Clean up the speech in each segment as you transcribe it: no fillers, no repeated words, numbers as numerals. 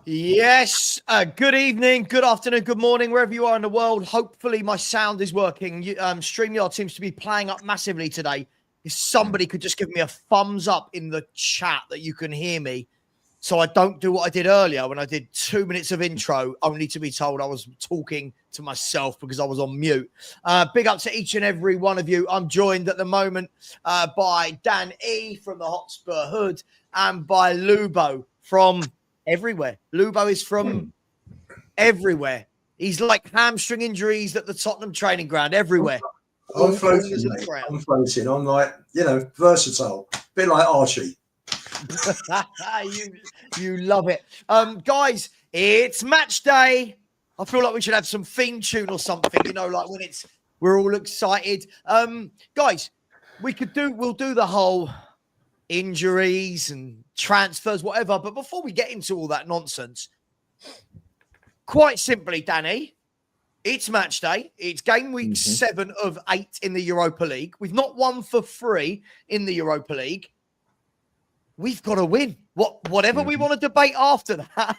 Yes, good evening, good afternoon, good morning, wherever you are in the world. Hopefully my sound is working. StreamYard seems to be playing up massively today. If somebody could just give me a thumbs up in the chat that you can hear me, so I don't do what I did earlier when I did 2 minutes of intro, only to be told I was talking to myself because I was on mute. Big up to each and every one of you. I'm joined at the moment by Dan E from the Hotspur Hood and by Lubo from everywhere. Lubo is from everywhere. He's like hamstring injuries at the Tottenham training ground, everywhere. I'm floating, mate. I'm floating. I'm like, versatile. A bit like Archie. you love it. Guys, it's match day. I feel like we should have some theme tune or something, like when we're all excited. Guys, we'll do the whole injuries and transfers, whatever. But before we get into all that nonsense, quite simply, Danny, it's match day. It's game week 7 of 8 in the Europa League. We've not won for 3 in the Europa League. We've got to win. Whatever we want to debate after that,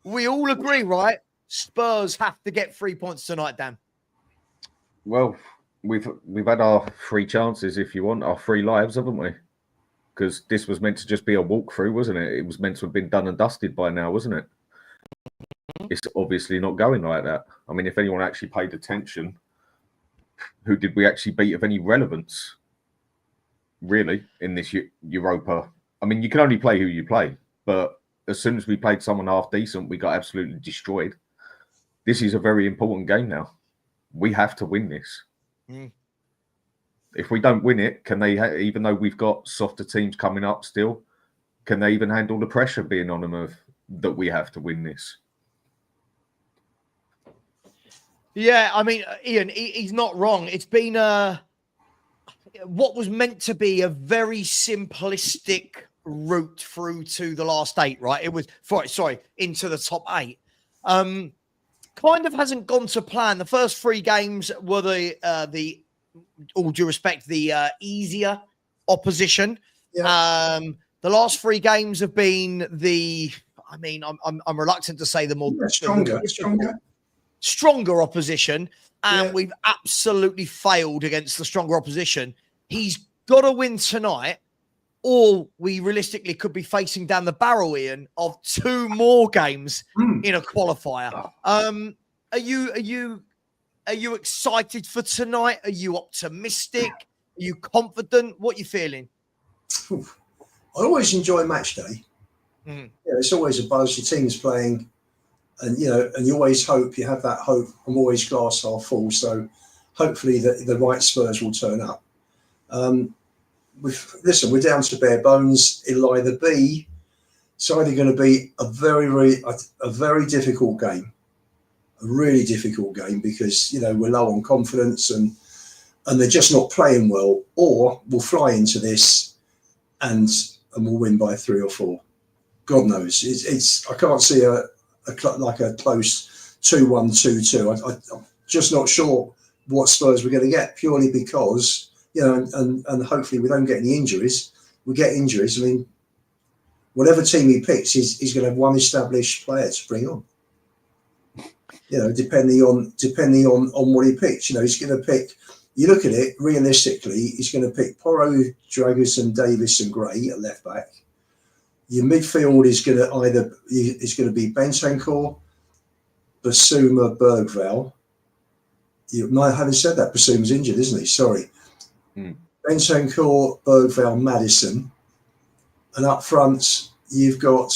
we all agree, right? Spurs have to get 3 points tonight, Dan. Well, we've had our 3 chances, if you want, our 3 lives, haven't we? Because this was meant to just be a walkthrough, wasn't it? It was meant to have been done and dusted by now, wasn't it? It's obviously not going like that. I mean, if anyone actually paid attention, who did we actually beat of any relevance, really, in this Europa? I mean, you can only play who you play, but as soon as we played someone half decent, we got absolutely destroyed. This is a very important game now. We have to win this. If we don't win it, can they, even though we've got softer teams coming up still, can they even handle the pressure being on them that we have to win this? Yeah, I mean, Ian, he's not wrong. It's been what was meant to be a very simplistic route through to the last 8, right? It was into the top 8. Kind of hasn't gone to plan. The first 3 games were the all due respect, the easier opposition. Yeah. The last 3 games have been I'm reluctant to say the more stronger opposition, and we've absolutely failed against the stronger opposition. He's got to win tonight, or we realistically could be facing down the barrel, Ian, of 2 more games in a qualifier. Are you excited for tonight? Are you optimistic? Are you confident? What are you feeling? I always enjoy match day. It's always a buzz. Your team's playing, and you always hope. You have that hope. I'm always glass half full. So hopefully the right Spurs will turn up. We're down to bare bones. It'll either be going to be a very difficult game. A really difficult game because we're low on confidence and they're just not playing well, or we'll fly into this and we'll win by 3 or 4. God knows. It's I can't see a close 2-1, 2-2. I'm just not sure what Spurs we're going to get, purely because and hopefully we don't get any injuries. We get injuries. I mean, whatever team he picks, he's going to have one established player to bring on. Depending on what he picks, he's going to pick. You look at it realistically, he's going to pick Porro, Dragusin, Davis, and Gray at left back. Your midfield is going to be Bentancur, Basuma, Bergvall. Having said that, Basuma's injured, isn't he? Sorry. Bentancur, Bergvall, Maddison, and up front you've got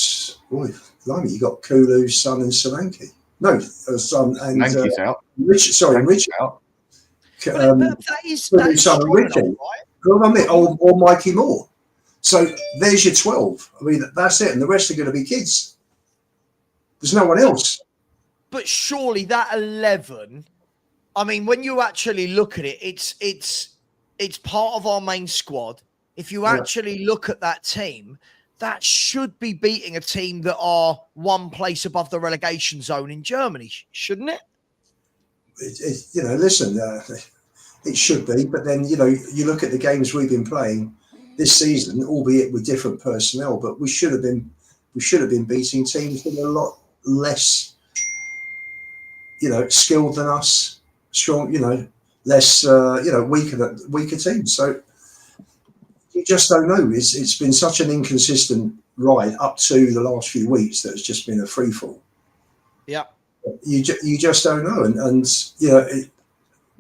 Kulu, Son, and Solanke. No, Son and Solanke's out. Richard out. That is Son and Richard, right? Or Mikey Moore. So there's your 12. I mean, that's it, and the rest are going to be kids. There's no one else. But surely that 11. I mean, when you actually look at it, it's part of our main squad. If you actually look at that team, that should be beating a team that are 1 place above the relegation zone in Germany, shouldn't it? Listen, it should be. But then, you look at the games we've been playing this season, albeit with different personnel, but we should have been beating teams that are less, skilled than us, strong, less, weaker teams. So you just don't know. It's been such an inconsistent ride up to the last few weeks that it's just been a free fall. Yeah. You just don't know. And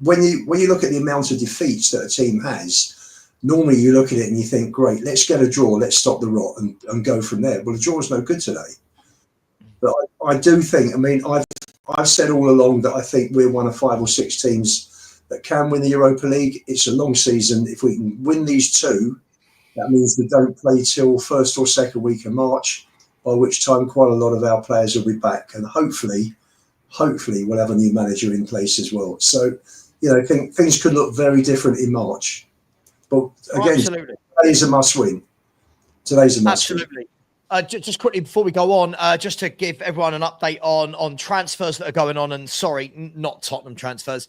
when you look at the amount of defeats that a team has, normally you look at it and you think, great, let's get a draw, let's stop the rot and go from there. Well, the draw is no good today. But I do think, I've said all along that I think we're one of 5 or 6 teams that can win the Europa League. It's a long season. If we can win these 2, that means we don't play till first or second week of March, by which time quite a lot of our players will be back. And hopefully we'll have a new manager in place as well. So, I think things could look very different in March. But again, absolutely. Today's a must-win. Absolutely. Just quickly before we go on, just to give everyone an update on transfers that are going on, and sorry, not Tottenham transfers.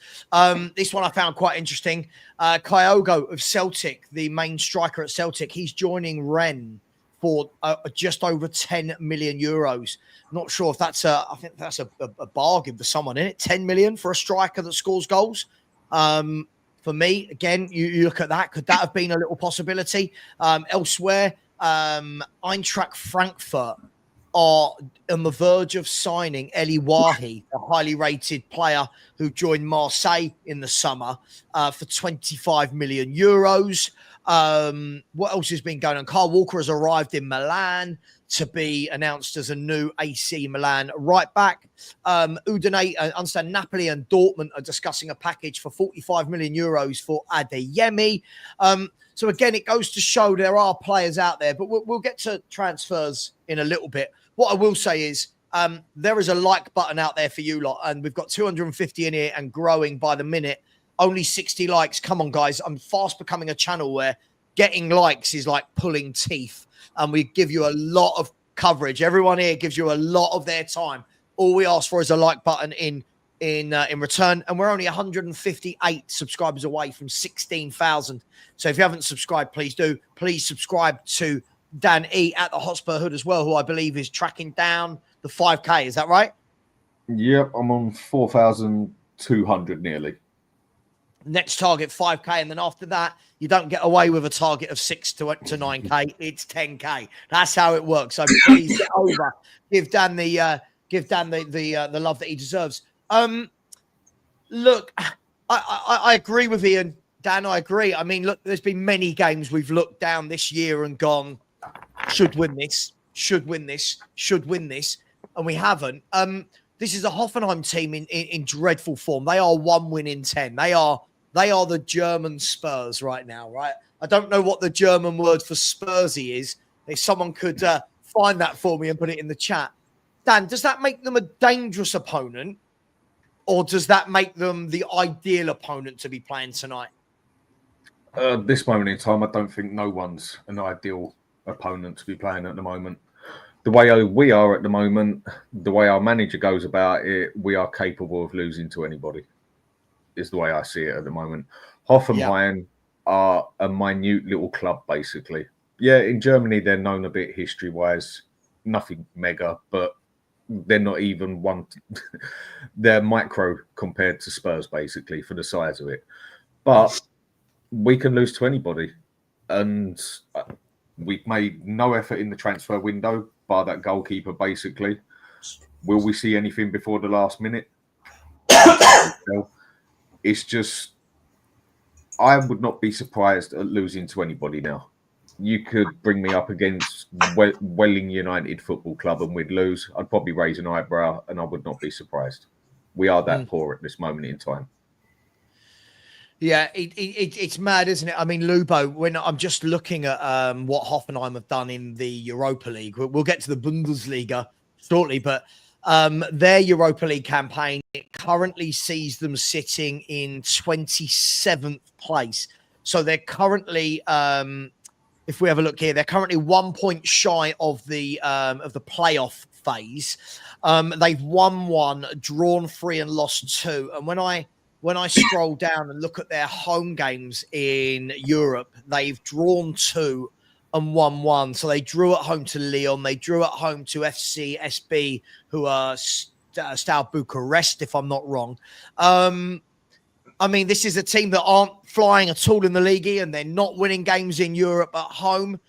This one I found quite interesting. Kyogo of Celtic, the main striker at Celtic, he's joining Rennes for just over 10 million euros. Not sure if I think that's a bargain for someone, isn't it? 10 million for a striker that scores goals. For me, again, you look at that. Could that have been a little possibility? Elsewhere, Eintracht Frankfurt are on the verge of signing Eli Wahi, a highly rated player who joined Marseille in the summer for 25 million euros. What else has been going on? Kyle Walker has arrived in Milan to be announced as a new AC Milan right back. Udine, I understand Napoli and Dortmund are discussing a package for 45 million euros for Adeyemi. So again, it goes to show there are players out there, but we'll get to transfers in a little bit. What I will say is there is a like button out there for you lot, and we've got 250 in here and growing by the minute. Only 60 likes. Come on, guys. I'm fast becoming a channel where getting likes is like pulling teeth, and we give you a lot of coverage. Everyone here gives you a lot of their time. All we ask for is a like button in return, and we're only 158 subscribers away from 16,000. So if you haven't subscribed, please do. Please subscribe to Dan E at the Hotspur Hood as well, who I believe is tracking down the 5K. Is that right? Yep, I'm on 4,200 nearly. Next target 5K, and then after that you don't get away with a target of 6 to 9K. It's 10K. That's how it works. So please get over. Give Dan the love that he deserves. Look, I agree with Ian. Dan, I agree. I mean, look, there's been many games we've looked down this year and gone, should win this, and we haven't. This is a Hoffenheim team in dreadful form. They are 1 win in 10. They are the German Spurs right now, right? I don't know what the German word for Spursy is. If someone could find that for me and put it in the chat. Dan, does that make them a dangerous opponent, or does that make them the ideal opponent to be playing tonight? This moment in time, I don't think no one's an ideal opponent to be playing at the moment. The way we are at the moment, the way our manager goes about it, we are capable of losing to anybody, is the way I see it at the moment. Hoffenheim are a minute little club, basically. Yeah, in Germany, they're known a bit history-wise, nothing mega, but they're not even one. They're micro compared to Spurs, basically, for the size of it. But we can lose to anybody. And we've made no effort in the transfer window, bar that goalkeeper, basically. Will we see anything before the last minute? It's just, I would not be surprised at losing to anybody now. You could bring me up against Welling United Football Club and we'd lose. I'd probably raise an eyebrow and I would not be surprised. We are that poor at this moment in time. Yeah, it's mad, isn't it? I mean, Lubo, when I'm just looking at what Hoffenheim have done in the Europa League, we'll get to the Bundesliga shortly, but their Europa League campaign, it currently sees them sitting in 27th place. So they're currently, if we have a look here, they're currently 1 point shy of the playoff phase. They've won 1, drawn 3, and lost 2. And when I scroll down and look at their home games in Europe, they've drawn 2 and 1-1. So they drew at home to Lyon. They drew at home to FC SB, who are Steaua Bucharest, if I'm not wrong. I mean, this is a team that aren't flying at all in the league, and they're not winning games in Europe at home.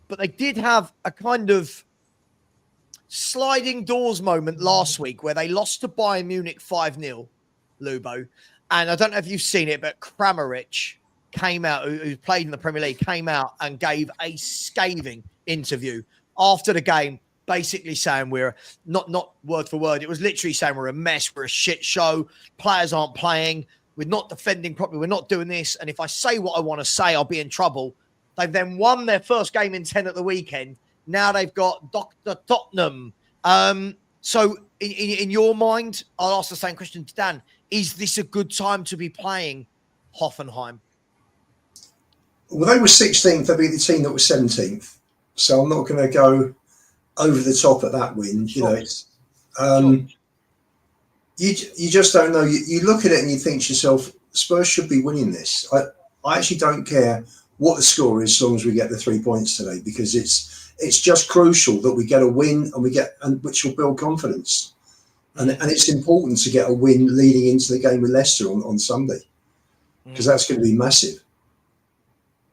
But they did have a kind of sliding doors moment last week where they lost to Bayern Munich 5-0, Lubo. And I don't know if you've seen it, but Kramaric came out, who played in the Premier League, came out and gave a scathing interview after the game, basically saying we're not word for word. It was literally saying we're a mess, we're a shit show, players aren't playing, we're not defending properly, we're not doing this. And if I say what I want to say, I'll be in trouble. They've then won their first game in 10 at the weekend. Now they've got Dr. Tottenham. So in your mind, I'll ask the same question to Dan. Is this a good time to be playing Hoffenheim? Well, they were 16th. They beat the team that was 17th. So I'm not going to go over the top at that win. You know, it's you just don't know. You look at it and you think to yourself, Spurs should be winning this. I actually don't care what the score is, as long as we get the 3 points today, because it's just crucial that we get a win and which will build confidence. And it's important to get a win leading into the game with Leicester on Sunday, because that's going to be massive.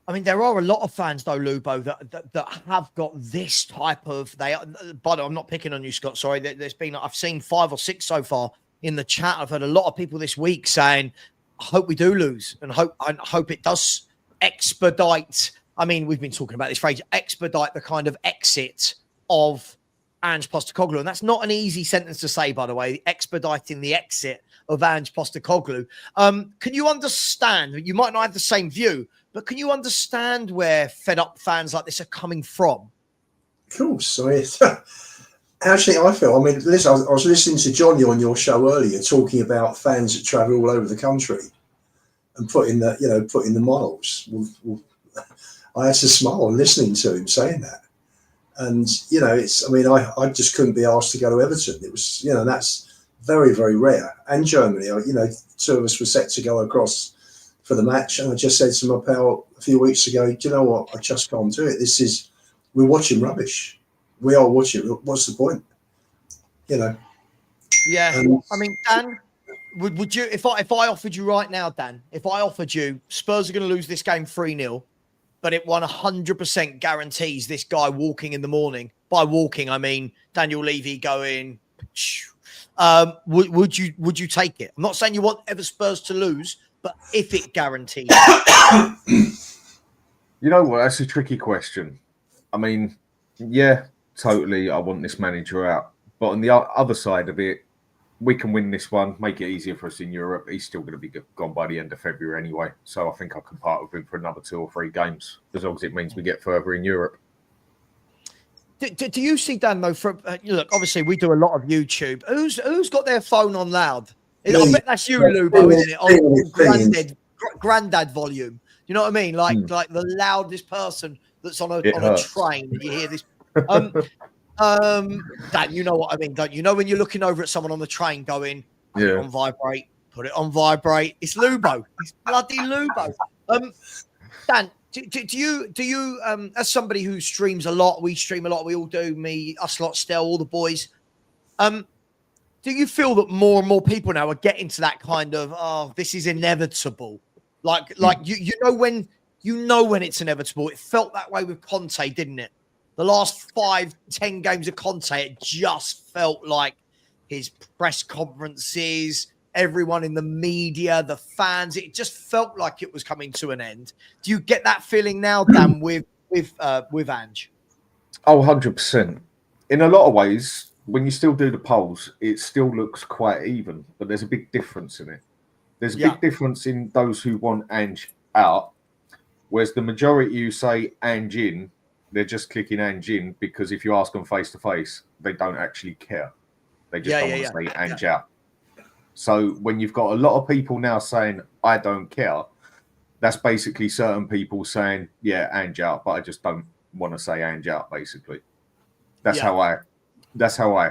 I mean, there are a lot of fans, though, Lubo, that have got this type of. But I'm not picking on you, Scott. Sorry, I've seen 5 or 6 so far in the chat. I've heard a lot of people this week saying, "I hope we do lose, and hope it does expedite." I mean, we've been talking about this phrase, expedite the kind of exit of Ange Postecoglou, and that's not an easy sentence to say, by the way. Expediting the exit of Ange Postecoglou. Can you understand? You might not have the same view. But can you understand where fed-up fans like this are coming from? Of course. Actually, I mean, listen, I was listening to Johnny on your show earlier talking about fans that travel all over the country and put in the miles. Well, I had to smile listening to him saying that. And, I just couldn't be asked to go to Everton. It was, that's very, very rare. And Germany, 2 of us were set to go across for the match, and I just said to my pal a few weeks ago, do you know what? I just can't do it. We're watching rubbish. We are watching. What's the point? Yeah. I mean, Dan, would you, if I offered you right now, Dan, if I offered you Spurs are going to lose this game 3-0, but it 100% guarantees this guy walking in the morning. By walking, I mean Daniel Levy going. Would you take it? I'm not saying you want ever Spurs to lose. But if it guarantees, you know what? That's a tricky question. I mean, yeah, totally. I want this manager out, but on the other side of it, we can win this one, make it easier for us in Europe. He's still going to be gone by the end of February anyway, so I think I can part with him for another 2 or 3 games, as long as it means we get further in Europe. Do you see, Dan, though? Look, obviously we do a lot of YouTube. Who's got their phone on loud? I bet that's you, Lubo, isn't it? On granddad volume. You know what I mean? Like the loudest person that's on a train. You hear this. Dan, you know what I mean, don't you? When you're looking over at someone on the train going, put it on vibrate, put it on vibrate. It's Lubo. It's bloody Lubo. Dan, do you as somebody who streams a lot, we stream a lot, we all do, me, us lot, Stel, all the boys. Do you feel that more and more people now are getting to that kind of, this is inevitable? Like you know when it's inevitable. It felt that way with Conte, didn't it? The last 5-10 games of Conte, it just felt like his press conferences, everyone in the media, the fans, it just felt like it was coming to an end. Do you get that feeling now, Dan, with Ange? Oh, 100%. In a lot of ways, when you still do the polls, it still looks quite even, but there's a big difference in it. There's a big difference in those who want Ange out, whereas the majority who say Ange in, they're just clicking Ange in because if you ask them face to face, they don't actually care. They just don't want to say Ange out. So when you've got a lot of people now saying, I don't care, that's basically certain people saying, yeah, Ange out, but I just don't want to say Ange out, basically. That's how I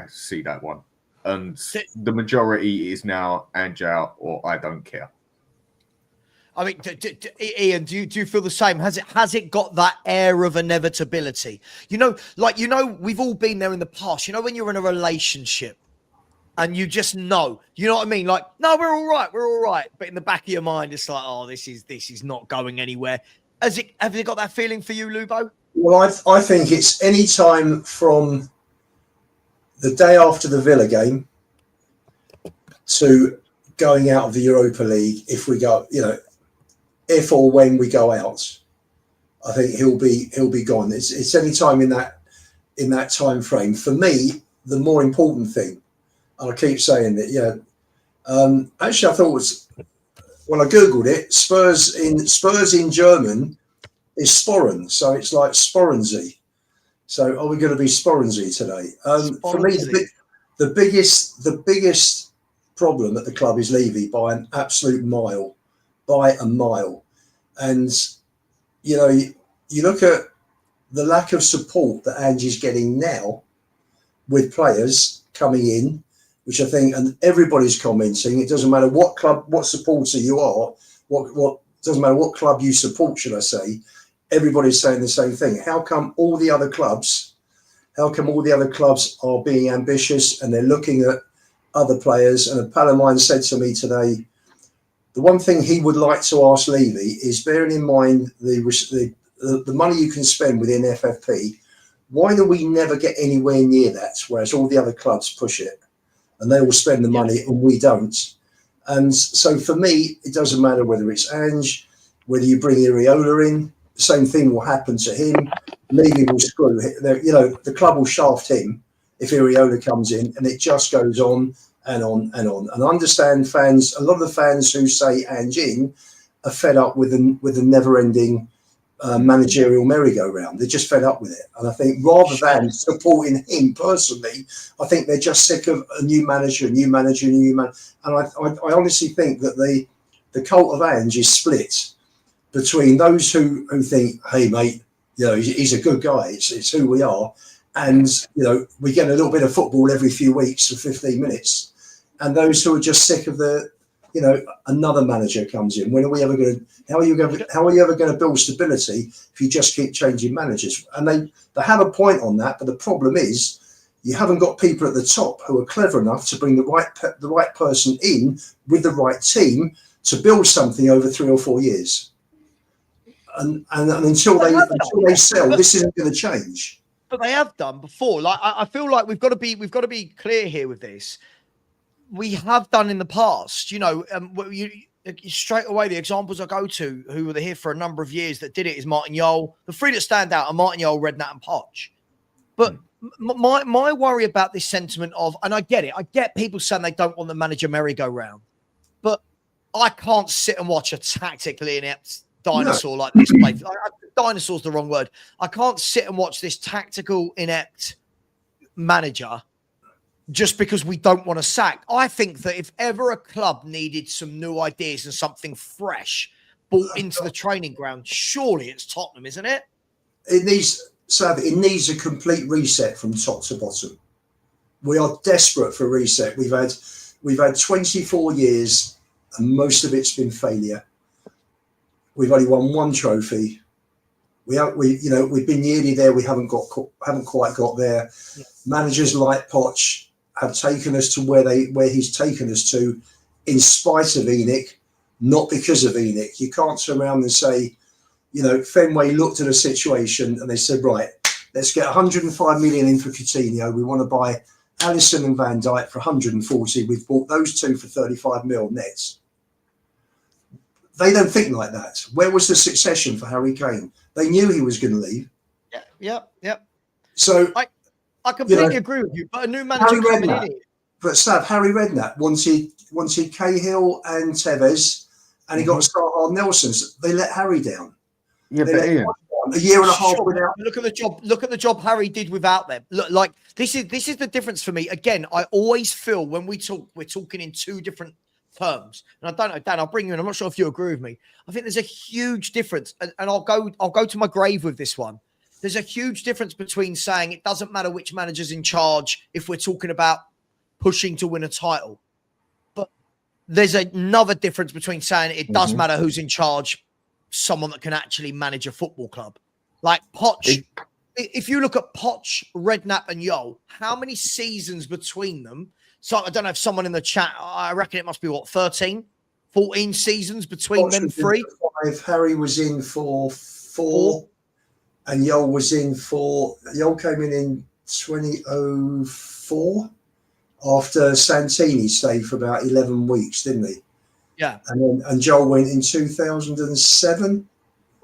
see that one. And the majority is now Ange out or I don't care. I mean, Ian, do you feel the same? Has it got that air of inevitability? We've all been there in the past. When you're in a relationship and you just know, you know what I mean? Like, no, we're all right. But in the back of your mind, it's like, oh, this is not going anywhere. Have you got that feeling for you, Lubo? Well, I think it's any time from the day after the Villa game to going out of the Europa League. If we go, if or when we go out, I think he'll be gone. It's any time in that time frame. For me, the more important thing, and I keep saying that, actually, I thought it was, when I googled it, Spurs in German is Sporren, so it's like Sporrensy. So are we going to be Sporrensy today? For me, the biggest problem at the club is Levy by an absolute mile, and you look at the lack of support that Angie's getting now with players coming in, which I think, and everybody's commenting, it doesn't matter what club, what supporter you are, what doesn't matter what club you support, should I say, everybody's saying the same thing. How come all the other clubs are being ambitious and they're looking at other players? And a pal of mine said to me today, the one thing he would like to ask Levy is, bearing in mind the money you can spend within FFP, why do we never get anywhere near that, whereas all the other clubs push it and they all spend the money and we don't? And so for me, it doesn't matter whether it's Ange, whether you bring Iriola in, the same thing will happen to him. Levy will screw him. The club will shaft him if Iriola comes in, and it just goes on and on and on. And I understand fans, a lot of the fans who say Ange in are fed up with the never-ending managerial merry-go-round. They're just fed up with it. And I think rather than supporting him personally, I think they're just sick of a new manager. And I honestly think that the cult of Ange is split between those who think, hey, mate, he's a good guy. It's who we are. And, we get a little bit of football every few weeks for 15 minutes. And those who are just sick of another manager comes in. When are we ever going to, how are you ever going to build stability if you just keep changing managers? And they have a point on that. But the problem is you haven't got people at the top who are clever enough to bring the right person in with the right team to build something over 3 or 4 years. And until they sell, this isn't going to change. But they have done before. Like, I feel like we've got to be clear here with this. We have done in the past, straight away, the examples I go to who were here for a number of years that did it is Martin Jol. The three that stand out are Martin Jol, Redknapp and Poch. But my worry about this sentiment of, and I get it, I get people saying they don't want the manager merry-go-round, but I can't sit and watch a tactically inept dinosaur like this play. Dinosaur's the wrong word. I can't sit and watch this tactical inept manager just because we don't want to sack. I think that if ever a club needed some new ideas and something fresh brought into the training ground, surely it's Tottenham, isn't it? It needs a complete reset from top to bottom. We are desperate for a reset. We've had 24 years and most of it's been failure. We've only won one trophy. We've been nearly there. We haven't quite got there. Yeah. Managers like Poch have taken us to where he's taken us to, in spite of ENIC, not because of ENIC. You can't turn around and say, Fenway looked at a situation and they said, right, let's get 105 million in for Coutinho. We want to buy Alisson and Van Dijk for 140. We've bought those two for 35 mil nets. They don't think like that. Where was the succession for Harry Kane? They knew he was going to leave. Yeah. So I completely agree with you. But a new manager coming in. But Harry Redknapp wanted Cahill and Tevez, and he got Sahar Nelson. They let Harry down. Yeah, but Ian, a year and a half without. Look at the job Harry did without them. Look, like this is the difference for me. Again, I always feel when we talk, we're talking in two different terms. And I don't know, Dan, I'll bring you in. I'm not sure if you agree with me. I think there's a huge difference, and I'll go to my grave with this one. There's a huge difference between saying it doesn't matter which manager's in charge if we're talking about pushing to win a title. But there's another difference between saying it does Mhm. matter who's in charge, someone that can actually manage a football club. Like Poch, if you look at Poch, Redknapp, and Yol, how many seasons between them? So I don't know if someone in the chat, I reckon it must be what, 13, 14 seasons between Poch them was in three? for 5, Harry was in for 4, and Yol was in for. Yol came in 2004 after Santini stayed for about 11 weeks, didn't he? Yeah. And Joel went in 2007.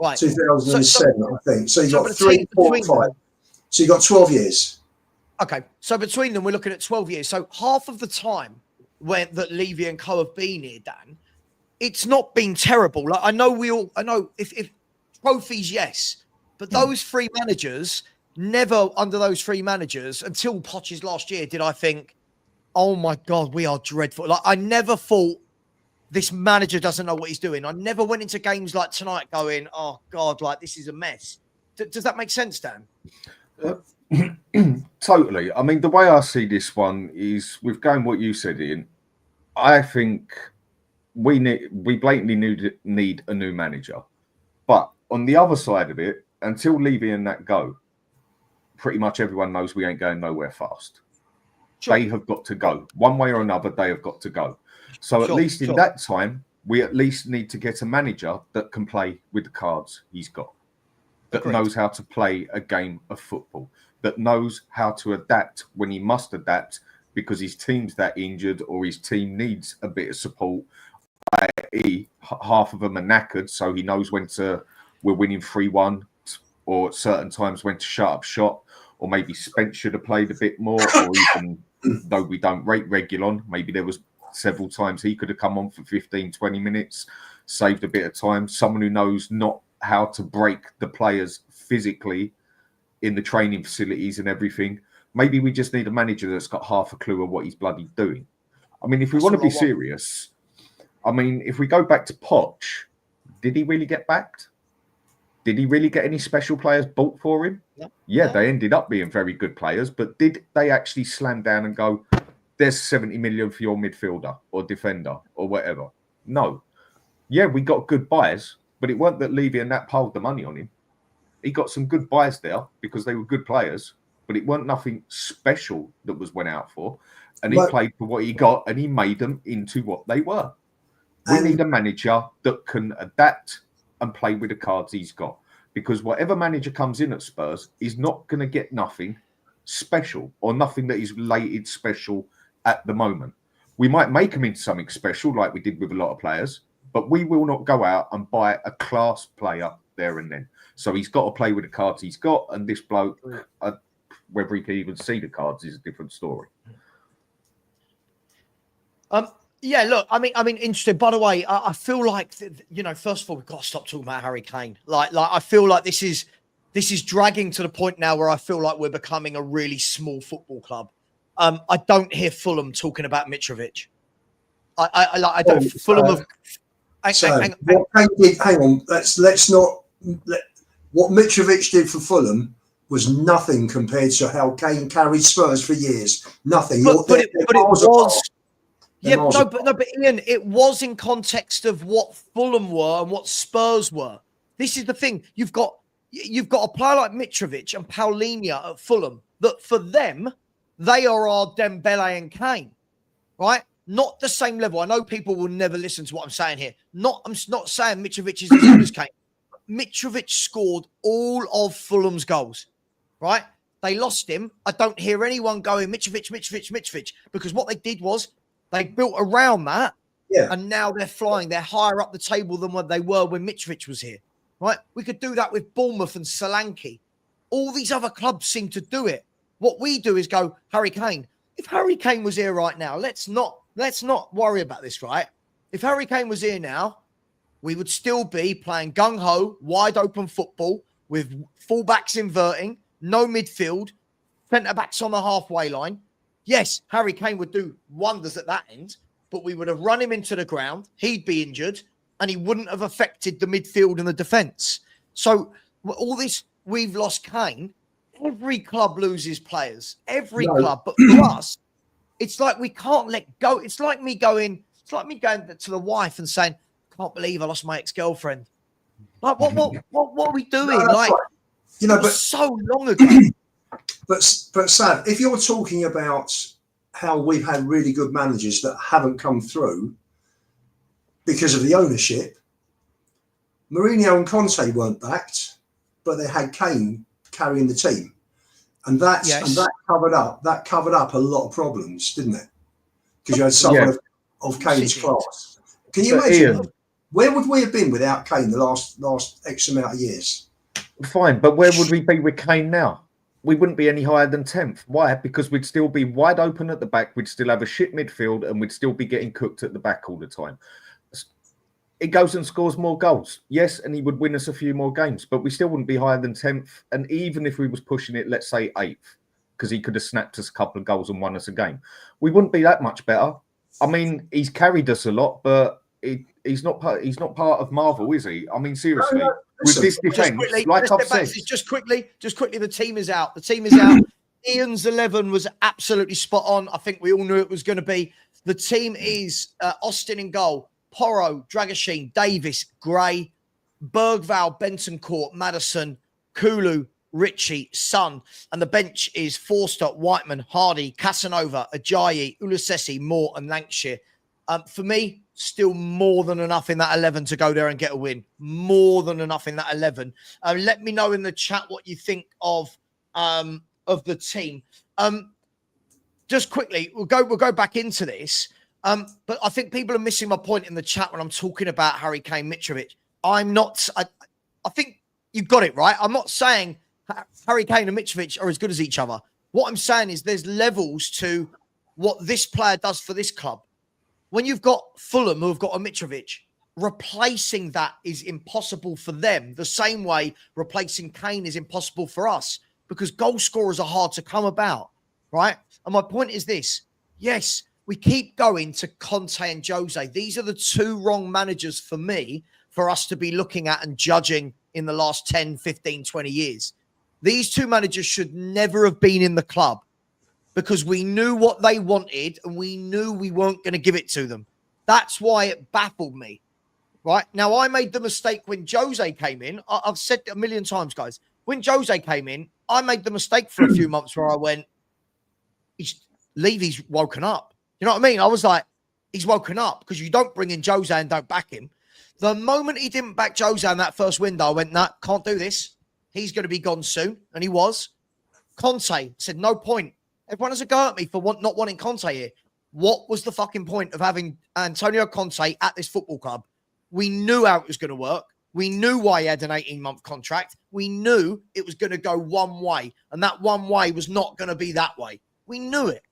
Right. 2007, I think. So you got but 3, 4, between 5. So you got 12 years. Okay. So between them, we're looking at 12 years. So half of the time that Levy and co have been here, Dan, it's not been terrible. Like I know if trophies, yes, but those three managers, never under those three managers until Poch's last year did I think, oh my God, we are dreadful. Like I never thought this manager doesn't know what he's doing. I never went into games like tonight going, oh God, like this is a mess. Does that make sense, Dan? Totally. I mean, the way I see this one is with going what you said, Ian. I think we blatantly need a new manager. But on the other side of it, until Levy and that go, pretty much everyone knows we ain't going nowhere fast. Sure. They have got to go. One way or another, they have got to go. So at least in that time, we at least need to get a manager that can play with the cards he's got, that knows how to play a game of football, that knows how to adapt when he must adapt because his team's that injured or his team needs a bit of support, i.e. half of them are knackered, so he knows when we're winning 3-1 or at certain times when to shut up shop, or maybe Spence should have played a bit more, or even though we don't rate Regulon, maybe there was several times he could have come on for 15, 20 minutes, saved a bit of time. Someone who knows not how to break the players physically in the training facilities and everything. Maybe we just need a manager that's got half a clue of what he's bloody doing. I mean, if we want to be serious, I mean, if we go back to Poch, did he really get backed? Did he really get any special players bought for him? No. Yeah, they ended up being very good players, but did they actually slam down and go, there's 70 million for your midfielder or defender or whatever? No. Yeah, we got good buys, but it weren't that Levy and that piled the money on him. He got some good buys there because they were good players, but it weren't nothing special that was went out for. And he played for what he got and he made them into what they were. We need a manager that can adapt and play with the cards he's got, because whatever manager comes in at Spurs is not going to get nothing special or nothing that is related special at the moment. We might make him into something special like we did with a lot of players, but we will not go out and buy a class player there and then. So he's got to play with the cards he's got, and this bloke, whether he can even see the cards is a different story. Yeah, look, I mean, interesting. By the way, I feel like, first of all, we've got to stop talking about Harry Kane. Like I feel like this is dragging to the point now where I feel like we're becoming a really small football club. I don't hear Fulham talking about Mitrovic. I don't. Fulham have. Hang on. Let's not. What Mitrovic did for Fulham was nothing compared to how Kane carried Spurs for years. Nothing. But it was. Yeah, but Ian, it was in context of what Fulham were and what Spurs were. This is the thing. You've got a player like Mitrovic and Paulinho at Fulham that for them, they are our Dembele and Kane, right? Not the same level. I know people will never listen to what I'm saying here. I'm not saying Mitrovic is as good as Kane. Mitrovic scored all of Fulham's goals, right? They lost him. I don't hear anyone going Mitrovic, because what they did was they built around that, and now they're flying. They're higher up the table than what they were when Mitrovic was here, right? We could do that with Bournemouth and Solanke. All these other clubs seem to do it. What we do is go, Harry Kane. If Harry Kane was here right now, let's not worry about this, right? If Harry Kane was here now, we would still be playing gung-ho, wide-open football with full-backs inverting, no midfield, centre-backs on the halfway line. Yes, Harry Kane would do wonders at that end, but we would have run him into the ground. He'd be injured, and he wouldn't have affected the midfield and the defence. So all this, we've lost Kane. Every club loses players. Every club. But for us, it's like we can't let go. It's like me going, It's like me going to the wife and saying, "Can't believe I lost my ex-girlfriend." Like, what are we doing? No, like, right. You know, but so long ago. but Sav, if you're talking about how we've had really good managers that haven't come through because of the ownership, Mourinho and Conte weren't backed, but they had Kane carrying the team, and that covered up a lot of problems, didn't it? Because you had someone of Kane's class. Can you imagine? Ian, where would we have been without Kane the last X amount of years? fine, but where would we be with Kane now? We wouldn't be any higher than 10th. Why? Because we'd still be wide open at the back. We'd still have a shit midfield, and we'd still be getting cooked at the back all the time. He goes and scores more goals. Yes, and he would win us a few more games, but we still wouldn't be higher than 10th. And even if we was pushing it, let's say 8th, because he could have snapped us a couple of goals and won us a game, we wouldn't be that much better. I mean, he's carried us a lot, but he's not part of Marvel, is he? I mean, seriously. No. With this defence, like I've said, just quickly, the team is out. The team is out. Ian's 11 was absolutely spot on. I think we all knew it was going to be. The team is Austin in goal, Porro, Dragoshin, Davis, Gray, Bergval, Bentoncourt, Madison, Kulu, Ritchie, Son. And the bench is Forster, Whiteman, Hardy, Casanova, Ajayi, Ulusesi, Moore, and Lancashire. For me, still more than enough in that 11 to go there and get a win. More than enough in that 11. Let me know in the chat what you think of the team. Just quickly, we'll go back into this. But I think people are missing my point in the chat when I'm talking about Harry Kane, Mitrovic. I think you got it right. I'm not saying Harry Kane and Mitrovic are as good as each other. What I'm saying is there's levels to what this player does for this club. When you've got Fulham, who have got a Mitrovic, replacing that is impossible for them, the same way replacing Kane is impossible for us, because goal scorers are hard to come about, right? And my point is this. Yes, we keep going to Conte and Jose. These are the two wrong managers for me, for us to be looking at and judging in the last 10, 15, 20 years. These two managers should never have been in the club, because we knew what they wanted and we knew we weren't going to give it to them. That's why it baffled me, right? Now, I made the mistake when Jose came in. I've said it a million times, guys. When Jose came in, I made the mistake for a few months where I went, Levy's woken up. You know what I mean? I was like, he's woken up, because you don't bring in Jose and don't back him. The moment he didn't back Jose in that first window, I went, nah, can't do this. He's going to be gone soon. And he was. Conte said, no point. Everyone has a go at me for not wanting Conte here. What was the fucking point of having Antonio Conte at this football club? We knew how it was going to work. We knew why he had an 18-month contract. We knew it was going to go one way, and that one way was not going to be that way. We knew it.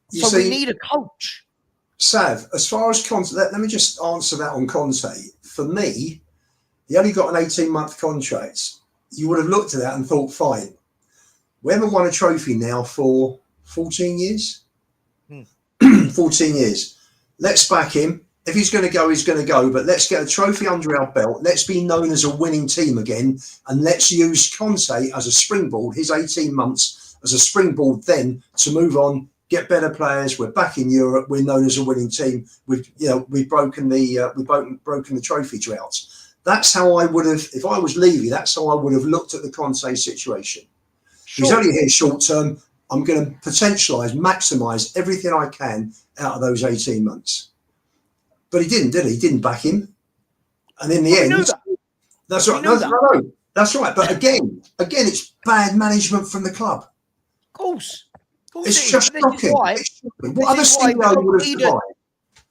So we need a coach. Sav, as far as Conte, let me just answer that on Conte. For me, he only got an 18-month contract. You would have looked at that and thought, fine. We haven't won a trophy now for 14 years. 14 years. Let's back him. If he's going to go, he's going to go. But let's get a trophy under our belt. Let's be known as a winning team again. And let's use Conte as a springboard, his 18 months as a springboard then to move on, get better players. We're back in Europe. We're known as a winning team. We've broken the trophy drought. That's how I would have, if I was Levy, that's how I would have looked at the Conte situation. Sure. He's only here short term. I'm going to maximise everything I can out of those 18 months. But he didn't, did he? He didn't back him. And in the end, that's right. No, that's right. But again, it's bad management from the club. Of course. It's just shocking. What other CEO would have survived?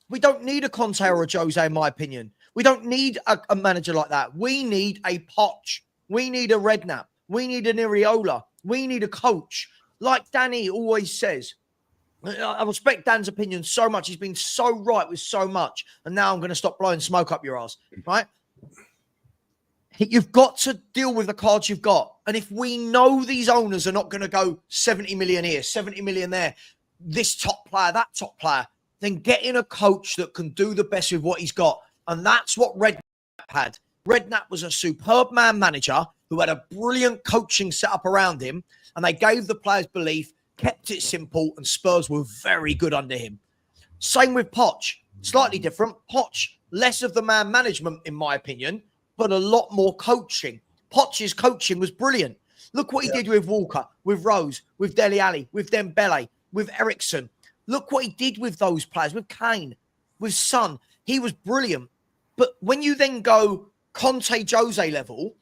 We don't need a Conte or a Jose, in my opinion. We don't need a manager like that. We need a Poch. We need a Redknapp. We need an Iriola. We need a coach. Like Danny always says, I respect Dan's opinion so much. He's been so right with so much. And now I'm going to stop blowing smoke up your ass, right? You've got to deal with the cards you've got. And if we know these owners are not going to go 70 million here, 70 million there, this top player, that top player, then get in a coach that can do the best with what he's got. And that's what Redknapp had. Redknapp was a superb man manager who had a brilliant coaching setup around him. And they gave the players belief, kept it simple, and Spurs were very good under him. Same with Poch. Slightly different. Poch, less of the man management, in my opinion, but a lot more coaching. Poch's coaching was brilliant. Look what he did with Walker, with Rose, with Dele Alli, with Dembele, with Ericsson. Look what he did with those players, with Kane, with Son. He was brilliant. But when you then go Conte, Jose level,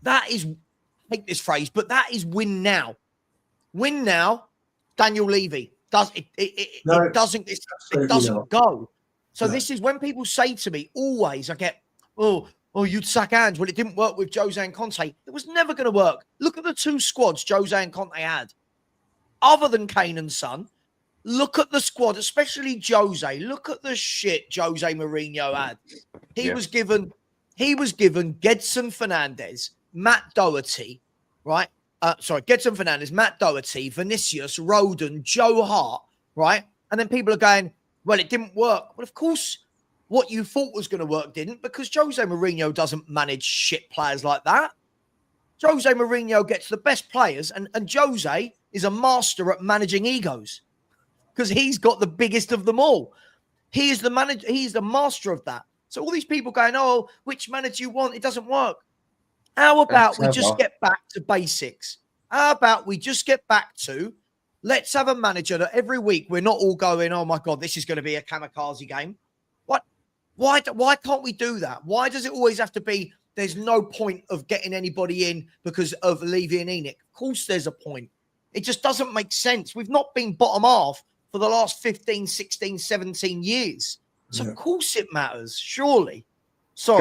that is, I hate this phrase, but that is win now. Win now, Daniel Levy. It doesn't go. So this is when people say to me, always, I get, oh, you'd sack hands. Well, it didn't work with Jose and Conte. It was never going to work. Look at the two squads Jose and Conte had. Other than Kane and Son, look at the squad, especially Jose. Look at the shit Jose Mourinho had. He was given Gedson Fernandes, Matt Doherty, right? Gedson Fernandes, Matt Doherty, Vinicius, Rodon, Joe Hart, right? And then people are going, well, it didn't work. Well, of course, what you thought was going to work didn't, because Jose Mourinho doesn't manage shit players like that. Jose Mourinho gets the best players, and Jose is a master at managing egos because he's got the biggest of them all. He is the manager. He's the master of that. So all these people going, oh, which manager you want? It doesn't work. How about we just get back to basics? How about we just get back to, let's have a manager that every week we're not all going, oh my God, this is going to be a kamikaze game. What? Why can't we do that? Why does it always have to be, there's no point of getting anybody in because of Levy and Enoch? Of course there's a point. It just doesn't make sense. We've not been bottom half for the last 15, 16, 17 years. So of course it matters, surely. Sorry.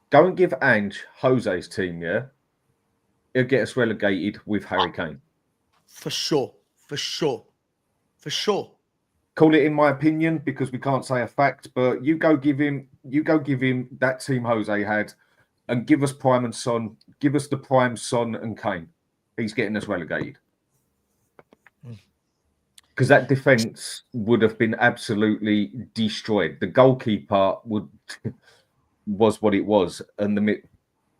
Go and give Ange Jose's team, yeah? He'll get us relegated with Harry Kane. For sure. Call it in my opinion, because we can't say a fact, but you go give him that team Jose had and give us Prime and Son, give us the Prime Son and Kane. He's getting us relegated. Because that defence would have been absolutely destroyed. The goalkeeper was what it was. And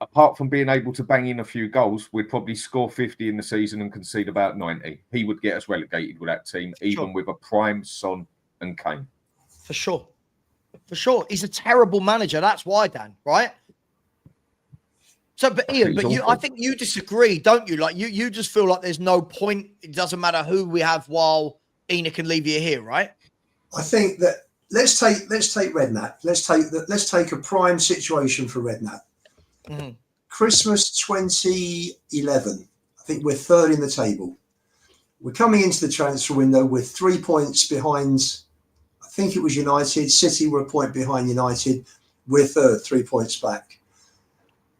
apart from being able to bang in a few goals, we'd probably score 50 in the season and concede about 90. He would get us relegated with that team, even with a Prime, Son and Kane. For sure. He's a terrible manager. That's why, Dan, right? So, but Ian, I think you disagree, don't you? Like you just feel like there's no point. It doesn't matter who we have while Enoch and Levy are here, right? I think that let's take Redknapp. Let's take a prime situation for Redknapp. Mm-hmm. Christmas 2011. I think we're third in the table. We're coming into the transfer window with 3 points behind. I think it was United. City were a point behind United. We're third, 3 points back.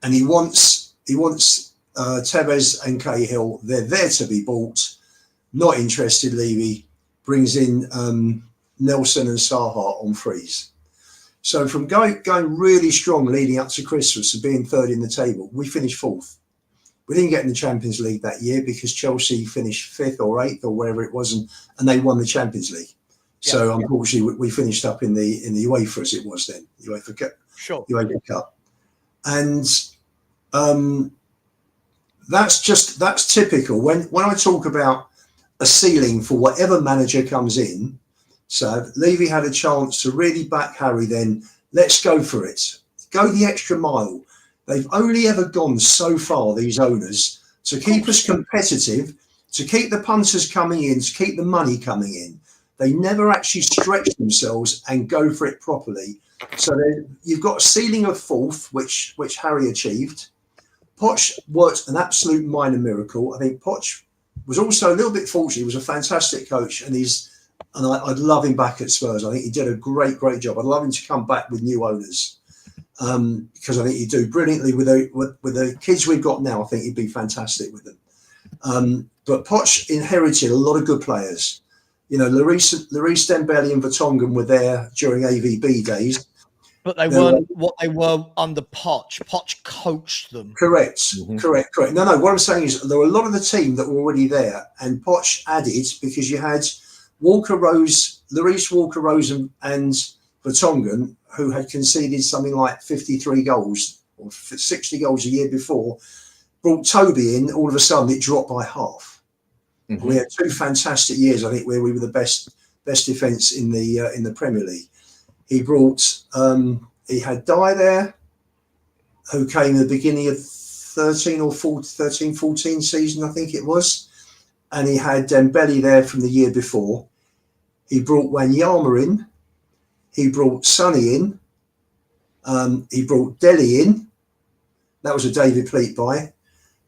And he wants Tevez and Cahill. They're there to be bought. Not interested. Levy brings in Nelson and Saha on freeze. So from going really strong leading up to Christmas and being third in the table, we finished fourth. We didn't get in the Champions League that year because Chelsea finished fifth or eighth or wherever it was, and they won the Champions League. So unfortunately, we finished up in the UEFA, as it was then, UEFA Cup. Sure. UEFA Cup. And that's typical. When I talk about a ceiling for whatever manager comes in, so Levy had a chance to really back Harry, then let's go for it. Go the extra mile. They've only ever gone so far, these owners, to keep us competitive, to keep the punters coming in, to keep the money coming in. They never actually stretch themselves and go for it properly. So you've got a ceiling of fourth, which Harry achieved. Poch worked an absolute minor miracle. I think Poch was also a little bit fortunate. He was a fantastic coach, and I'd love him back at Spurs. I think he did a great job. I'd love him to come back with new owners because I think he'd do brilliantly with the kids we've got now. I think he'd be fantastic with them. But Poch inherited a lot of good players. You know, Lloris Dembele and Vertonghen were there during AVB days. But they weren't what they were under Poch. Poch coached them. Correct. No. What I'm saying is there were a lot of the team that were already there, and Poch added because you had Lloris Walker-Rose and Vertonghen, who had conceded something like 53 goals or 60 goals a year before, brought Toby in. All of a sudden, it dropped by half. Mm-hmm. We had 2 fantastic years, I think, where we were the best best defence in the Premier League. He brought he had Dye there, who came at the beginning of 13-14 season, I think it was, and he had Dembele there from the year before. He brought Wanyama in. He brought Sonny in. He brought Dele in. That was a David Pleat buy.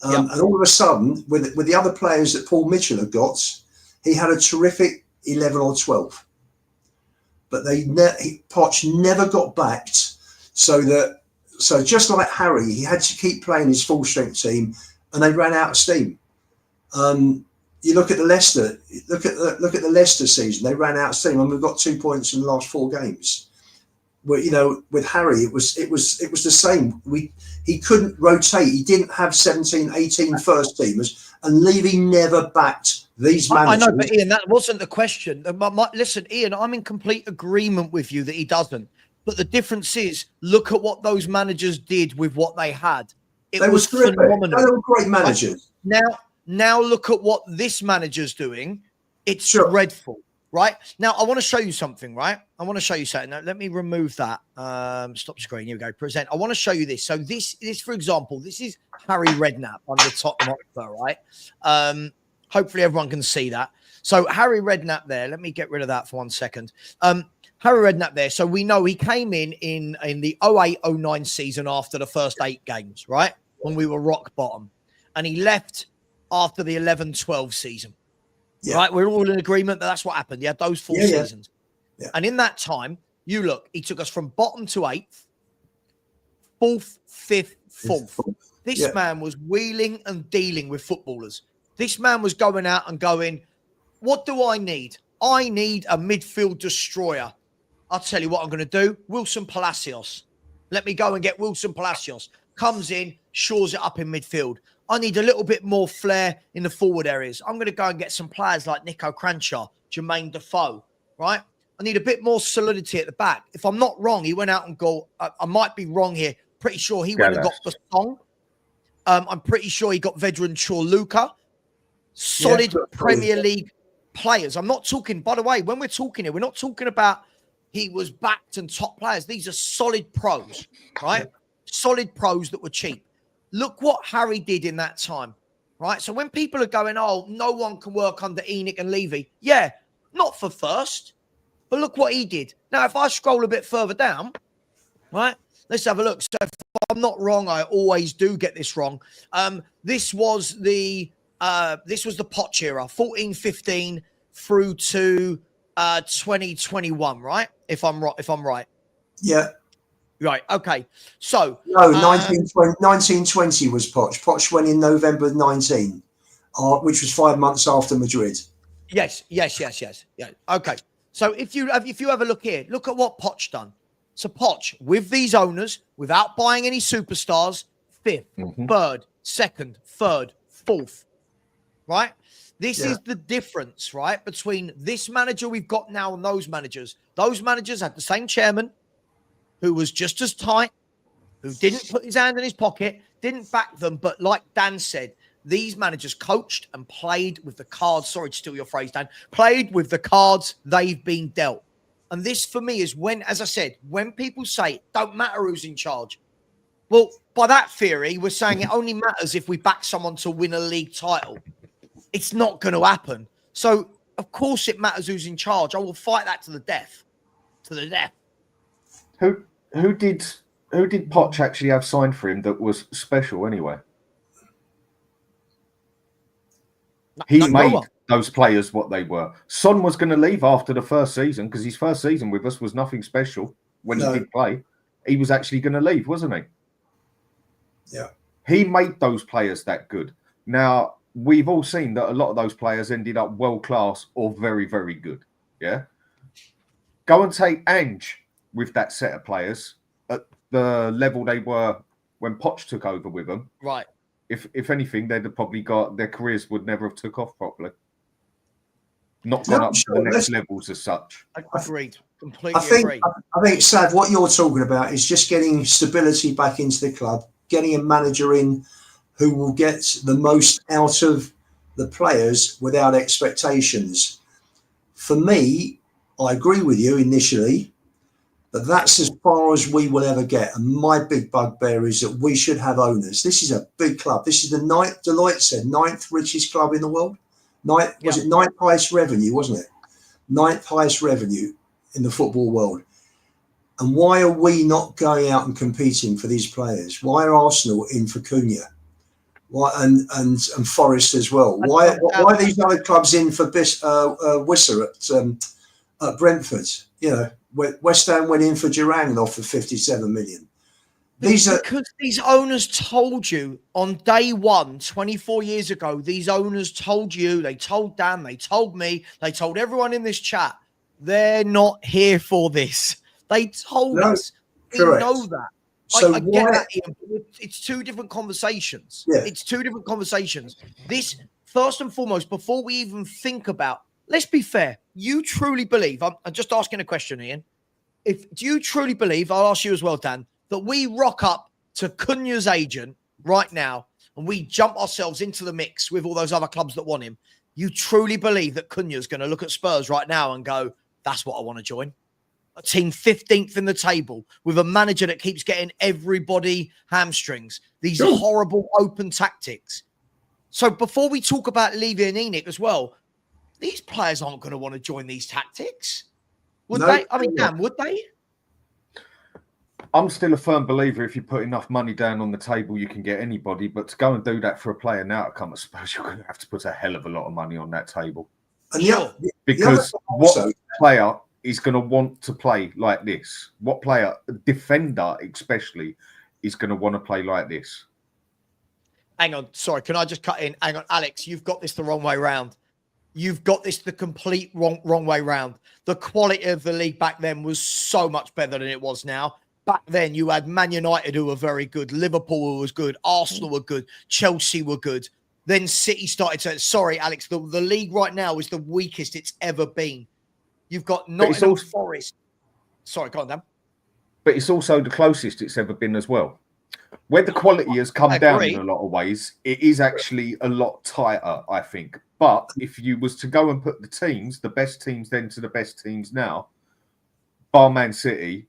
And all of a sudden, with the other players that Paul Mitchell had got, he had a terrific 11 or 12. But Poch never got backed, so just like Harry, he had to keep playing his full strength team, and they ran out of steam. You look at the Leicester, look at the Leicester season. They ran out of steam, and we've got 2 points in the last 4 games. Where, you know, with Harry, it was the same. He couldn't rotate. He didn't have 17, 18 first teamers, and Levy never backed these managers. I know, but Ian, that wasn't the question. Listen, Ian, I'm in complete agreement with you that he doesn't. But the difference is, look at what those managers did with what they had. They was phenomenal. They were great managers. Now look at what this manager's doing. It's dreadful. Right? Now, I want to show you something, right? I want to show you something. Now, let me remove that. Stop screen. Here we go. Present. I want to show you this. So this, for example, this is Harry Redknapp on the Tottenham Hotspur, right? Hopefully everyone can see that. So Harry Redknapp there. Let me get rid of that for 1 second. Harry Redknapp there. So we know he came in the 08-09 season after the first 8 games, right? When we were rock bottom. And he left after the 11-12 season. Yeah. Right, we're all in agreement that that's what happened. He had those 4 seasons. Yeah. And in that time, you look, he took us from bottom to 8th, 4th, 5th, 4th. This man was wheeling and dealing with footballers. This man was going out and going, what do I need? I need a midfield destroyer. I'll tell you what I'm going to do. Wilson Palacios. Let me go and get Wilson Palacios. Comes in, shores it up in midfield. I need a little bit more flair in the forward areas. I'm going to go and get some players like Nico Cranchar, Jermaine Defoe, right? I need a bit more solidity at the back. If I'm not wrong, he went out and got, I might be wrong here, pretty sure he went and got Basong. I'm pretty sure he got veteran Chorluka. Solid Premier League players. I'm not talking, by the way, when we're talking here, we're not talking about he was backed and top players. These are solid pros, right? Solid pros that were cheap. Look what Harry did in that time, right? So when people are going, oh, no one can work under Enoch and Levy. Yeah, not for first, but look what he did. Now, if I scroll a bit further down, right, let's have a look. So if I'm not wrong, I always do get this wrong. This was the Poch era, 14-15 through to 2021, right? If I'm right. Yeah. Right. Okay. So no, 1920 was Poch. Poch went in November 19, which was 5 months after Madrid. Yes. Yeah. Okay. So if you have a look here, look at what Poch done. So Poch with these owners, without buying any superstars, 5th, 3rd, 2nd, 3rd, 4th. Right. This is the difference, right, between this manager we've got now and those managers. Those managers had the same chairman, who was just as tight, who didn't put his hand in his pocket, didn't back them. But like Dan said, these managers coached and played with the cards. Sorry to steal your phrase, Dan. Played with the cards they've been dealt. And this, for me, is when, as I said, when people say, it don't matter who's in charge. Well, by that theory, we're saying it only matters if we back someone to win a league title. It's not going to happen. So, of course, it matters who's in charge. I will fight that to the death. To the death. Who did Poch actually have signed for him that was special anyway? He made those players what they were. Son was going to leave after the first season because his first season with us was nothing special when he did play. He was actually going to leave, wasn't he? Yeah. He made those players that good. Now, we've all seen that a lot of those players ended up world-class or very, very good. Yeah? Go and take Ange with that set of players at the level they were when Poch took over with them. Right. If anything, they'd have probably got their careers would never have took off properly. Not gone up to the next levels as such. Agreed. Completely agree. I think, Sav, what you're talking about is just getting stability back into the club, getting a manager in who will get the most out of the players without expectations. For me, I agree with you initially, but that's as far as we will ever get. And my big bugbear is that we should have owners. This is a big club. This is the Deloitte said, ninth richest club in the world. Was it ninth highest revenue, wasn't it? Ninth highest revenue in the football world. And why are we not going out and competing for these players? Why are Arsenal in for Cunha? Why and Forest as well? Why are these other clubs in for Wisser at Brentford? You know, West Ham went in for Durang and offered 57 million. Because these owners told you on day one, 24 years ago, these owners told you, they told Dan, they told me, they told everyone in this chat, they're not here for this. They told us. Correct. We know that. So I get that, Ian, but it's two different conversations. Yeah. It's two different conversations. This, first and foremost, before we even think about, let's be fair, you truly believe, I'm just asking a question, Ian. Do you truly believe, I'll ask you as well, Dan, that we rock up to Cunha's agent right now and we jump ourselves into the mix with all those other clubs that want him? You truly believe that Cunha's going to look at Spurs right now and go, that's what I want to join? A team 15th in the table with a manager that keeps getting everybody hamstrings. These horrible open tactics. So before we talk about Levy and Enoch as well, these players aren't going to want to join these tactics. Would they? I mean, Dan, would they? I'm still a firm believer if you put enough money down on the table, you can get anybody. But to go and do that for a player now to come at Spurs, you're going to have to put a hell of a lot of money on that table. Because what player is going to want to play like this? What player, defender especially, is going to want to play like this? Hang on. Sorry, can I just cut in? Hang on. Alex, you've got this the wrong way round. You've got this the complete wrong way round. The quality of the league back then was so much better than it was now. Back then, you had Man United who were very good. Liverpool was good. Arsenal were good. Chelsea were good. Then City started to... Sorry, Alex. The league right now is the weakest it's ever been. You've got Nottingham Forest. Sorry, go on, Dan. But it's also the closest it's ever been as well. Where the quality has come down in a lot of ways, it is actually a lot tighter, I think. But if you was to go and put the teams, the best teams then to the best teams now, bar Man City,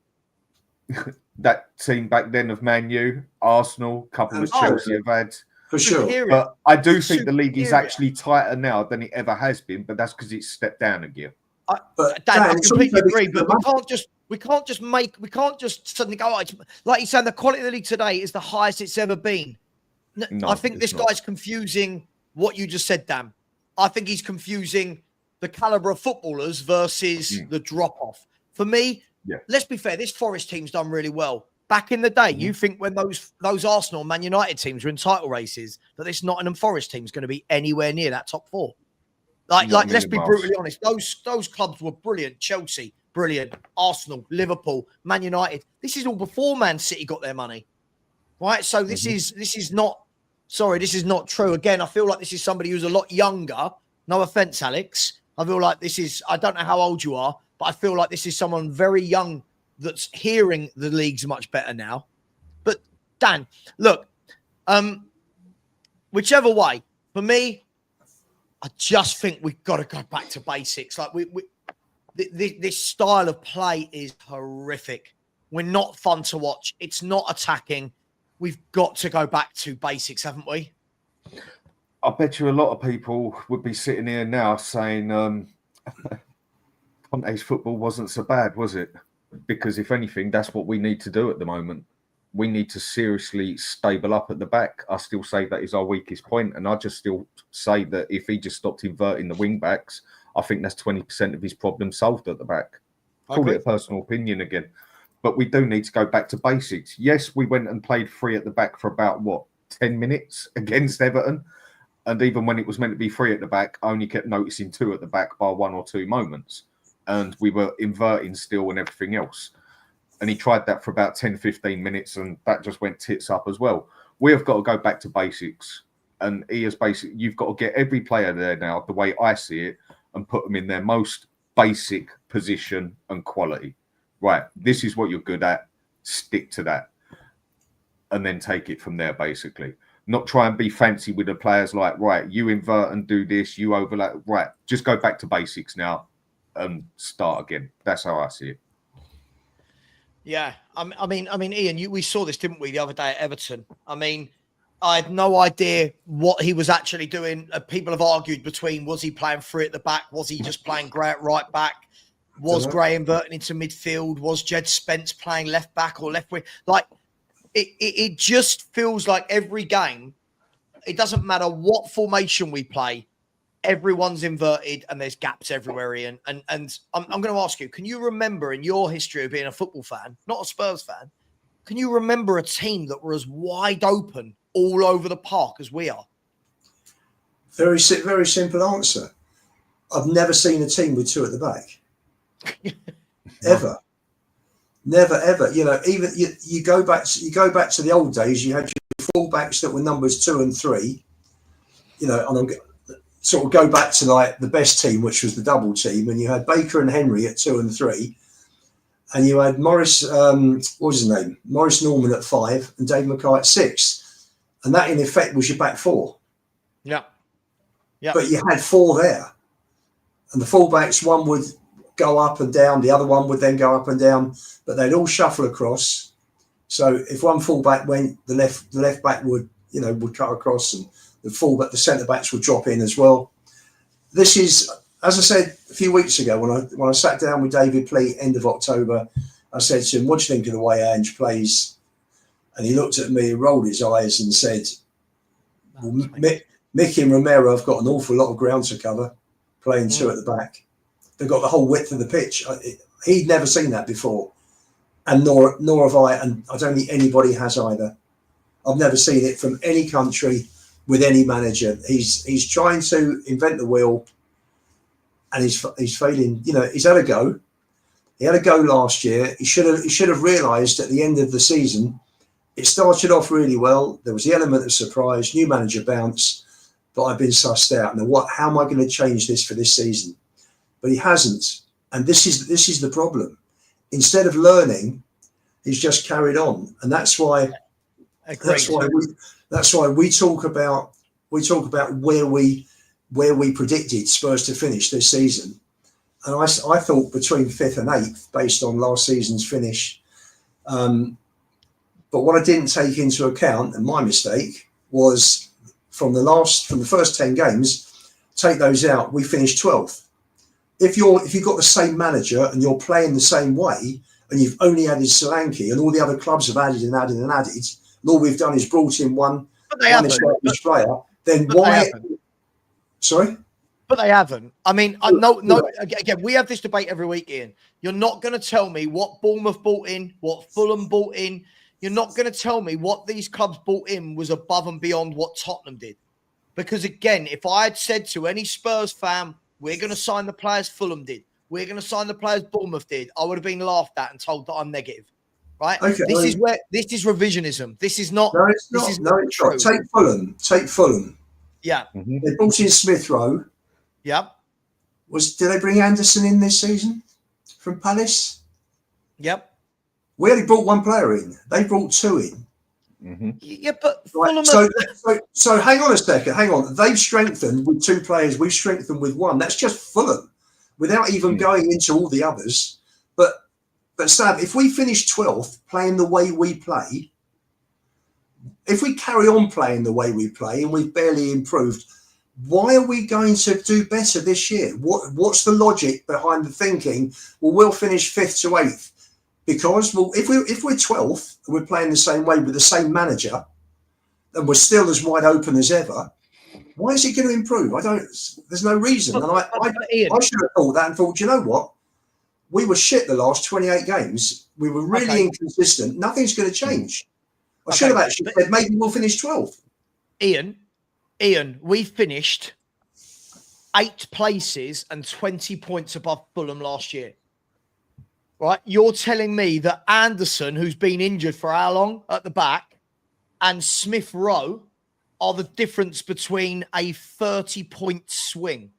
that team back then of Man U, Arsenal, couple of Chelsea have had. For sure. But I do think the league is actually tighter now than it ever has been, but that's because it's stepped down a gear. Dan, I completely agree, but we can't just suddenly go, like you're saying, the quality of the league today is the highest it's ever been. No, I think this guy's confusing what you just said, Dan. I think he's confusing the caliber of footballers versus the drop-off. For me, let's be fair, this Forest team's done really well. Back in the day, you think when those Arsenal and Man United teams were in title races, that this Nottingham Forest team's going to be anywhere near that top four. Like let's be brutally honest. Those clubs were brilliant. Chelsea, brilliant. Arsenal, Liverpool, Man United. This is all before Man City got their money, right? So this is not. Sorry, this is not true. Again, I feel like this is somebody who's a lot younger. No offense, Alex. I feel like this is. I don't know how old you are, but I feel like this is someone very young that's hearing the league's much better now. But Dan, look, whichever way, for me. I just think we've got to go back to basics. Like this style of play is horrific. We're not fun to watch. It's not attacking. We've got to go back to basics, haven't we? I bet you a lot of people would be sitting here now saying Conte's football wasn't so bad, was it? Because if anything, that's what we need to do at the moment. We need to seriously stable up at the back. I still say that is our weakest point, and I just still say that if he just stopped inverting the wing backs, I think that's 20% of his problem solved at the back. Call it a personal opinion again, but we do need to go back to basics. Yes, we went and played free at the back for about 10 minutes against Everton, and even when it was meant to be free at the back, I only kept noticing 2 at the back by 1 or 2 moments, and we were inverting still and everything else. And he tried that for about 10, 15 minutes, and that just went tits up as well. We have got to go back to basics. And he is basic. You've got to get every player there now, the way I see it, and put them in their most basic position and quality. Right, this is what you're good at. Stick to that. And then take it from there, basically. Not try and be fancy with the players like, right, you invert and do this, you overlap. Right, just go back to basics now. and start again. That's how I see it. Yeah, I mean, Ian, we saw this, didn't we, the other day at Everton? I mean, I had no idea what he was actually doing. People have argued between, was he playing free at the back? Was he just playing Gray at right back? Was Gray inverting into midfield? Was Jed Spence playing left back or left wing? Like, it just feels like every game, it doesn't matter what formation we play, everyone's inverted and there's gaps everywhere, Ian. And I'm going to ask you, can you remember in your history of being a football fan, not a Spurs fan, can you remember a team that were as wide open all over the park as we are? Very simple answer. I've never seen a team with two at the back. Ever. Never, ever. You know, even you go back to the old days, you had your fullbacks that were numbers 2 and 3, you know, and I'm sort of go back to like the best team, which was the double team, and you had Baker and Henry at 2 and 3, and you had Morris, what was his name? Morris Norman at 5 and Dave Mackay at 6. And that in effect was your back 4. Yeah. Yeah. But you had 4 there. And the fullbacks, one would go up and down, the other one would then go up and down, but they'd all shuffle across. So if one fullback went, the left back would cut across, and the centre backs would drop in as well. This is, as I said a few weeks ago when I sat down with David Pleat end of October, I said to him, "What do you think of the way Ange plays?" And he looked at me, rolled his eyes, and said, well, "Mickey and Romero have got an awful lot of ground to cover, playing 2 at the back. They've got the whole width of the pitch." He'd never seen that before, and nor have I, and I don't think anybody has either. I've never seen it from any country with any manager. He's trying to invent the wheel, and he's failing. You know, he's had a go. He had a go last year. He should have realised at the end of the season. It started off really well. There was the element of surprise, new manager bounce, but I've been sussed out. Now, how am I going to change this for this season? But he hasn't, and this is the problem. Instead of learning, he's just carried on, and that's why we talk about where we predicted Spurs to finish this season. And I thought between 5th and 8th based on last season's finish. But what I didn't take into account, and my mistake, was from the first 10 games, take those out, we finished 12th. If you've got the same manager and you're playing the same way, and you've only added Solanke and all the other clubs have added and added and added, and all we've done is brought in one established player, then why? Sorry? But they haven't. I mean, no. Again, we have this debate every week, Ian. You're not going to tell me what Bournemouth bought in, what Fulham bought in. You're not going to tell me what these clubs bought in was above and beyond what Tottenham did. Because again, if I had said to any Spurs fan, we're going to sign the players Fulham did, we're going to sign the players Bournemouth did, I would have been laughed at and told that I'm negative. Right? Okay, this is revisionism. This is not. No, it's not. No, it's not. Take Fulham. Yeah. Mm-hmm. They brought in Smith Rowe. Yep. Did they bring Anderson in this season from Palace? Yep. We only brought one player in. They brought 2 in. Mm-hmm. Yeah, but right. So hang on a second. Hang on. They've strengthened with 2 players. We've strengthened with 1. That's just Fulham, without even going into all the others. But Sav, if we finish 12th playing the way we play, if we carry on playing the way we play and we've barely improved, why are we going to do better this year? What's the logic behind the thinking? Well, we'll finish 5th to 8th because if we're 12th and we're playing the same way with the same manager and we're still as wide open as ever, why is it going to improve? There's no reason. And I should have thought that and thought, you know what? We were shit the last 28 games. We were really inconsistent. Nothing's going to change. I should have actually said maybe we'll finish 12th. Ian, we finished 8 places and 20 points above Fulham last year. Right? You're telling me that Anderson, who's been injured for how long at the back, and Smith Rowe are the difference between a 30-point swing?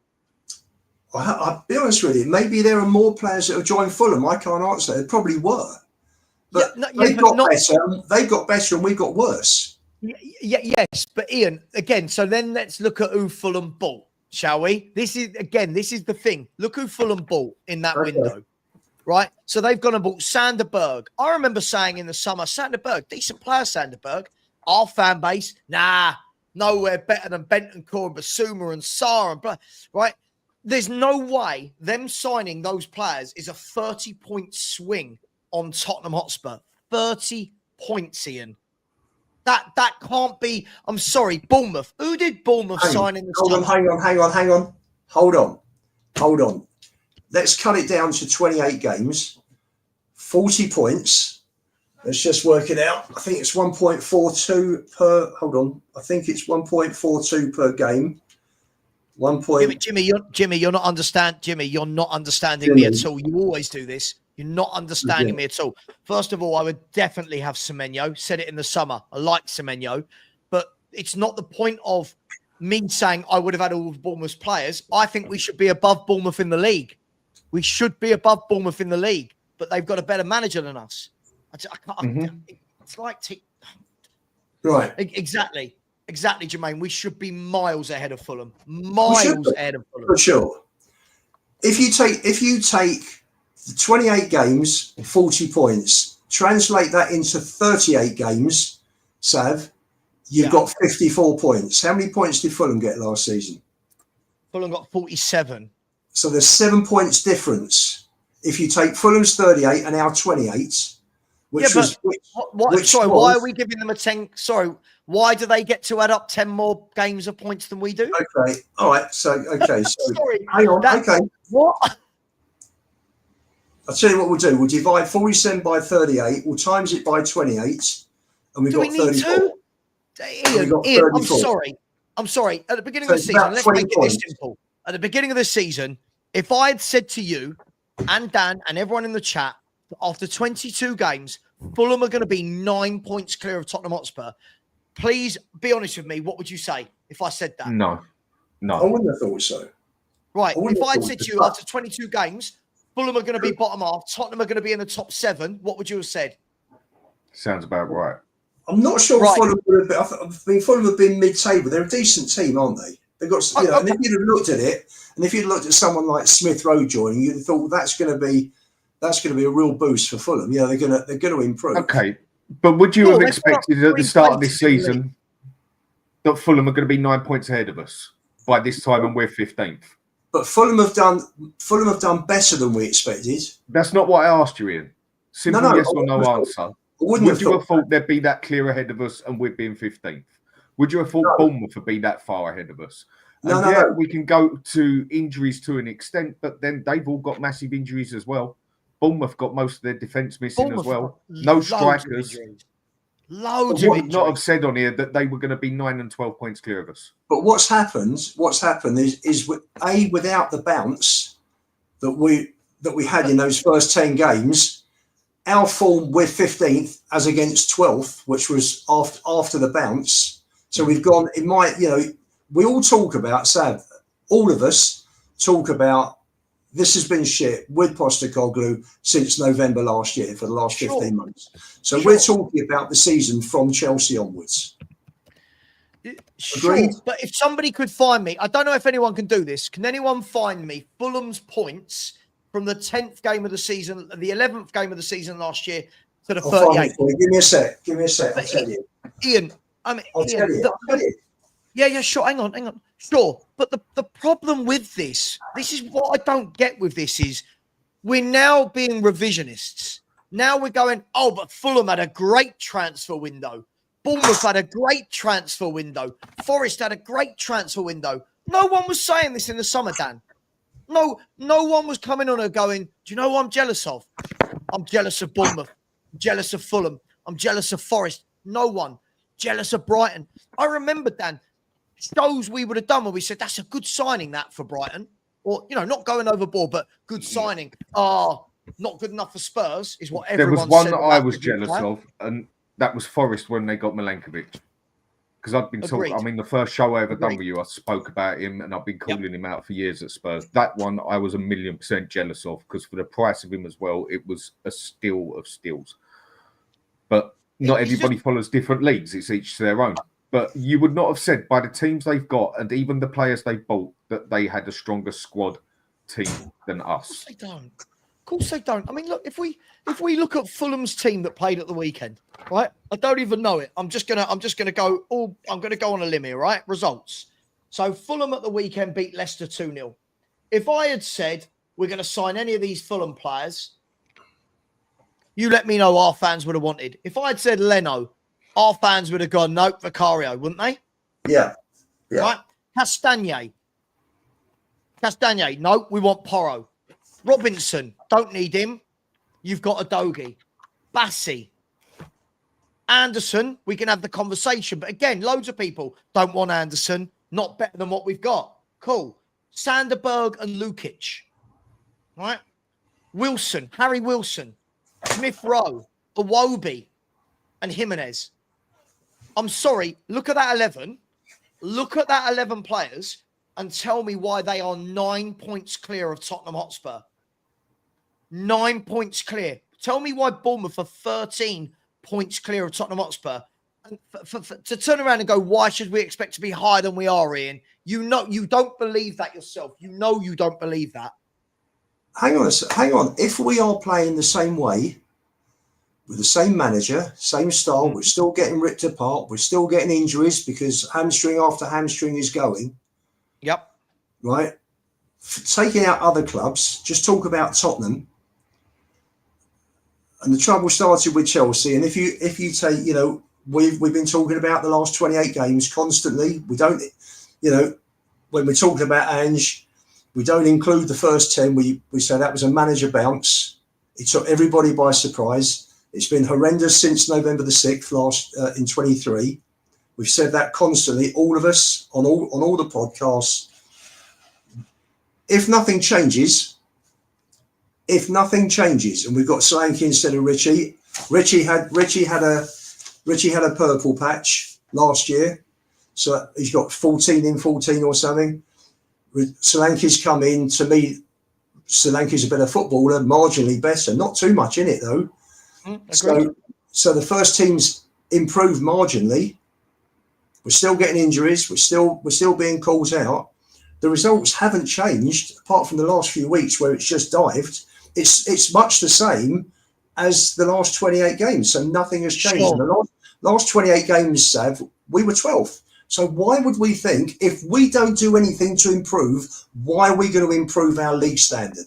I'll be honest with you. Maybe there are more players that have joined Fulham. I can't answer. There probably were. But they've got better and we've got worse. Yes, but Ian, again, so then let's look at who Fulham bought. shall we? This is the thing. Look who Fulham bought in that window, right? So they've gone and bought Sanderberg. I remember saying in the summer, Sanderberg, decent player, Sanderberg. Our fan base, nowhere better than Bentancur and Basuma and Sarr and blah, right? There's no way them signing those players is a 30-point swing on Tottenham Hotspur. 30 points, Ian. That can't be. I'm sorry, Bournemouth. Who did Bournemouth sign in the summer? Hang on. Hold on. Let's cut it down to 28 games, 40 points. Let's just work it out. I think it's 1.42 per. Hold on. I think it's 1.42 per game. Jimmy, you're not understanding me at all. You always do this. You're not understanding me at all. First of all, I would definitely have Semenyo. Said it in the summer. I like Semenyo, but it's not the point of me saying I would have had all of Bournemouth's players. I think we should be above Bournemouth in the league. We should be above Bournemouth in the league, but they've got a better manager than us. It's like right. Exactly, Jermaine. We should be miles ahead of Fulham. Miles ahead of Fulham. For sure. If you take the 28 games, 40 points, translate that into 38 games, Sav, you've got 54 points. How many points did Fulham get last season? Fulham got 47. So there's 7 points difference. If you take Fulham's 38 and our 28, why are we giving them a 10? Sorry, why do they get to add up 10 more games of points than we do? Okay, all right. So Sorry, hang on. Okay, what? I'll tell you what we'll do. We'll divide 47 by 38. We'll times it by 28, and we've got 34. Ian, I'm sorry. At the beginning of the season, let's make it this simple. At the beginning of the season, if I had said to you and Dan and everyone in the chat, after 22 games, Fulham are going to be 9 points clear of Tottenham Hotspur, please be honest with me. What would you say if I said that? No. I wouldn't have thought so. Right. If I had said to you after 22 games, Fulham are going to be bottom half, Tottenham are going to be in the top 7, what would you have said? Sounds about right. I'm not sure Fulham would have been. I mean, Fulham have been mid-table. They're a decent team, aren't they? They've got, and if you'd have looked at it, and if you'd looked at someone like Smith Rowe joining, you'd have thought, well, that's going to be a real boost for Fulham. Yeah, they're going to improve. Okay, but would you have expected at the start of this season that Fulham are going to be 9 points ahead of us by this time, and we're 15th? But Fulham have done better than we expected. That's not what I asked you, Ian. Simple yes or no answer. Would you have thought they'd be that clear ahead of us and we'd be in 15th? Would you have thought Bournemouth would be that far ahead of us? No. We can go to injuries to an extent, but then they've all got massive injuries as well. Bournemouth got most of their defence missing as well. No strikers. Loads of injuries. Not have said on here that they were going to be 9 and 12 points clear of us. But what's happened is without the bounce that we had in those first 10 games, our form, we're 15th as against 12th, which was after the bounce. So we've gone, we all talk about, Sav, all of us talk about this has been shit with Post-Kane since November last year for the last 15 months. So we're talking about the season from Chelsea onwards. Agreed? But if somebody could find me, I don't know if anyone can do this. Can anyone find me Fulham's points from the 10th game of the season, the 11th game of the season last year to the 38th? Give me a sec. I'll tell you. Ian, I'll tell you. Yeah, sure. Hang on. Sure. But the problem with this is what I don't get with this is we're now being revisionists. Now we're going, but Fulham had a great transfer window. Bournemouth had a great transfer window. Forest had a great transfer window. No one was saying this in the summer, Dan. No one was coming on and going, do you know what I'm jealous of? I'm jealous of Bournemouth. I'm jealous of Fulham. I'm jealous of Forest. No one. Jealous of Brighton. I remember, Dan, shows we would have done where we said, that's a good signing that for Brighton. Or, not going overboard, but good signing. Not good enough for Spurs is what everyone said. There was one that I was jealous of, and that was Forest when they got Milankovic. Because I've been talking, the first show I ever done with you, I spoke about him and I've been calling him out for years at Spurs. That one I was 1,000,000% jealous of because for the price of him as well, it was a steal of steals. But not everybody follows different leagues. It's each to their own. But you would not have said by the teams they've got and even the players they bought that they had a stronger squad team than us. They don't. Of course they don't. I mean, look, if we look at Fulham's team that played at the weekend, right? I don't even know it. I'm just gonna go on a limb here, right? Results. So Fulham at the weekend beat Leicester 2-0. If I had said we're going to sign any of these Fulham players, you let me know our fans would have wanted. If I had said Leno, our fans would have gone, nope, Vicario, wouldn't they? Yeah. Right? Castagne, no, we want Porro. Robinson, don't need him. You've got Adogi. Bassi. Anderson, we can have the conversation. But again, loads of people don't want Anderson. Not better than what we've got. Cool. Sanderberg and Lukic. Right? Wilson, Harry Wilson, Smith Rowe, Iwobi, and Jimenez. I'm sorry, look at that 11. Look at that 11 players and tell me why they are 9 points clear of Tottenham Hotspur. 9 points clear. Tell me why Bournemouth are 13 points clear of Tottenham Hotspur. And to turn around and go, why should we expect to be higher than we are, Ian? You know, you don't believe that yourself. You know you don't believe that. Hang on. If we are playing the same way, with the same manager, same style, we're still getting ripped apart. We're still getting injuries because hamstring after hamstring is going. Yep. Right? Taking out other clubs, just talk about Tottenham. And the trouble started with Chelsea. And if you take, you know, we've been talking about the last 28 games constantly. We don't, you know, when we're talking about Ange, we don't include the first 10. We say that was a manager bounce. It took everybody by surprise. It's been horrendous since November the 6th in 23. We've said that constantly, all of us on all the podcasts. If nothing changes, and we've got Solanke instead of Richie. Richie had a purple patch last year, so he's got 14 in 14 or something. Solanke's come in. To me, Solanke's a better footballer, marginally better, not too much in it though. So the first team's improved marginally. We're still getting injuries. We're still being called out. The results haven't changed apart from the last few weeks where it's just dived. It's much the same as the last 28 games. So nothing has changed. Sure. In the last 28 games, Sav, we were 12th. So why would we think if we don't do anything to improve, why are we going to improve our league standard,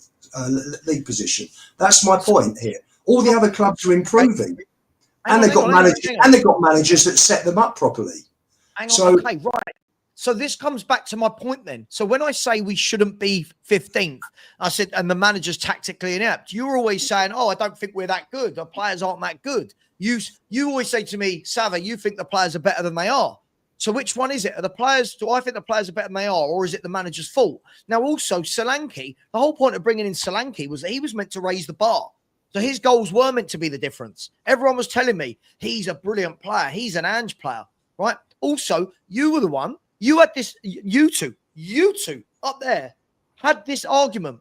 league position? That's my point here. All the other clubs are improving, and they've got managers that set them up properly. Okay, right. So this comes back to my point then. So when I say we shouldn't be 15th, I said, and the manager's tactically inept, you're always saying, oh, I don't think we're that good. The players aren't that good. You always say to me, Savva, you think the players are better than they are. So which one is it? Do I think the players are better than they are, or is it the manager's fault? Now, also, Solanke, the whole point of bringing in Solanke was that he was meant to raise the bar. So his goals were meant to be the difference. Everyone was telling me he's a brilliant player. He's an Ange player, right? Also, you were the one. You had this, you two up there had this argument.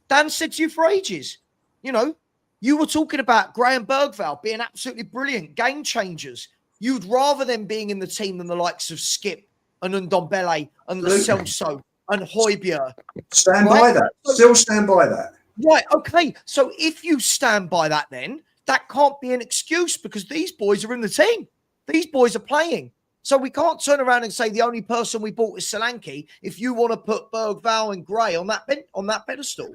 Dan said to you for ages, you know, you were talking about Graham Bergvall being absolutely brilliant, game changers. You'd rather them being in the team than the likes of Skip and Ndombele and Lo Celso and Højbjerg. Stand by that. Still stand by that. Right, okay. So if you stand by that, then that can't be an excuse because these boys are in the team. These boys are playing. So we can't turn around and say the only person we bought is Solanke if you want to put Bergvall and Gray on that pedestal.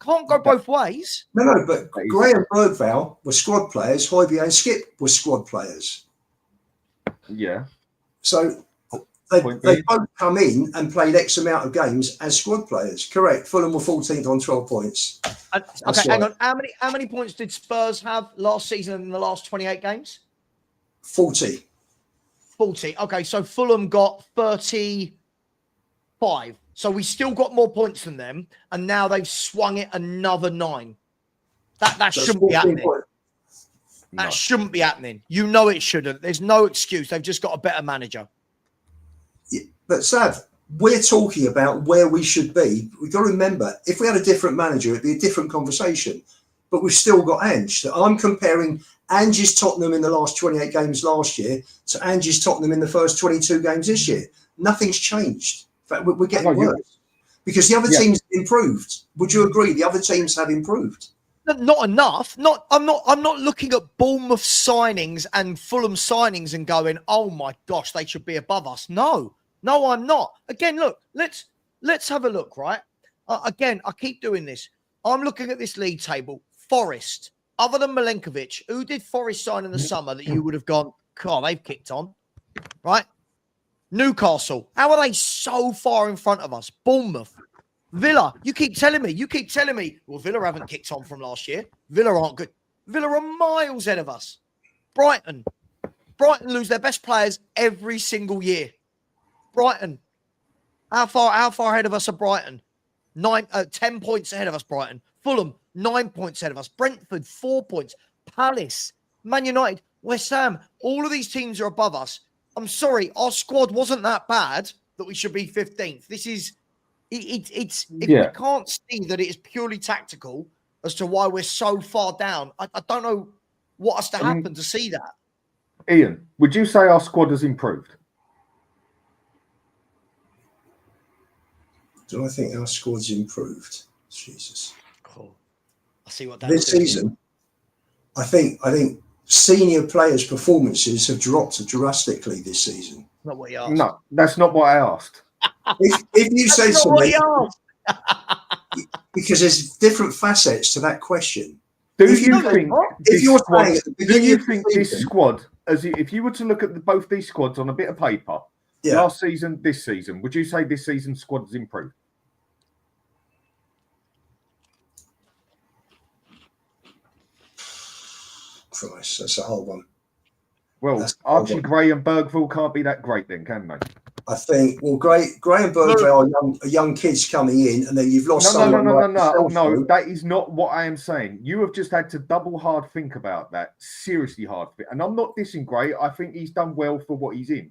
Can't go both ways. No, but Gray and Bergvall were squad players. Højbjerg and Skip were squad players. Yeah. So they both come in and played X amount of games as squad players. Correct. Fulham were 14th on 12 points. Okay, hang on. How many points did Spurs have last season in the last 28 games? 40. 40. Okay, so Fulham got 35. So we still got more points than them, and now they've swung it another 9. That shouldn't be happening. That shouldn't be happening. You know it shouldn't. There's no excuse. They've just got a better manager. Yeah, but Sav, we're talking about where we should be. We've got to remember, if we had a different manager, it'd be a different conversation. but we've still got Ange. I'm comparing Ange's Tottenham in the last 28 games last year to Ange's Tottenham in the first 22 games this year. Nothing's changed. In fact, we're getting worse because the other teams have improved. Would you agree? The other teams have improved. Not enough. I'm not looking at Bournemouth signings and Fulham signings and going, oh my gosh, they should be above us. No, I'm not. Again, look, let's have a look, right? Again, I keep doing this. I'm looking at this league table. Forest, other than Milenkovic, who did Forest sign in the summer that you would have gone, God, they've kicked on, right? Newcastle, how are they so far in front of us? Bournemouth, Villa, you keep telling me, well, Villa haven't kicked on from last year. Villa aren't good. Villa are miles ahead of us. Brighton lose their best players every single year. Brighton, how far ahead of us are Brighton? 10 points ahead of us, Brighton. Fulham, 9 points ahead of us. Brentford, 4 points. Palace, Man United, West Ham, all of these teams are above us. I'm sorry, our squad wasn't that bad that we should be 15th. This is, we can't see that it is purely tactical as to why we're so far down. I don't know what has to happen to see that. Ian, would you say our squad has improved? Do I think our squad's improved? Jesus. Cool. I see what this season. I think senior players' performances have dropped drastically this season. Not what you asked. No, that's not what I asked. If you say something, because there's different facets to that question. Do you think this squad, if you were to look at both these squads on a bit of paper, last season, this season, would you say this season's squad has improved? Christ, that's a hard one. Well, Archie Gray and Bergville can't be that great then, can they? I think, well, Gray and Bergville are young kids coming in, and then you've lost someone. No, that is not what I am saying. You have just had to double hard think about that. Seriously hard. And I'm not dissing Gray. I think he's done well for what he's in.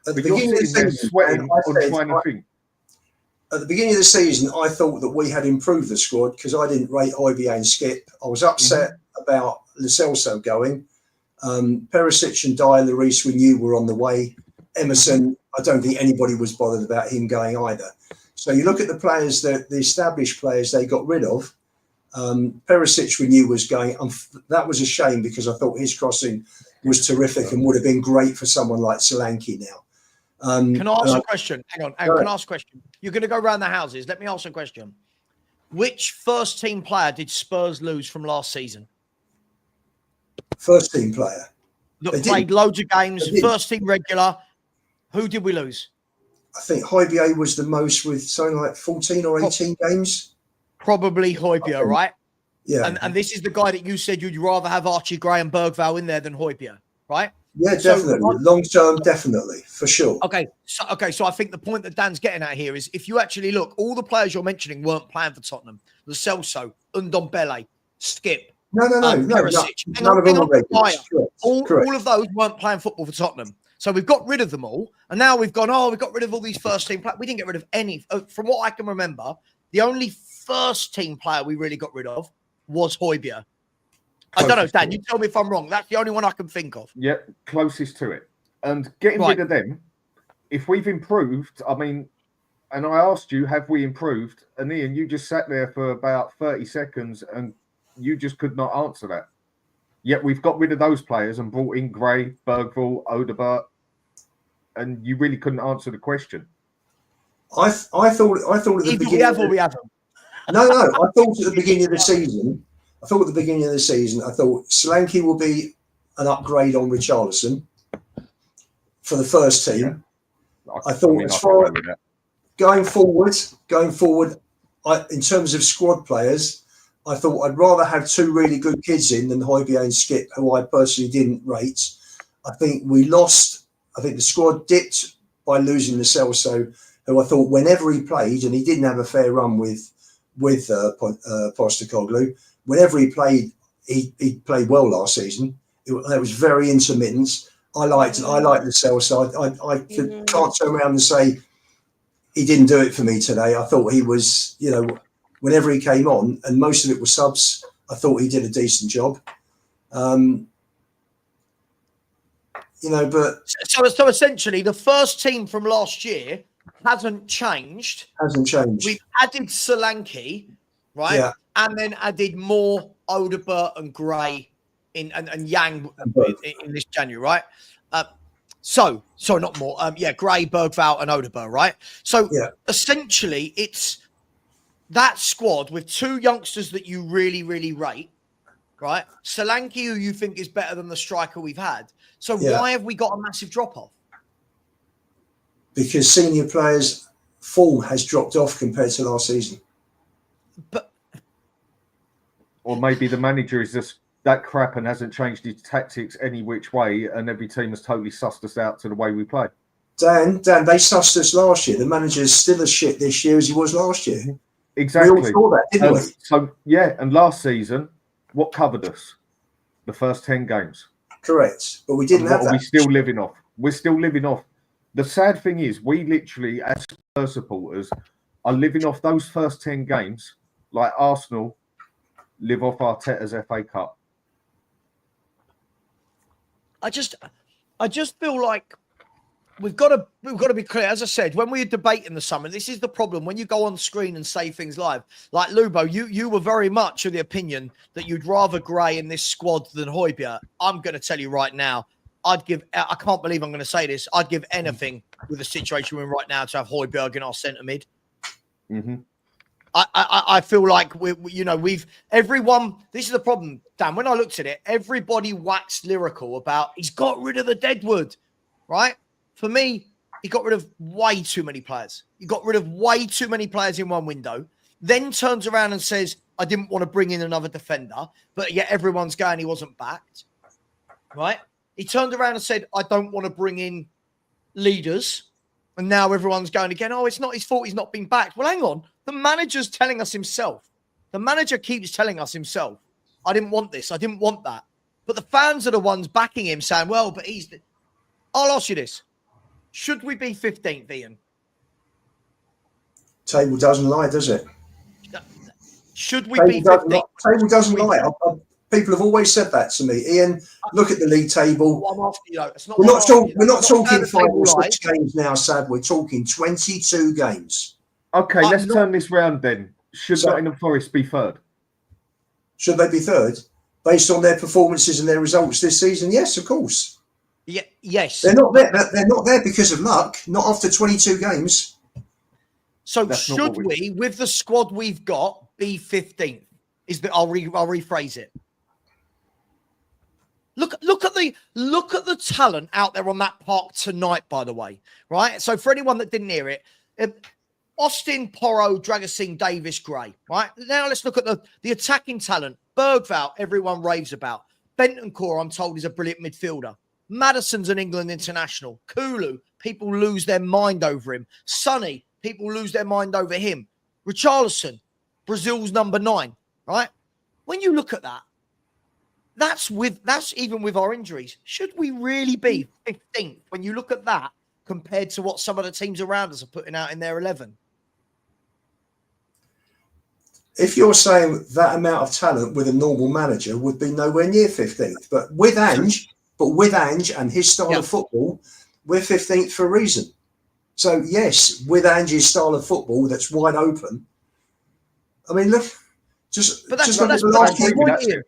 At the beginning of the season, at the beginning of the season, I thought that we had improved the squad because I didn't rate Højbjerg and Skip. I was upset about Lo Celso going. Perisic and Dyer Lloris, we knew were on the way. Emerson, I don't think anybody was bothered about him going either. So you look at the players, the established players they got rid of. Perisic we knew was going. That was a shame because I thought his crossing was terrific and would have been great for someone like Solanke now. Can I ask a question? Hang on. Can I ask a question? You're going to go around the houses. Let me ask a question. Which first team player did Spurs lose from last season? First team player. That played loads of games, first team regular. Who did we lose? I think Højbjerg was the most with something like 14 or 18 games. Probably Højbjerg, right? Yeah. And this is the guy that you said you'd rather have Archie Gray and Bergville in there than Højbjerg, right? Yeah, definitely. Long term, definitely, for sure. Okay, so I think the point that Dan's getting at here is if you actually look, all the players you're mentioning weren't playing for Tottenham. Lo Celso, Ndombele, Skip. No. Perisic. None of them are regulars. All of those weren't playing football for Tottenham. So we've got rid of them all. And now we've gone, we got rid of all these first team players. We didn't get rid of any. From what I can remember, the only first team player we really got rid of was Højbjerg. I don't know, Dan, you tell me if I'm wrong. That's the only one I can think of. Yeah, closest to it. And getting rid of them, if we've improved, I mean, and I asked you, have we improved? And Ian, you just sat there for about 30 seconds and you just could not answer that. Yet we've got rid of those players and brought in Gray, Bergville, Odegaard, and you really couldn't answer the question. I thought at the beginning. We have or we haven't. No. I thought at the beginning of the season. I thought Solanke will be an upgrade on Richarlison for the first team. Yeah. Going forward, in terms of squad players, I thought I'd rather have two really good kids in than Højbjerg and Skip, who I personally didn't rate. I think the squad dipped by losing Lo Celso, who I thought whenever he played, and he didn't have a fair run with Post-Kane, whenever he played, he played well last season. It was very intermittent. I liked Lo Celso. I can't turn around and say he didn't do it for me today. I thought he was, whenever he came on, and most of it was subs, I thought he did a decent job. But so essentially, the first team from last year hasn't changed. We've added Solanke, right? Yeah. And then added more Odegaard and Gray and Yang in this January, right? So not more. Gray, Bergvall, and Odegaard, right? So essentially, it's that squad with two youngsters that you really, really rate, right? Solanke, who you think is better than the striker we've had. So why have we got a massive drop-off? Because senior players' form has dropped off compared to last season. Or maybe the manager is just that crap and hasn't changed his tactics any which way, and every team has totally sussed us out to the way we play. Dan, they sussed us last year. The manager's still as shit this year as he was last year. Exactly. We all saw that, didn't we? So, and last season, what covered us? The first 10 games. Correct. But we didn't have that. We're still living off. We're still living off. The sad thing is, we literally, as Spurs supporters, are living off those first 10 games like Arsenal live off Arteta's FA Cup. I just feel like we've got to be clear. As I said, when we were debating the summer, this is the problem. When you go on screen and say things live, like Lubo, you were very much of the opinion that you'd rather Gray in this squad than Højbjerg. I'm going to tell you right now, I can't believe I'm going to say this, I'd give anything with the situation we're in right now to have Højbjerg in our centre mid. Mm-hmm. I feel like everyone, this is the problem, Dan. When I looked at it, everybody waxed lyrical about he's got rid of the deadwood, right? For me, he got rid of way too many players. He got rid of way too many players in one window, then turns around and says, I didn't want to bring in another defender, but yet everyone's going, he wasn't backed, right? He turned around and said, I don't want to bring in leaders. And now everyone's going again, oh, it's not his fault he's not been backed. Well, hang on. The manager's telling us himself. The manager keeps telling us himself, I didn't want this. I didn't want that. But the fans are the ones backing him saying, well, but I'll ask you this. Should we be 15th, Ian? Table doesn't lie, does it? Should we be 15th? Table doesn't lie. People have always said that to me. Ian, look at the league table. We're not talking 5 or 6 games now, Sav. We're talking 22 games. Okay, let's turn this round then. Should Nottingham Forest be third? Should they be third? Based on their performances and their results this season? Yes, of course. Yeah, yes. They're not there. They're not there because of luck, not after 22 games. So should we, with the squad we've got, be 15th? I'll rephrase it. Look at the talent out there on that park tonight, by the way, right? So for anyone that didn't hear it, Austin, Porro, Dragasing, Davis, Gray, right? Now let's look at the attacking talent. Bergvall, everyone raves about. Bentancur, I'm told, is a brilliant midfielder. Maddison's an England international. Kulu, people lose their mind over him. Sonny, people lose their mind over him. Richarlison, Brazil's number 9, right? When you look at that, that's even with our injuries. Should we really be 15th when you look at that compared to what some of the teams around us are putting out in their 11? If you're saying that amount of talent with a normal manager would be nowhere near 15th, but with Ange and his style of football, we're 15th for a reason. So yes, with Ange's style of football that's wide open. I mean, look, just look at the last few years.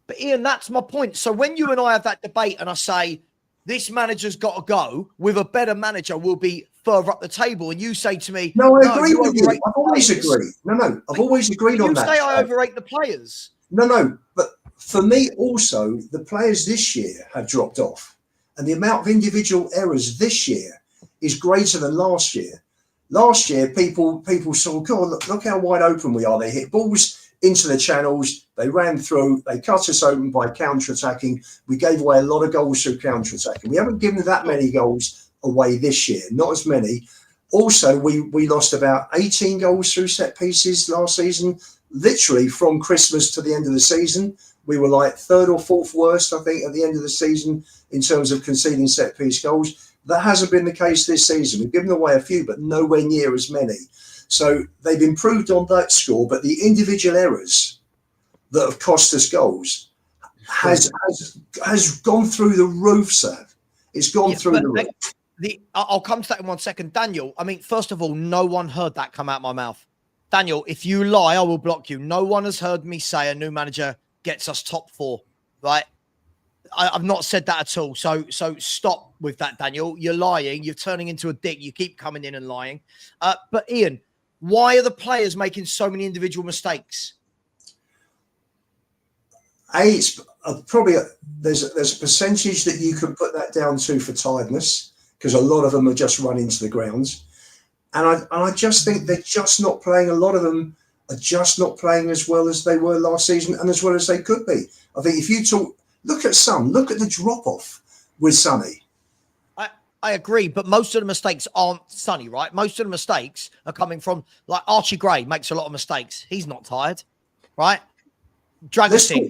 But Ian, that's my point. So when you and I have that debate and I say, this manager's got to go, with a better manager we'll be further up the table, and you say to me, no, I agree with you. I've always agreed. No, I've always agreed on that. You say I overrate the players. No, but for me also, the players this year have dropped off. And the amount of individual errors this year is greater than last year. Last year, people saw, God, look how wide open we are. They hit balls into the channels, they ran through, they cut us open by counter-attacking. We gave away a lot of goals through counter-attacking. We haven't given that many goals away this year, not as many. Also, we lost about 18 goals through set pieces last season. Literally from Christmas to the end of the season, we were like 3rd or 4th worst, I think, at the end of the season in terms of conceding set piece goals. That hasn't been the case this season. We've given away a few, but nowhere near as many. So they've improved on that score, but the individual errors that have cost us goals has gone through the roof, Sav. It's gone through the roof. I'll come to that in 1 second. Daniel, I mean, first of all, no one heard that come out of my mouth. Daniel, if you lie, I will block you. No one has heard me say a new manager gets us top 4, right? I've not said that at all. So stop with that, Daniel. You're lying. You're turning into a dick. You keep coming in and lying. But Ian, why are the players making so many individual mistakes? It's probably there's a percentage that you can put that down to for tiredness, because a lot of them are just run into the grounds. And I just think they're just not playing. A lot of them are just not playing as well as they were last season and as well as they could be. I think if you look at the drop-off with Sonny. I agree, but most of the mistakes aren't Sonny, right? Most of the mistakes are coming from, like, Archie Gray makes a lot of mistakes. He's not tired, right? Dragostea.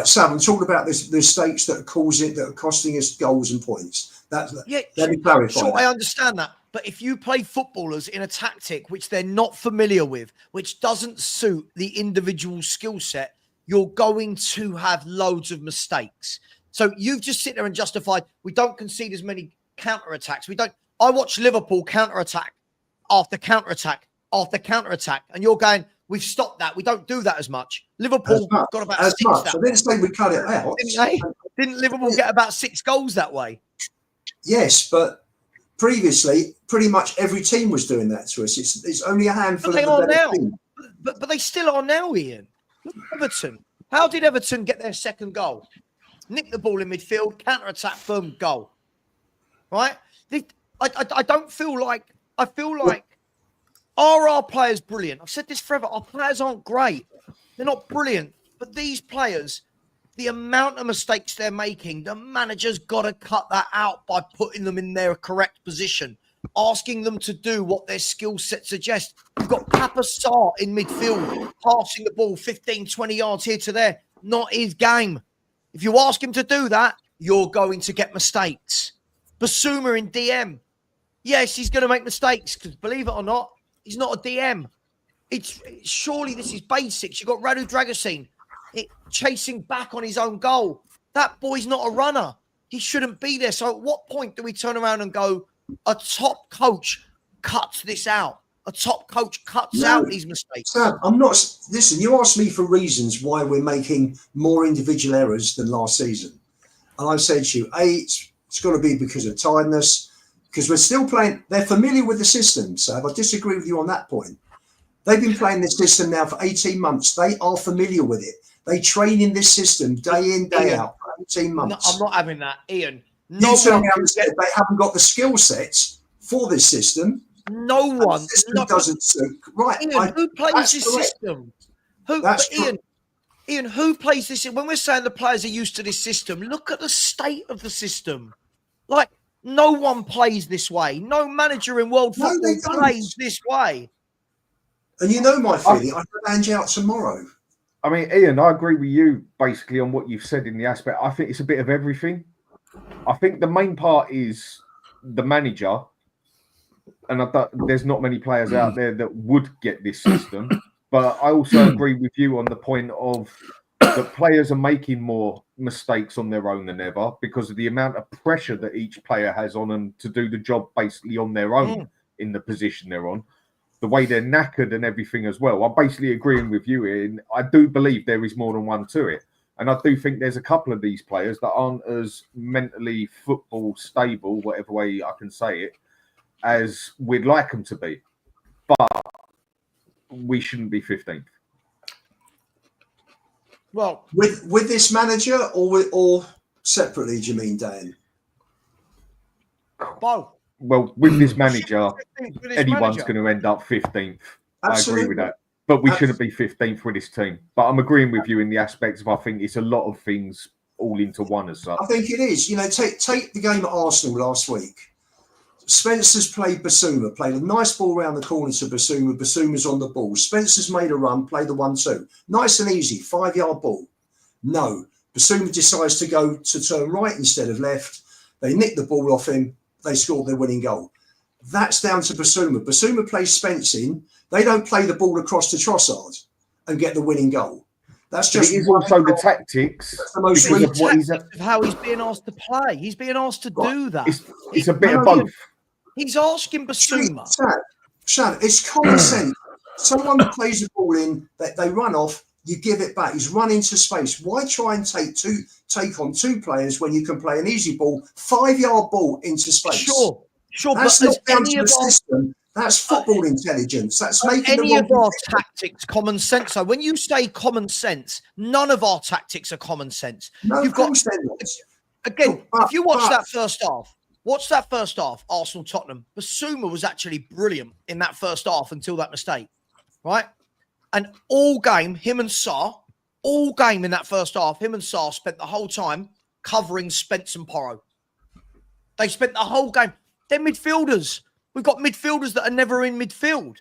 Sam, I'm talking about the mistakes that are costing us goals and points. Let me clarify. Sure, I understand that. But if you play footballers in a tactic which they're not familiar with, which doesn't suit the individual skill set, you're going to have loads of mistakes. So you've just sit there and justified, we don't concede as many counter-attacks. I watch Liverpool counter-attack after counter-attack after counter-attack, and you're going, we've stopped that. We don't do that as much. Liverpool got about 6. I didn't say we cut it out. Didn't Liverpool get about 6 goals that way? Yes, but previously, pretty much every team was doing that to us. It's only a handful but of the better teams. But they still are now, Ian. Look at Everton. How did Everton get their second goal? Nick the ball in midfield, counter-attack, boom, goal. Right? I don't feel like... I feel like... Are our players brilliant? I've said this forever. Our players aren't great. They're not brilliant. But these players... The amount of mistakes they're making, the manager's got to cut that out by putting them in their correct position, asking them to do what their skill set suggests. You've got Papa Sarr in midfield, passing the ball 15, 20 yards here to there. Not his game. If you ask him to do that, you're going to get mistakes. Basuma in DM. Yes, he's going to make mistakes because, believe it or not, he's not a DM. Surely this is basics. You've got Radu Dragostea chasing back on his own goal. That boy's not a runner. He shouldn't be there. So at what point do we turn around and go, a top coach cuts this out? A top coach cuts out these mistakes. Sam, I'm not... Listen, you asked me for reasons why we're making more individual errors than last season. And I've said to you, it's got to be because of tiredness, because we're still playing... They're familiar with the system, Sam. I disagree with you on that point. They've been playing this system now for 18 months. They are familiar with it. They train in this system day in, day out for 18 months. No, I'm not having that, Ian. You turn around and said they haven't got the skill sets for this system. No one. Doesn't suit. Right. Ian, who plays this system? Ian, who plays this? When we're saying the players are used to this system, look at the state of the system. Like, no one plays this way. No manager in world football plays this way. And you know my feeling. I could hand you out tomorrow. I mean, Ian, I agree with you basically on what you've said in the aspect. I think it's a bit of everything. I think the main part is the manager, and there's not many players out there that would get this system. But I also agree with you on the point of that players are making more mistakes on their own than ever because of the amount of pressure that each player has on them to do the job basically on their own in the position they're on. The way they're knackered and everything as well. I'm basically agreeing with you, Ian. I do believe there is more than one to it. And I do think there's a couple of these players that aren't as mentally football stable, whatever way I can say it, as we'd like them to be. But we shouldn't be 15th. Well, with this manager or separately, do you mean, Dan? Both. Well, with this manager, anyone's going to end up 15th. Absolutely. I agree with that. But we shouldn't be 15th with this team. But I'm agreeing with you in the aspects of I think it's a lot of things all into one as such. I think it is. You know, take the game at Arsenal last week. Spencer's played Basuma, played a nice ball around the corner to Basuma. Basuma's on the ball. Spencer's made a run, played the 1-2. Nice and easy, 5-yard ball. No. Basuma decides to go to turn right instead of left. They nick the ball off him. They scored their winning goal. That's down to Basuma. Basuma plays Spence in. They don't play the ball across to Trossard and get the winning goal. That's But just it is one also the part. tactics. That's the most Because The of what he's tactics of how he's being asked to play. He's being asked to do that. it's a bit No, of both. He's asking Basuma. Shad, it's common sense. Someone plays the ball in, they run off, you give it back. He's run into space. Why try and take on two players when you can play an easy ball, 5-yard ball into space? Sure, That's but not as down any to the of our system. That's football intelligence. That's making the any wrong of our decision. tactics common sense. So when you say common sense, none of our tactics are common sense. No, You've of got course they're not. again. But- if you watch but- that first half, Arsenal Tottenham. Basuma was actually brilliant in that first half until that mistake, right? And all game, him and Sarr, all game in that first half, him and Sarr spent the whole time covering Spence and Porro. They spent the whole game. They're midfielders. We've got midfielders that are never in midfield.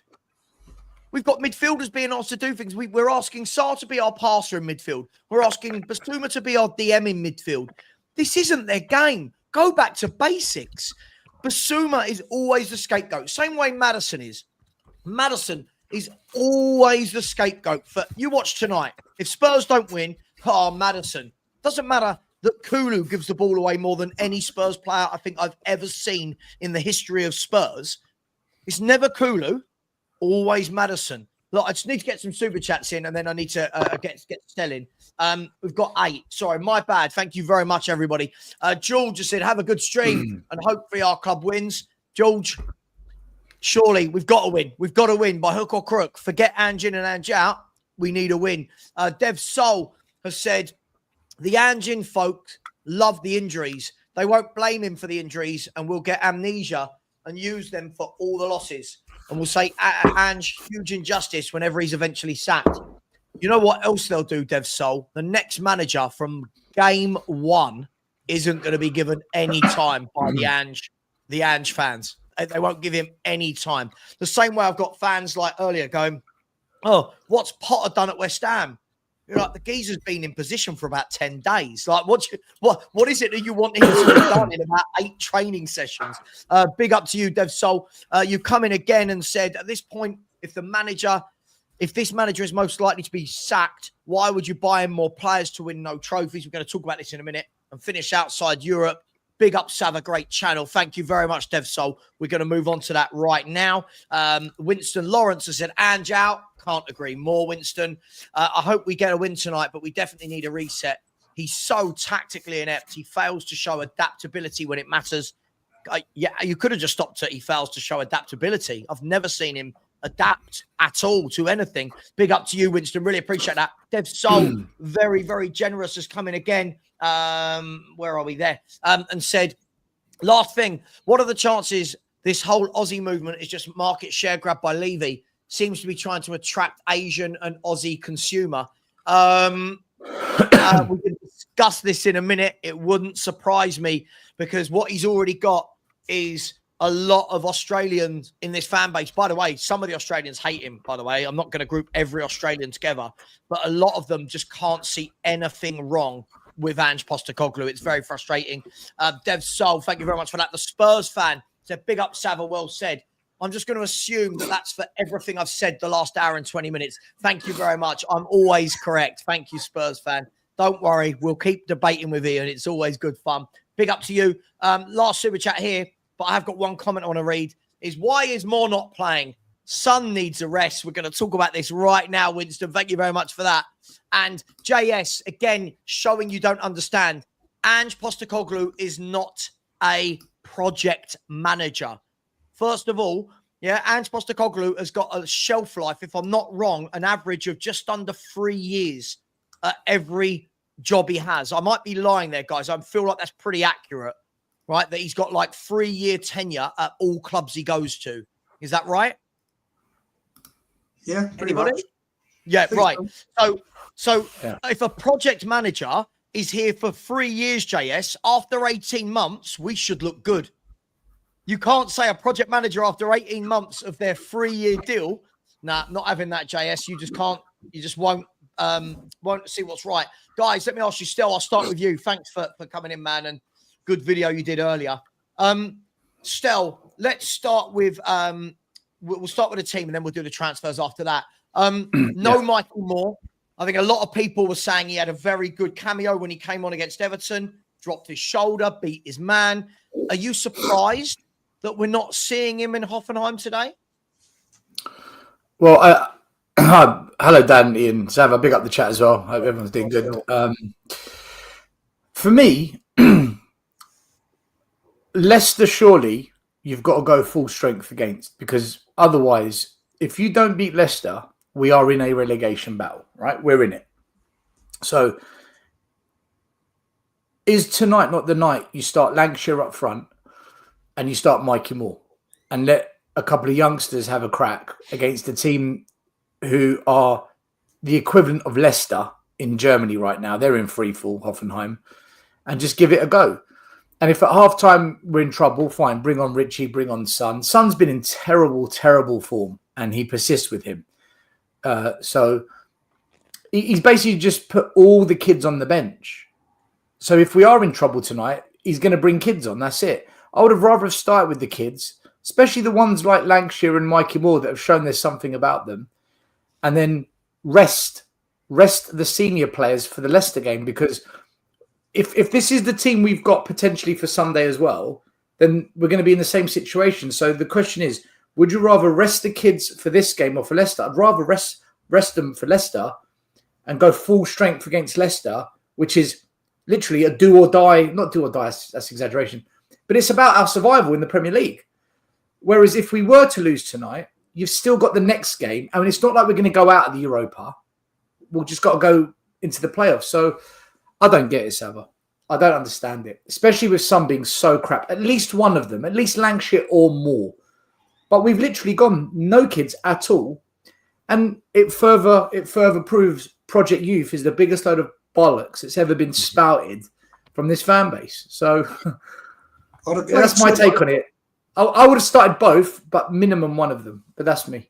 We've got midfielders being asked to do things. We're asking Sarr to be our passer in midfield. We're asking Basuma to be our DM in midfield. This isn't their game. Go back to basics. Basuma is always the scapegoat. Same way Maddison is. Maddison is always the scapegoat. For you watch tonight. If Spurs don't win, Maddison. Doesn't matter that Kulu gives the ball away more than any Spurs player I think I've ever seen in the history of Spurs. It's never Kulu, always Maddison. Look, I just need to get some super chats in, and then I need to get selling. We've got 8. Sorry, my bad. Thank you very much, everybody. George just said, have a good stream, and hopefully our club wins. George, surely we've got to win. We've got to win by hook or crook. Forget Ange in and Ange out. We need a win. Dev Soul has said, the Ange folks love the injuries. They won't blame him for the injuries, and we'll get amnesia and use them for all the losses. And we'll say, Ange, huge injustice whenever he's eventually sacked. You know what else they'll do, Dev Soul? The next manager from game 1 isn't going to be given any time by the Ange fans. They won't give him any time. The same way I've got fans like earlier going, oh, what's Potter done at West Ham? You're like, the geezer's been in position for about 10 days. Like, what is it that you want him to have done in about 8 training sessions? Big up to you, Dev Soul. You come in again and said, at this point, if this manager is most likely to be sacked, why would you buy him more players to win no trophies? We're going to talk about this in a minute and finish outside Europe. Big up, Savva, great channel. Thank you very much, Dev Soul. We're going to move on to that right now. Winston Lawrence has said, Ange out. Can't agree more, Winston. I hope we get a win tonight, but we definitely need a reset. He's so tactically inept. He fails to show adaptability when it matters. You could have just stopped it. He fails to show adaptability. I've never seen him adapt at all to anything. Big up to you, Winston. Really appreciate that. Dev Soul, very, very generous, has come in again. Where are we there? And said, last thing, what are the chances this whole Aussie movement is just market share grab by Levy? Seems to be trying to attract Asian and Aussie consumer. We can discuss this in a minute. It wouldn't surprise me because what he's already got is a lot of Australians in this fan base. By the way, some of the Australians hate him, by the way. I'm not going to group every Australian together, but a lot of them just can't see anything wrong with Ange Postecoglou. It's very frustrating. Dev Soul, thank you very much for that. The Spurs fan said, big up, Savva, well said. I'm just going to assume that that's for everything I've said the last hour and 20 minutes. Thank you very much. I'm always correct. Thank you, Spurs fan. Don't worry. We'll keep debating with Ian. It's always good fun. Big up to you. Last super chat here, but I have got one comment I want to read. Is why is Moore not playing? Son needs a rest. We're going to talk about this right now, Winston. Thank you very much for that. And JS, again, showing you don't understand. Ange Postecoglou is not a project manager. First of all, Ange Postecoglou has got a shelf life, if I'm not wrong, an average of just under 3 years at every job he has. I might be lying there, guys. I feel like that's pretty accurate, right? That he's got like 3-year tenure at all clubs he goes to. Is that right? Yeah. Anybody? Much. Yeah, right. So Yeah. if a project manager is here for 3 years, JS, after 18 months, we should look good. You can't say a project manager after 18 months of their 3-year deal. Nah, not having that, JS. You just can't. You just won't see what's right. Guys, let me ask you, Stel, I'll start with you. Thanks for coming in, man, and good video you did earlier. Stel, let's start with we'll start with the team and then we'll do the transfers after that. No Michael Moore. I think a lot of people were saying he had a very good cameo when he came on against Everton, dropped his shoulder, beat his man. Are you surprised that we're not seeing him in Hoffenheim today? Well, hello, Dan, Ian, Savva. Big up the chat as well. Hope everyone's doing good. For me, Leicester, surely you've got to go full strength against, because otherwise, if you don't beat Leicester, we are in a relegation battle, right? We're in it. So is tonight not the night you start Lancashire up front and you start Mikey Moore and let a couple of youngsters have a crack against a team who are the equivalent of Leicester in Germany right now? They're in free fall, Hoffenheim, and just give it a go. And if at halftime we're in trouble, fine, bring on Richie, bring on Son. Son's been in terrible, terrible form, and he persists with him. So he's basically just put all the kids on the bench. So if we are in trouble tonight, he's going to bring kids on. That's it. I would have rather have started with the kids, especially the ones like Lancashire and Mikey Moore that have shown there's something about them, and then rest the senior players for the Leicester game. Because if this is the team we've got potentially for Sunday as well, then we're going to be in the same situation. So the question is, would you rather rest the kids for this game or for Leicester? I'd rather rest them for Leicester and go full strength against Leicester, which is literally a do or die. Not do or die, that's exaggeration. But it's about our survival in the Premier League. Whereas if we were to lose tonight, you've still got the next game. I mean, it's not like we're going to go out of the Europa. We've just got to go into the playoffs. So I don't get it, Savva. I don't understand it, especially with some being so crap. At least one of them, at least Lancashire or more. But we've literally gone no kids at all. And it further proves Project Youth is the biggest load of bollocks that's ever been spouted from this fan base. So that's my take on it. I would have started both, but minimum one of them. But that's me.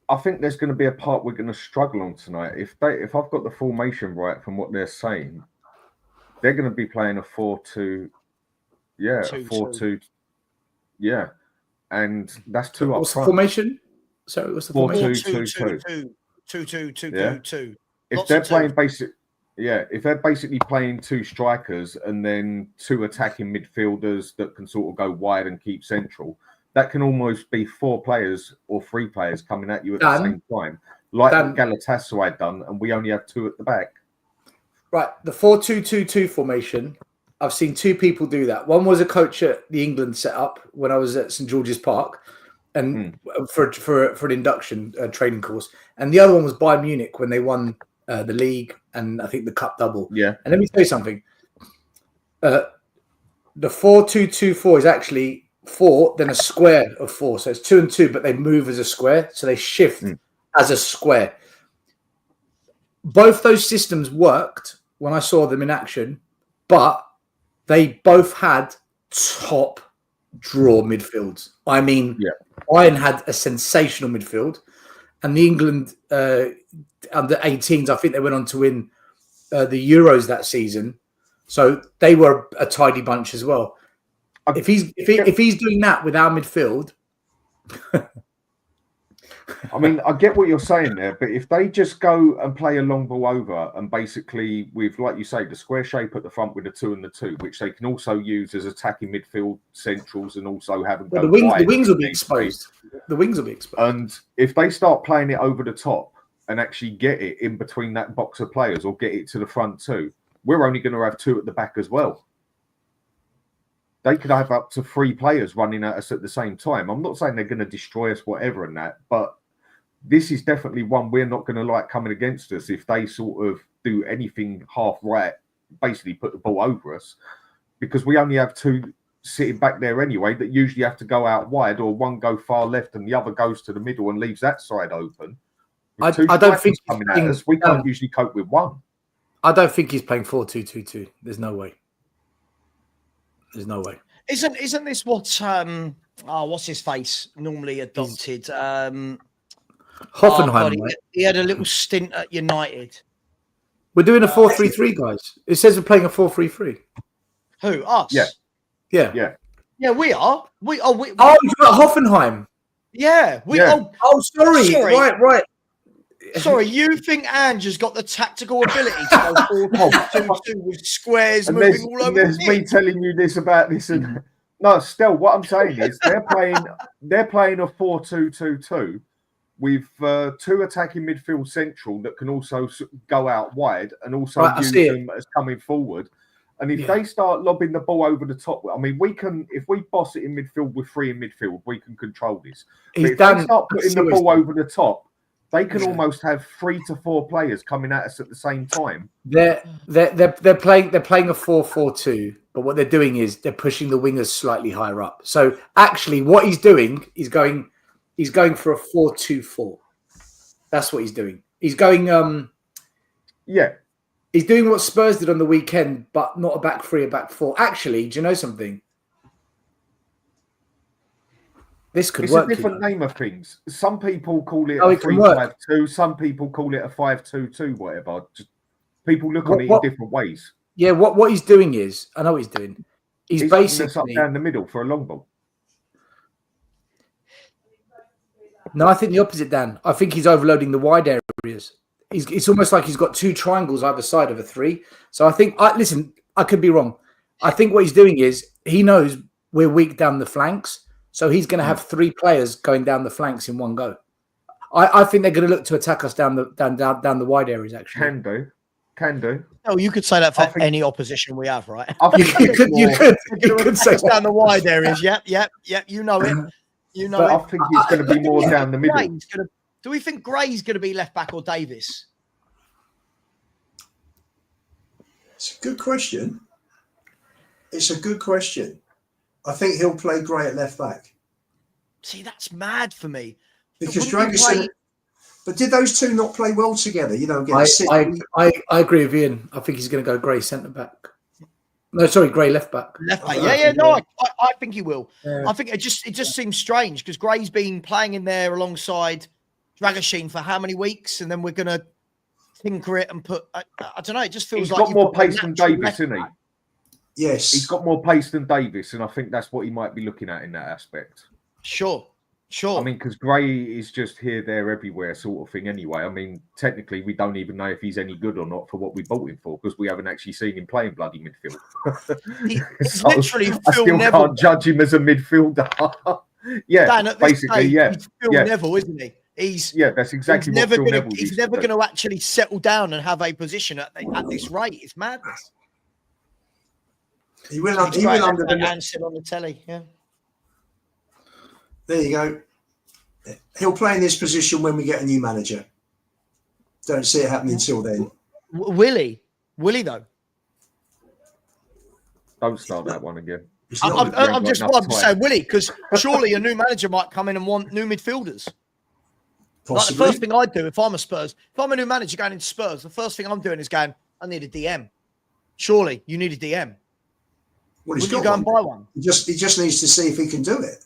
I think there's going to be a part we're going to struggle on tonight. If I've got the formation right from what they're saying, they're going to be playing a 4-2. Yeah, 4-2. Yeah. And that's two up front. What's the formation? Sorry, what's the formation? 4-2-2-2. 2-2-2-2. If they're playing if they're basically playing two strikers and then two attacking midfielders that can sort of go wide and keep central, that can almost be four players or three players coming at you at the same time, like what Galatasaray done, and we only have two at the back. Right, the 4-2-2-2 formation. I've seen two people do that. One was a coach at the England setup when I was at St George's Park, and for an induction training course. And the other one was Bayern Munich when they won the league and I think the cup double. Yeah. And let me tell you something. The 4-2-2-4 is actually 4, then a square of 4. So it's 2 and 2, but they move as a square. So they shift as a square. Both those systems worked when I saw them in action, but they both had top draw midfields. I mean, Bayern had a sensational midfield, and the England under 18s, I think they went on to win the Euros that season, so they were a tidy bunch as well. If he's doing that with our midfield, I mean, I get what you're saying there, but if they just go and play a long ball over and basically with, like you say, the square shape at the front with the 2 and the 2, which they can also use as attacking midfield centrals and also have them go the wings will be exposed. The wings will be exposed. And if they start playing it over the top and actually get it in between that box of players or get it to the front too, we're only going to have 2 at the back as well. They could have up to 3 players running at us at the same time. I'm not saying they're going to destroy us, whatever, and that, but this is definitely one we're not going to like coming against us if they sort of do anything half right, basically put the ball over us, because we only have 2 sitting back there anyway that usually have to go out wide, or one go far left and the other goes to the middle and leaves that side open. I don't think coming at us, we can't usually cope with one. I don't think he's playing 4-2-2-2. There's no way. There's no way. Isn't this what what's his face normally adopted? Hoffenheim. He had a little stint at United. We're doing a 4-3-3, guys. It says we're playing a 4-3-3. Who? Us? Yeah. We are. Oh, you're at Hoffenheim. Yeah. Oh, sorry. Right. Sorry, you think Ange has got the tactical ability to go 4-2-2 with squares And moving all over there's the me pitch? telling you this about this. And no, still, what I'm saying is they're playing a 4-2-2-2 with 2 attacking midfield central that can also go out wide and also use them as coming forward. And if they start lobbing the ball over the top, I mean, we can, if we boss it in midfield with 3 in midfield, we can control this. But if they start putting the ball over the top, they can almost have 3 to 4 players coming at us at the same time. They're playing a 4-4-2, but what they're doing is they're pushing the wingers slightly higher up. So actually, what he's doing is going for a 4-2-4. That's what he's doing. He's going he's doing what Spurs did on the weekend, but not a back 3, a back 4. Actually, do you know something? This could work. It's a different name of things. Some people call it a 3-5-2. Some people call it a 5-2-2, whatever. Just people look on it in different ways. Yeah, what he's doing is, I know what he's doing. He's basically up down the middle for a long ball. No, I think the opposite, Dan. I think he's overloading the wide areas. It's almost like he's got 2 triangles either side of a 3. So I think, listen, I could be wrong. I think what he's doing is he knows we're weak down the flanks. So he's going to have 3 players going down the flanks in one go. I think they're going to look to attack us down the wide areas. Actually, can do. Oh, you could say that for any opposition we have, right? You could say down the wide areas. Yep. You know it. You know but it. I think he's going to be more down the middle. Do we think Gray's going to be left back or Davis? It's a good question. I think he'll play Gray at left back. See, that's mad for me. Because Dragosin. But did those 2 not play well together? You know, I agree with Ian. I think he's going to go Gray centre back. No, sorry, Gray left back. Left back. Yeah. No, I think he will. Yeah. I think it just seems strange because Gray's been playing in there alongside Dragosin for how many weeks, and then we're going to tinker it and put. I don't know. It just feels he's like got more pace than Davis, isn't he? Yes, he's got more pace than Davis, and I think that's what he might be looking at in that aspect. Sure. I mean, because Gray is just here, there, everywhere sort of thing anyway. I mean, technically, we don't even know if he's any good or not for what we bought him for because we haven't actually seen him playing bloody midfield. He's literally I still can't judge him as a midfielder. Yeah, Dan, basically, he's Phil Neville, isn't he? That's exactly what Phil Neville He's never going to actually settle down and have a position at this rate. It's madness. He will under the answer on the telly. Yeah. There you go. He'll play in this position when we get a new manager. Don't see it happening until then. Will he? Will he though? Don't start that one again. I'm just saying, will he? Because surely a new manager might come in and want new midfielders. Like the first thing I'd do if I'm a new manager going into Spurs, the first thing I'm doing is going, I need a DM. Surely you need a DM. Well, he's got and buy one? He just needs to see if he can do it.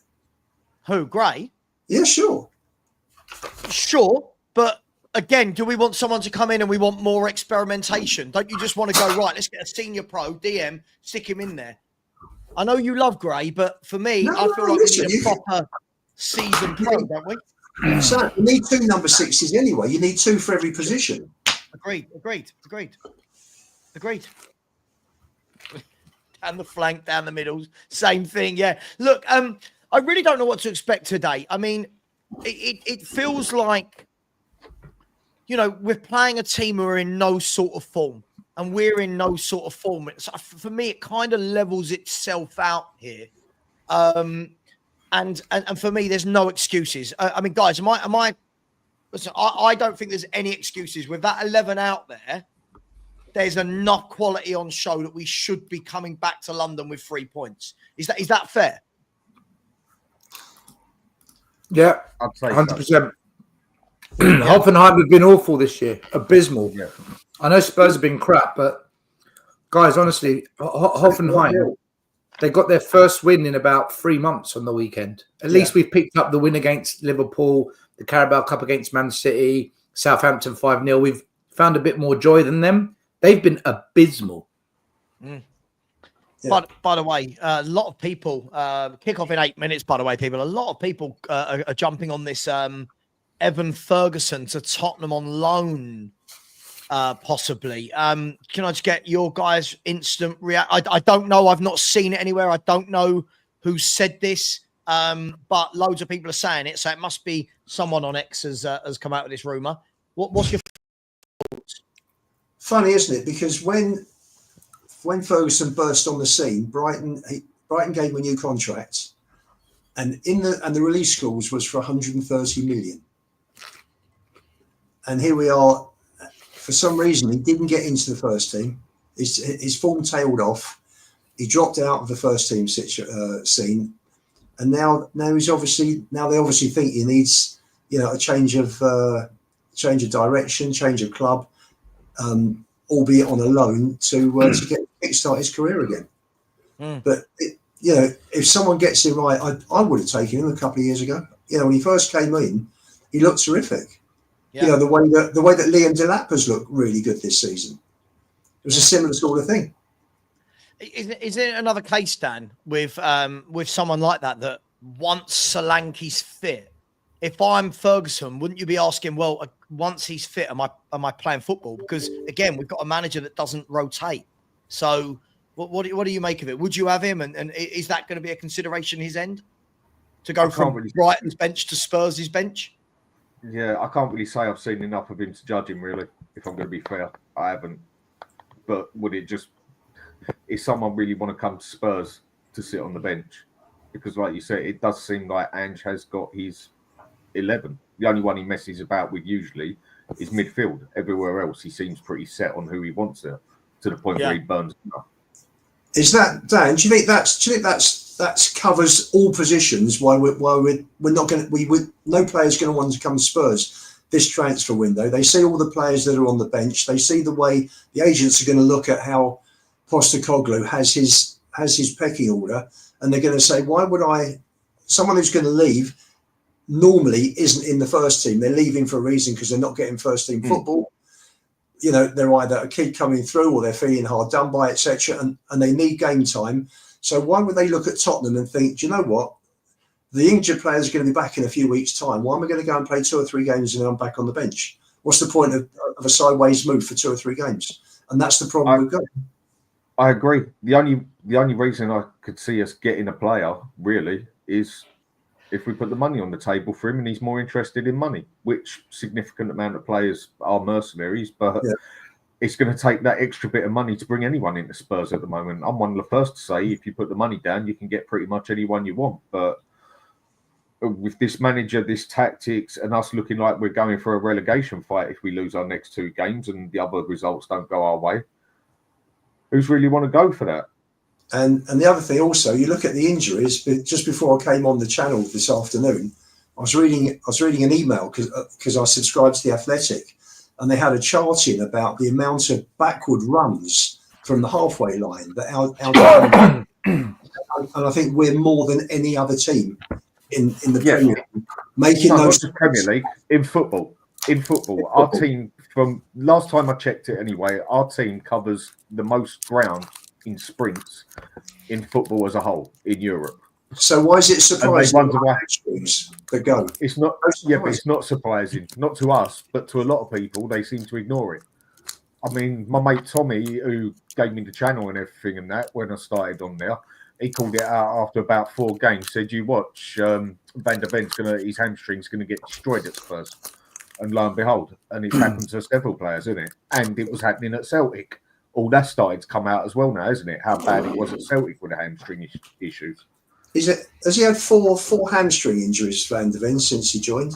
Who, Gray? Yeah, sure. Sure, but again, do we want someone to come in and we want more experimentation? Don't you just want to go, right, let's get a senior pro, DM, stick him in there? I know you love Gray, but for me, I feel like we need a proper seasoned pro, don't we? So you need 2 number 6s anyway. You need 2 for every position. Agreed. Down the flank, down the middle, same thing. Yeah. Look, I really don't know what to expect today. I mean, it feels like, you know, we're playing a team who are in no sort of form, and we're in no sort of form. For me, it kind of levels itself out here. And for me, there's no excuses. I mean, guys, listen, I don't think there's any excuses. With that 11 out there, there's enough quality on show that we should be coming back to London with 3 points. Is that fair? Yeah, 100%. Hoffenheim have been awful this year, abysmal. Yeah. I know Spurs have been crap, but guys, honestly, Hoffenheim, they got their first win in about 3 months on the weekend. At least we've picked up the win against Liverpool, the Carabao Cup against Man City, Southampton 5-0. We've found a bit more joy than them. They've been abysmal. Yeah. But by the way, a lot of people kick off in 8 minutes. By the way, people, a lot of people are jumping on this Evan Ferguson to Tottenham on loan, possibly. Can I just get your guys' instant react? I don't know. I've not seen it anywhere. I don't know who said this, but loads of people are saying it, so it must be someone on X has come out with this rumor. What's your thoughts? Funny, isn't it? Because when Ferguson burst on the scene, Brighton gave him a new contract, and the release clause was for 130 million. And here we are. For some reason, he didn't get into the first team. His form tailed off. He dropped out of the first team scene, and now they obviously think he needs, a change of direction, change of club, albeit on a loan to kickstart his career again. But if someone gets it right, I would have taken him a couple of years ago. When he first came in, he looked terrific. Yeah. The way that Liam Delap has looked really good this season. It was a similar sort of thing. Is there another case, Dan, with someone like that once Solanke's fit? If I'm Ferguson, wouldn't you be asking, well, once he's fit, am I playing football? Because again, we've got a manager that doesn't rotate. So what do you make of it? Would you have him? And is that going to be a consideration his end to go from Brighton's bench to Spurs' bench? Yeah, I can't really say I've seen enough of him to judge him, really, if I'm going to be fair. I haven't. But is someone really want to come to Spurs to sit on the bench? Because like you said, it does seem like Ange has got his 11. The only one he messes about with usually is midfield. Everywhere else, he seems pretty set on who he wants there, to the point where he burns enough. Is that, Dan? Do you think that covers all positions? Why we're not going to? No player's going to want to come to Spurs this transfer window. They see all the players that are on the bench. They see the way the agents are going to look at how Postecoglou has his pecking order, and they're going to say, why would I? Someone who's going to leave normally isn't in the first team. They're leaving for a reason because they're not getting first team football. They're either a kid coming through or they're feeling hard done by, etc., and they need game time. So why would they look at Tottenham and think, do you know what? The injured players are going to be back in a few weeks' time. Why am I going to go and play 2 or 3 games and then I'm back on the bench? What's the point of a sideways move for 2 or 3 games? And that's the problem we've got. I agree. The only reason I could see us getting a player, really, is if we put the money on the table for him and he's more interested in money, which significant amount of players are mercenaries, but it's going to take that extra bit of money to bring anyone into Spurs at the moment. I'm one of the first to say, if you put the money down, you can get pretty much anyone you want. But with this manager, this tactics, and us looking like we're going for a relegation fight if we lose our next 2 games and the other results don't go our way, who's really want to go for that? And the other thing also, you look at the injuries. Just before I came on the channel this afternoon, I was reading an email because I subscribed to The Athletic, and they had a chart in about the amount of backward runs from the halfway line that our and I think we're more than any other team in the Premier League making those. Not Premier League, in football. Our team, from last time I checked it anyway, our team covers the most ground in sprints in football as a whole in Europe. So why is it surprising that go? It's not. Yeah, but it's not surprising. Not to us, but to a lot of people, they seem to ignore it. I mean, my mate Tommy, who gave me the channel and everything and that when I started on there, he called it out after about 4 games. Said, "You watch, Van der Ven's his hamstring's gonna get destroyed at first." And lo and behold, and it's happened to several players, isn't it? And it was happening at Celtic. All that started to come out as well now, isn't it? How bad it was at Celtic with the hamstring issues. Has he had four hamstring injuries, Van der Ven, since he joined?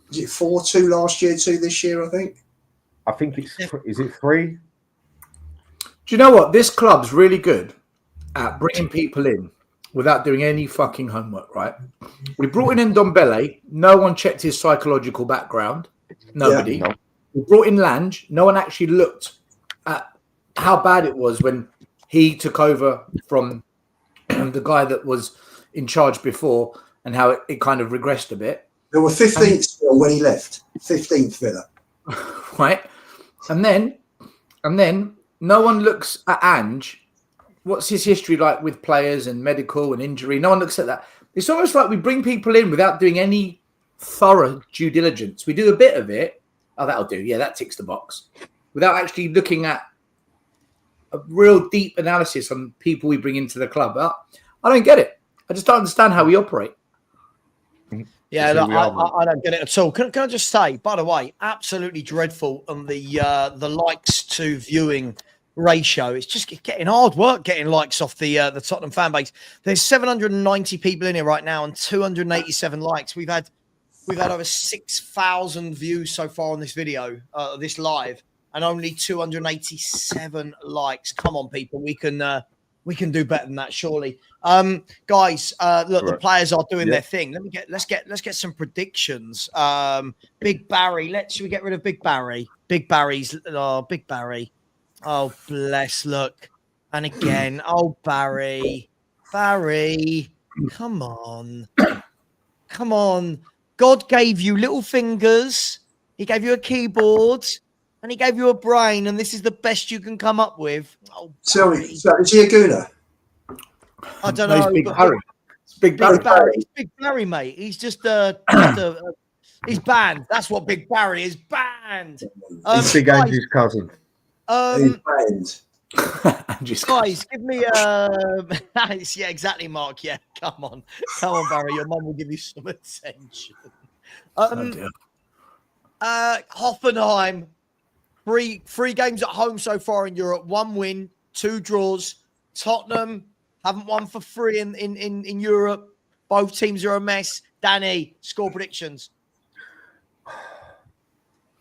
Is it 4? 2 last year, 2 this year, I think? I think is it 3? Do you know what? This club's really good at bringing people in without doing any fucking homework, right? We brought in Ndombele. No one checked his psychological background. Nobody. Yeah, no. We brought in Lange. No one actually looked at how bad it was when he took over from the guy that was in charge before and how it kind of regressed a bit. There were 15th still when he left. 15th Villa. Right. And then no one looks at Ange. What's his history like with players and medical and injury? No one looks at that. It's almost like we bring people in without doing any thorough due diligence. We do a bit of it. Oh, that'll do. Yeah, that ticks the box. Without actually looking at a real deep analysis on people we bring into the club. I don't get it. I just don't understand how we operate. Yeah, look, I don't get it at all. Can I just say, by the way, absolutely dreadful on the likes to viewing ratio. It's just getting hard work getting likes off the Tottenham fan base. There's 790 people in here right now and 287 likes. We've had over 6,000 views so far on this video, this live, and only 287 likes. Come on, people, we can do better than that, surely. Guys, look, the players are doing their thing. Let's get some predictions. Big Barry, should we get rid of Big Barry? Big Barry. Oh, bless, look. And again, oh, Barry, come on. God gave you little fingers. He gave you a keyboard and he gave you a brain. And this is the best you can come up with. Oh, so is he a gooner? I don't know. Big Barry. Big Barry, mate. He's just he's banned. That's what Big Barry is, banned. He's Big Angie's cousin. He's banned. Guys, give me yeah, exactly, Mark. Yeah, come on, Barry. Your mum will give you some attention. Hoffenheim, three games at home so far in Europe. 1 win, 2 draws. Tottenham haven't won for 3 in Europe. Both teams are a mess. Danny, score predictions.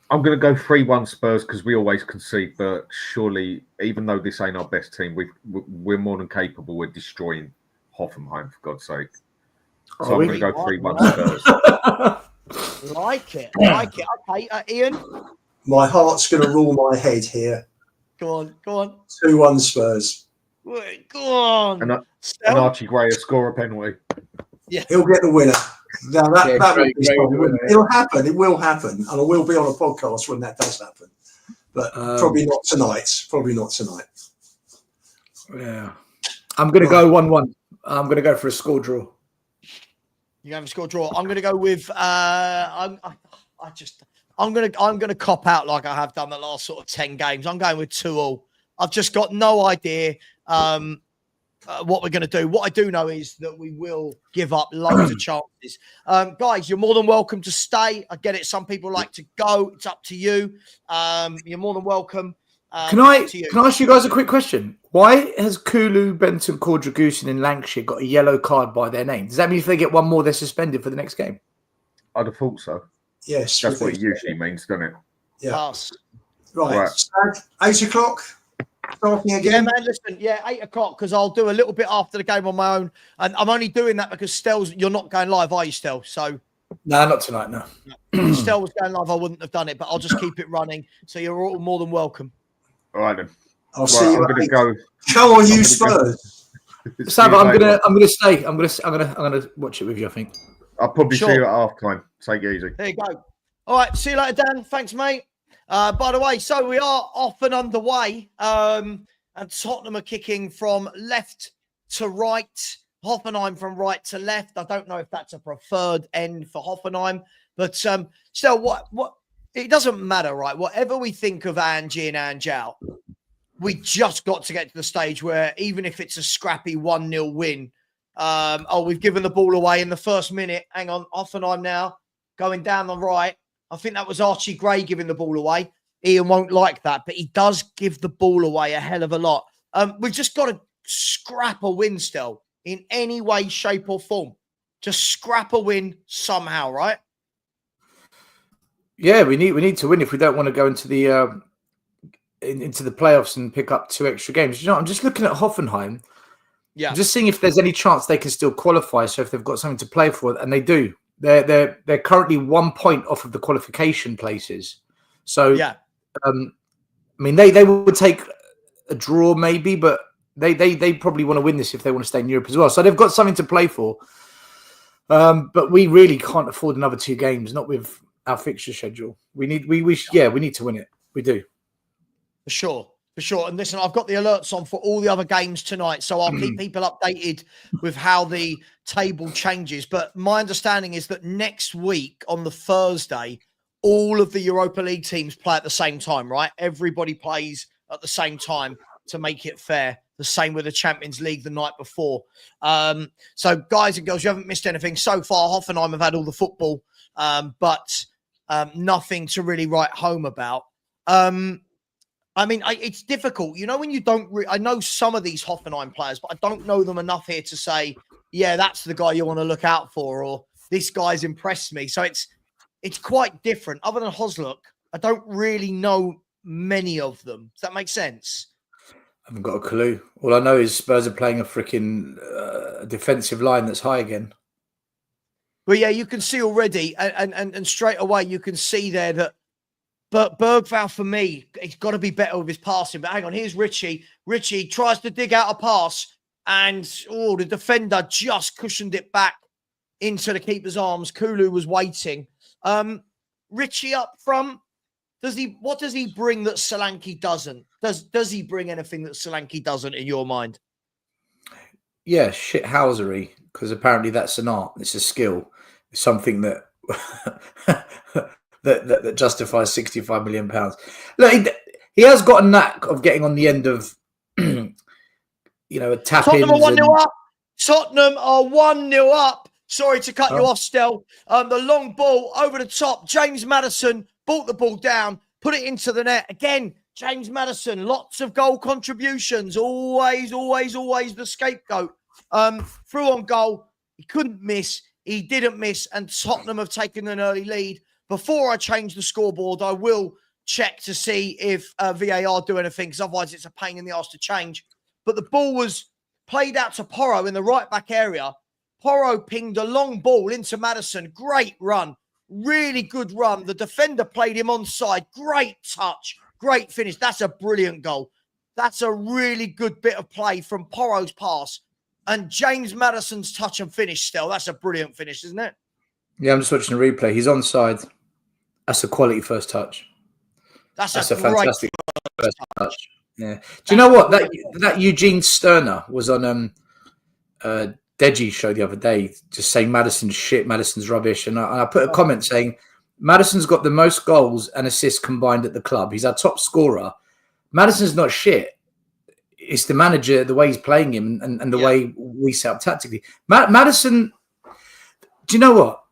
I'm going to go 3-1 Spurs because we always concede, but surely, even though this ain't our best team, we're more than capable of destroying Hoffenheim, for God's sake. So I'm going to go 3-1 Spurs. Like it. Okay, Ian? My heart's going to rule my head here. Go on. 2-1 Spurs. Go on. And Archie Gray will score a penalty. Yeah. He'll get the winner. Now it'll happen. It will happen, and I will be on a podcast when that does happen. But probably not tonight. Yeah, I'm going to go 1-1. I'm going to go for a score draw. You have a score draw. I'm going to go with. I'm going to cop out like I have done the last sort of 10 games. I'm going with 2-2. I've just got no idea. What we're going to do. What I do know is that we will give up loads of chances. Guys, you're more than welcome to stay. I get it. Some people like to go. It's up to you. You're more than welcome. Can I ask you guys a quick question? Why has Kulu, Benton, Cordragoose and Lancashire got a yellow card by their name? Does that mean if they get one more, they're suspended for the next game? I'd have thought so. Yes. That's what it usually means, doesn't it? Yeah. Pass. Right. 8 o'clock. Starting again. Yeah, man, listen. Yeah, 8 o'clock because I'll do a little bit after the game on my own. And I'm only doing that because you're not going live, are you, Stel? So no, not tonight, no. If Stel was going live, I wouldn't have done it, but I'll just keep it running. So you're all more than welcome. All right then. I'll see you. I'm going to go. Come on, you Spurs. Savva, I'm gonna stay. I'm gonna watch it with you, I think. I'll probably see you at half time. Take it easy. There you go. All right, see you later, Dan. Thanks, mate. By the way, so we are off and underway. And Tottenham are kicking from left to right. Hoffenheim from right to left. I don't know if that's a preferred end for Hoffenheim, but still, what it doesn't matter, right? Whatever we think of Angie and Angel, we just got to get to the stage where even if it's a scrappy 1-0 win, we've given the ball away in the first minute. Hang on, Hoffenheim now going down the right. I think that was Archie Gray giving the ball away. Ian won't like that, but he does give the ball away a hell of a lot. We've just got to scrap a win still in any way, shape or form. Just scrap a win somehow, right? Yeah, we need to win if we don't want to go into the playoffs and pick up 2 extra games. You know, I'm just looking at Hoffenheim. Yeah, just seeing if there's any chance they can still qualify. So if they've got something to play for, and they do. They're currently 1 point off of the qualification places. So yeah, I mean they would take a draw maybe, but they probably want to win this if they want to stay in Europe as well. So they've got something to play for. But we really can't afford another 2 games, not with our fixture schedule. We need to win it. We do. For sure. For sure. And listen, I've got the alerts on for all the other games tonight, so I'll keep people updated with how the table changes. But my understanding is that next week on the Thursday, all of the Europa League teams play at the same time, right? Everybody plays at the same time to make it fair. The same with the Champions League the night before. So, guys and girls, you haven't missed anything. So far, Hoffenheim have had all the football, but nothing to really write home about. I mean, it's difficult. You know, when you don't... I know some of these Hoffenheim players, but I don't know them enough here to say, yeah, that's the guy you want to look out for, or this guy's impressed me. So it's quite different. Other than Hoslook, I don't really know many of them. Does that make sense? I haven't got a clue. All I know is Spurs are playing a freaking defensive line that's high again. But yeah, you can see already, and straight away you can see there that but Bergvall, for me, he's got to be better with his passing. But hang on, here's Richie. Richie tries to dig out a pass, and the defender just cushioned it back into the keeper's arms. Kulu was waiting. Richie up front. What does he bring that Solanke doesn't? Does he bring anything that Solanke doesn't in your mind? Yeah, shithousery, because apparently that's an art. It's a skill. It's something that that justifies £65 million. Look, he has got a knack of getting on the end of a tap Tottenham are 1-0 up. Tottenham are 1-0 up. Sorry to cut you off, Stel. The long ball over the top. James Maddison brought the ball down, put it into the net. Again, James Maddison, lots of goal contributions. Always the scapegoat. Through on goal. He couldn't miss. He didn't miss. And Tottenham have taken an early lead. Before I change the scoreboard, I will check to see if VAR do anything, because otherwise it's a pain in the arse to change. But the ball was played out to Porro in the right-back area. Porro pinged a long ball into Maddison. Great run. Really good run. The defender played him onside. Great touch. Great finish. That's a brilliant goal. That's a really good bit of play from Porro's pass. And James Maddison's touch and finish still. That's a brilliant finish, isn't it? Yeah, I'm just watching the replay. He's onside. That's a quality first touch. That's a fantastic first touch. Yeah. Do you know what? That Eugene Sterner was on Deji's show the other day, just saying Maddison's shit, Maddison's rubbish. And I put a comment saying, Maddison's got the most goals and assists combined at the club. He's our top scorer. Maddison's not shit. It's the manager, the way he's playing him and the way we set up tactically. Maddison, do you know what?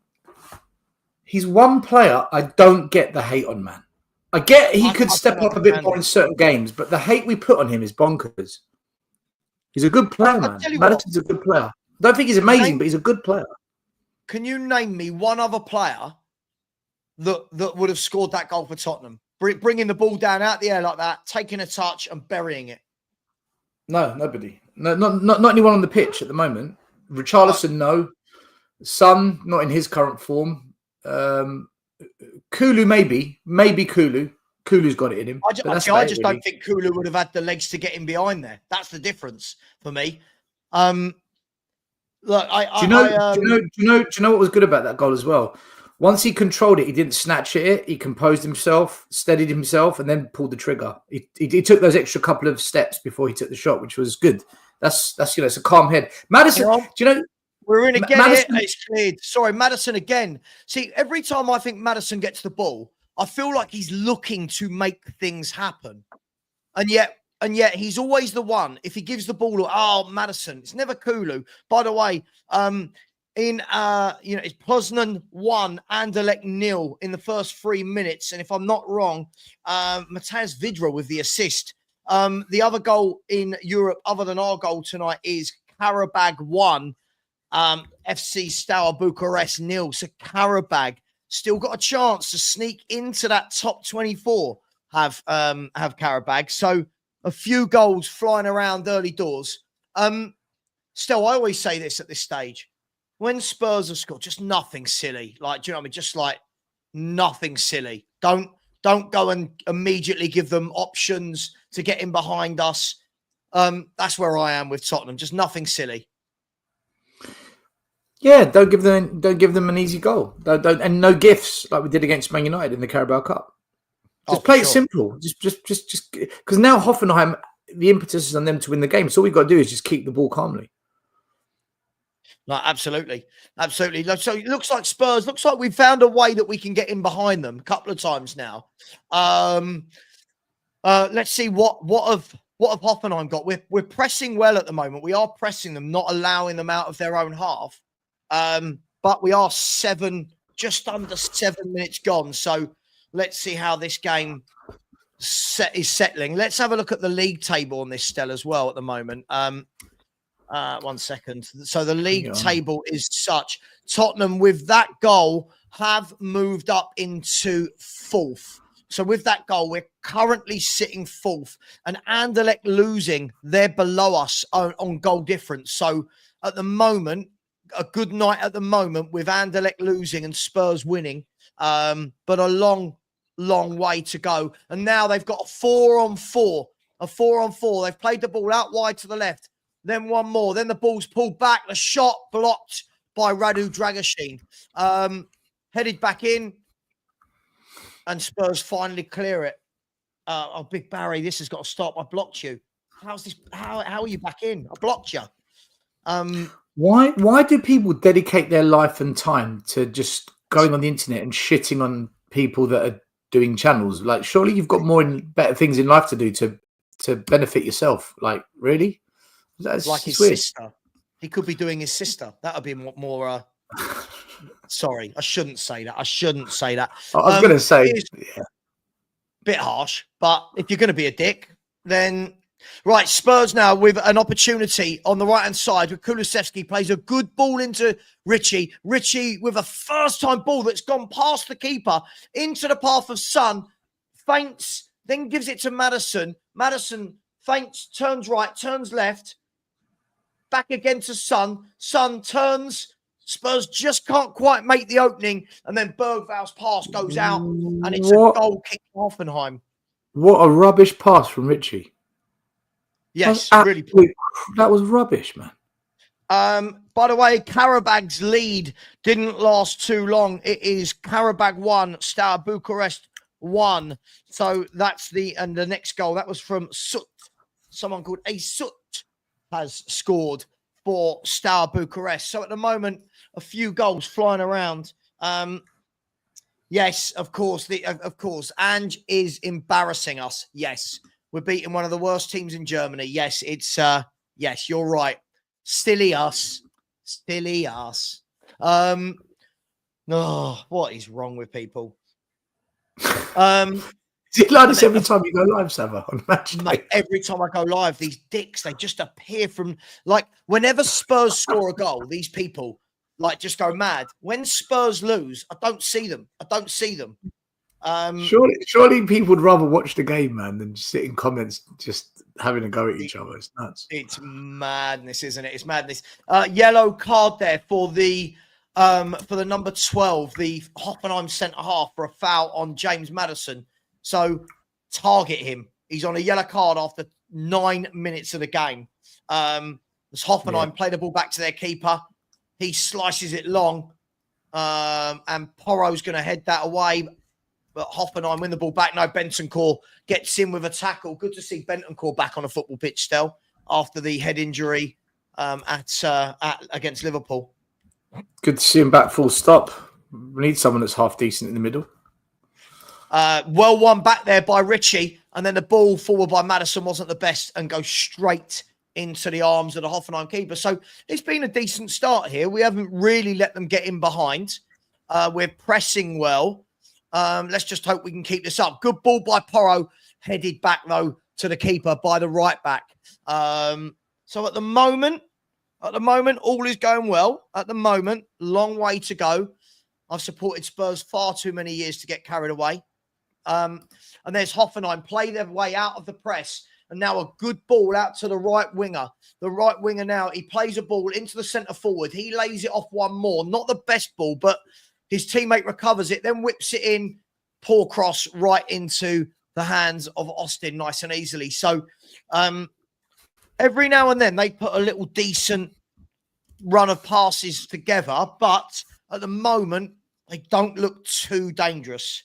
He's one player I don't get the hate on, man. I get he could step up a bit more in certain games, but the hate we put on him is bonkers. He's a good player, man. Maddison's a good player. I don't think he's amazing, but he's a good player. Can you name me one other player that would have scored that goal for Tottenham? Bringing the ball down out the air like that, taking a touch and burying it. No, nobody. No, not anyone on the pitch at the moment. Richarlison, no. Son, not in his current form. Kulu, maybe Kulu. Kulu's got it in him. I just don't think Kulu would have had the legs to get him behind there. That's the difference for me. Look, do you know what was good about that goal as well? Once he controlled it, he didn't snatch at it. He composed himself, steadied himself, and then pulled the trigger. He took those extra couple of steps before he took the shot, which was good. That's it's a calm head. Maddison, do you know? We're in again. It's cleared. Sorry, Maddison again. See, every time I think Maddison gets the ball, I feel like he's looking to make things happen, and yet he's always the one. If he gives the ball, Maddison. It's never Kulu. By the way, it's Poznan 1, Anderlecht 0 in the first 3 minutes, and if I'm not wrong, Matej Vidra with the assist. The other goal in Europe, other than our goal tonight, is Karabag 1. FC Steaua Bucharest 0. So Karabag still got a chance to sneak into that top 24. Have Karabag. So a few goals flying around early doors. Still, I always say this at this stage: when Spurs have scored, just nothing silly. Like, do you know what I mean? Just like nothing silly. Don't go and immediately give them options to get in behind us. That's where I am with Tottenham. Just nothing silly. Yeah, don't give them an easy goal. Don't and no gifts like we did against Man United in the Carabao Cup. Just play it simple. Just because now Hoffenheim, the impetus is on them to win the game. So all we've got to do is just keep the ball calmly. No, absolutely. So it looks like Spurs. Looks like we've found a way that we can get in behind them a couple of times now. Let's see what have Hoffenheim got. We're pressing well at the moment. We are pressing them, not allowing them out of their own half. But we are just under 7 minutes gone. So let's see how this game is settling. Let's have a look at the league table on this, Stell, as well at the moment. 1 second. So the league table is such. Tottenham, with that goal, have moved up into 4th. So with that goal, we're currently sitting 4th. And Anderlecht losing, they're below us on goal difference. So at the moment, a good night at the moment with Anderlecht losing and Spurs winning, but a long way to go. And now they've got a 4-on-4. A 4-on-4. They've played the ball out wide to the left. Then one more. Then the ball's pulled back. The shot blocked by Radu Dragusin. Headed back in. And Spurs finally clear it. Big Barry, this has got to stop. I blocked you. How's this? How are you back in? I blocked you. Why do people dedicate their life and time to just going on the internet and shitting on people that are doing channels? Like, surely you've got more and better things in life to do to benefit yourself. Like, really? That's like his weird. sister. He could be doing his sister. That would be more sorry, I shouldn't say that. I was going to say, yeah. Bit harsh, but if you're going to be a dick, then right. Spurs now with an opportunity on the right-hand side. With Kulusevski plays a good ball into Richie. Richie with a first-time ball that's gone past the keeper into the path of Son. Feints, then gives it to Maddison. Maddison feints, turns right, turns left. Back again to Son. Son turns. Spurs just can't quite make the opening. And then Bergval's pass goes out. And it's a goal kick for Hoffenheim. What a rubbish pass from Richie. Yes, really. That was rubbish, man. By the way, Karabak's lead didn't last too long. It is Karabakh 1, Steaua Bucharest 1. So that's the next goal. That was from Sut. Someone called Sut has scored for Steaua Bucharest. So at the moment, a few goals flying around. Yes, of course. Ange is embarrassing us. Yes, we're beating one of the worst teams in Germany. Yes, it's yes, you're right. Stilly us. What is wrong with people? Is it like this every time you go live, Savva, on Match Day? Mate, every time I go live, these dicks, they just appear from, like, whenever Spurs score a goal, these people, like, just go mad. When Spurs lose, I don't see them. Surely people would rather watch the game, man, than sit in comments just having a go at each other. It's nuts. It's madness, isn't it? It's madness. Yellow card there for the number 12, the Hoffenheim centre half, for a foul on James Maddison. So target him. He's on a yellow card after 9 minutes of the game. As Hoffenheim play the ball back to their keeper, he slices it long, and Porro's going to head that away. But Hoffenheim win the ball back. No, Bentancur gets in with a tackle. Good to see Bentancur back on a football pitch still after the head injury against Liverpool. Good to see him back full stop. We need someone that's half decent in the middle. Well won back there by Richie, and then the ball forward by Maddison wasn't the best and goes straight into the arms of the Hoffenheim keeper. So it's been a decent start here. We haven't really let them get in behind. We're pressing well. Let's just hope we can keep this up. Good ball by Porro, headed back though to the keeper by the right back. So at the moment, all is going well. At the moment, long way to go. I've supported Spurs far too many years to get carried away. And there's Hoffenheim play their way out of the press. And now a good ball out to the right winger. The right winger now, he plays a ball into the centre forward. He lays it off one more. Not the best ball, but his teammate recovers it, then whips it in. Poor cross right into the hands of Austin nice and easily. So every now and then they put a little decent run of passes together. But at the moment, they don't look too dangerous.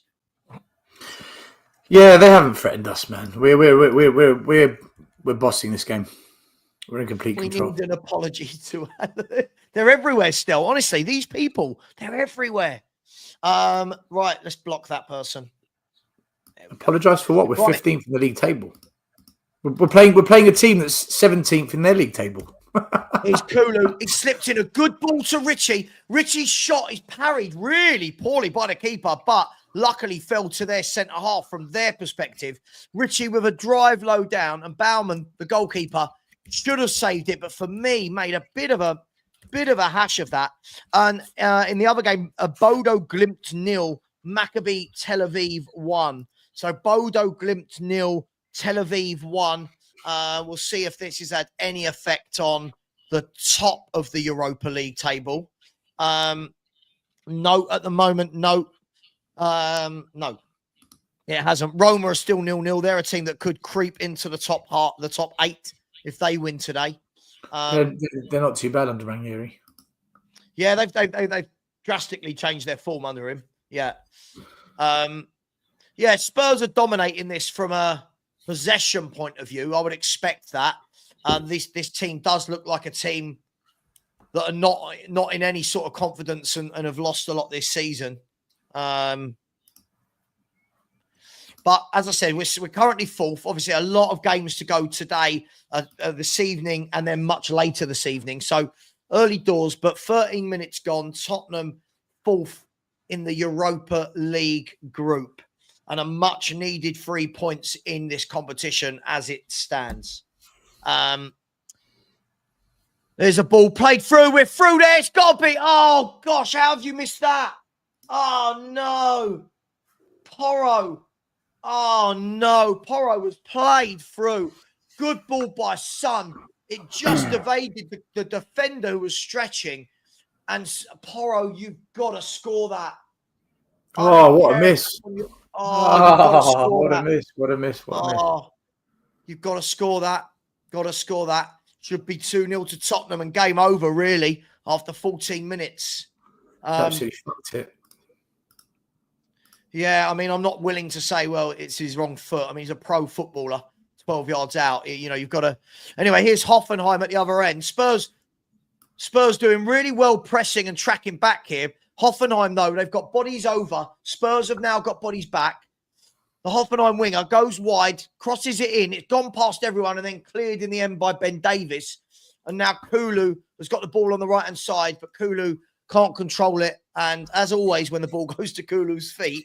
Yeah, they haven't threatened us, man. We're bossing this game. We're in complete control. We need an apology to. They're everywhere still. Honestly, these people, they're everywhere. Right, let's block that person. Apologise for what? We're 15th in the league table. We're playing a team that's 17th in their league table. Here's Kulu. He slipped in a good ball to Richie. Richie's shot is parried really poorly by the keeper, but luckily fell to their centre half from their perspective. Richie with a drive low down, and Bauman, the goalkeeper, should have saved it, but for me, made a bit of a hash of that. And in the other game, Bodo Glimt 0, Maccabi Tel Aviv 1. So Bodo Glimt 0, Tel Aviv 1. We'll see if this has had any effect on the top of the Europa League table. No, at the moment, no. No, it hasn't. Roma are still 0-0. They're a team that could creep into the top 8 if they win today. They're not too bad under Ranieri. Yeah, they've drastically changed their form under him. Yeah. Yeah, Spurs are dominating this from a possession point of view. I would expect that. This team does look like a team that are not in any sort of confidence and have lost a lot this season. But as I said, we're currently 4th. Obviously, a lot of games to go today, this evening, and then much later this evening. So early doors, but 13 minutes gone. Tottenham 4th in the Europa League group, and a much needed 3 points in this competition as it stands. There's a ball played through. We're through there. It's got to be. Oh, gosh, how have you missed that? Oh, no. Porro. Oh, no. Porro was played through. Good ball by Son. It just evaded the defender who was stretching. And Porro, you've got to score that. Oh, what a miss. Oh, what a miss. What a miss. What a miss. You've got to score that. Got to score that. Should be 2-0 to Tottenham and game over, really, after 14 minutes. Absolutely fucked it. Yeah, I mean, I'm not willing to say, well, it's his wrong foot. I mean, he's a pro footballer, 12 yards out. You know, you've got to... Anyway, here's Hoffenheim at the other end. Spurs doing really well pressing and tracking back here. Hoffenheim, though, they've got bodies over. Spurs have now got bodies back. The Hoffenheim winger goes wide, crosses it in. It's gone past everyone and then cleared in the end by Ben Davis. And now Kulu has got the ball on the right-hand side, but Kulu can't control it. And as always, when the ball goes to Kulu's feet,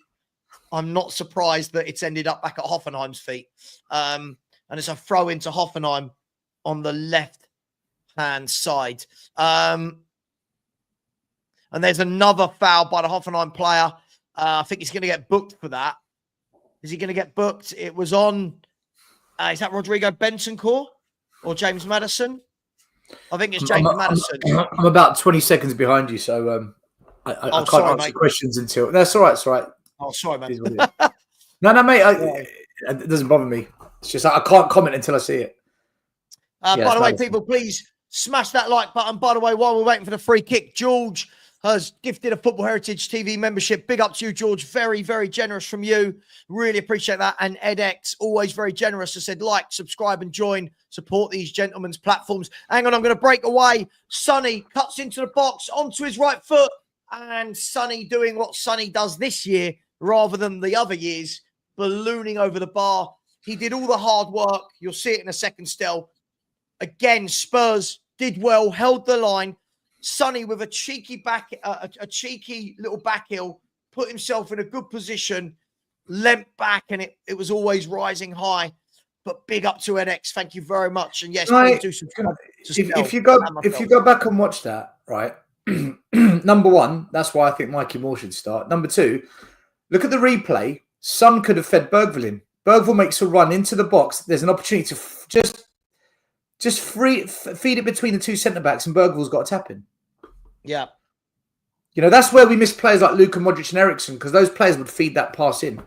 I'm not surprised that it's ended up back at Hoffenheim's feet. And it's a throw into Hoffenheim on the left-hand side. And there's another foul by the Hoffenheim player. I think he's going to get booked for that. Is he going to get booked? It was on, is that Rodrigo Bentancur or James Maddison? I think it's James Maddison. I'm about 20 seconds behind you, so I can't answer questions until... That's all right, it's all right. Oh, sorry, man. No, mate, it doesn't bother me. It's just I can't comment until I see it. By the way, people, please smash that like button. By the way, while we're waiting for the free kick, George has gifted a Football Heritage TV membership. Big up to you, George. Very, very generous from you. Really appreciate that. And EdX, always very generous, has said like, subscribe and join. Support these gentlemen's platforms. Hang on, I'm going to break away. Sonny cuts into the box, onto his right foot. And Sonny doing what Sonny does this year rather than the other years, ballooning over the bar. He did all the hard work. You'll see it in a second still. Again, Spurs did well, held the line. Sonny with a cheeky cheeky little back heel, put himself in a good position, leant back, and it was always rising high. But big up to NX. Thank you very much. And yes, please do subscribe. If you go back and watch that, right? Number one, that's why I think Mikey Moore should start. Number two, look at the replay. Son could have fed Bergvall in. Bergvall makes a run into the box. There's an opportunity to just feed it between the two centre-backs, and Bergvall's got a tap in. Yeah. You know, that's where we miss players like Luka Modric and Eriksson, because those players would feed that pass in.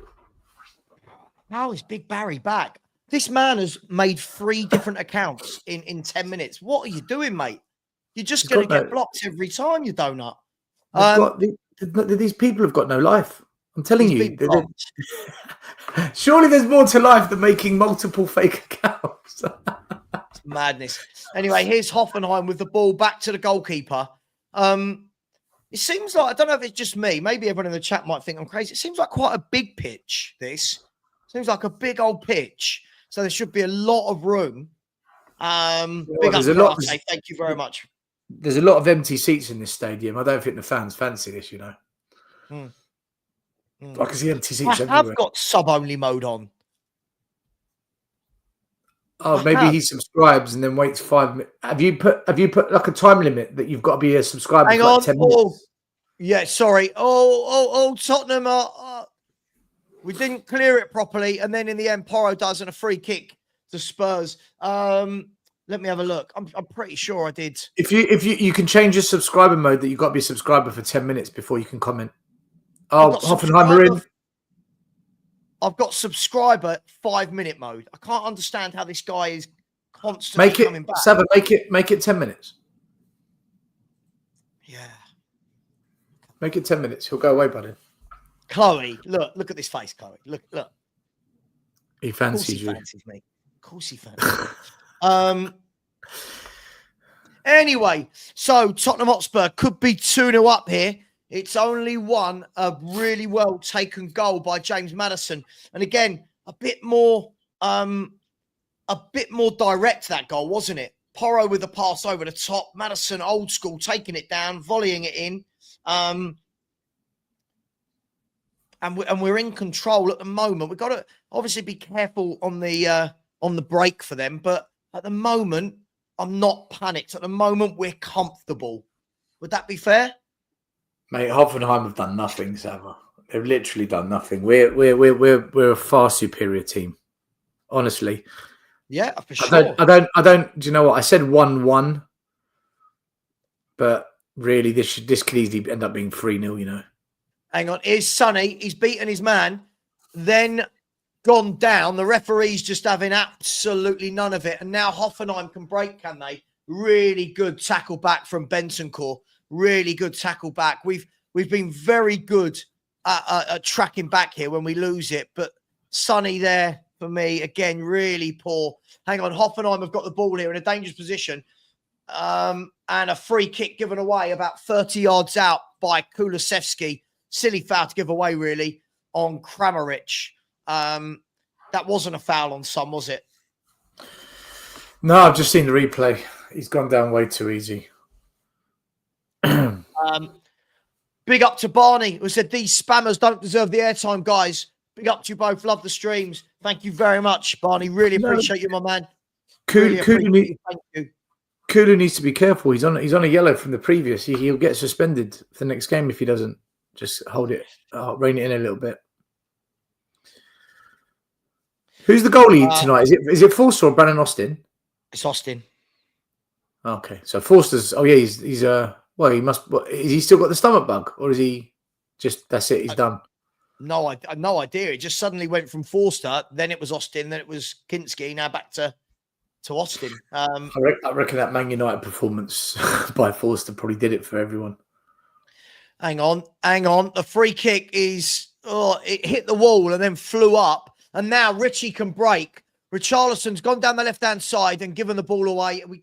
How is Big Barry back? This man has made 3 different accounts in 10 minutes. What are you doing, mate? You're just going to get blocked every time, you donut. These people have got no life. I'm telling He's you. been pumped. Surely there's more to life than making multiple fake accounts. It's madness. Anyway, here's Hoffenheim with the ball back to the goalkeeper. It seems like, I don't know if it's just me, maybe everyone in the chat might think I'm crazy. It seems like quite a big pitch, this. Seems like a big old pitch. So there should be a lot of room. Big up Karate. Thank you very much. There's a lot of empty seats in this stadium. I don't think the fans fancy this, you know. I can see empty seats everywhere. I've got sub-only mode on. Oh, maybe he subscribes and then waits 5 minutes. Have you put like a time limit that you've got to be a subscriber Hang for on. like 10 minutes? Yeah, sorry. Tottenham we didn't clear it properly, and then in the end, Porro does and a free kick to Spurs. Let me have a look. I'm pretty sure I did. If you can change your subscriber mode that you've got to be a subscriber for 10 minutes before you can comment. Oh, Hoffenheim are in. I've got subscriber 5-minute mode. I can't understand how this guy is constantly coming back. Savva, make it 10 minutes. Yeah. Make it 10 minutes. He'll go away, buddy. Chloe, look at this face, Chloe. Look. He fancies you. Fancies me. Of course he fancies me. Anyway, so Tottenham Hotspur could be 2-0 up here. It's only one a really well taken goal by James Maddison. And again, a bit more direct, that goal, wasn't it? Porro with the pass over the top. Maddison, old school, taking it down, volleying it in. And we're in control at the moment. We've got to obviously be careful on the break for them. But at the moment, I'm not panicked. At the moment, we're comfortable. Would that be fair? Mate, Hoffenheim have done nothing, Savva. They've literally done nothing. We're a far superior team, honestly. Yeah, for sure. I don't. Do you know what I said? 1-1, but really, this could easily end up being 3-0. You know. Hang on, here's Sonny. He's beaten his man, then gone down. The referee's just having absolutely none of it, and now Hoffenheim can break, can they? Really good tackle back from Bentancur. Really good tackle back. We've been very good at tracking back here when we lose it. But Sonny there, for me, again, really poor. Hang on, Hoffenheim have got the ball here in a dangerous position. And a free kick given away about 30 yards out by Kulusevski. Silly foul to give away, really, on Kramaric. That wasn't a foul on Son, was it? No, I've just seen the replay. He's gone down way too easy. Big up to Barney, who said these spammers don't deserve the airtime, guys. Big up to you both. Love the streams. Thank you very much, Barney. Really appreciate you, my man. Kulu needs to be careful. He's on a yellow from the previous. He'll get suspended for the next game if he doesn't just hold it, rein it in a little bit. Who's the goalie tonight? Is it Forster or Brandon Austin? It's Austin. Okay, so Forster's. Oh yeah, he's well, he must. Is he still got the stomach bug, or is he just? That's it. He's done. No idea. It just suddenly went from Forster, then it was Austin, then it was Kinski. Now back to Austin. I reckon that Man United performance by Forster probably did it for everyone. Hang on. The free kick it hit the wall and then flew up, and now Richie can break. Richarlison's gone down the left-hand side and given the ball away. We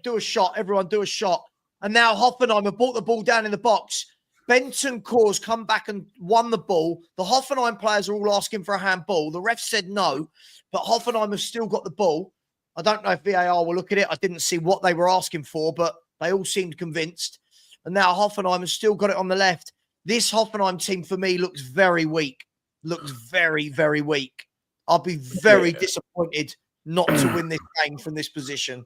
do a shot. Everyone do a shot. And now Hoffenheim have brought the ball down in the box. Bentancur's come back and won the ball. The Hoffenheim players are all asking for a handball. The ref said no, but Hoffenheim have still got the ball. I don't know if VAR will look at it. I didn't see what they were asking for, but they all seemed convinced. And now Hoffenheim has still got it on the left. This Hoffenheim team, for me, looks very weak. Looks very, very weak. I'll be very disappointed not to win this game from this position.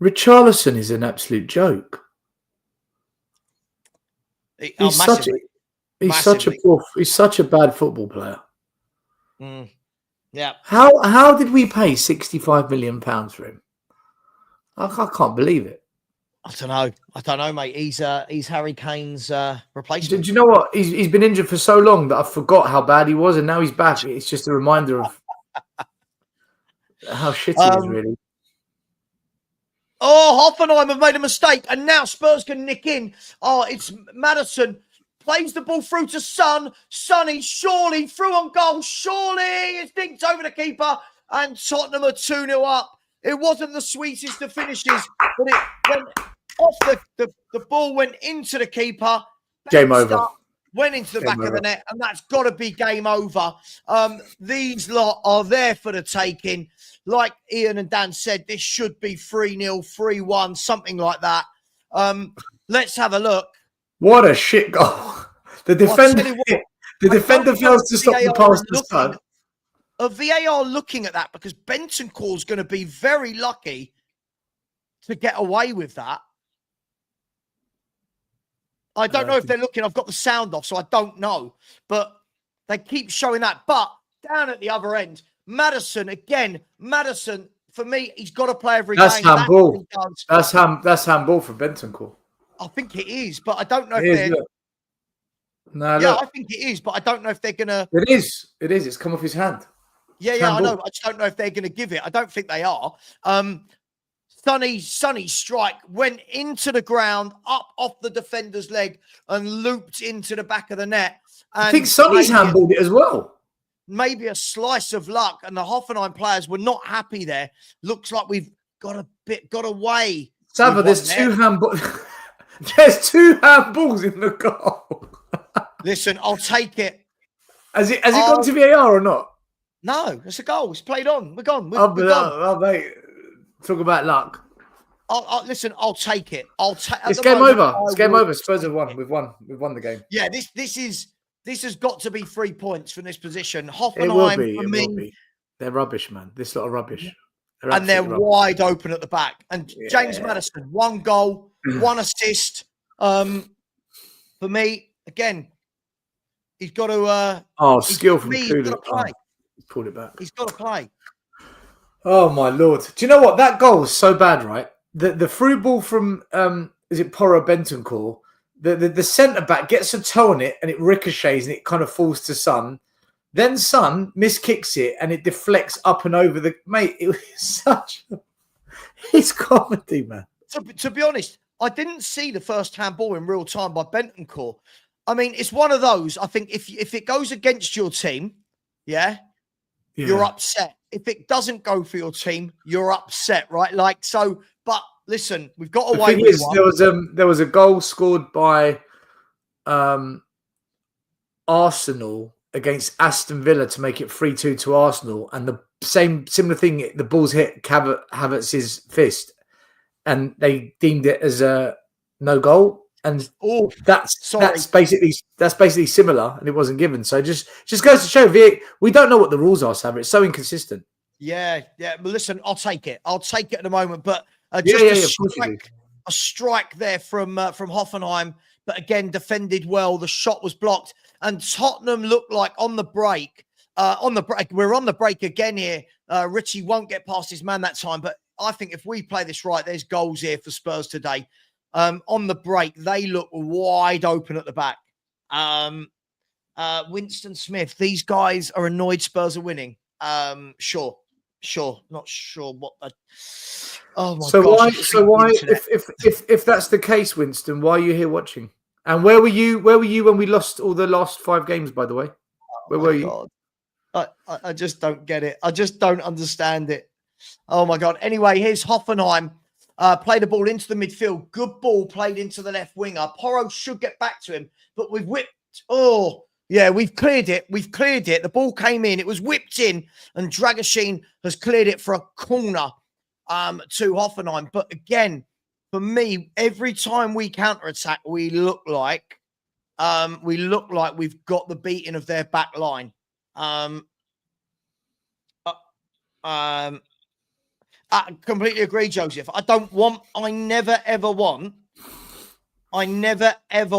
Richarlison is an absolute joke. He's such a bad football player. Yeah. How did we pay £65 million for him? I can't believe it. I don't know, mate. He's Harry Kane's replacement. Do you know what? He's been injured for so long that I forgot how bad he was, and now he's back. It's just a reminder of how shit he is, really. Oh, Hoffenheim have made a mistake, and now Spurs can nick in. Oh, it's Maddison plays the ball through to Son. Sonny, surely, through on goal. Surely, it's dinked over the keeper. And Tottenham are 2-0 up. It wasn't the sweetest of finishes, but it went off the ball, went into the keeper. Game over. Went into the Game back of over. the net, and that's got to be game over. These lot are there for the taking. Like Ian and Dan said, this should be 3-0, 3-1, something like that. Let's have a look. What a shit goal. The defender fails to stop the pass this time. A VAR looking at that because Bentancur's going to be very lucky to get away with that. I don't know if they're looking. I've got the sound off, so I don't know. But they keep showing that. But down at the other end, Maddison, for me, he's got to play every game. That's handball. That's handball for Bentancur. I think it is, but I don't know if they're... No, yeah, look. I think it is, but I don't know if they're going to... It is. It's come off his hand. Yeah, I know. I just don't know if they're going to give it. I don't think they are. Sonny strike went into the ground, up off the defender's leg, and looped into the back of the net. And I think Sonny's handballed it as well. Maybe a slice of luck, and the Hoffenheim players were not happy there. Looks like we've got away. Savva, there's two handballs. There's two handballs in the goal. Listen, I'll take it. Has it gone to VAR or not? No, it's a goal. It's played on. We're gone. We're gone. Oh, mate. Talk about luck. Listen, I'll take it. It's game over. It's game over. Spurs have won. We've won the game. Yeah, this has got to be 3 points from this position. Hoffenheim, It will be. for It me, will be. They're rubbish, man. This lot of rubbish. They're wide open at the back. And James Maddison, 1 goal, 1 assist. For me, again, he's got to. Skill from He's got to play. He's pulled it back. He's got to play. Oh my lord! Do you know what that goal was so bad? Right, the through ball from is it Porro Bentancur? The centre back gets a toe on it and it ricochets and it kind of falls to Son. Then Son miskicks it and it deflects up and over the mate. It was such it's comedy, man. To be honest, I didn't see the first handball in real time by Bentancur. I mean, it's one of those. I think if it goes against your team, you're upset. If it doesn't go for your team, you're upset, right? Like so. But listen, we've got away with one. There was a goal scored by Arsenal against Aston Villa to make it 3-2 to Arsenal, and the similar thing. The ball's hit Havertz's fist, and they deemed it as a no goal. And that's basically similar, and it wasn't given. So just goes to show we don't know what the rules are, Savva. It's so inconsistent. Yeah. But listen, I'll take it. I'll take it at the moment. But a strike there from Hoffenheim, but again defended well. The shot was blocked, and Tottenham looked like on the break. We're on the break again here. Richie won't get past his man that time, but I think if we play this right, there's goals here for Spurs today. On the break, they look wide open at the back. Winston Smith, these guys are annoyed Spurs are winning. Sure. Not sure what the... Oh my God. So why if that's the case, Winston, why are you here watching? And where were you when we lost all the last 5 games, by the way? Where were you? I just don't get it. I just don't understand it. Oh my God. Anyway, here's Hoffenheim. Played the ball into the midfield. Good ball played into the left winger. Porro should get back to him, but we've whipped. Oh, yeah, we've cleared it. The ball came in. It was whipped in, and Dragoshin has cleared it for a corner to Hoffenheim. But again, for me, every time we counterattack, we look like we've got the beating of their back line. I completely agree, Joseph. I never ever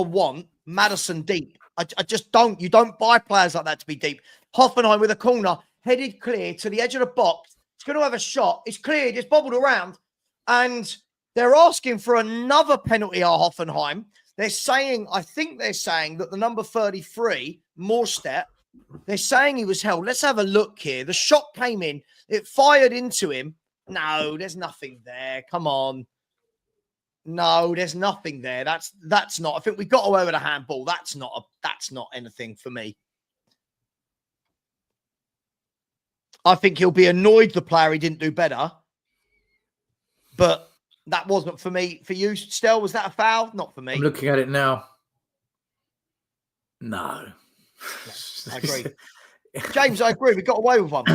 want Maddison deep. I just don't. You don't buy players like that to be deep. Hoffenheim with a corner, headed clear to the edge of the box. It's going to have a shot. It's cleared. It's bobbled around. And they're asking for another penalty, Hoffenheim. I think they're saying that the number 33, Morstedt, they're saying he was held. Let's have a look here. The shot came in. It fired into him. No, there's nothing there. Come on. No, there's nothing there. That's not. I think we got away with a handball. That's not anything for me. I think he'll be annoyed the player he didn't do better. But that wasn't for me. For you, Stel, was that a foul? Not for me. I'm looking at it now. No. I agree. James, I agree. We got away with one.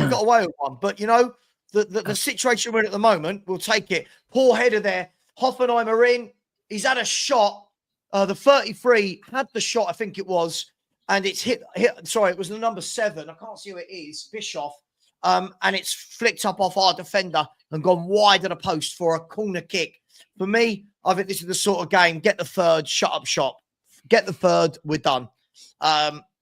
But, you know, the situation we're in at the moment, we'll take it. Poor header there. Hoffenheim are in. He's had a shot. The 33 had the shot, I think it was. And it's hit. Sorry, it was the number 7. I can't see who it is. Bischoff. And it's flicked up off our defender and gone wide of the post for a corner kick. For me, I think this is the sort of game. Get the third, shut up shop. Get the third, we're done.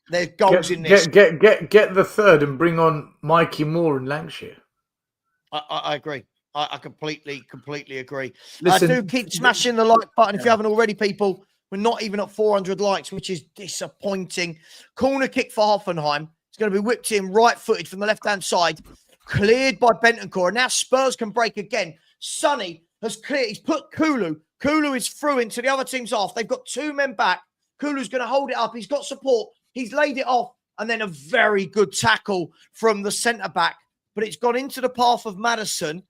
There's goals in this. Get the third and bring on Mikey Moore and Lancashire. I agree. I completely agree. Listen, do keep smashing the like button if you haven't already, people. We're not even at 400 likes, which is disappointing. Corner kick for Hoffenheim. It's going to be whipped in right-footed from the left-hand side. Cleared by Bentancur. And now Spurs can break again. Sonny has cleared. He's put Kulu. Kulu is through into the other team's half. They've got 2 men back. Kulu's going to hold it up. He's got support. He's laid it off. And then a very good tackle from the centre-back. But it's gone into the path of Maddison.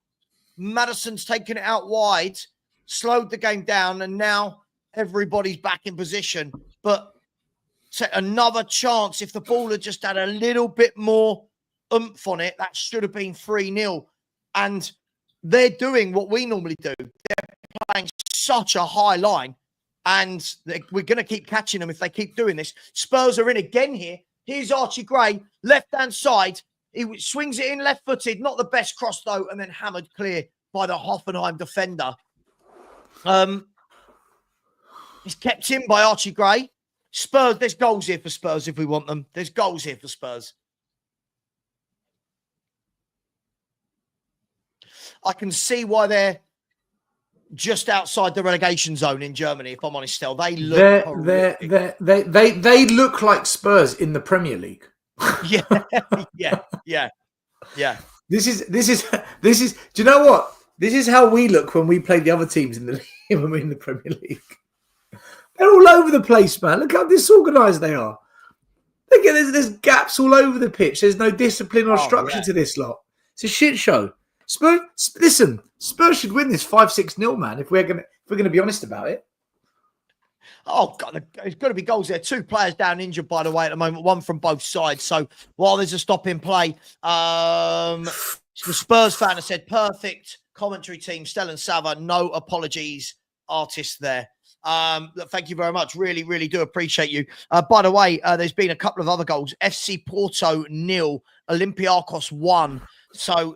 Maddison's taken it out wide, slowed the game down, and now everybody's back in position. But another chance, if the ball had just had a little bit more oomph on it, that should have been 3-0. And they're doing what we normally do. They're playing such a high line, and we're going to keep catching them if they keep doing this. Spurs are in again here. Here's Archie Gray, left-hand side. He swings it in left-footed, not the best cross, though, and then hammered clear by the Hoffenheim defender. He's kept in by Archie Gray. Spurs, there's goals here for Spurs if we want them. There's goals here for Spurs. I can see why they're just outside the relegation zone in Germany, if I'm honest, still. They look they look like Spurs in the Premier League. Yeah. This is. Do you know what? This is how we look when we play the other teams in the when we're in the Premier League. They're all over the place, man. Look how disorganised they are. Look at there's gaps all over the pitch. There's no discipline or structure to this lot. It's a shit show. Spurs should win this 5-6-0, man. If we're gonna be honest about it. Oh, God, there's got to be goals there. 2 players down injured, by the way, at the moment. One from both sides. So while there's a stop in play, the Spurs fan has said, perfect commentary team, Stel and Savva. No apologies, artists there. Thank you very much. Really, really do appreciate you. By the way, there's been a couple of other goals. FC Porto 0, Olympiacos 1. So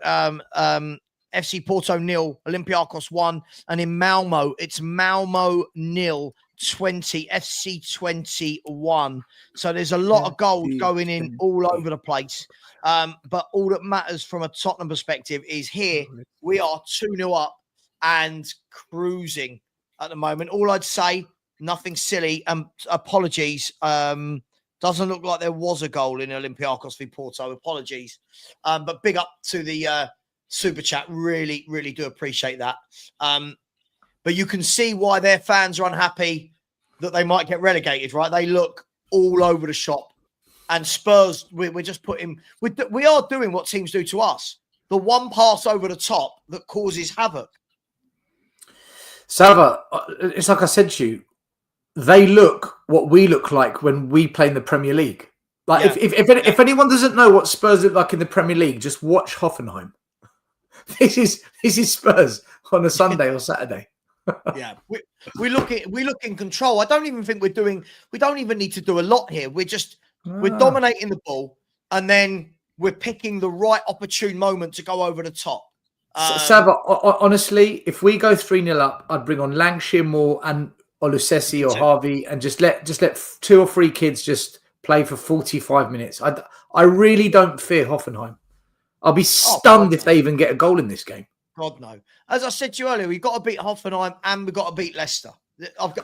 FC Porto 0, Olympiacos 1. And in Malmo, it's Malmo 0. 20 FC 21. So there's a lot of goals going in all over the place. But all that matters from a Tottenham perspective is here we are 2-0 up and cruising at the moment. All I'd say, nothing silly. Apologies. Doesn't look like there was a goal in Olympiacos v Porto. Apologies. But big up to the super chat. Really, really do appreciate that. But you can see why their fans are unhappy that they might get relegated, right? They look all over the shop. And Spurs, we're just putting... We are doing what teams do to us. The one pass over the top that causes havoc. Savva, it's like I said to you, they look what we look like when we play in the Premier League. Like, if anyone doesn't know what Spurs look like in the Premier League, just watch Hoffenheim. This is Spurs on a Sunday or Saturday. Yeah, we look in control. I don't even think we don't even need to do a lot here. We're dominating the ball, and then we're picking the right opportune moment to go over the top. Savva, honestly, if we go 3-0 up, I'd bring on Lancashire, Moore, and Olusesi or Harvey, and just let 2 or 3 kids just play for 45 minutes. I really don't fear Hoffenheim. I'll be stunned if they even get a goal in this game. God, no. As I said to you earlier, we've got to beat Hoffenheim and we've got to beat Leicester.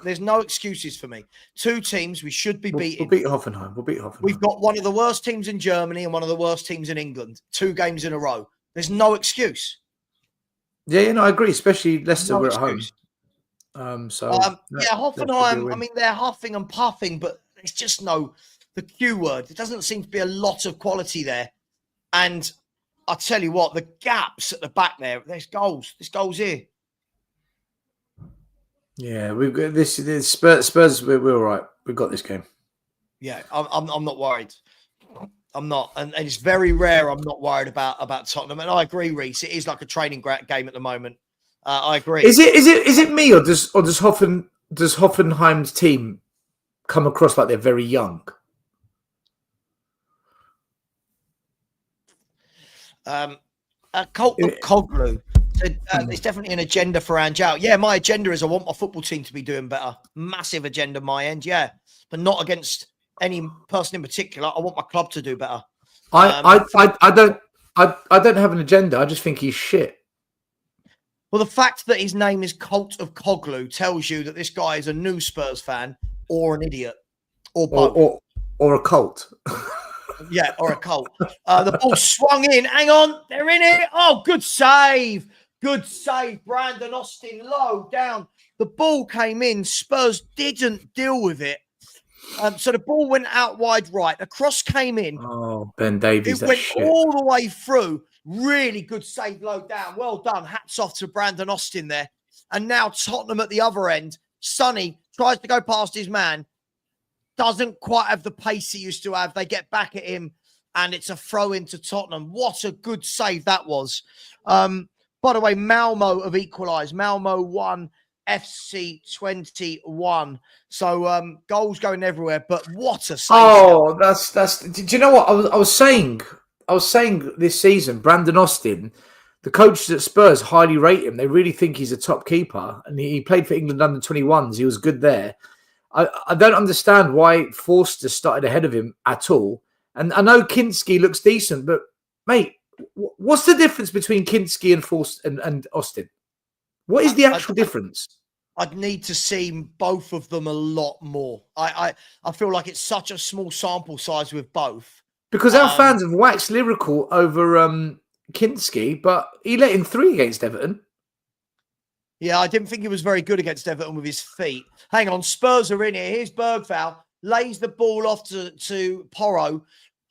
There's no excuses for me. 2 teams we should be beating. We'll beat Hoffenheim. We've got one of the worst teams in Germany and one of the worst teams in England. 2 games in a row. There's no excuse. Yeah, I agree. Especially Leicester, we're at home. Hoffenheim, I mean, they're huffing and puffing, but it's just the Q word. There doesn't seem to be a lot of quality there. And I tell you what, the gaps at the back there's goals. There's goals here. Yeah, we've got this Spurs, we're all right. We've got this game. Yeah, I'm not worried. I'm not, and it's very rare I'm not worried about Tottenham. And I agree, Reece. It is like a training game at the moment. I agree. Is it me or does Hoffenheim's team come across like they're very young? A cult of Coglu. It's definitely an agenda for Angel. Yeah, my agenda is I want my football team to be doing better. Massive agenda my end, yeah, but not against any person in particular. I want my club to do better. I don't have an agenda. I just think he's shit. Well, the fact that his name is Cult of Coglu tells you that this guy is a new Spurs fan or an idiot or both. Or a cult. Yeah, or a cult. The ball swung in. Hang on. They're in it. Oh, good save. Good save. Brandon Austin low down. The ball came in. Spurs didn't deal with it. So the ball went out wide right. The cross came in. Oh, Ben Davies. It went all the way through. Really good save low down. Well done. Hats off to Brandon Austin there. And now Tottenham at the other end. Sonny tries to go past his man. Doesn't quite have the pace he used to have. They get back at him, and it's a throw into Tottenham. What a good save that was. By the way, Malmo have equalised. Malmo 1, FC 21. So goals going everywhere, but what a save. Oh, that's. Do you know what I was saying? I was saying this season, Brandon Austin, the coaches at Spurs highly rate him. They really think he's a top keeper, and he played for England under 21s. He was good there. I don't understand why Forster started ahead of him at all. And I know Kinski looks decent, but mate, what's the difference between Kinski and Forster and Austin? What is the actual difference? I'd need to see both of them a lot more. I feel like it's such a small sample size with both. Because our fans have waxed lyrical over Kinski, but he let in 3 against Everton. Yeah, I didn't think he was very good against Everton with his feet. Hang on, Spurs are in here. Here's Bergvall. Lays the ball off to Porro.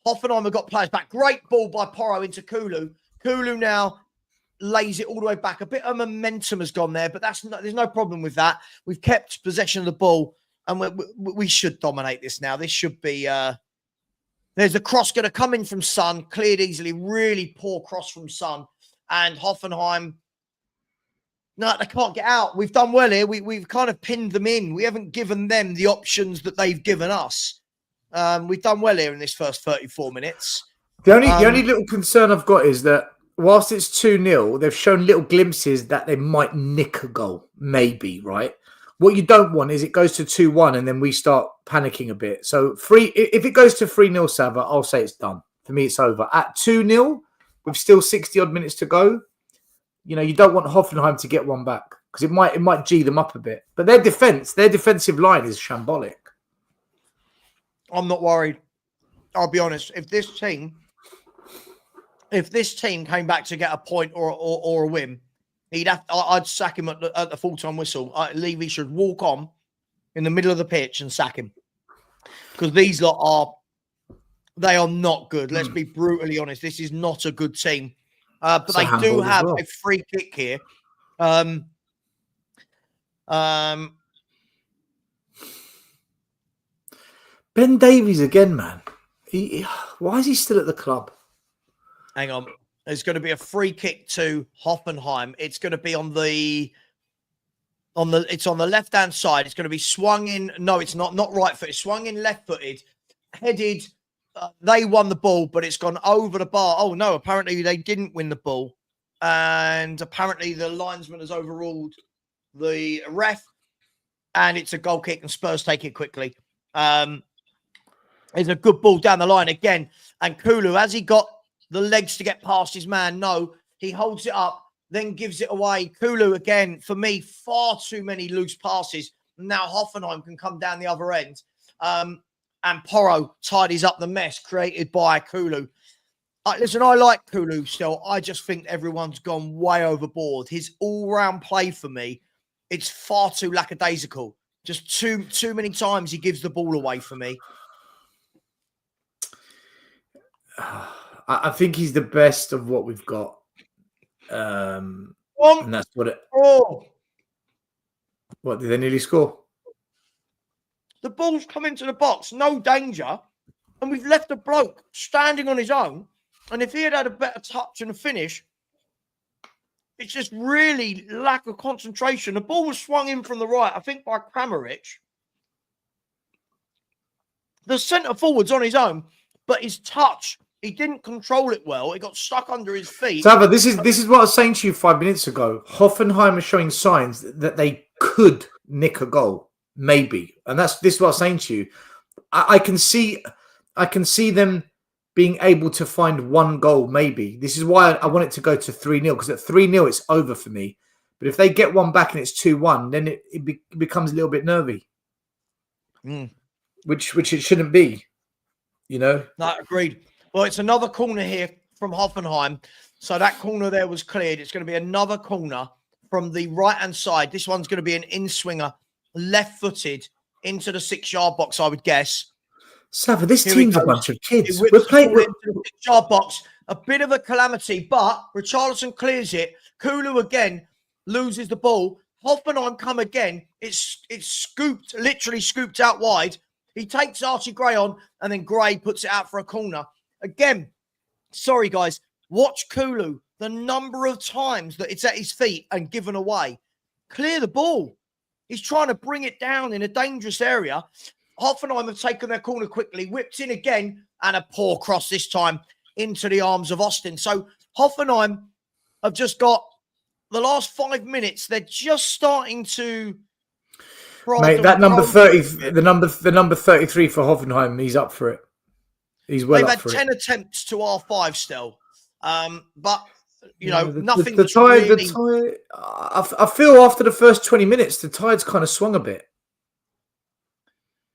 Hoffenheim have got players back. Great ball by Porro into Kulu. Kulu now lays it all the way back. A bit of momentum has gone there, but there's no problem with that. We've kept possession of the ball, and we should dominate this now. This should be... there's a cross going to come in from Son. Cleared easily. Really poor cross from Son. And Hoffenheim... No, they can't get out. We've done well here. We've kind of pinned them in. We haven't given them the options that they've given us. We've done well here in this first 34 minutes. The only little concern I've got is that whilst it's 2-0, they've shown little glimpses that they might nick a goal. Maybe, right? What you don't want is it goes to 2-1 and then we start panicking a bit. So if it goes to 3-0, Savva, I'll say it's done. For me, it's over. At 2-0, with still 60-odd minutes to go, you know, you don't want Hoffenheim to get one back because it might G them up a bit. But their defensive line is shambolic. I'm not worried. I'll be honest. If this team came back to get a point or a win, I'd sack him at the full-time whistle. Levy should walk on in the middle of the pitch and sack him because these lot they are not good. Let's be brutally honest. This is not a good team. But they do have a free kick here. Ben Davies again, man. Why is he still at the club? Hang on. There's going to be a free kick to Hoffenheim. It's going to be on the left-hand side. It's going to be swung in. No, it's not right-footed. Swung in left-footed, headed. They won the ball, but it's gone over the bar. Oh, no, apparently they didn't win the ball. And apparently the linesman has overruled the ref. And it's a goal kick, and Spurs take it quickly. It's a good ball down the line again. And Kulu, has he got the legs to get past his man? No, he holds it up, then gives it away. Kulu, again, for me, far too many loose passes. Now Hoffenheim can come down the other end. And Porro tidies up the mess created by Kulu. Listen, I like Kulu still. I just think everyone's gone way overboard. His all-round play for me it's far too lackadaisical. Just too many times he gives the ball away for me. I think he's the best of what we've got. And that's what it. Oh, What, did they nearly score? the ball's come into the box, no danger, and we've left a bloke standing on his own. And if he had had a better touch and a finish, it's just really lack of concentration. The ball was swung in from the right, I think, by Kramaric. The centre forward's on his own, but his touch, he didn't control it well. It got stuck under his feet. Savva, this is what I was saying to you 5 minutes ago. Hoffenheim are showing signs that they could nick a goal, maybe, and this is what I was saying to you. I can see them being able to find one goal, maybe. This is why I want it to go to 3-0, because at 3-0 it's over for me. But if they get one back and it's 2-1, then it becomes a little bit nervy, which it shouldn't be, you know. No, agreed. Well, it's another corner here from Hoffenheim. So that corner there was cleared. It's going to be another corner from the right-hand side. This one's going to be an in-swinger, left-footed, into the 6-yard box, I would guess. Savva, this team's a bunch of kids. We're playing into the 6-yard box. A bit of a calamity, but Richarlison clears it. Kulu again loses the ball. Hoffenheim come again. It's scooped, literally scooped out wide. He takes Archie Gray on, and then Gray puts it out for a corner. Again, sorry, guys. Watch Kulu. The number of times that it's at his feet and given away. Clear the ball. He's trying to bring it down in a dangerous area. Hoffenheim have taken their corner quickly, whipped in again, and a poor cross this time into the arms of Austin. So Hoffenheim have just got the last 5 minutes. They're just starting to. Mate, that number 30, the number 33 for Hoffenheim, he's up for it. He's well up for it. They've had 10 attempts to R5 still, but you know nothing. The tide. I feel after the first 20 minutes, the tide's kind of swung a bit.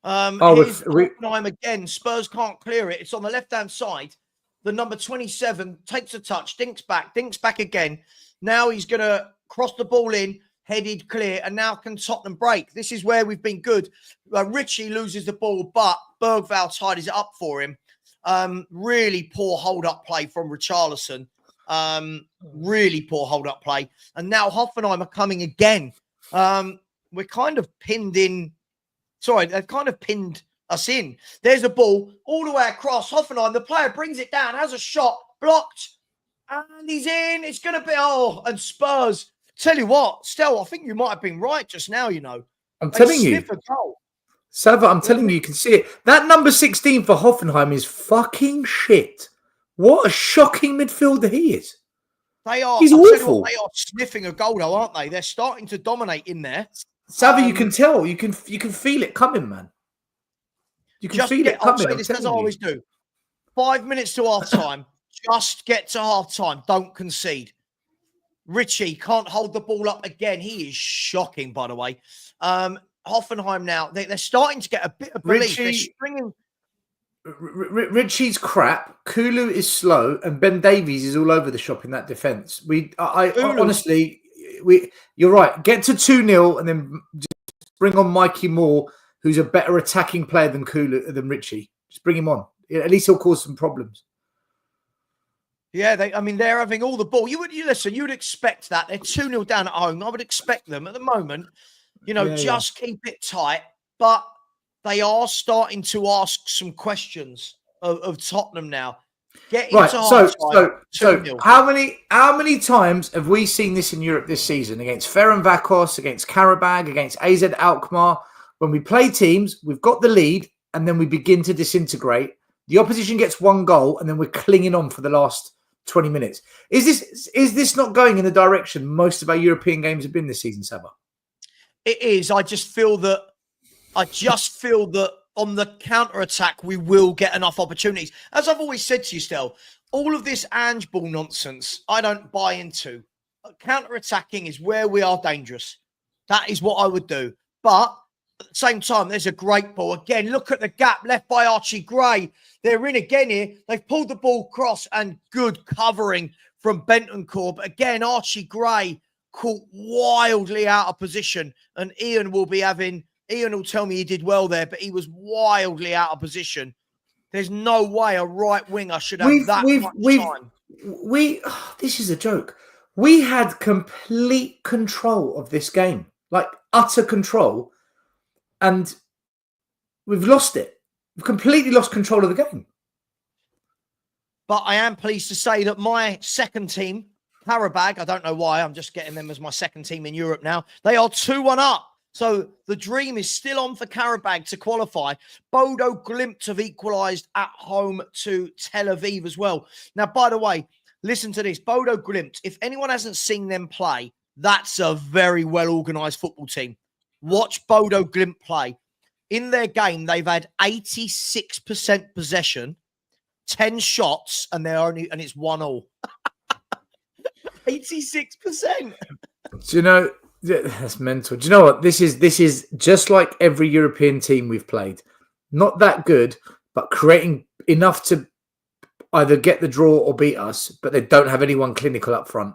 Hoffenheim again. Spurs can't clear it. It's on the left-hand side. The number 27 takes a touch, dinks back again. Now he's going to cross the ball in, headed clear, and now can Tottenham break? This is where we've been good. Richie loses the ball, but Bergvall tidies it up for him. Really poor hold-up play from Richarlison. Really poor hold-up play. And now Hoffenheim are coming again. We're kind of pinned in. Sorry, they've kind of pinned us in. There's a ball all the way across. Hoffenheim, the player brings it down, has a shot, blocked, and he's in. It's going to be, and Spurs. Tell you what, Stel, I think you might have been right just now, you know. I'm telling you. Savva, I'm telling you can see it. That number 16 for Hoffenheim is fucking shit. What a shocking midfielder he is. They are. He's awful. They are sniffing a goal, though, aren't they? They're starting to dominate in there. Savva, you can tell. You can feel it coming, man. You can feel it coming. I'll say this as I always do. 5 minutes to half time. Just get to half time. Don't concede. Richie can't hold the ball up again. He is shocking, by the way. Hoffenheim now, they're starting to get a bit of belief. Richie's crap. Kulu is slow, and Ben Davies is all over the shop in that defence. Honestly, you're right. Get to 2-0 and then just bring on Mikey Moore, who's a better attacking player than than Richie. Just bring him on. At least he'll cause some problems. Yeah, they're having all the ball. You would expect that. They're 2-0 down at home. I would expect them at the moment, keep it tight. But they are starting to ask some questions of Tottenham now. So how many times have we seen this in Europe this season against Ferencváros, against Karabag, against AZ Alkmaar? When we play teams, we've got the lead, and then we begin to disintegrate. The opposition gets one goal, and then we're clinging on for the last 20 minutes. Is this not going in the direction most of our European games have been this season, Savva? It is. I just feel that on the counter-attack, we will get enough opportunities. As I've always said to you, Stel, all of this Ange ball nonsense, I don't buy into. Counter-attacking is where we are dangerous. That is what I would do. But at the same time, there's a great ball. Again, look at the gap left by Archie Gray. They're in again here. They've pulled the ball across, and good covering from Bentancur. But again, Archie Gray caught wildly out of position. And Ian will tell me he did well there, but he was wildly out of position. There's no way a right winger should have that much time. This is a joke. We had complete control of this game, like utter control, and we've lost it. We've completely lost control of the game. But I am pleased to say that my second team, Karabag, I don't know why, I'm just getting them as my second team in Europe now. They are 2-1 up. So the dream is still on for Karabag to qualify. Bodo Glimt have equalised at home to Tel Aviv as well. Now, by the way, listen to this. Bodo Glimt, if anyone hasn't seen them play, that's a very well-organised football team. Watch Bodo Glimt play. In their game, they've had 86% possession, 10 shots, and it's 1-1. 86%. Do you know, that's mental. Do you know what? This is just like every European team we've played. Not that good, but creating enough to either get the draw or beat us, but they don't have anyone clinical up front.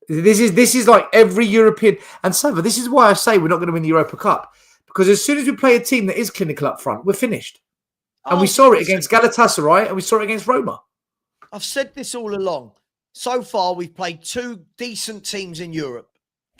This is like every European. And Savva, this is why I say we're not going to win the Europa Cup. Because as soon as we play a team that is clinical up front, we're finished. And we saw it against Galatasaray and we saw it against Roma. I've said this all along. So far, we've played two decent teams in Europe,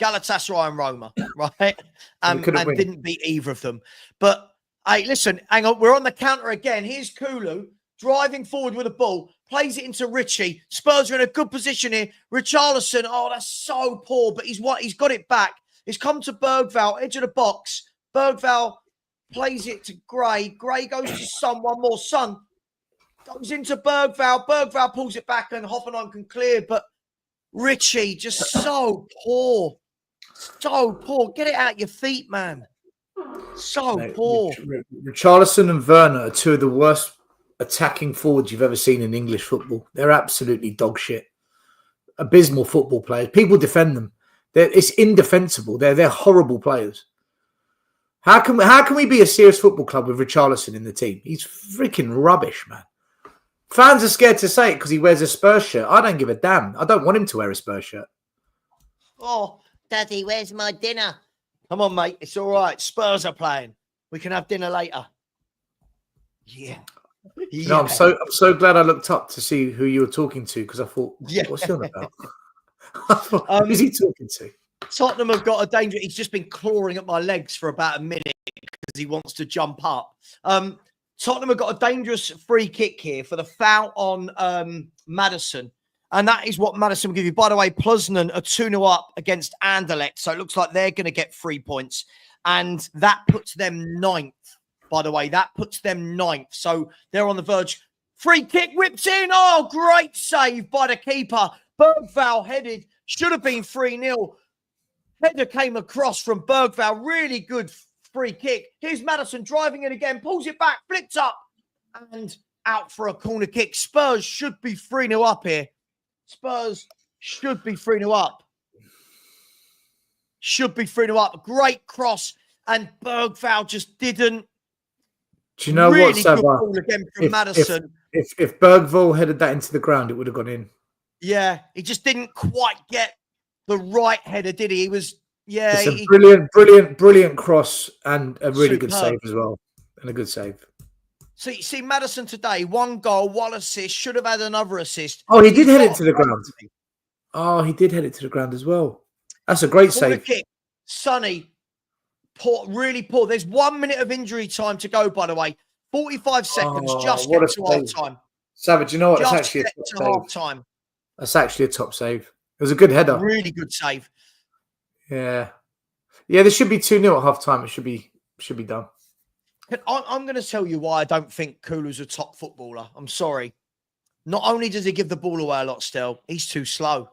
Galatasaray and Roma, right? And didn't beat either of them. But, hey, listen, hang on. We're on the counter again. Here's Kulu driving forward with the ball, plays it into Richie. Spurs are in a good position here. Richarlison, oh, that's so poor, but he's got it back. It's come to Bergvall, edge of the box. Bergvall plays it to Gray. Gray goes to Son, one more. Son goes into Bergvall. Bergvall pulls it back and Hoffenheim can clear. But Richie, just so poor. So poor. Get it out your feet, man. So poor. Richarlison and Werner are two of the worst attacking forwards you've ever seen in English football. They're absolutely dog shit. Abysmal football players. People defend them. It's indefensible. They're horrible players. How can we be a serious football club with Richarlison in the team? He's freaking rubbish, man. Fans are scared to say it because he wears a Spurs shirt. I don't give a damn. I don't want him to wear a Spurs shirt. Oh, Daddy, where's my dinner? Come on, mate. It's all right. Spurs are playing. We can have dinner later. Yeah. No, I'm so glad I looked up to see who you were talking to because I thought, what's he on about? Who's he talking to? Tottenham have got a danger. He's just been clawing at my legs for about a minute because he wants to jump up. Tottenham have got a dangerous free kick here for the foul on Madison. And that is what Madison will give you. By the way, Poznan are 2-0 up against Anderlecht. So it looks like they're going to get 3 points. And that puts them 9th, by the way. That puts them 9th. So they're on the verge. Free kick whipped in. Oh, great save by the keeper. Bergvall headed. Should have been 3-0. Header came across from Bergvall. Really good free kick. Here's Madison driving it again. Pulls it back. Flips up. And out for a corner kick. Spurs should be 3-0 up here. Spurs should be 3-0 up. Should be 3-0 up. Great cross. And Bergvall just didn't. Do you know really what, Savva? Good ball again from Madison. If Bergvall headed that into the ground, it would have gone in. Yeah, he just didn't quite get the right header, did he? He was, It's a brilliant cross and a really good save as well. And a good save. So you see Madison today, 1 goal, 1 assist, should have had another assist. Oh, he did head it to the ground. Oh, he did head it to the ground as well. That's a great save. Kick. Sonny, poor, really poor. There's 1 minute of injury time to go, by the way. 45 seconds, just get to half time. Savage, you know what? That's actually a top save. Half time. That's actually a top save. It was a good header. Really good save. Yeah. Yeah, there should be 2-0 at half time. It should be done. I'm going to tell you why I don't think Kulu's a top footballer. I'm sorry. Not only does he give the ball away a lot still, he's too slow.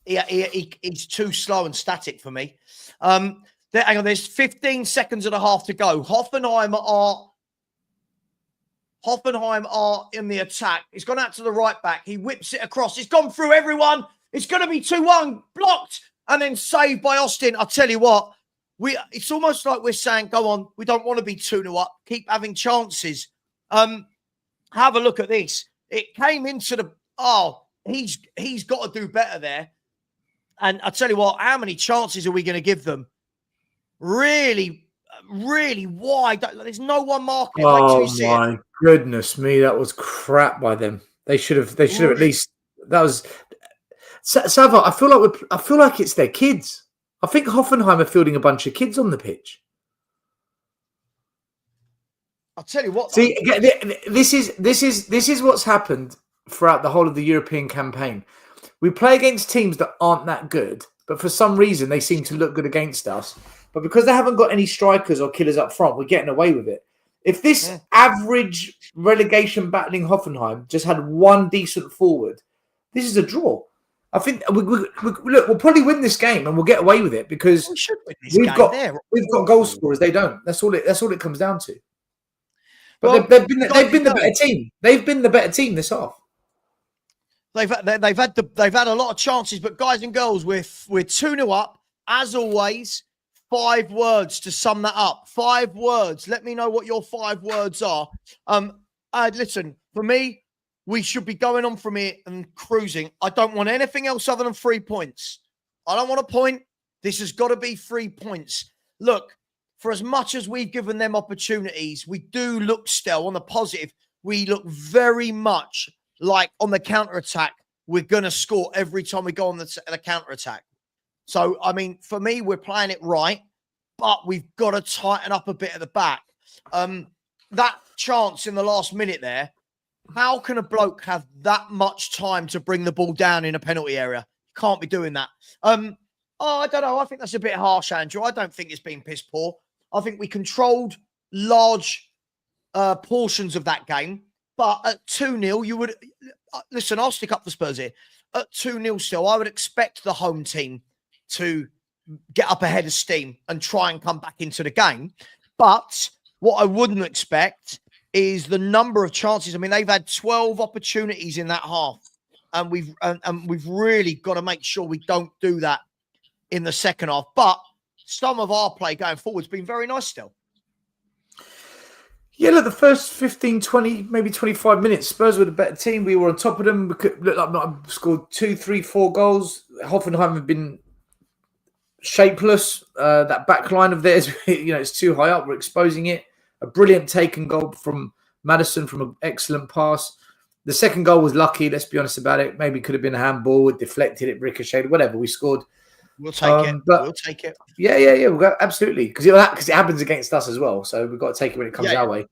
He's too slow and static for me. Hang on, there's 15 seconds and a half to go. Hoffenheim are in the attack. He's gone out to the right back. He whips it across. It's gone through everyone. It's going to be 2-1. Blocked. And then saved by Austin. I'll tell you what. It's almost like we're saying, go on, we don't want to be 2-0 up. Keep having chances. Have a look at this. It came into the... Oh, he's got to do better there. And I tell you what, how many chances are we going to give them? Really, really wide. There's no one marking. Oh my goodness me, that was crap by them. They should have at least. That was Savva. I feel like it's their kids. I think Hoffenheim are fielding a bunch of kids on the pitch. I'll tell you what. See, this is what's happened throughout the whole of the European campaign. We play against teams that aren't that good, but for some reason they seem to look good against us. But because they haven't got any strikers or killers up front, we're getting away with it. If this average relegation battling Hoffenheim just had one decent forward, this is a draw. I think look, we'll probably win this game and we'll get away with it because we've got goal scorers. They don't. That's all it comes down to. But they've been the better team. They've been the better team this half. They've had a lot of chances, but guys and girls, we're 2-0 up as always. 5 words to sum that up. 5 words. Let me know what your 5 words are. Listen, for me, we should be going on from here and cruising. I don't want anything else other than 3 points. I don't want a point. This has got to be 3 points. Look, for as much as we've given them opportunities, we do look still on the positive. We look very much like on the counter-attack, we're going to score every time we go on the counter-attack. So, I mean, for me, we're playing it right, but we've got to tighten up a bit at the back. That chance in the last minute there, how can a bloke have that much time to bring the ball down in a penalty area? Can't be doing that. I don't know. I think that's a bit harsh, Andrew. I don't think it's been piss poor. I think we controlled large portions of that game. But at 2-0, you would... Listen, I'll stick up for Spurs here. At 2-0 still, I would expect the home team to get up ahead of steam and try and come back into the game. But what I wouldn't expect is the number of chances. I mean, they've had 12 opportunities in that half. And we've really got to make sure we don't do that in the second half. But some of our play going forward has been very nice still. Yeah, look, the first 15, 20, maybe 25 minutes, Spurs were the better team. We were on top of them. We could look like scored 2, 3, 4 goals. Hoffenheim have been shapeless. That back line of theirs, it's too high up. We're exposing it. A brilliant taken goal from Maddison from an excellent pass. The second goal was lucky, let's be honest about it. Maybe could have been a handball, it deflected, it ricocheted, whatever. We scored. We'll take it. We'll take it. Yeah. We'll go, absolutely. Because it happens against us as well. So we've got to take it when it comes our way.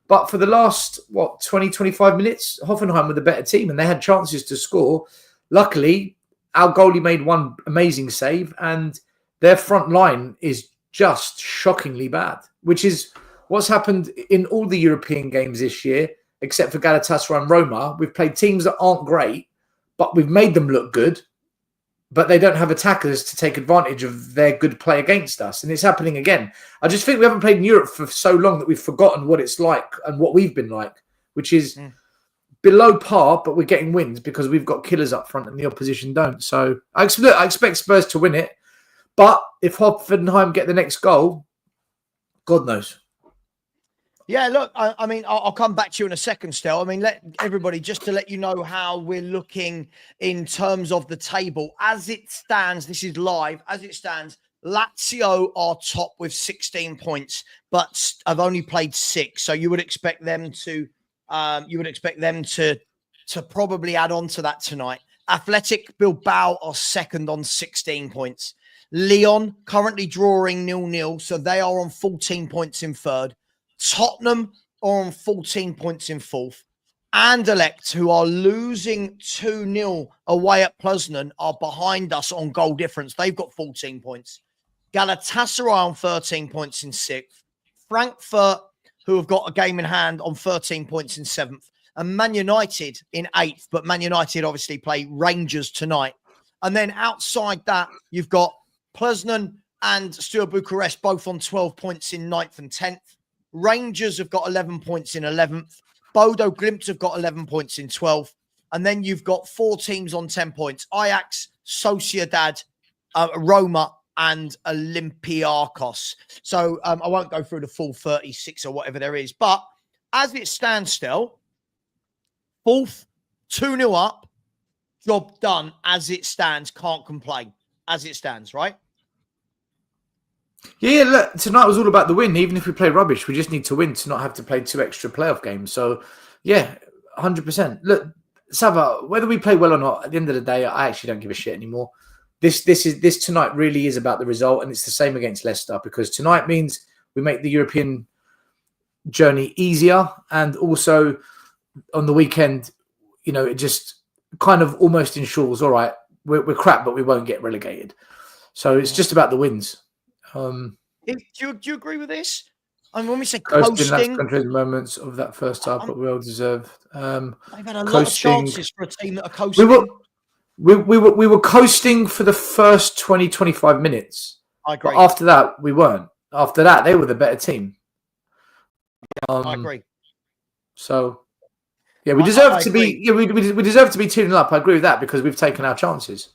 But for the last, 20, 25 minutes, Hoffenheim were the better team and they had chances to score. Luckily, our goalie made one amazing save and their front line is just shockingly bad, which is what's happened in all the European games this year, except for Galatasaray and Roma. We've played teams that aren't great, but we've made them look good. But they don't have attackers to take advantage of their good play against us. And it's happening again. I just think we haven't played in Europe for so long that we've forgotten what it's like and what we've been like, which is below par, but we're getting wins because we've got killers up front and the opposition don't. So I expect Spurs to win it. But if Hoffenheim get the next goal, God knows. Yeah, look, I mean, I'll come back to you in a second, Stel. I mean, let everybody, just to let you know how we're looking in terms of the table. As it stands, this is live. As it stands, Lazio are top with 16 points, but have only played 6. So you would expect them to, to probably add on to that tonight. Athletic Bilbao are second on 16 points. Lyon currently drawing 0-0, so they are on 14 points in third. Tottenham are on 14 points in fourth. Anderlecht, who are losing 2-0 away at Poznan, are behind us on goal difference. They've got 14 points. Galatasaray on 13 points in sixth. Frankfurt, who have got a game in hand, on 13 points in seventh. And Man United in eighth, but Man United obviously play Rangers tonight. And then outside that, you've got Poznan and Steaua Bucharest both on 12 points in ninth and 10th. Rangers have got 11 points in 11th. Bodo Glimt have got 11 points in 12th. And then you've got 4 teams on 10 points. Ajax, Sociedad, Roma, and Olympiacos. So I won't go through the full 36 or whatever there is. But as it stands still, fourth, 2-0 up, job done as it stands, can't complain. as it stands, right? Yeah, look, tonight was all about the win. Even if we play rubbish, we just need to win to not have to play 2 extra playoff games. So, yeah, 100%. Look, Savva, whether we play well or not, at the end of the day, I actually don't give a shit anymore. This tonight really is about the result, and it's the same against Leicester, because tonight means we make the European journey easier, and also on the weekend, it just kind of almost ensures, all right, we're crap, but we won't get relegated. So it's just about the wins. Do you agree with this? I mean, when we say Coasting, that's coasting, country's moments of that first half, but well deserved. they've had a lot of chances for a team that are coasting. We were coasting for the first 20, 25 minutes. I agree. But after that, we weren't. After that, they were the better team. I agree. So, yeah, we deserve to be. Yeah, we deserve to be 2-0 up. I agree with that, because we've taken our chances.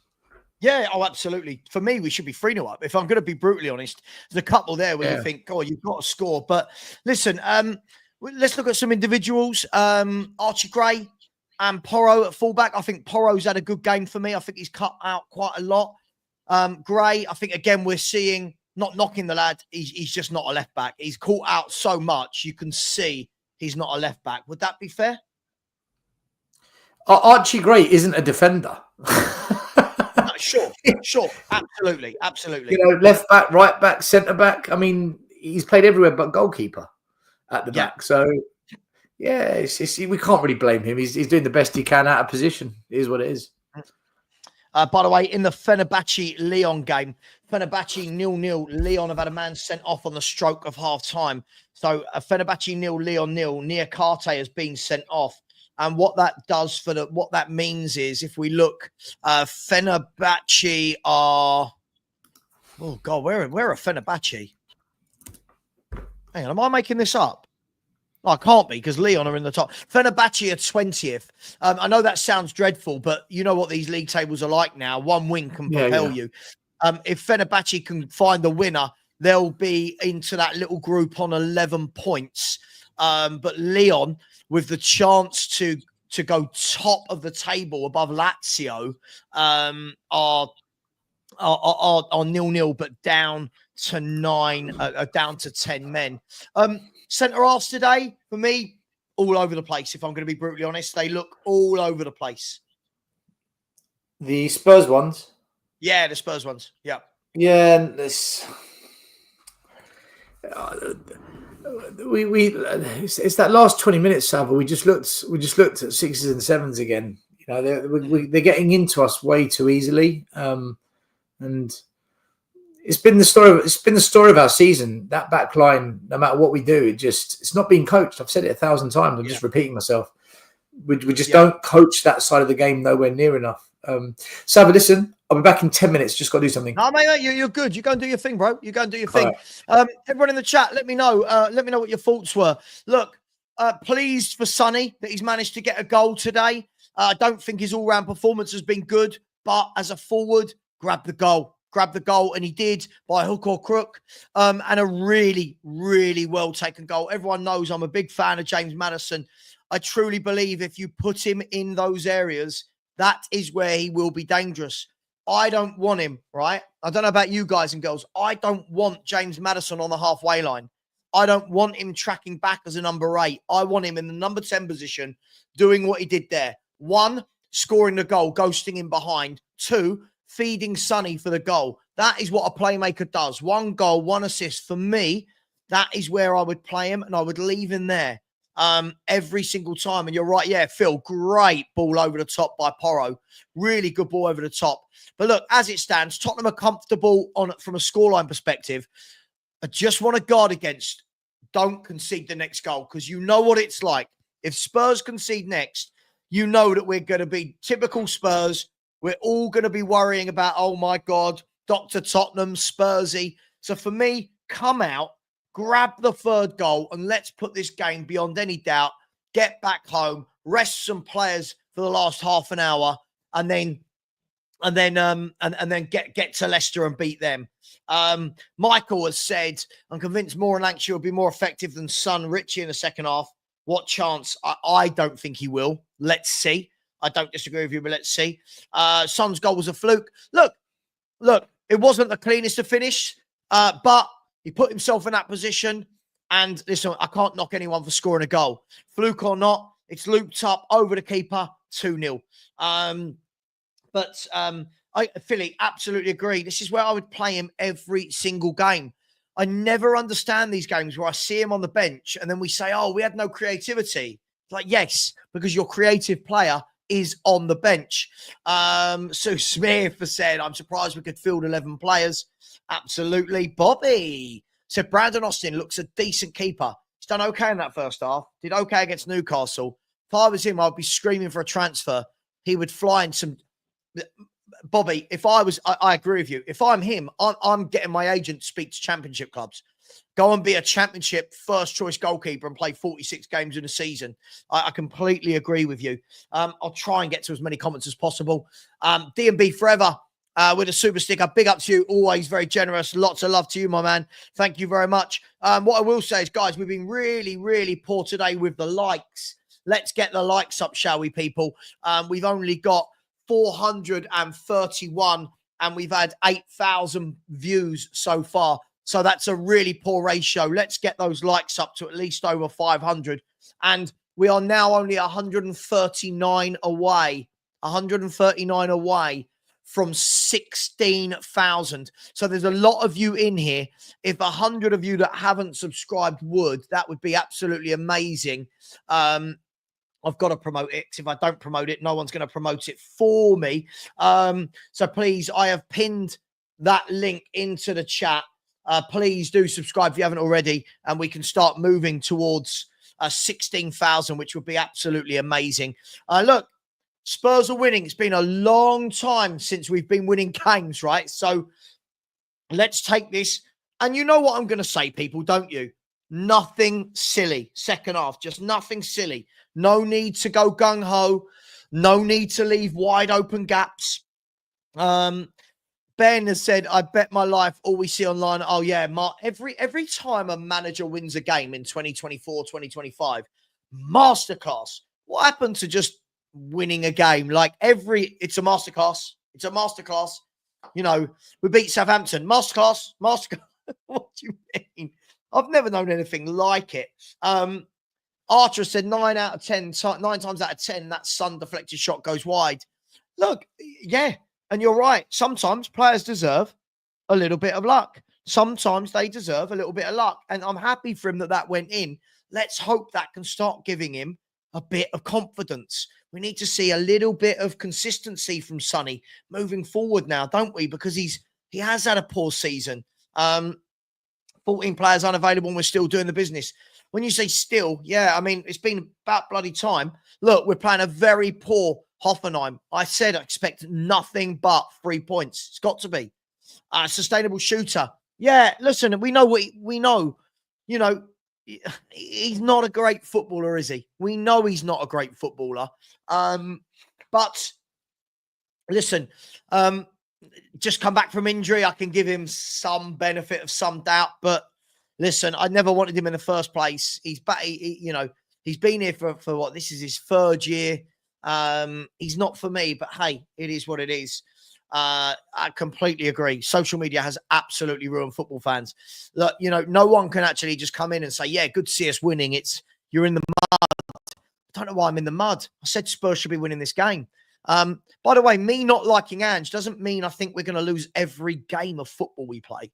Yeah, absolutely. For me, we should be 3-0 up. If I'm going to be brutally honest, there's a couple there where you think, oh, you've got to score. But listen, let's look at some individuals. Archie Gray and Porro at fullback. I think Porro's had a good game for me. I think he's cut out quite a lot. Gray, I think, again, we're seeing, not knocking the lad, he's just not a left back. He's caught out so much, you can see he's not a left back. Would that be fair? Archie Gray isn't a defender. Sure, absolutely. Left back, right back, centre back. I mean, he's played everywhere but goalkeeper at the back. So, yeah, we can't really blame him. He's doing the best he can out of position. It is what it is. By the way, in the Fenerbahce-Lyon game, Fenerbahce 0-0. Lyon have had a man sent off on the stroke of half-time. So, Fenerbahce 0, Lyon 0. Nia Karte has been sent off. And what that does what that means is, if we look, Fenerbahce are, oh God, where are Fenerbahce? Hang on, am I making this up? No, I can't be, because Lyon are in the top. Fenerbahce are 20th. I know that sounds dreadful, but you know what these league tables are like now. One win can propel you. If Fenerbahce can find the winner, they'll be into that little group on 11 points. But Lyon, with the chance to go top of the table above Lazio, are 0-0, but down to 9, down to 10 men. Centre halves today, for me, all over the place. If I'm going to be brutally honest, they look all over the place. The Spurs ones? Yeah, the Spurs ones. Yeah. Yeah, this. It's that last 20 minutes, Savva. We just looked at 6s and 7s again. They're getting into us way too easily, and it's been the story of our season. That back line, no matter what we do, it's not being coached. I've said it 1,000 times. I'm just repeating myself. We just don't coach that side of the game nowhere near enough. Savva, listen, I'll be back in 10 minutes. Just got to do something. No, mate, you're good. You go and do your thing, bro. You go and do your thing. Right. Everyone in the chat, let me know. Let me know what your thoughts were. Look, pleased for Sonny that he's managed to get a goal today. I don't think his all-round performance has been good, but as a forward, grab the goal, and he did by hook or crook. And a really, really well-taken goal. Everyone knows I'm a big fan of James Maddison. I truly believe if you put him in those areas, that is where he will be dangerous. I don't want him, right? I don't know about you guys and girls. I don't want James Maddison on the halfway line. I don't want him tracking back as a number 8. I want him in the number 10 position, doing what he did there. 1, scoring the goal, ghosting him behind. 2, feeding Sonny for the goal. That is what a playmaker does. 1 goal, 1 assist. For me, that is where I would play him, and I would leave him there every single time. And you're right. Yeah, Phil, great ball over the top by Porro. Really good ball over the top. But look, as it stands, Tottenham are comfortable from a scoreline perspective. I just want to guard against, don't concede the next goal, because you know what it's like. If Spurs concede next, you know that we're going to be typical Spurs. We're all going to be worrying about, oh my God, Dr. Tottenham, Spursy. So for me, come out, grab the 3rd goal, and let's put this game beyond any doubt. Get back home, rest some players for the last half an hour, and then get to Leicester and beat them. Michael has said, I'm convinced Moore and Lancashire will be more effective than Son Richie in the second half. What chance? I don't think he will. Let's see. I don't disagree with you, but let's see. Son's goal was a fluke. Look, look, it wasn't the cleanest of finish, but he put himself in that position. And listen, I can't knock anyone for scoring a goal. Fluke or not, it's looped up over the keeper, 2-0. But Philly, absolutely agree. This is where I would play him every single game. I never understand these games where I see him on the bench and then we say, oh, we had no creativity. Like, yes, because your creative player is on the bench. Sue Smith has said, I'm surprised we could field 11 players. Absolutely. Bobby said, Brandon Austin looks a decent keeper. He's done okay in that first half. Did okay against Newcastle. If I was him, I'd be screaming for a transfer. He would fly in some... Bobby, if I was, I agree with you. If I'm him, I'm getting my agent to speak to championship clubs. Go and be a championship first choice goalkeeper and play 46 games in a season. I completely agree with you. I'll try and get to as many comments as possible. D&B forever with a super sticker. Big up to you. Always very generous. Lots of love to you, my man. Thank you very much. What I will say is, guys, we've been really, really poor today with the likes. Let's get the likes up, shall we, people? We've only got 431 and we've had 8,000 views so far. So that's a really poor ratio. Let's get those likes up to at least over 500. And we are now only 139 away from 16,000. So there's a lot of you in here. If 100 of you that haven't subscribed would, that would be absolutely amazing. I've got to promote it. If I don't promote it, no one's going to promote it for me. So please, I have pinned that link into the chat. Please do subscribe if you haven't already, and we can start moving towards 16,000, which would be absolutely amazing. Look, Spurs are winning. It's been a long time since we've been winning games, right? So let's take this. And you know what I'm going to say, people, don't you? Nothing silly. Second half, just nothing silly. No need to go gung-ho. No need to leave wide open gaps. Ben has said, I bet my life all we see online. Oh, yeah, Mark, every time a manager wins a game in 2024, 2025, masterclass. What happened to just winning a game? Like it's a masterclass. It's a masterclass. You know, we beat Southampton. Masterclass. What do you mean? I've never known anything like it. Archer said 9 times out of 10, that sun deflected shot goes wide. Look, yeah, and you're right. Sometimes players deserve a little bit of luck. Sometimes they deserve a little bit of luck. And I'm happy for him that went in. Let's hope that can start giving him a bit of confidence. We need to see a little bit of consistency from Sonny moving forward now, don't we? Because he has had a poor season. 14 players unavailable and we're still doing the business. When you say still, yeah, I mean, it's been about bloody time. Look, we're playing a very poor Hoffenheim. I said I expect nothing but 3 points. It's got to be. Sustainable shooter. Yeah, listen, we know you know, he's not a great footballer, is he? We know he's not a great footballer. But listen, just come back from injury. I can give him some benefit of some doubt, but listen, I never wanted him in the first place. He's back, you know, he's been here for what? This is his third year. He's not for me, but hey, it is what it is. I completely agree. Social media has absolutely ruined football fans. Look, you know, no one can actually just come in and say, yeah, good to see us winning. You're in the mud. I don't know why I'm in the mud. I said Spurs should be winning this game. By the way, me not liking Ange doesn't mean I think we're going to lose every game of football we play.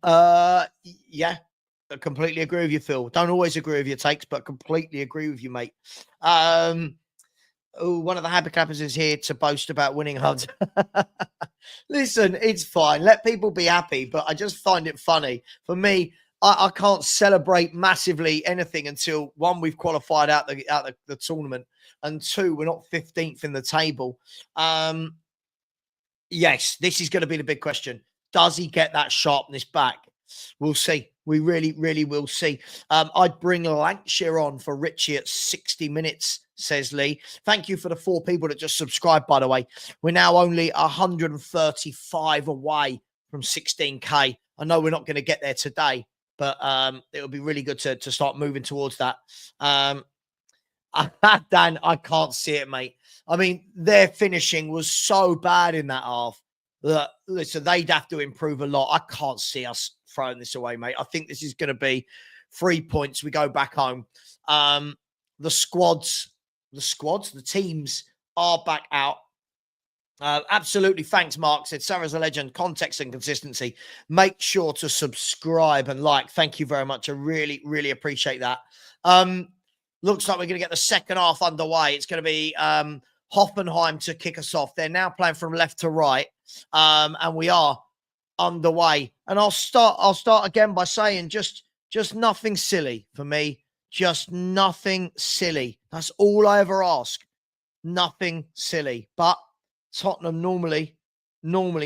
Yeah, I completely agree with you, Phil. Don't always agree with your takes, but completely agree with you, mate. One of the happy clappers is here to boast about winning HUD. Listen, it's fine. Let people be happy, but I just find it funny. For me, I can't celebrate massively anything until, one, we've qualified out the tournament, and two, we're not 15th in the table. Yes, this is going to be the big question. Does he get that sharpness back? We'll see. We really, really will see. I'd bring Lancashire on for Richie at 60 minutes, says Lee. Thank you for the 4 people that just subscribed, by the way. We're now only 135 away from 16K. I know we're not going to get there today, but it'll be really good to start moving towards that. Dan, I can't see it, mate. I mean, their finishing was so bad in that half that, listen, they'd have to improve a lot. I can't see us throwing this away, mate. I think this is going to be 3 points. We go back home. The teams are back out. Absolutely. Thanks, Mark. Said Sarah's a legend. Context and consistency. Make sure to subscribe and like. Thank you very much. I really, really appreciate that. Looks like we're going to get the second half underway. It's going to be Hoffenheim to kick us off. They're now playing from left to right, and we are underway. And I'll start again by saying just nothing silly for me. Just nothing silly. That's all I ever ask. Nothing silly. But Tottenham normally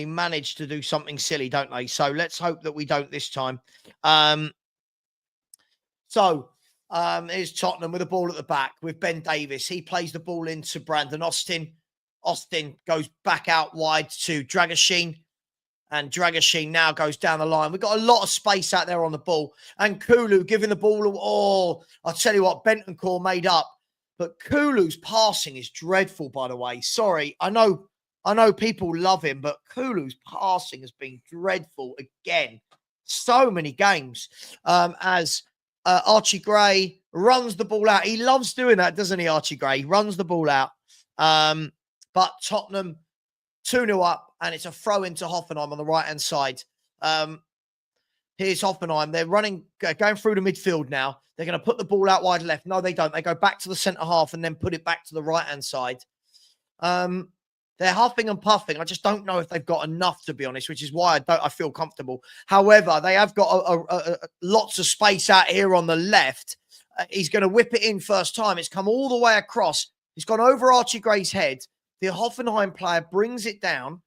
manage to do something silly, don't they? So let's hope that we don't this time. Here's Tottenham with the ball at the back with Ben Davies. He plays the ball into Brandon Austin. Austin goes back out wide to Dragoshin. And Dragoshin now goes down the line. We've got a lot of space out there on the ball. And Kulu giving the ball. Oh, I'll tell you what, Bentancur made up. But Kulu's passing is dreadful, by the way. Sorry, I know people love him, but Kulu's passing has been dreadful again. So many games. As Archie Gray runs the ball out. He loves doing that, doesn't he, Archie Gray? He runs the ball out. But Tottenham 2-0 up, and it's a throw into Hoffenheim on the right-hand side. Here's Hoffenheim. They're going through the midfield now. They're going to put the ball out wide left. No, they don't. They go back to the centre half and then put it back to the right-hand side. They're huffing and puffing. I just don't know if they've got enough, to be honest, which is why I feel comfortable. However, they have got lots of space out here on the left. He's going to whip it in first time. It's come all the way across. It's gone over Archie Gray's head. The Hoffenheim player brings it down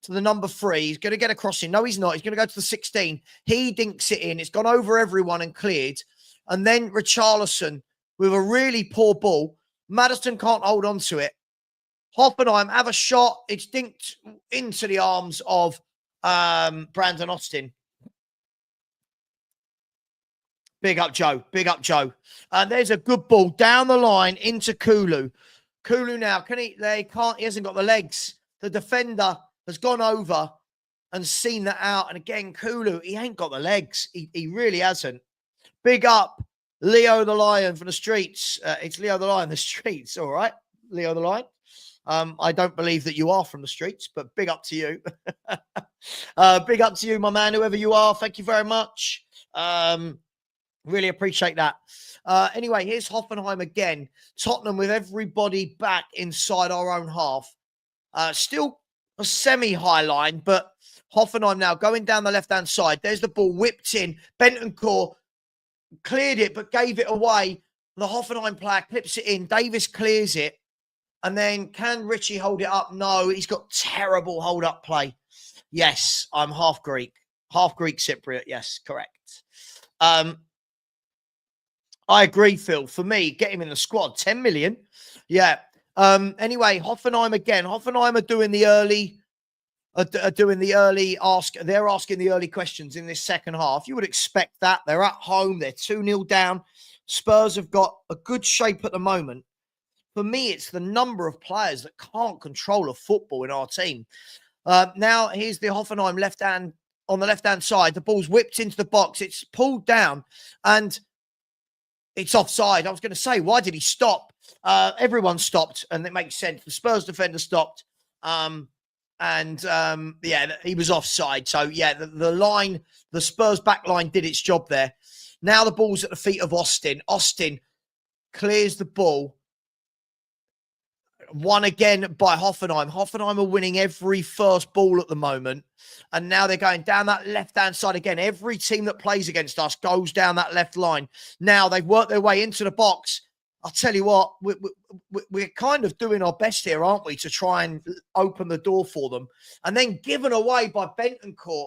to the number 3. He's going to get a crossing. No, he's not. He's going to go to the 16. He dinks it in. It's gone over everyone and cleared. And then Richarlison with a really poor ball. Maddison can't hold on to it. Hoffenheim have a shot. It's dinked into the arms of Brandon Austin. Big up, Joe. Big up, Joe. And there's a good ball down the line into Kulu. Kulu now, he hasn't got the legs. The defender has gone over and seen that out. And again, Kulu, he ain't got the legs. He really hasn't. Big up, Leo the Lion from the streets. It's Leo the Lion, the streets. All right, Leo the Lion. I don't believe that you are from the streets, but big up to you. Big up to you, my man, whoever you are. Thank you very much. Really appreciate that. Anyway, here's Hoffenheim again. Tottenham with everybody back inside our own half. Still a semi-high line, but Hoffenheim now going down the left-hand side. There's the ball whipped in. Bentancur cleared it, but gave it away. The Hoffenheim player clips it in. Davis clears it. And then can Richie hold it up? No, he's got terrible hold-up play. Yes, I'm half Greek Cypriot. Yes, correct. I agree, Phil. For me, get him in the squad. 10 million. Yeah. Anyway, Hoffenheim again. Hoffenheim are doing the early ask. They're asking the early questions in this second half. You would expect that. They're at home. They're 2-0 down. Spurs have got a good shape at the moment. For me, it's the number of players that can't control a football in our team. Now, here's the Hoffenheim on the left-hand side. The ball's whipped into the box. It's pulled down, and it's offside. I was going to say, why did he stop? Everyone stopped, and it makes sense. The Spurs defender stopped, he was offside. So, yeah, the Spurs back line did its job there. Now the ball's at the feet of Austin. Austin clears the ball. Won again by Hoffenheim. Hoffenheim are winning every first ball at the moment. And now they're going down that left-hand side again. Every team that plays against us goes down that left line. Now they've worked their way into the box. I'll tell you what, we're kind of doing our best here, aren't we, to try and open the door for them. And then given away by Bentancur.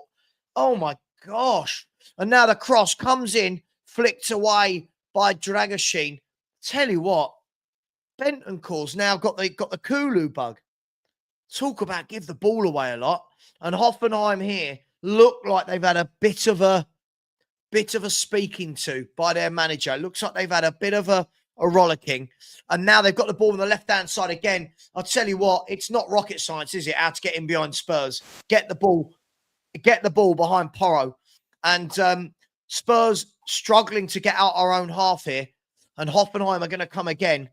Oh, my gosh. And now the cross comes in, flicked away by Dragoshin. Tell you what, Bentancur's now got the Kulu bug. Talk about give the ball away a lot. And Hoffenheim here look like they've had a bit of a speaking to by their manager. It looks like they've had a bit of a are rollicking. And now they've got the ball on the left-hand side again. I'll tell you what, it's not rocket science, is it? How to get in behind Spurs. Get the ball behind Porro. And Spurs struggling to get out our own half here. And Hoffenheim are going to come again.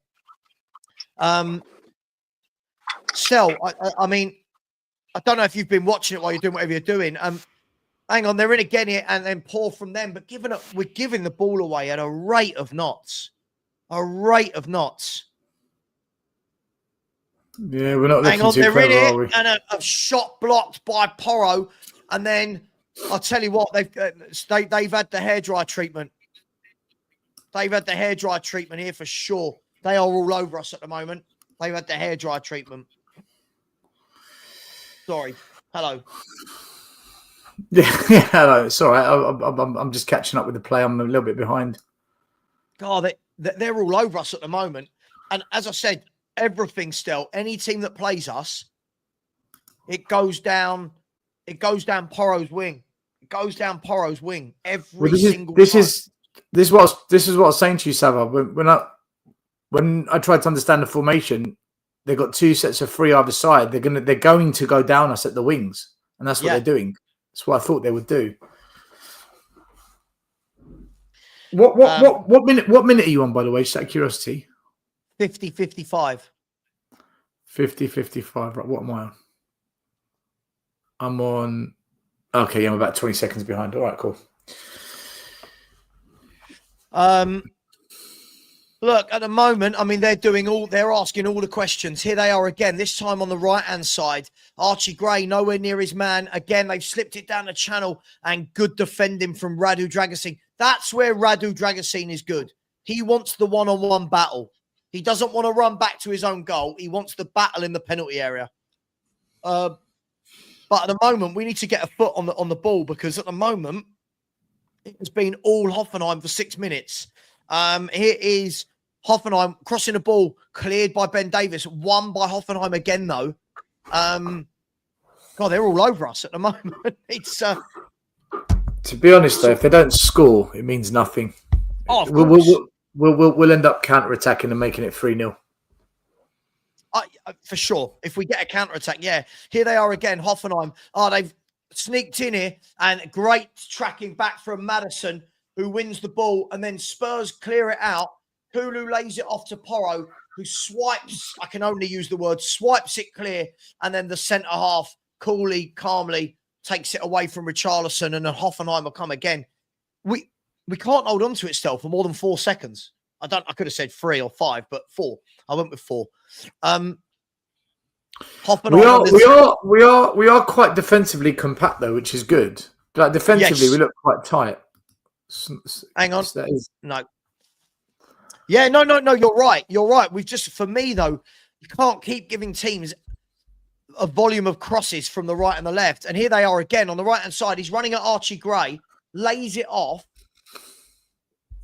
Sel, I mean, I don't know if you've been watching it while you're doing whatever you're doing. Hang on, they're in again here and then pour from them. But we're giving the ball away at a rate of knots. A rate of knots. Yeah, we're not looking Hang on, too they're clever, in are we? it and a shot blocked by Porro. And then I'll tell you what, they've had the hairdryer treatment. They've had the hairdryer treatment here for sure. They are all over us at the moment. They've had the hairdryer treatment. Sorry. Hello. Yeah, hello. It's all right. I'm just catching up with the play. I'm a little bit behind. God, they're all over us at the moment. And as I said, everything still, any team that plays us, it goes down Porro's wing. It goes down Porro's wing every single time. This is what I was saying to you, Savva. When I tried to understand the formation, they've got two sets of three either side. They're going to go down us at the wings, and that's what they're doing. That's what I thought they would do. What minute are you on, by the way? Just out of curiosity. 50-55. 50-55. Right, what am I on? I'm on. Okay, I'm about 20 seconds behind. All right, cool. Look, at the moment, I mean, they're asking all the questions. Here they are again, this time on the right-hand side. Archie Gray, nowhere near his man. Again, they've slipped it down the channel and good defending from Radu Dragusin. That's where Radu Dragusin is good. He wants the one-on-one battle. He doesn't want to run back to his own goal. He wants the battle in the penalty area. But at the moment, we need to get a foot on the ball because at the moment, it has been all Hoffenheim for 6 minutes. Here is Hoffenheim crossing the ball, cleared by Ben Davis, won by Hoffenheim again, though. God, they're all over us at the moment. It's to be honest, though, if they don't score, it means nothing. Oh, of course. We'll end up counter-attacking and making it 3-0. For sure. If we get a counter-attack, yeah. Here they are again, Hoffenheim. They've sneaked in here and great tracking back from Madison, who wins the ball, and then Spurs clear it out. Kulu lays it off to Porro, who swipes, I can only use the word, swipes it clear, and then the centre-half coolly, calmly takes it away from Richarlison, and then Hoffenheim will come again. We can't hold on to it still for more than 4 seconds. I could have said 3 or 5, but 4. I went with 4. We are quite defensively compact though, which is good. Like defensively, we look quite tight. Hang on. No. Yeah, no. You're right. You're right. We've just, for me though, you can't keep giving teams a volume of crosses from the right and the left. And here they are again on the right hand side. He's running at Archie Gray, lays it off.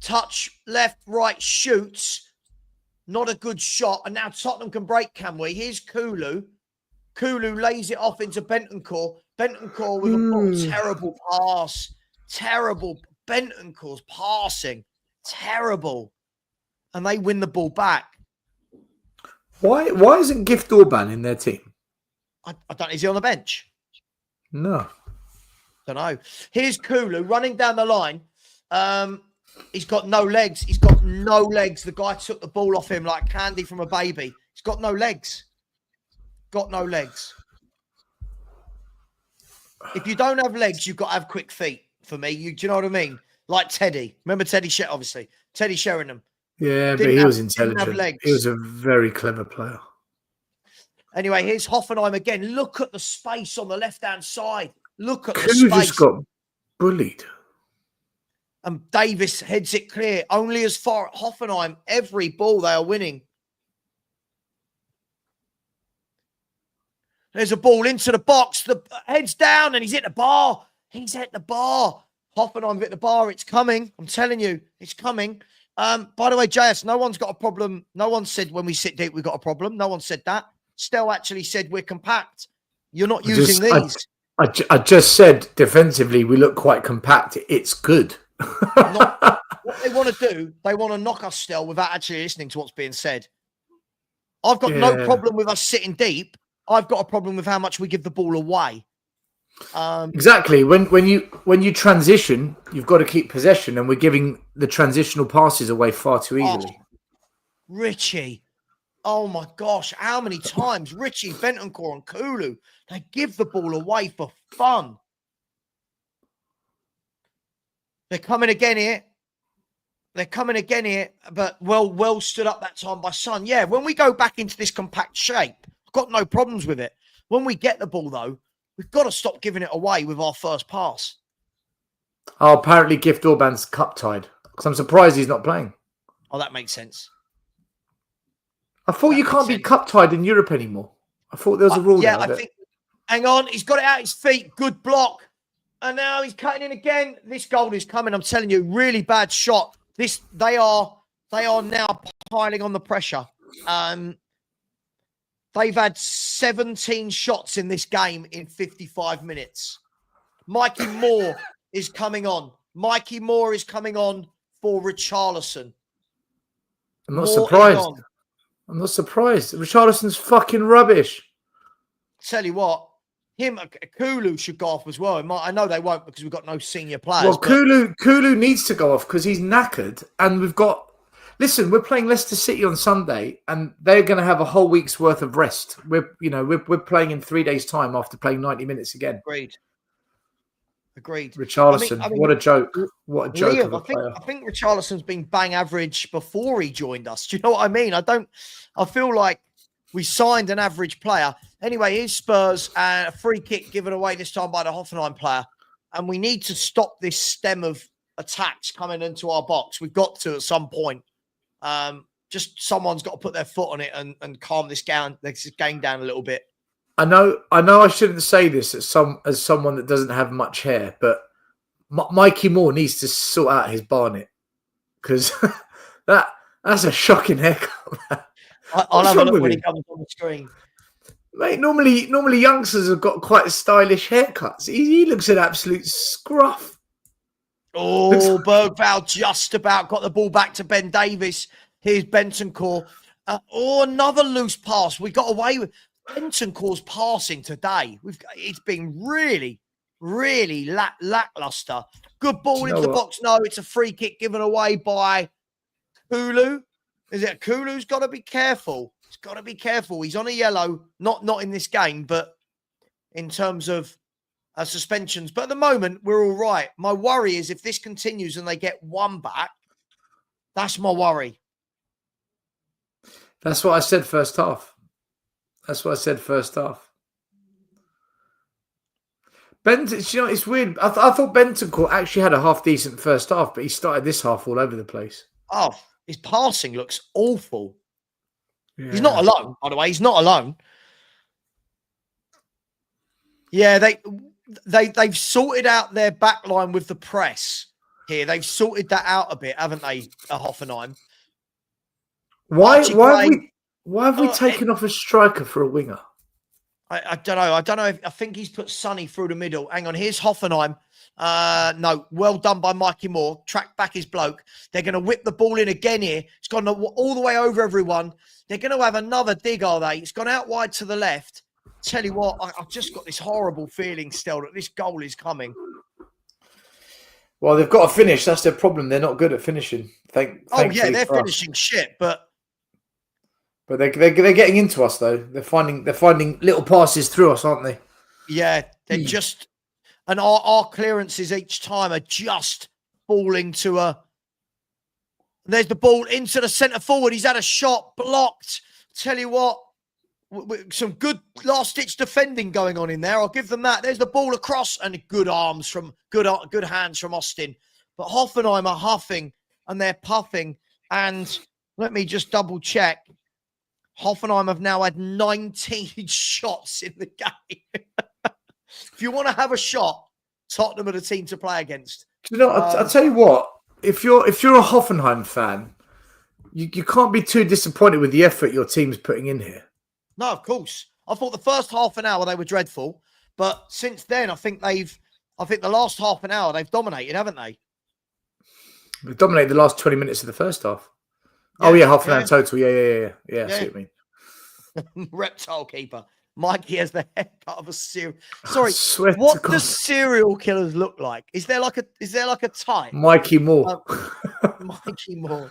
Touch, left, right, shoots. Not a good shot. And now Tottenham can break, can we? Here's Kulu. Kulu lays it off into Bentancur. Bentancur with a terrible pass. Terrible. Bentancur's passing. Terrible. And they win the ball back. Why isn't Gift Orban in their team? I don't. Is he on the bench? No. Don't know. Here's Kulu running down the line. He's got no legs. He's got no legs. The guy took the ball off him like candy from a baby. He's got no legs. Got no legs. If you don't have legs, you've got to have quick feet. For me, do you know what I mean? Like Teddy. Remember Teddy? Obviously, Teddy Sheringham. Yeah, but he was intelligent. He was a very clever player. Anyway, here's Hoffenheim again. Look at the space on the left-hand side. Look at the Kulu space. Just got bullied. And Davis heads it clear. Only as far at Hoffenheim. Every ball they are winning. There's a ball into the box. The head's down and he's hit the bar. He's hit the bar. Hoffenheim hit the bar. It's coming. I'm telling you, it's coming. By the way, JS, no one's got a problem. No one said when we sit deep, we've got a problem. No one said that. Stel actually said we're compact. You're not using these. I just said defensively, we look quite compact. It's good. What they want to do, they want to knock us still without actually listening to what's being said. I've got no problem with us sitting deep. I've got a problem with how much we give the ball away. Exactly. When you transition, you've got to keep possession, and we're giving the transitional passes away far too easily. Richie, oh my gosh, how many times Richie, Bentancur, and Kulu, they give the ball away for fun. They're coming again here. But well stood up that time by Son. Yeah, when we go back into this compact shape, I've got no problems with it. When we get the ball, though, we've got to stop giving it away with our first pass. Oh, apparently Gift Orban's cup-tied. Because I'm surprised he's not playing. Oh, that makes sense. I thought you can't be cup-tied in Europe anymore. I thought there was a rule Yeah, now. I think... Hang on, he's got it out his feet. Good block. And now he's cutting in again. This goal is coming. I'm telling you, really bad shot. They are now piling on the pressure. They've had 17 shots in this game in 55 minutes. Mikey Moore is coming on. Mikey Moore is coming on for Richarlison. I'm not surprised. I'm not surprised. Richarlison's fucking rubbish. Tell you what, Kulu should go off as well. I know they won't because we've got no senior players. Well, Kulu needs to go off because he's knackered, and we've got. Listen, we're playing Leicester City on Sunday, and they're going to have a whole week's worth of rest. We're playing in 3 days' time after playing 90 minutes again. Agreed. Richarlison, I mean, what a joke! What a joke Liam, of a player. I think Richarlison's been bang average before he joined us. Do you know what I mean? I feel like we signed an average player. Anyway, here's Spurs and a free kick given away this time by the Hoffenheim player. And we need to stop this stem of attacks coming into our box. We've got to at some point. Just someone's got to put their foot on it and calm this game down a little bit. I know I shouldn't say this as someone that doesn't have much hair, but Mikey Moore needs to sort out his barnet because that's a shocking haircut. I'll have a look when he comes on the screen. Mate, normally youngsters have got quite stylish haircuts. He looks an absolute scruff. Oh, Bergvall just about got the ball back to Ben Davies. Here's Bentancur. Another loose pass. We got away with Bentancur's passing today. It's been really, really lackluster. Good ball into the box. No, it's a free kick given away by Kulu. Is it Kulu's got to be careful? He's got to be careful. He's on a yellow, not in this game, but in terms of suspensions. But at the moment, we're all right. My worry is if this continues and they get one back, that's my worry. That's what I said first half. It's weird. I thought Bentancur actually had a half decent first half, but he started this half all over the place. Oh, his passing looks awful. Yeah. He's not alone, by the way. He's not alone. Yeah, they've sorted out their back line with the press here. They've sorted that out a bit, haven't they, Hoffenheim? Why have we taken off a striker for a winger? I don't know. I think he's put Sonny through the middle. Hang on, here's Hoffenheim. No, well done by Mikey Moore. Track back his bloke. They're going to whip the ball in again here. It's gone all the way over everyone. They're going to have another dig, are they? It's gone out wide to the left. Tell you what, I've just got this horrible feeling still that this goal is coming. Well, they've got to finish. That's their problem. They're not good at finishing. Yeah, they're finishing shit, but they're getting into us though. They're finding little passes through us, aren't they? Yeah, they're just, and our clearances each time are just falling to a. There's the ball into the centre forward. He's had a shot blocked. Tell you what, some good last-ditch defending going on in there. I'll give them that. There's the ball across and good arms from good hands from Austin. But Hoffenheim are huffing and they're puffing. And let me just double check. Hoffenheim have now had 19 shots in the game. If you want to have a shot, Tottenham are the team to play against. You know, I'll tell you what. If you're a Hoffenheim fan, you can't be too disappointed with the effort your team's putting in here. No, of course. I thought the first half an hour they were dreadful, but since then I think the last half an hour they've dominated, haven't they? We dominated the last 20 minutes of the first half. Yeah, Oh, yeah, half an hour total. Yeah. I see what you mean. Reptile keeper. Mikey has the haircut of a serial. I Sorry, swear to what God. do serial killers look like? Is there like a type? Mikey Moore. Mikey Moore.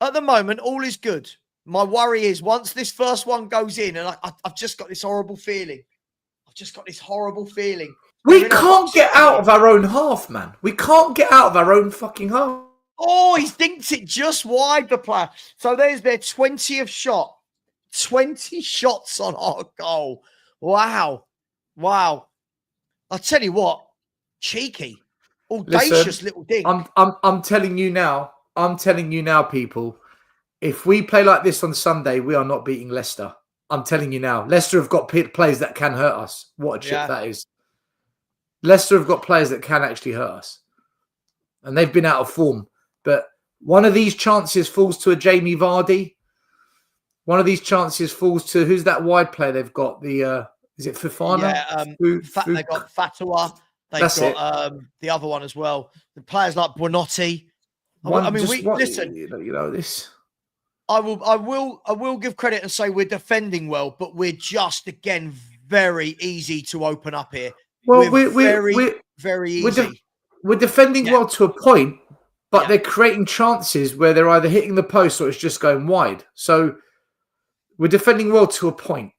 At the moment, all is good. My worry is once this first one goes in, and I've just got this horrible feeling. We can't get out of our own half, man. We can't get out of our own fucking half. Oh, he thinks it just wide, the player. So there's their 20th shot. 20 shots on our goal. Wow. I'll tell you what, cheeky, audacious little ding. I'm telling you now, people, if we play like this on Sunday, we are not beating Leicester. I'm telling you now. Leicester have got players that can hurt us. What a chip that is. Leicester have got players that can actually hurt us. And they've been out of form. But one of these chances falls to a Jamie Vardy. One of these chances falls to, who's that wide player they've got? Is it Fofana? Yeah, they got Fatawa. They've got the other one as well. The players like Buonotti. Listen. You know this. I will give credit and say we're defending well, but we're just again very easy to open up here. Well, we're very easy. We're defending well to a point, but they're creating chances where they're either hitting the post or it's just going wide. So we're defending well to a point.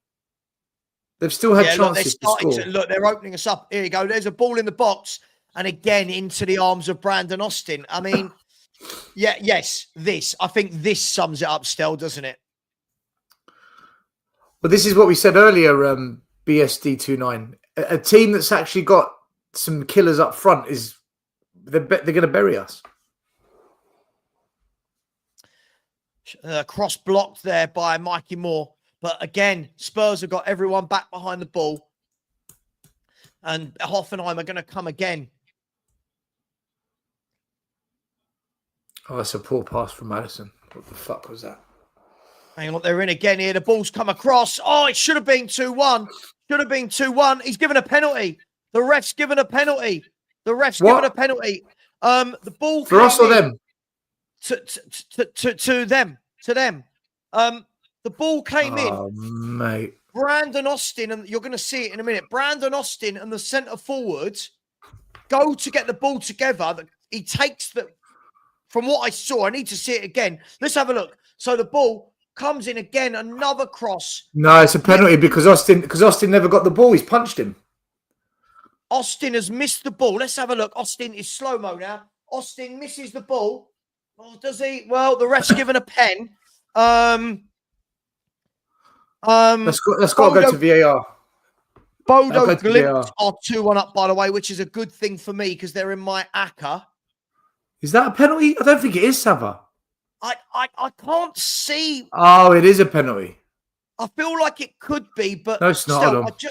They've still had chances to score. Look, they're opening us up. Here you go. There's a ball in the box, and again into the arms of Brandon Austin. I mean, I think this sums it up still, doesn't it? But this is what we said earlier, BSD29. A team that's actually got some killers up front they're going to bury us. Cross blocked there by Mikey Moore. But again, Spurs have got everyone back behind the ball. And Hoffenheim are going to come again. Oh, that's a poor pass from Madison. What the fuck was that? Hang on, they're in again here. The ball's come across. Oh, it should have been 2-1. Should have been 2-1. He's given a penalty. The ref's given a penalty. Given a penalty. The ball for us or them? To them. The ball came in. Mate. Brandon Austin, and you're going to see it in a minute. Brandon Austin and the centre forward go to get the ball together. He takes from what I saw, I need to see it again. Let's have a look. So the ball comes in again, another cross. No, it's a penalty because Austin never got the ball. He's punched him. Austin has missed the ball. Let's have a look. Austin is slow-mo now. Austin misses the ball. Oh, does he? Well, the ref's given a pen. Let's go to VAR. Bodo Glimt are 2-1 up, by the way, which is a good thing for me because they're in my ACCA. Is that a penalty? I don't think it is, Savva. I can't see. Oh, it is a penalty. I feel like it could be, but no, it's not.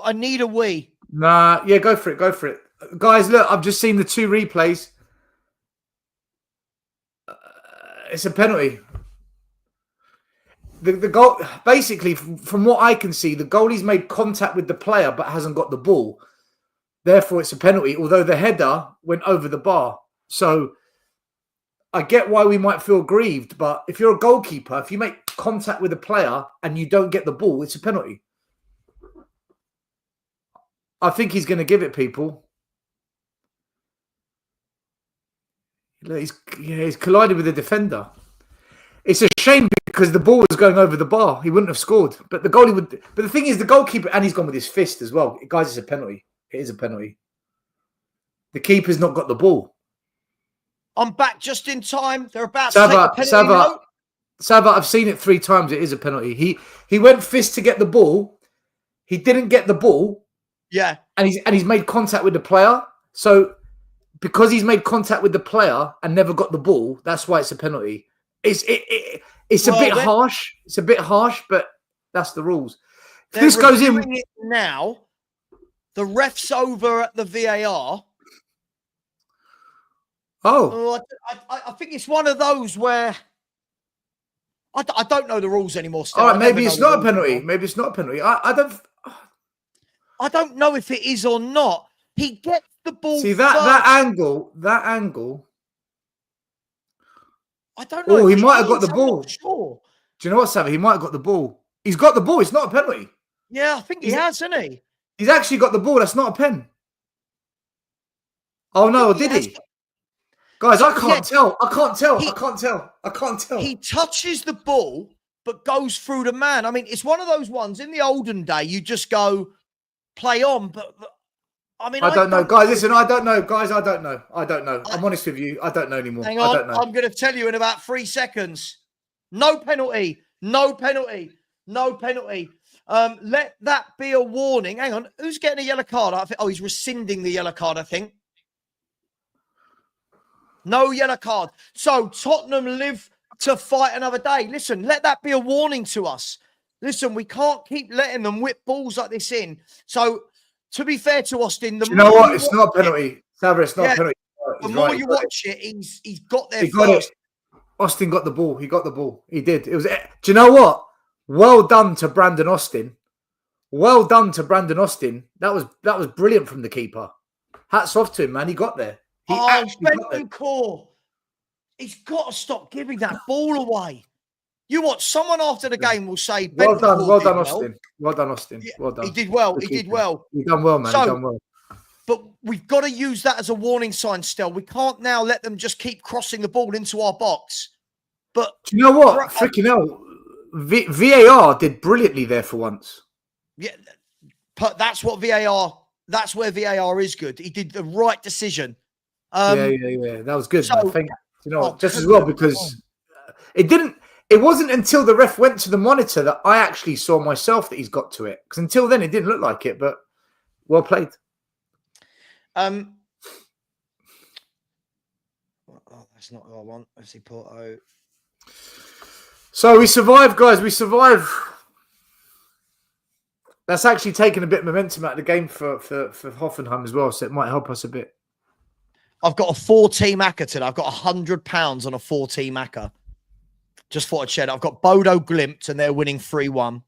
I need a wee. Nah, yeah, go for it. Guys, look, I've just seen the two replays. It's a penalty. The goal, basically, from what I can see, the goalie's made contact with the player but hasn't got the ball. Therefore, it's a penalty, although the header went over the bar. So I get why we might feel grieved, but if you're a goalkeeper, if you make contact with a player and you don't get the ball, it's a penalty. I think he's going to give it, people. He's collided with the defender. It's a shame because the ball was going over the bar. He wouldn't have scored. But the goalie would. But the thing is, the goalkeeper, and he's gone with his fist as well. Guys, it's a penalty. It is a penalty. The keeper's not got the ball. I'm back just in time. They're about to take the penalty. Savva, I've seen it 3 times. It is a penalty. He went fist to get the ball. He didn't get the ball. Yeah. And he's made contact with the player. So because he's made contact with the player and never got the ball, that's why it's a penalty. It's a bit harsh. It's a bit harsh, but that's the rules. If this goes in now, the ref's over at the VAR. Oh, I think it's one of those where I don't know the rules anymore. Still, all right, maybe it's not a penalty. Maybe it's not a penalty. I don't know if it is or not. He gets the ball. See that angle. I don't know. Oh, he if might have it got the is, I'm ball. not sure. Do you know what, Savva? He might have got the ball. He's got the ball. It's not a penalty. Yeah, I think he has, hasn't he? He's actually got the ball. That's not a pen. Oh, no, did he? Guys, So, I can't tell. I can't tell. He- I can't tell. I can't tell. He touches the ball, but goes through the man. I mean, it's one of those ones in the olden day, you just go play on. But I mean, I don't know. Guys, listen, I don't know. Guys, I don't know. I don't know. I'm honest with you. I don't know anymore. Hang I on. don't know. I'm going to tell you in about 3 seconds. No penalty. No penalty. No penalty. Let that be a warning. Hang on. Who's getting a yellow card? Oh, he's rescinding the yellow card, I think. No yellow card. So Tottenham live to fight another day. Listen, let that be a warning to us. Listen, we can't keep letting them whip balls like this in. So, to be fair to Austin, you know what? It's not a penalty. Savva, it's not a penalty. The more you watch it, he's got there he got first. it. Austin got the ball. He got the ball. He did. It was. Do you know what? Well done to Brandon Austin. Well done to Brandon Austin. That was brilliant from the keeper. Hats off to him, man. He got there. He actually got there. Core. He's got to stop giving that ball away. You watch, someone after the game will say, well done, Austin. Well done, Austin. Yeah, well done. He did well. He did well. He done well, man. So, he done well. But we've got to use that as a warning sign still. We can't now let them just keep crossing the ball into our box. But do you know what? Freaking hell. VAR did brilliantly there for once. Yeah, but that's what VAR, that's where VAR is good. He did the right decision. Yeah. That was good. So, I think, you know, just as well, because it wasn't until the ref went to the monitor that I actually saw myself that he's got to it. Because until then, it didn't look like it, but well played. Oh, that's not what I want. Let's see, Porto. So we survived, guys. We survived. That's actually taken a bit of momentum out of the game for Hoffenheim as well, so it might help us a bit. I've got a 4-team acca today. I've got £100 on a 4-team acca. Just thought I'd share it. I've got Bodo Glimt, and they're winning 3-1.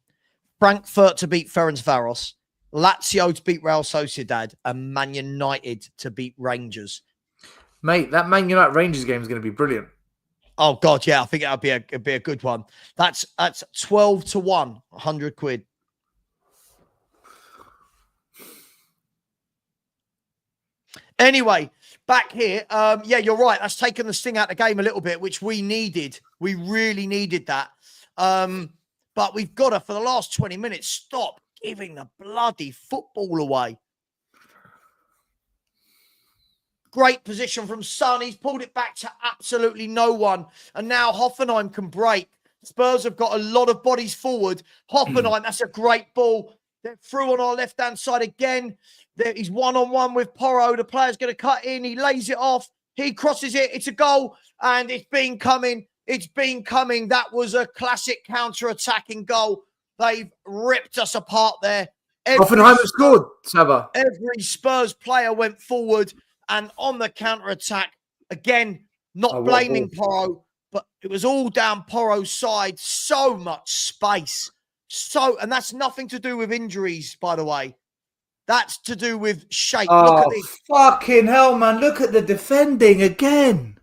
Frankfurt to beat Ferencváros. Lazio to beat Real Sociedad. And Man United to beat Rangers. Mate, that Man United Rangers game is going to be brilliant. Oh, God, yeah. I think it'll be a good one. That's 12-1, 100 quid. Anyway, back here. Yeah, you're right. That's taken the sting out of the game a little bit, which we needed. We really needed that. But we've got to, for the last 20 minutes, stop giving the bloody football away. Great position from Son. He's pulled it back to absolutely no one. And now Hoffenheim can break. Spurs have got a lot of bodies forward. Hoffenheim, that's a great ball. They're through on our left-hand side again. He's one-on-one with Porro. The player's going to cut in. He lays it off. He crosses it. It's a goal. And it's been coming. It's been coming. That was a classic counter-attacking goal. They've ripped us apart there. Hoffenheim have scored, Savva. Every Spurs player went forward. And on the counter-attack, again, not blaming Porro, but it was all down Porro's side. So much space. And that's nothing to do with injuries, by the way. That's to do with shape. Oh, look at this. Fucking hell, man. Look at the defending again.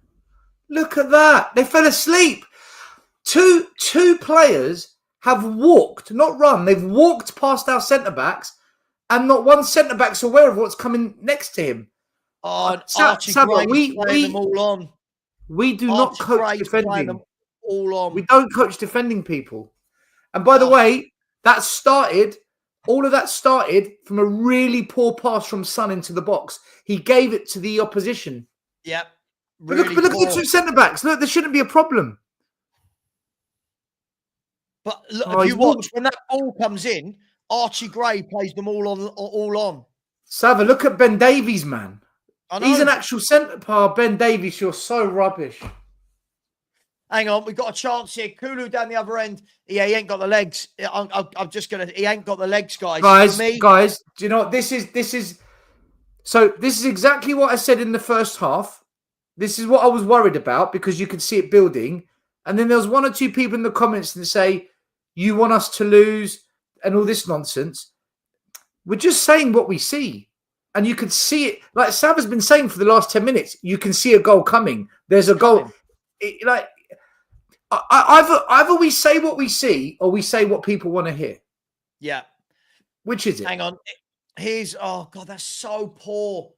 Look at that. They fell asleep. Two players have walked, not run. They've walked past our centre-backs, and not one centre-back's aware of what's coming next to him. Oh, Archie Gray playing them all on. We do not coach defending. Them all on. We don't coach defending people. And by the way, all of that started from a really poor pass from Son into the box. He gave it to the opposition. Yep. Really but look at the two centre-backs. Look, there shouldn't be a problem. But look, if you watch, when that ball comes in, Archie Gray plays them all on. Savva, look at Ben Davies, man. He's an actual centre-part. Ben Davies, you're so rubbish. Hang on, we've got a chance here. Kulu down the other end. Yeah, he ain't got the legs. I'm just going to... He ain't got the legs, guys. Guys, do you know what? This is... So, this is exactly what I said in the first half. This is what I was worried about because you could see it building. And then there was one or two people in the comments that say, you want us to lose and all this nonsense. We're just saying what we see. And you could see it. Like Savva's been saying for the last 10 minutes, you can see a goal coming. There's a goal. Either we say what we see or we say what people want to hear. Yeah. Which is it? Hang on. Here's, oh God, that's so poor.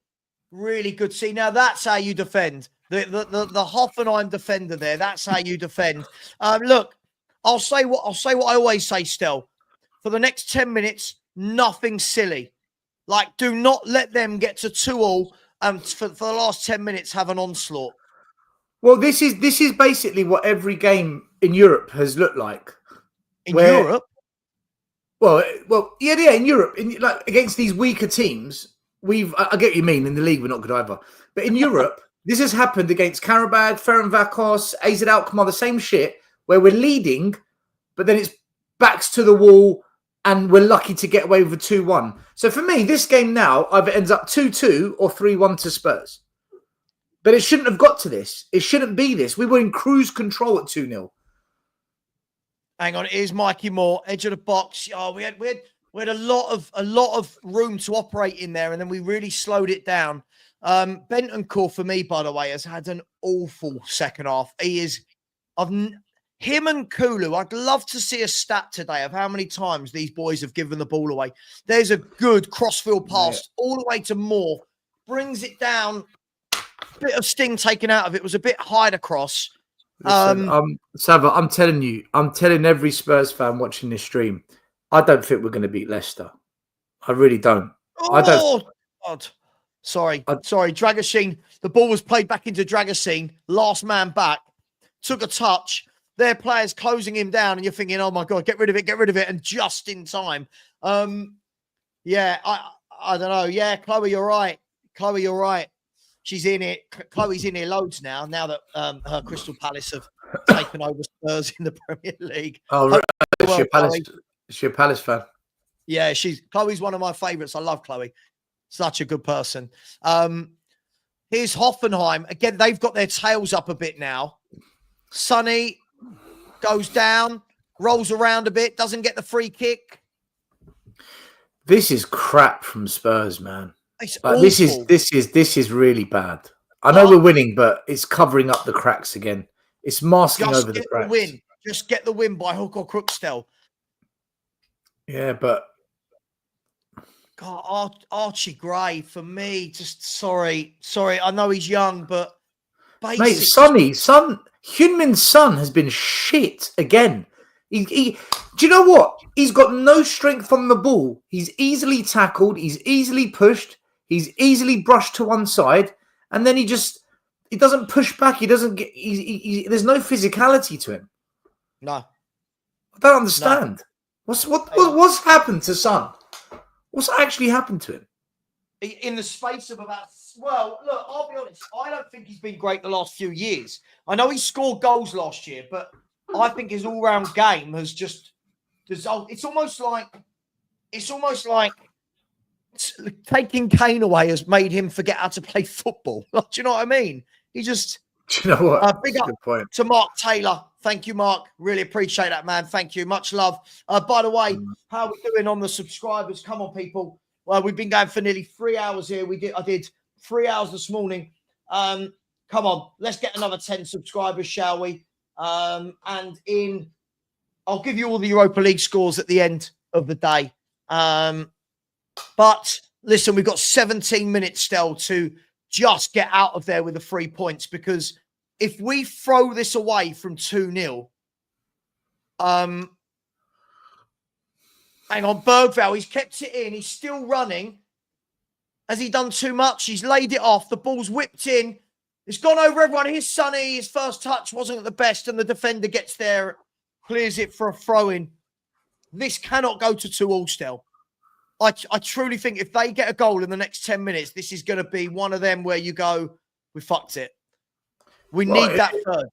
Really good. See, now that's how you defend. The Hoffenheim defender there. That's how you defend. Look, I'll say what I always say, Stel. For the next 10 minutes, nothing silly. Like, do not let them get to 2-2 and for the last 10 minutes have an onslaught. Well, this is basically what every game in Europe has looked like. In Europe? Well, yeah, in Europe, like against these weaker teams, I get what you mean. In the league, we're not good either. But in Europe, this has happened against Karabag, Ferencváros, AZ Alkmaar, the same shit, where we're leading, but then it's backs to the wall, and we're lucky to get away with a 2-1. So for me, this game now either ends up 2-2 or 3-1 to Spurs. But it shouldn't have got to this. It shouldn't be this. We were in cruise control at 2-0. Hang on, here's Mikey Moore, edge of the box. Oh, we had a lot of room to operate in there, and then we really slowed it down. Bentancur, for me, by the way, has had an awful second half. Him and Kulu, I'd love to see a stat today of how many times these boys have given the ball away. There's a good crossfield pass all the way to Moore, brings it down. Bit of sting taken out of it. Was a bit high across. Listen, Savva, I'm telling every Spurs fan watching this stream, I don't think we're going to beat Leicester. I really don't. God. Sorry. Dragoshin. The ball was played back into Dragoshin. Last man back. Took a touch. Their players closing him down, and you're thinking, oh my God, get rid of it. And just in time. Yeah, I don't know. Yeah, Chloe, you're right. She's in it. Chloe's in here loads now that her Crystal Palace have taken over Spurs in the Premier League. Oh, right. She's a Palace fan. Yeah, Chloe's one of my favourites. I love Chloe. Such a good person. Here's Hoffenheim. Again, they've got their tails up a bit now. Sonny goes down, rolls around a bit, doesn't get the free kick. This is crap from Spurs, man. Like, this is really bad. I know we're winning, but it's covering up the cracks again. It's masking over the cracks. Just get the win by hook or crook still. Yeah, but God, Archie Gray for me. Just sorry. I know he's young, but mate, Hyunmin's son has been shit again. Do you know what? He's got no strength on the ball. He's easily tackled. He's easily pushed. He's easily brushed to one side, and then he doesn't push back. He doesn't get. There's no physicality to him. No, I don't understand. No. What's happened to Son? What's actually happened to him? In the space of about, well, look, I'll be honest. I don't think he's been great the last few years. I know he scored goals last year, but I think his all-round game has just dissolved. It's almost like taking Kane away has made him forget how to play football. Do you know what I mean? He just... Do you know what? Big up to Mark Taylor. Thank you, Mark. Really appreciate that, man. Thank you. Much love. By the way, how are we doing on the subscribers? Come on, people. Well, we've been going for nearly 3 hours here. I did 3 hours this morning. Come on, let's get another 10 subscribers, shall we? I'll give you all the Europa League scores at the end of the day. But listen, we've got 17 minutes still to just get out of there with the 3 points, because if we throw this away from 2-0, hang on, Bergvall, he's kept it in. He's still running. Has he done too much? He's laid it off. The ball's whipped in. It's gone over everyone. Here's Sonny. His first touch wasn't the best, and the defender gets there, clears it for a throw-in. This cannot go to 2-2 still. I truly think if they get a goal in the next 10 minutes, this is going to be one of them where you go, we fucked it. We need that third.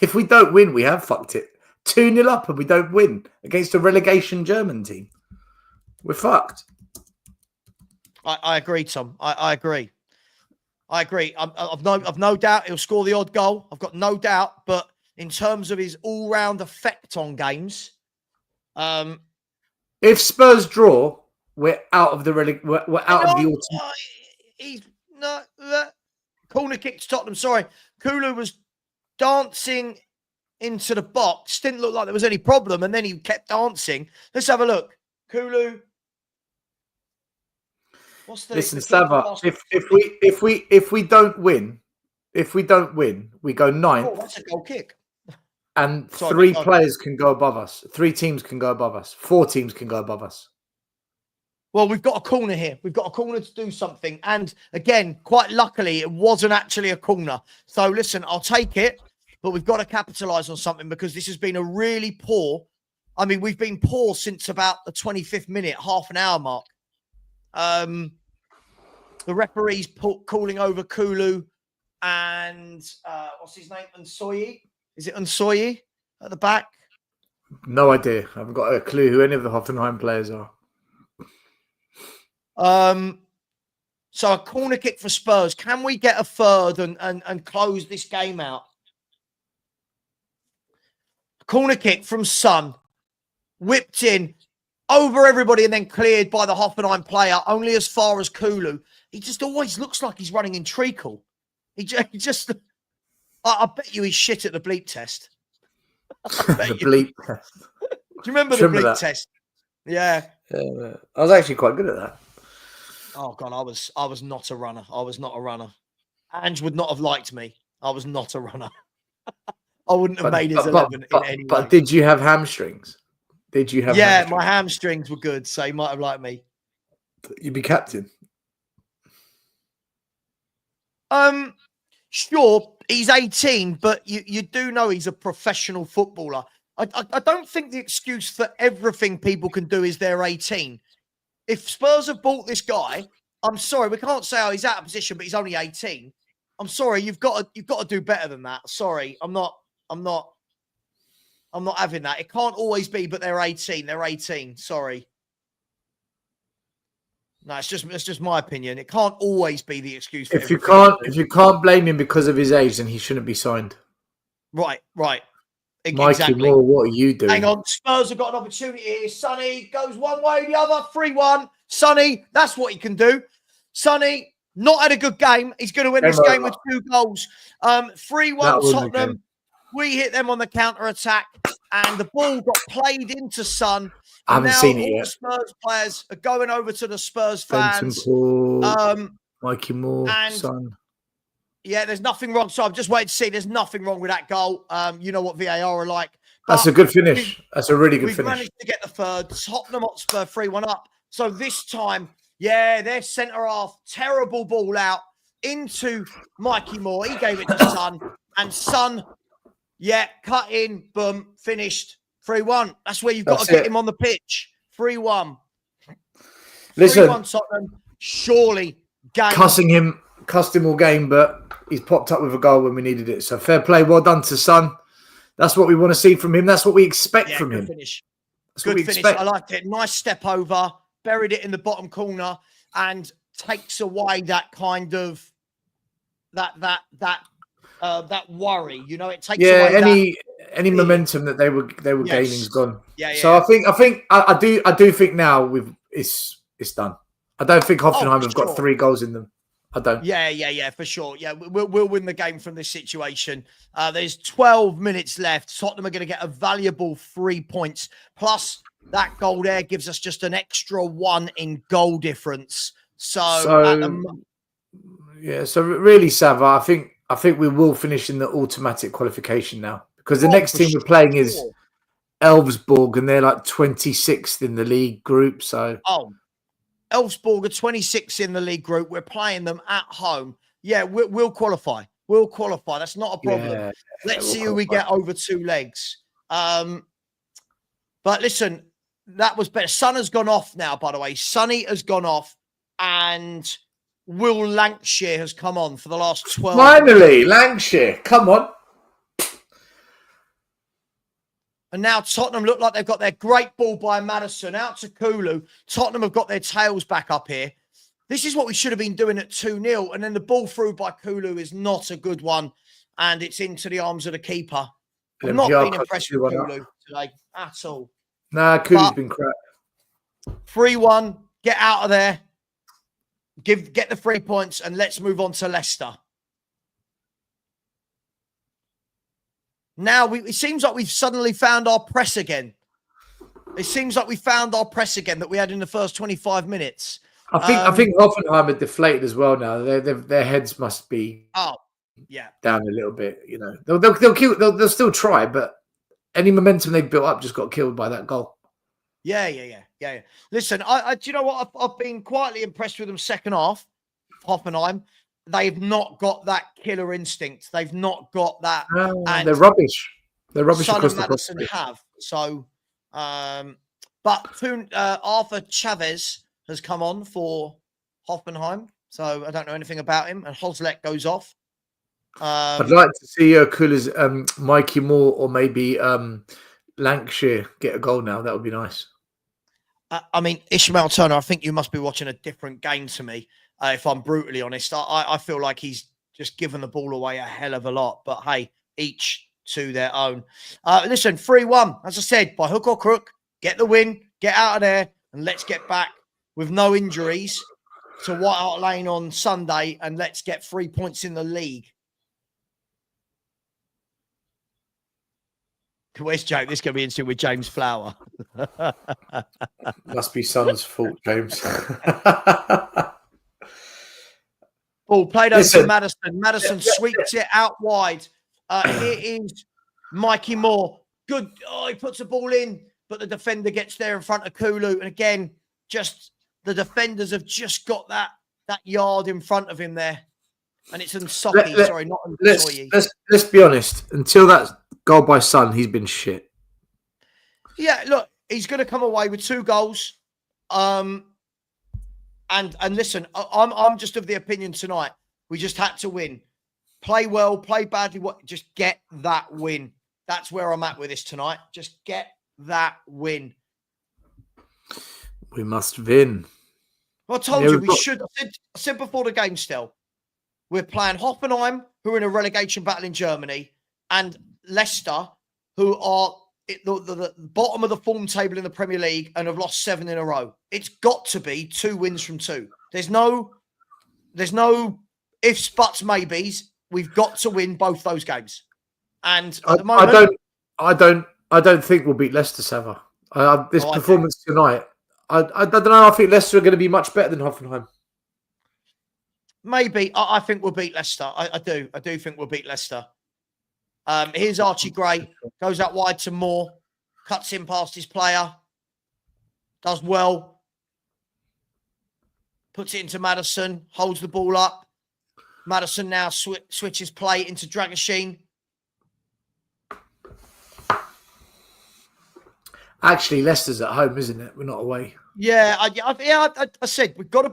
If we don't win, we have fucked it. 2-0 up and we don't win against a relegation German team. We're fucked. I agree, Tom. I agree. I've no doubt he'll score the odd goal. I've got no doubt. But in terms of his all-round effect on games, if Spurs draw, we're out of the we're out of the autumn. He's not corner kick to Tottenham. Sorry, Kulu was dancing into the box. Didn't look like there was any problem, and then he kept dancing. Let's have a look. Kulu. What's the Listen, the Savva, if we don't win, we go ninth. Oh, that's a goal kick. And Sorry, three mate, players can go above us. 3 teams can go above us. 4 teams can go above us. Well, we've got a corner here. We've got a corner to do something. And again, quite luckily, it wasn't actually a corner. So listen, I'll take it, but we've got to capitalise on something because this has been a really poor. I mean, we've been poor since about the 25th minute, half an hour mark. The referee's calling over Kulu and what's his name? Unsoyi. Is it Unsoyi at the back? No idea. I haven't got a clue who any of the Hoffenheim players are. So a corner kick for Spurs. Can we get a third and close this game out? Corner kick from Son. Whipped in over everybody and then cleared by the Hoffenheim player, only as far as Kulu. He just always looks like he's running in treacle. He just I bet you he's shit at the bleep test. The bleep test. Do you remember the bleep test? Yeah. I was actually quite good at that. Oh God, I was not a runner. I was not a runner. Ange would not have liked me. I was not a runner. I wouldn't have made his 11 in any way. But did you have hamstrings? Did you have hamstrings? My hamstrings were good, so he might have liked me. You'd be captain. Sure, he's 18, but you do know he's a professional footballer. I don't think the excuse for everything people can do is they're 18. If Spurs have bought this guy, I'm sorry, we can't say, oh, he's out of position, but he's only 18. I'm sorry, you've got to do better than that. Sorry, I'm not having that. It can't always be, but they're 18. They're 18. Sorry. No, it's just my opinion. It can't always be the excuse. For if you can't blame him because of his age, then he shouldn't be signed. Right. Mikey Exactly. Moore, what are you doing? Hang on, Spurs have got an opportunity here. Sonny goes one way, the other, 3-1. Sonny, that's what he can do. Sonny, not had a good game. He's going to win this game with 2 goals. 3-1 Tottenham. We hit them on the counter-attack, and the ball got played into Son. I haven't seen it yet. Spurs players are going over to the Spurs fans. Mikey Moore, Son. Yeah, there's nothing wrong. So I'm just waiting to see. There's nothing wrong with that goal. You know what VAR are like. That's a good finish. That's a really good finish. We've managed to get the third. Tottenham Hotspur 3-1 up. So this time, their centre half, terrible ball out into Mikey Moore. He gave it to Son. And Son, cut in, boom, finished 3-1. That's where you've got to get him on the pitch. 3-1. Listen, 3-1 Tottenham. Surely game. Cussed him all game, but he's popped up with a goal when we needed it. So fair play. Well done to Son. That's what we want to see from him. That's what we expect from him. Finish. Good finish. I liked it. Nice step over. Buried it in the bottom corner and takes away that kind of that worry. You know, it takes away any momentum that they were gaining's gone. Yeah. So I do think now it's done. I don't think Hoffenheim have got 3 goals in them. I don't. Yeah, for sure. Yeah, we'll win the game from this situation. There's 12 minutes left. Tottenham are going to get a valuable 3 points. Plus, that goal there gives us just an extra 1 in goal difference. So really, Savva, I think we will finish in the automatic qualification now because the next team we're playing is Elfsborg, and they're like 26th in the league group. So Elfsborg are 26 in the league group. We're playing them at home. Yeah, we'll qualify. We'll qualify. That's not a problem. Yeah, Let's see who we get over 2 legs. But listen, that was better. Son has gone off now, by the way. Sonny has gone off, and Will Lancashire has come on for the last 12 Finally, Lancashire. Come on. And now Tottenham look like they've got their great ball by Maddison out to Kulu. Tottenham have got their tails back up here. This is what we should have been doing at 2-0. And then the ball through by Kulu is not a good one. And it's into the arms of the keeper. I'm not being impressed with Kulu today at all. Nah, Kulu's been crap. 3-1. Get out of there. Get the 3 points and let's move on to Leicester. now it seems like we've suddenly found our press again. It seems like we found our press again that we had in the first 25 minutes. I think Hoffenheim are deflated as well now. Their heads must be down a little bit. You know, they'll still try, but any momentum they built up just got killed by that goal. Yeah. Listen, do you know what? I've been quietly impressed with them second half. Hoffenheim, they've not got that killer instinct. They've not got that. And they're rubbish. They're rubbish Son across and the Madison board. have. So, but Arthur Chavez has come on for Hoffenheim. So I don't know anything about him. And Hoslet goes off. I'd like to see Coolers, Mikey Moore or maybe Lancashire get a goal now. That would be nice. I mean, Ishmael Turner, I think you must be watching a different game to me, if I'm brutally honest. I feel like he's just given the ball away a hell of a lot. But hey, each to their own. Listen, 3-1, as I said, by hook or crook, get the win, get out of there, and let's get back with no injuries to White Hart Lane on Sunday, and let's get 3 points in the league. Where's James? This is going to be interesting with James Flower. Must be Son's fault, James. Ball played over to Madison. Madison sweeps it out wide. Here is Mikey Moore. Good. Oh, he puts the ball in, but the defender gets there in front of Kulu. And again, just the defenders have just got that yard in front of him there. And it's Nsocki. Sorry, not Nsoyi. Let's be honest. Until that goal by Son, he's been shit. Yeah, look, he's going to come away with 2 goals. And listen, I'm just of the opinion tonight, we just had to win. Play well, play badly, just get that win. That's where I'm at with this tonight. Just get that win. We must win. Well, I told you we should. I said before the game still, we're playing Hoffenheim, who are in a relegation battle in Germany, and Leicester, who are at the bottom of the form table in the Premier League and have lost 7 in a row. It's got to be 2 wins from 2. There's no ifs, buts, maybes. We've got to win both those games. And at the moment, I don't think we'll beat Leicester, Savva. This performance tonight, I don't know. I think Leicester are going to be much better than Hoffenheim. Maybe. I think we'll beat Leicester. I do think we'll beat Leicester. Here's Archie Gray. Goes out wide to Moore. Cuts in past his player. Does well. Puts it into Madison. Holds the ball up. Madison now switches play into Dragoshin. Actually, Leicester's at home, isn't it? We're not away. Yeah, I said we've got to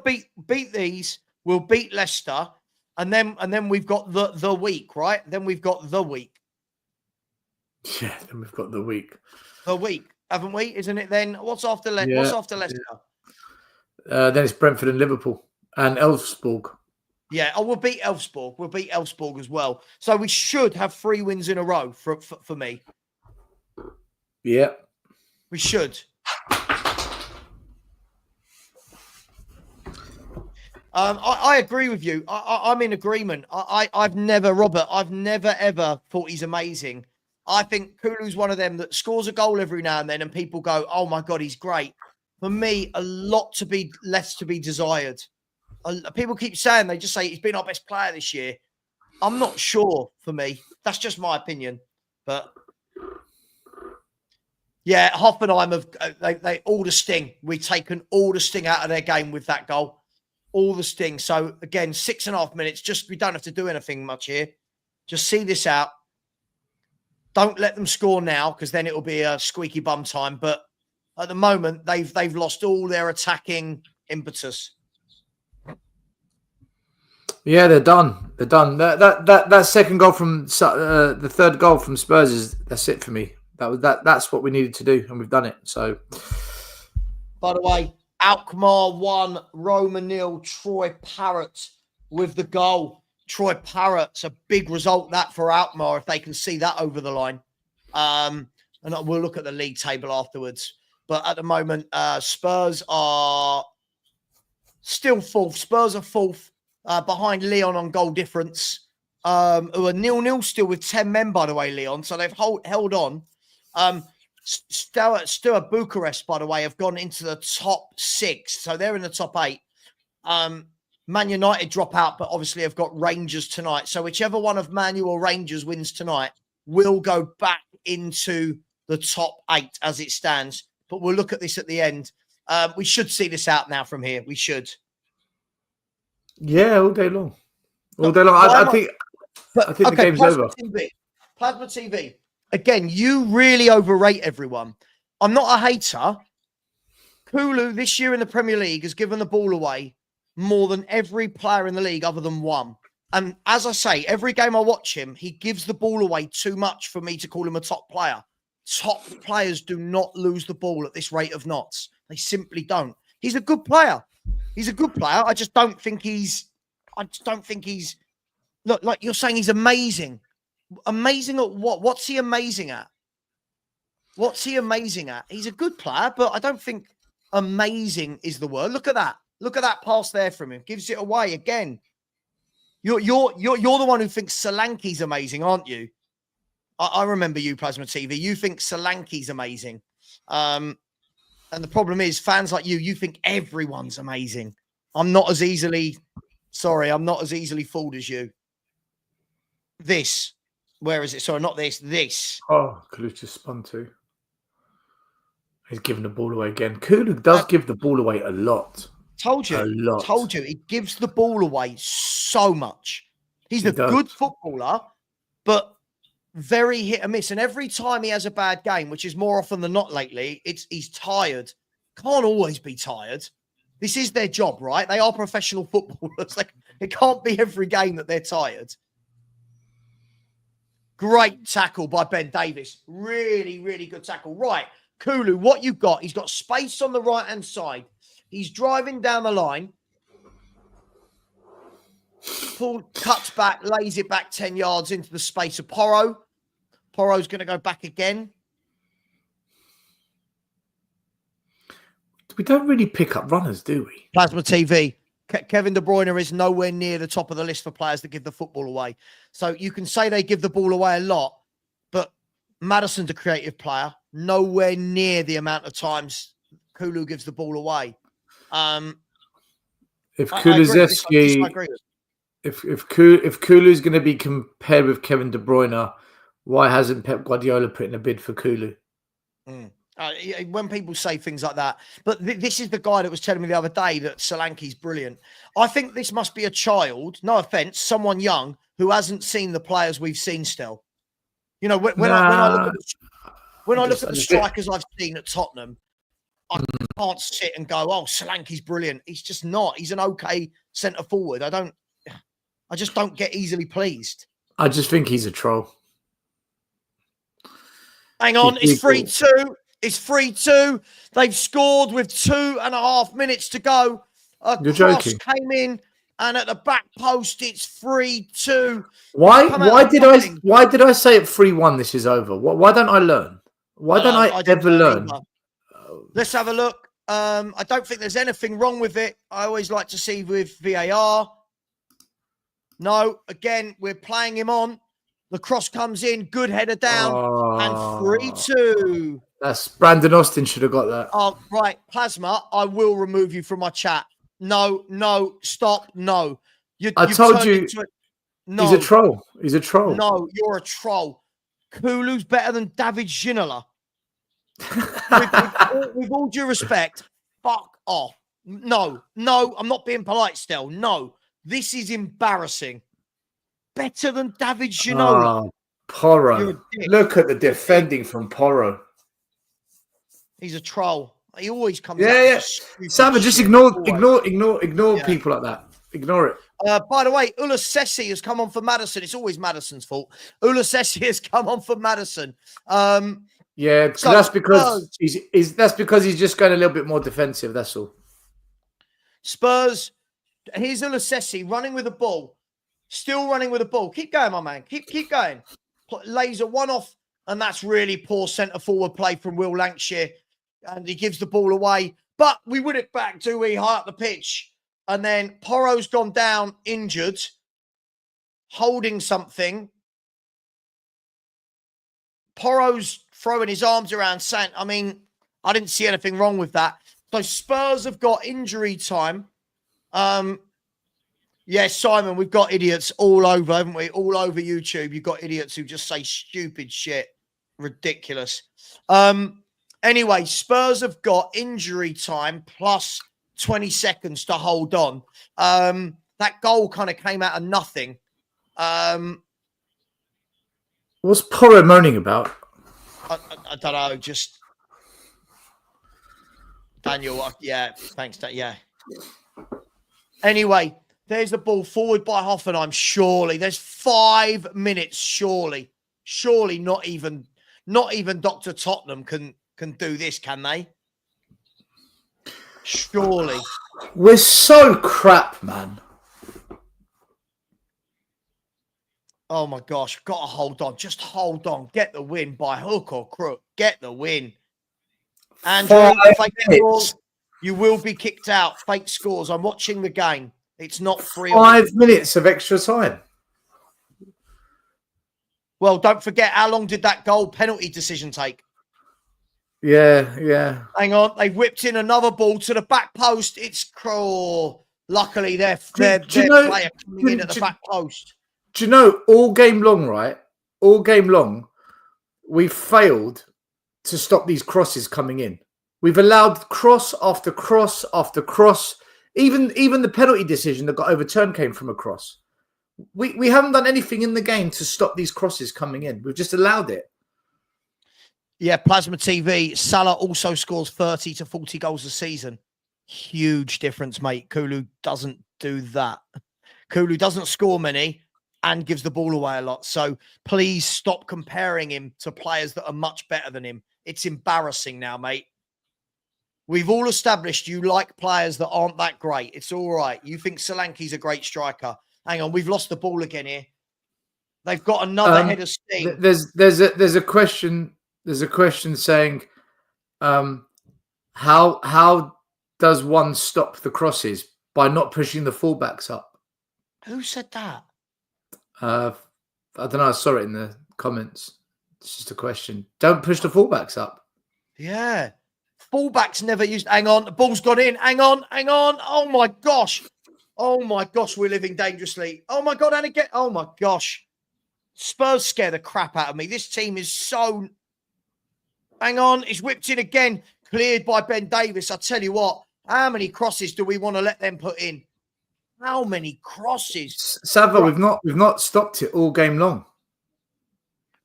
beat these. We'll beat Leicester, and then we've got the week, right? Then we've got the week. Yeah, then we've got the week. The week, haven't we? Isn't it then? What's after Leicester? Yeah. What's after Leicester? Then it's Brentford and Liverpool and Elfsborg. Yeah, we'll beat Elfsborg. We'll beat Elfsborg as well. So we should have 3 wins in a row for me. Yeah. We should. I agree with you. I'm in agreement. I've never ever thought he's amazing. I think Kulu's one of them that scores a goal every now and then and people go, oh my God, he's great. For me, a lot less to be desired. People keep saying, they just say he's been our best player this year. I'm not sure for me. That's just my opinion. But yeah, Hoffenheim they all the sting. We've taken all the sting out of their game with that goal. All the sting. So again, 6.5 minutes. We don't have to do anything much here. Just see this out. Don't let them score now, because then it'll be a squeaky bum time. But at the moment, they've lost all their attacking impetus. Yeah, they're done. They're done. That second goal from the third goal from Spurs that's it for me. That's what we needed to do, and we've done it. So, by the way, Alkmaar 1, Roma 0. Troy Parrott with the goal. Troy Parrott's a big result that for Alkmaar if they can see that over the line. And we'll look at the league table afterwards. But at the moment, Spurs are still fourth. Spurs are fourth behind Lyon on goal difference. who are 0-0 still with 10 men, by the way, Leon. So they've held on. Steaua Bucharest, by the way, have gone into the top 6. So they're in the top 8. Man United drop out, but obviously have got Rangers tonight. So whichever one of Man U or Rangers wins tonight will go back into the top 8 as it stands. But we'll look at this at the end. We should see this out now from here. We should. Yeah, all day long. All day long. I think the game's over. Plasma TV. Again, you really overrate everyone. I'm not a hater. Kulu this year in the Premier League has given the ball away more than every player in the league other than one. And as I say, every game I watch him, he gives the ball away too much for me to call him a top player. Top players do not lose the ball at this rate of knots. They simply don't. He's a good player. He's a good player. I just don't think he's look, like you're saying he's amazing. Amazing at what? What's he amazing at? What's he amazing at? He's a good player, but I don't think amazing is the word. Look at that. Look at that pass there from him. Gives it away again. You're the one who thinks Solanke's amazing, aren't you? I remember you, Plasma TV. You think Solanke's amazing. And the problem is, fans like you think everyone's amazing. I'm not as easily fooled as you. This. Where is it? Sorry, not this. This. Oh, Kulu just spun too. He's giving the ball away again. Kulu does give the ball away a lot. Told you. A lot. Told you. He gives the ball away so much. He's a good footballer, but very hit and miss. And every time he has a bad game, which is more often than not lately, he's tired. Can't always be tired. This is their job, right? They are professional footballers. Like, it can't be every game that they're tired. Great tackle by Ben Davies. Really, really good tackle. Right, Kulu, what you've got, he's got space on the right-hand side. He's driving down the line. Cuts back, lays it back 10 yards into the space of Porro. Porro's going to go back again. We don't really pick up runners, do we? Plasma TV. Kevin De Bruyne is nowhere near the top of the list for players that give the football away. So you can say they give the ball away a lot, but Maddison's a creative player. Nowhere near the amount of times Kulu gives the ball away. If Kulusevski, if Kulu's going to be compared with Kevin De Bruyne, why hasn't Pep Guardiola put in a bid for Kulu? When people say things like that, but this is the guy that was telling me the other day that Solanke's brilliant. I think this must be a child, no offense, someone young who hasn't seen the players we've seen still. You know, when I look at the strikers I've seen at Tottenham, I can't sit and go, oh, Solanke's brilliant. He's just not. He's an okay centre forward. I just don't get easily pleased. I just think he's a troll. Hang on, it's 3-2. It's 3-2. They've scored with 2.5 minutes to go. You're joking. Came in, and at the back post, it's 3-2. Why did I say at 3-1 this is over? Why don't I learn? Why don't I ever learn? Let's have a look. I don't think there's anything wrong with it. I always like to see with VAR. No, again, we're playing him on. The cross comes in, good header down, and 3-2. That's Brandon Austin should have got that. Oh, right. Plasma, I will remove you from my chat. No, stop, no. I told you, no. He's a troll. He's a troll. No, you're a troll. Kulu's better than David Ginola. with all due respect, fuck off. No, I'm not being polite still. No, this is embarrassing. Better than David Ginola. Oh, Porro. Look at the defending from Porro. He's a troll. He always comes out. Yeah. Savva, just ignore people like that. Ignore it. By the way, Ulasesi has come on for Maddison. It's always Maddison's fault. Ulasesi has come on for Maddison. Yeah, so that's because that's because he's just going a little bit more defensive. That's all. Spurs. Here's Ulasesi running with the ball. Still running with the ball. Keep going, my man. Keep going. Lays a one off, and that's really poor centre forward play from Will Lancashire. And he gives the ball away. But we win it back, do we? High up the pitch. And then Porro's gone down injured. holding something. Porro's throwing his arms around saying, I mean, I didn't see anything wrong with that. So Spurs have got injury time. Yeah, Simon, we've got idiots all over, haven't we? All over YouTube. You've got idiots who just say stupid shit. Ridiculous. Anyway, Spurs have got injury time plus 20 seconds to hold on. That goal kind of came out of nothing. What's Porro moaning about? I don't know, just Daniel. Yeah, thanks, yeah. Anyway, there's the ball forward by Hoffenheim. Surely there's 5 minutes. Surely not even Dr. Tottenham can do this, can they? Surely. We're so crap, man. Oh my gosh, got to hold on. Just hold on. Get the win by hook or crook. Get the win. Andrew, fake scores. You will be kicked out. Fake scores. I'm watching the game. It's not free. 5 minutes of extra time. Well, don't forget, how long did that goal penalty decision take? Yeah. Hang on. They whipped in another ball to the back post. It's cruel. Luckily, their player coming in at the back post. Do you know, all game long, right? All game long, we've failed to stop these crosses coming in. We've allowed cross after cross after cross. Even the penalty decision that got overturned came from a cross. We haven't done anything in the game to stop these crosses coming in. We've just allowed it. Yeah, Plasma TV. Salah also scores 30 to 40 goals a season. Huge difference, mate. Kulu doesn't do that. Kulu doesn't score many and gives the ball away a lot. So please stop comparing him to players that are much better than him. It's embarrassing now, mate. We've all established you like players that aren't that great. It's all right. You think Solanke's a great striker. Hang on, we've lost the ball again here. They've got another head of steam. There's a question. There's a question saying, how does one stop the crosses? By not pushing the fullbacks up. Who said that? I don't know. I saw it in the comments. It's just a question. Don't push the fullbacks up. Yeah. Fullbacks never used. Hang on. The ball's gone in. Hang on. Oh, my gosh. We're living dangerously. Oh, my God. And again. Oh, my gosh. Spurs scare the crap out of me. This team is so... Hang on. It's whipped in again. Cleared by Ben Davis. I tell you what. How many crosses do we want to let them put in? How many crosses? Savva, right. we've not stopped it all game long.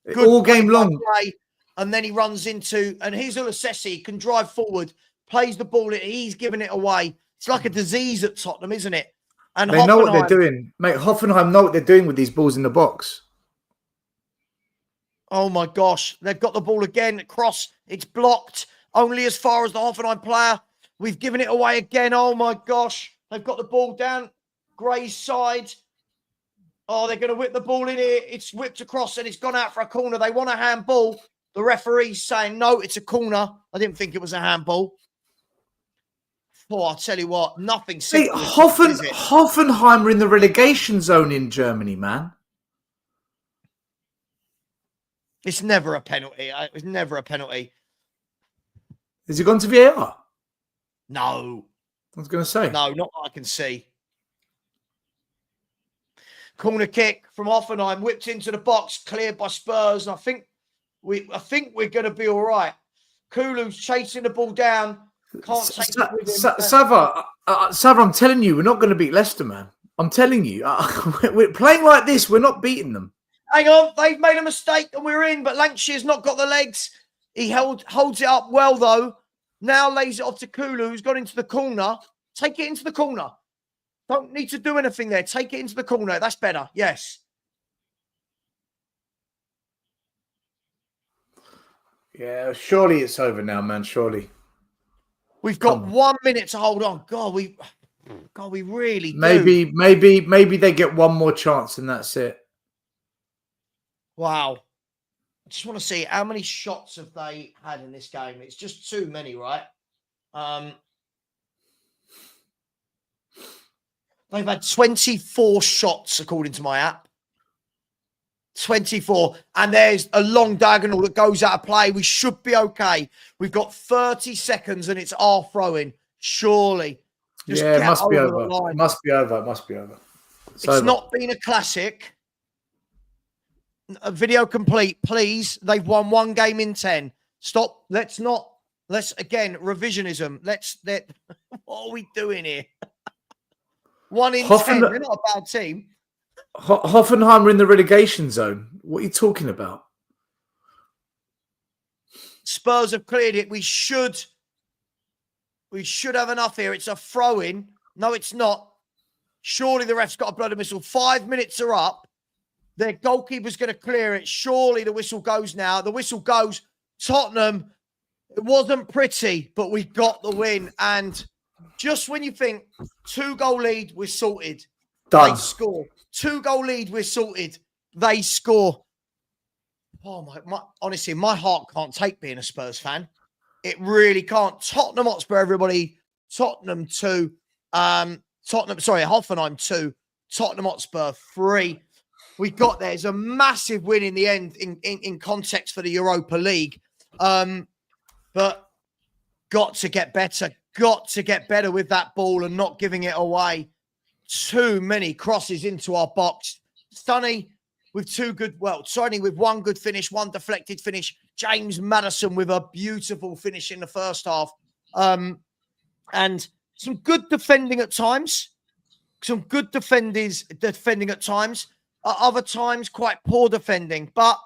Good all game long. Play, and then he runs into, and here's Ulasesi, can drive forward, plays the ball, he's giving it away. It's like a disease at Tottenham, isn't it? And they know what they're doing. Mate, Hoffenheim know what they're doing with these balls in the box. Oh my gosh. They've got the ball again. Cross. It's blocked. Only as far as the Hoffenheim player. We've given it away again. Oh my gosh. They've got the ball down Gray's side. Oh, they're going to whip the ball in here. It's whipped across and it's gone out for a corner. They want a handball. The referee's saying, no, it's a corner. I didn't think it was a handball. Oh, I'll tell you what, nothing simple. Hey, Hoffenheim are in the relegation zone in Germany, man. It's never a penalty. It's never a penalty. Has it gone to VAR? No. I was going to say. No, not what I can see. Corner kick from Hoffenheim, whipped into the box, cleared by Spurs. And I think we're going to be all right. Kulu's chasing the ball down. Can't take it with him. Savva, I'm telling you, we're not going to beat Leicester, man. I'm telling you. We're playing like this. We're not beating them. Hang on. They've made a mistake and we're in, but Lancashire's not got the legs. He holds it up well, though. Now lays it off to Kulu, who's gone into the corner. Take it into the corner. Don't need to do anything there. Take it into the corner. That's better. Yes. Yeah, surely it's over now, man. Surely. We've got 1 minute to hold on. God, we really do. Maybe they get one more chance and that's it. Wow. I just want to see how many shots have they had in this game. It's just too many, right? They've had 24 shots, according to my app. 24. And there's a long diagonal that goes out of play. We should be okay. We've got 30 seconds and it's our throw-in. Surely. Just yeah, it get must be over over. the line. It must be over. It must be over. It's not been a classic. A video complete, please. They've won 1 game in 10. Stop. Let's again, revisionism. What are we doing here? 1 in 10. They're not a bad team. Hoffenheim are in the relegation zone. What are you talking about? Spurs have cleared it. We should have enough here. It's a throw-in. No, it's not. Surely the ref's got a bloody whistle. 5 minutes are up. Their goalkeeper's going to clear it. Surely the whistle goes now. The whistle goes. Tottenham, it wasn't pretty, but we got the win. And just when you think 2-goal lead, we're sorted. Done. They score. 2-goal lead, we're sorted. They score. Oh, honestly, my heart can't take being a Spurs fan. It really can't. Tottenham Hotspur, everybody. Hoffenheim 2. Tottenham Hotspur 3. We got there. It's a massive win in the end in context for the Europa League. But got to get better. Got to get better with that ball and not giving it away. Too many crosses into our box. Sonny with with 1 good finish, 1 deflected finish. James Maddison with a beautiful finish in the first half. And some good defending at times. Some good defending at times. Other times, quite poor defending. But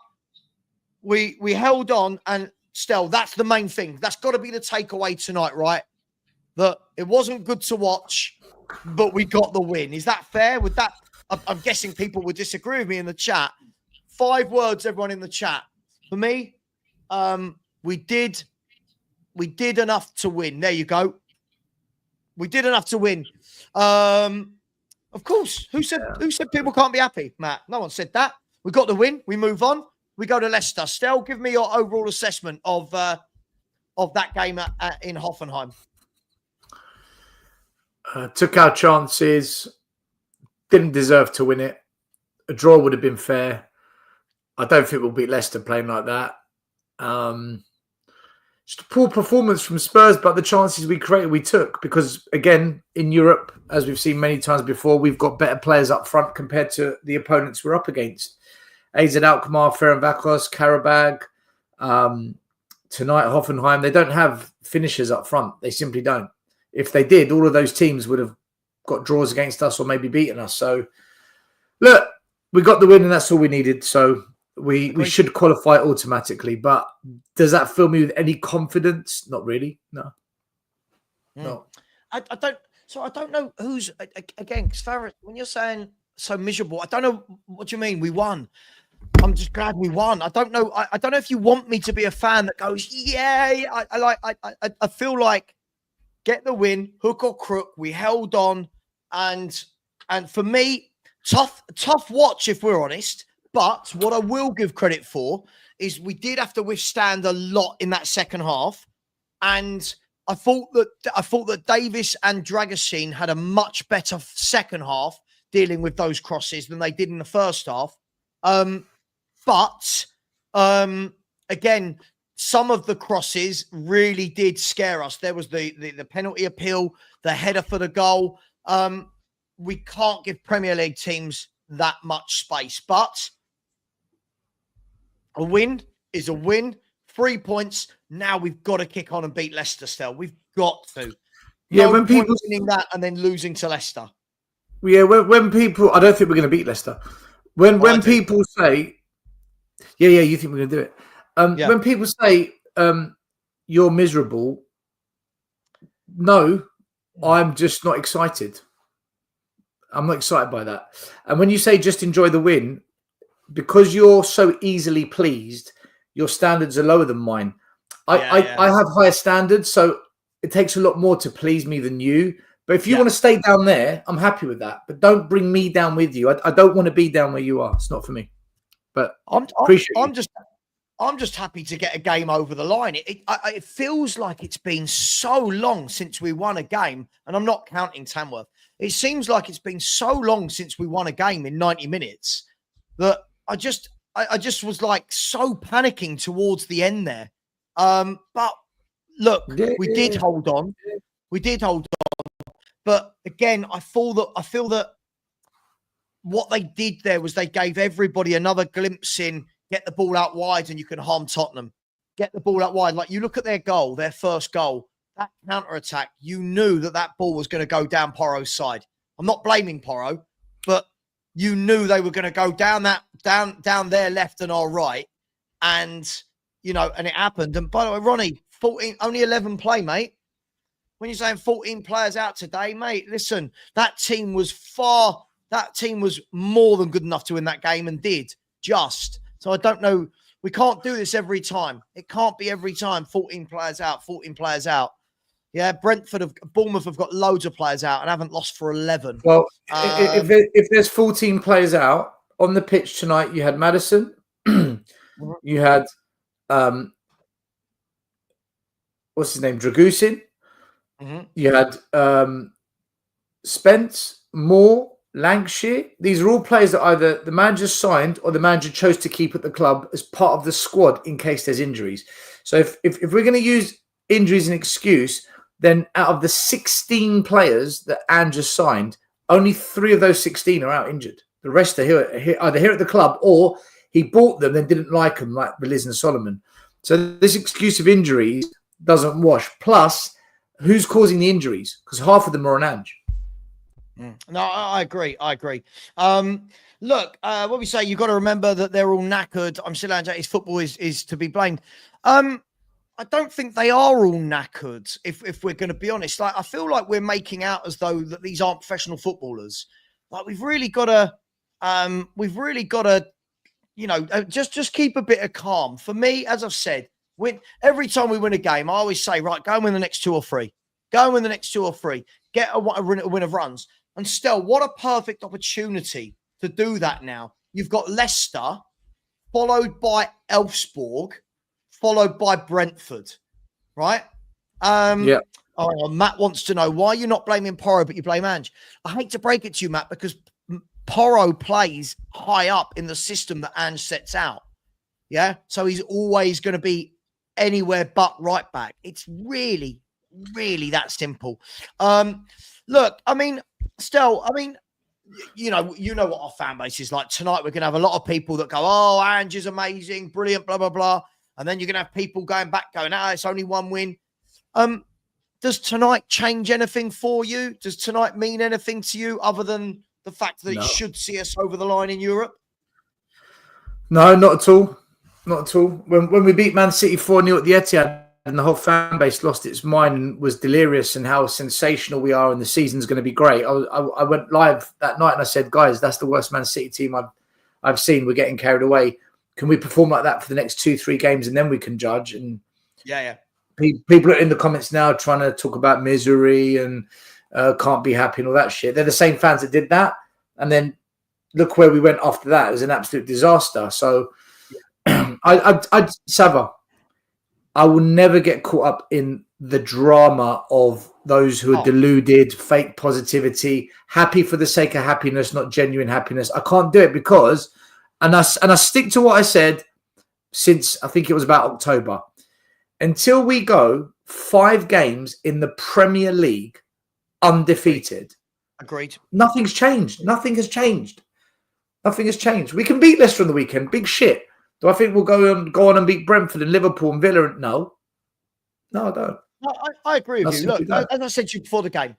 we held on, and still, that's the main thing. That's got to be the takeaway tonight, right? That it wasn't good to watch, but we got the win. Is that fair? With that, I'm guessing people would disagree with me in the chat. 5 words, everyone in the chat. For me, we did enough to win. There you go. We did enough to win. Of course. Who said people can't be happy, Matt? No one said that. We got the win. We move on. We go to Leicester. Stel, give me your overall assessment of that game in Hoffenheim. Took our chances. Didn't deserve to win it. A draw would have been fair. I don't think we'll beat Leicester playing like that. Just a poor performance from Spurs, but the chances we created, we took. Because, again, in Europe, as we've seen many times before, we've got better players up front compared to the opponents we're up against. AZ Alkmaar, Ferencváros, Karabag, tonight, Hoffenheim, they don't have finishers up front. They simply don't. If they did, all of those teams would have got draws against us or maybe beaten us. So, look, we got the win and that's all we needed. So, we should qualify automatically. But does that fill me with any confidence? Not really. No. No. I don't know who's, again, because when you're saying so miserable, I don't know what you mean. We won. I'm just glad we won. I don't know. I don't know if you want me to be a fan that goes, yeah. I feel like get the win, hook or crook. We held on, and for me, tough watch if we're honest. But what I will give credit for is we did have to withstand a lot in that second half, and I thought that Davis and Dragusin had a much better second half dealing with those crosses than they did in the first half. But again, some of the crosses really did scare us. There was the penalty appeal, the header for the goal. We can't give Premier League teams that much space, but a win is a win. 3 points. Now we've got to kick on and beat Leicester still. We've got to. Yeah, when people winning that and then losing to Leicester. Yeah, when people, I don't think we're going to beat Leicester. When people say, yeah, you think we're going to do it. When people say you're miserable, no, I'm just not excited. I'm not excited by that. And when you say just enjoy the win, because you're so easily pleased, your standards are lower than mine. I have higher standards, so it takes a lot more to please me than you. But if you want to stay down there, I'm happy with that. But don't bring me down with you. I don't want to be down where you are. It's not for me. But I'm just happy to get a game over the line. It feels like it's been so long since we won a game, and I'm not counting Tamworth. It seems like it's been so long since we won a game in 90 minutes that I just was like so panicking towards the end there. But look, we did hold on. We did hold on. But again, I feel that what they did there was they gave everybody another glimpse in, get the ball out wide and you can harm Tottenham. Get the ball out wide. Like, you look at their goal, their first goal, that counter-attack, you knew that ball was going to go down Porro's side. I'm not blaming Porro, but you knew they were going to go down their left and our right. And, you know, and it happened. And by the way, Ronnie, only 11 play, mate. When you're saying 14 players out today, mate, listen, that team was more than good enough to win that game and did just. So I don't know. We can't do this every time. It can't be every time 14 players out, 14 players out. Yeah, Bournemouth have got loads of players out and haven't lost for 11. Well, if there's 14 players out on the pitch tonight, you had Maddison, you had what's his name, Dragusin, you had Spence, Moore, Lancashire. These are all players that either the manager signed or the manager chose to keep at the club as part of the squad in case there's injuries. So if we're going to use injuries as an excuse, then out of the 16 players that Ange has signed, only 3 of those 16 are out injured. The rest are either here at the club or he bought them and didn't like them, like Beliz and Solomon. So this excuse of injuries doesn't wash. Plus, who's causing the injuries? Because half of them are on Ange. No, I agree. Look, what we say, you've got to remember that they're all knackered. I'm still Ange, his football is to be blamed. I don't think they are all knackered, if we're going to be honest. Like, I feel like we're making out as though that these aren't professional footballers. Like, we've really got to, you know, just keep a bit of calm. For me, as I've said, every time we win a game, I always say, right, go and win the next 2 or 3. Go and win the next 2 or 3. Get a win of runs. And still, what a perfect opportunity to do that now. You've got Leicester, followed by Elfsborg, followed by Brentford, right? Yeah. Oh, Matt wants to know, why you're not blaming Porro, but you blame Ange. I hate to break it to you, Matt, because Porro plays high up in the system that Ange sets out. Yeah? So he's always going to be anywhere but right back. It's really, really that simple. Look, I mean, still, I mean, you know what our fan base is like. Tonight, we're going to have a lot of people that go, oh, Ange is amazing, brilliant, blah, blah, blah. And then you're going to have people going back going, it's only 1 win. Does tonight change anything for you? Does tonight mean anything to you other than the fact that it should see us over the line in Europe? No, not at all. Not at all. When we beat Man City 4-0 at the Etihad and the whole fan base lost its mind and was delirious and how sensational we are and the season's going to be great, I went live that night and I said, guys, that's the worst Man City team I've seen. We're getting carried away. Can we perform like that for the next 2-3 games and then we can judge? And yeah. People are in the comments now trying to talk about misery and can't be happy and all that shit. They're the same fans that did that. And then look where we went after that. It was an absolute disaster. So Savva, I will never get caught up in the drama of those who are deluded, fake positivity, happy for the sake of happiness, not genuine happiness. I can't do it because, and I stick to what I said since I think it was about October. Until we go 5 games in the Premier League undefeated. Agreed. Nothing's changed. Nothing has changed. Nothing has changed. We can beat Leicester on the weekend. Big shit. Do I think we'll go on and beat Brentford and Liverpool and Villa? No, I don't. I agree with you. Look, as I said to you before the game.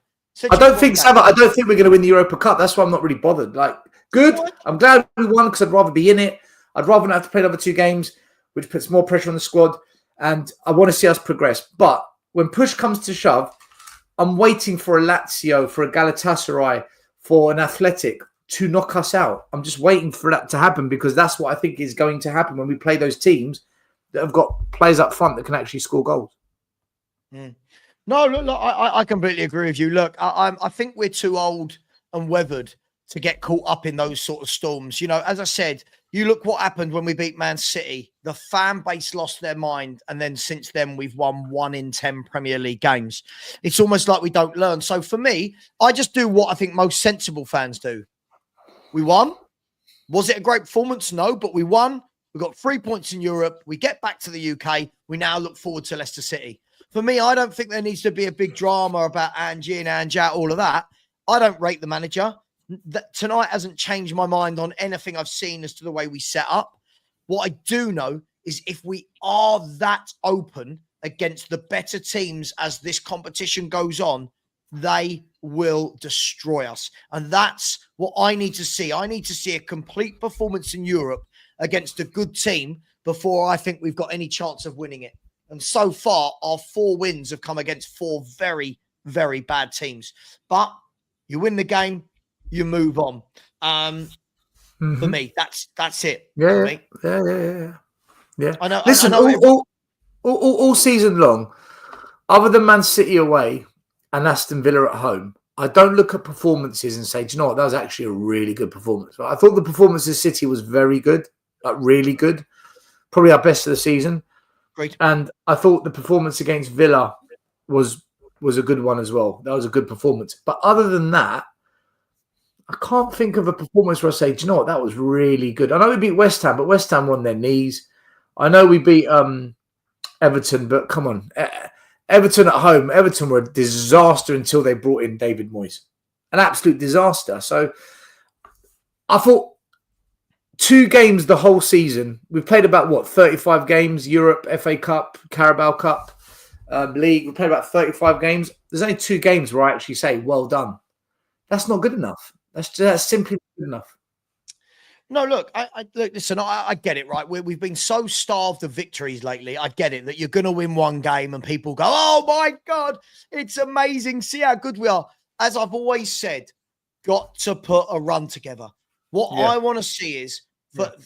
I don't think we're going to win the Europa Cup. That's why I'm not really bothered. Like, good. I'm glad we won because I'd rather be in it. I'd rather not have to play another 2 games, which puts more pressure on the squad. And I want to see us progress. But when push comes to shove, I'm waiting for a Lazio, for a Galatasaray, for an Athletic to knock us out. I'm just waiting for that to happen because that's what I think is going to happen when we play those teams that have got players up front that can actually score goals. No, look, I completely agree with you. Look, I think we're too old and weathered to get caught up in those sort of storms. You know, as I said, you look what happened when we beat Man City. The fan base lost their mind. And then since then, we've won 1 in 10 Premier League games. It's almost like we don't learn. So for me, I just do what I think most sensible fans do. We won. Was it a great performance? No, but we won. We got 3 points in Europe. We get back to the UK. We now look forward to Leicester City. For me, I don't think there needs to be a big drama about Angie and Ange out, all of that. I don't rate the manager. Tonight hasn't changed my mind on anything I've seen as to the way we set up. What I do know is if we are that open against the better teams as this competition goes on, they will destroy us. And that's what I need to see. I need to see a complete performance in Europe against a good team before I think we've got any chance of winning it. And so far, our 4 wins have come against 4 very, very bad teams. But you win the game, you move on. For me, that's it. Yeah. I know. Listen, I know all season long, other than Man City away and Aston Villa at home, I don't look at performances and say, do you know what, that was actually a really good performance. I thought the performance of City was very good, like really good. Probably our best of the season. Great. And I thought the performance against Villa was a good one as well. That was a good performance. But other than that, I can't think of a performance where I say, do you know what, that was really good. I know we beat West Ham, but West Ham were on their knees. I know we beat Everton, but come on. Everton at home, Everton were a disaster until they brought in David Moyes. An absolute disaster. So I thought 2 games the whole season. We've played about, 35 games? Europe, FA Cup, Carabao Cup, League. We played about 35 games. There's only 2 games where I actually say, well done. That's not good enough. That's simply not good enough. No, look, listen, I get it, right? We've been so starved of victories lately. I get it that you're going to win one game and people go, oh my God, it's amazing. See how good we are. As I've always said, got to put a run together. What I want to see is,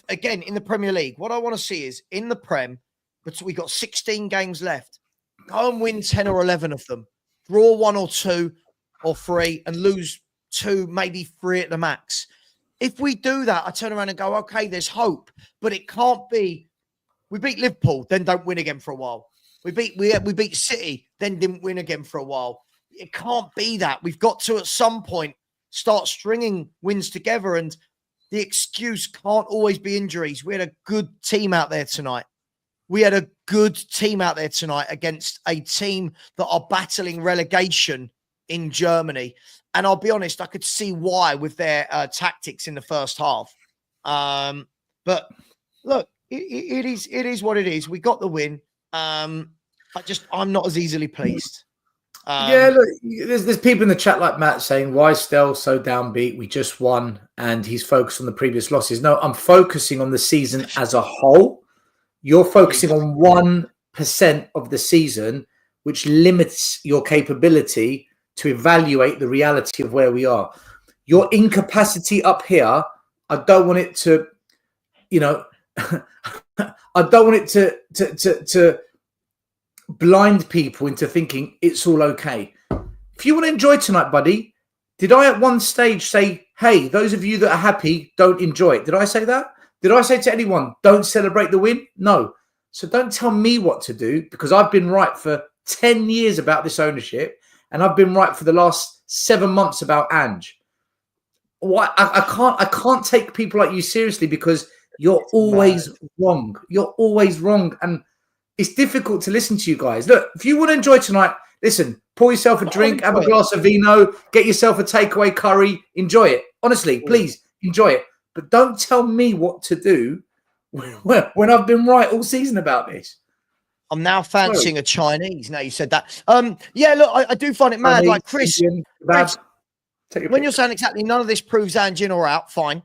again, in the Premier League, what I want to see is in the Prem, but we've got 16 games left. Go and win 10 or 11 of them. Draw 1 or 2 or 3 and lose 2, maybe 3 at the max. If we do that, I turn around and go, okay, there's hope, but it can't be. We beat Liverpool, then don't win again for a while. We beat City, then didn't win again for a while. It can't be that. We've got to, at some point, start stringing wins together, and the excuse can't always be injuries. We had a good team out there tonight. Against a team that are battling relegation in Germany. And I'll be honest, I could see why with their tactics in the first half. But look, it is what it is. We got the win. I'm not as easily pleased. Look, there's people in the chat like Matt saying, why is Stell so downbeat? We just won and he's focused on the previous losses. No, I'm focusing on the season as a whole. You're focusing on 1% of the season, which limits your capability to evaluate the reality of where we are. Your incapacity up here, I don't want it to, I don't want it to blind people into thinking it's all okay. If you want to enjoy tonight, buddy, did I at one stage say, hey, those of you that are happy, don't enjoy it? Did I say that? Did I say to anyone, don't celebrate the win? No. So don't tell me what to do, because I've been right for 10 years about this ownership. And I've been right for the last 7 months about Ange. I can't take people like you seriously, because you're always wrong. You're always wrong. And it's difficult to listen to you guys. Look, if you want to enjoy tonight, listen, pour yourself a drink, have a glass of vino, get yourself a takeaway curry, enjoy it. Honestly, please enjoy it. But don't tell me what to do when I've been right all season about this. I'm now fancying a Chinese. Now you said that. Look, I do find it mad. Like Chris, when you're saying exactly none of this proves Ange in or out, fine.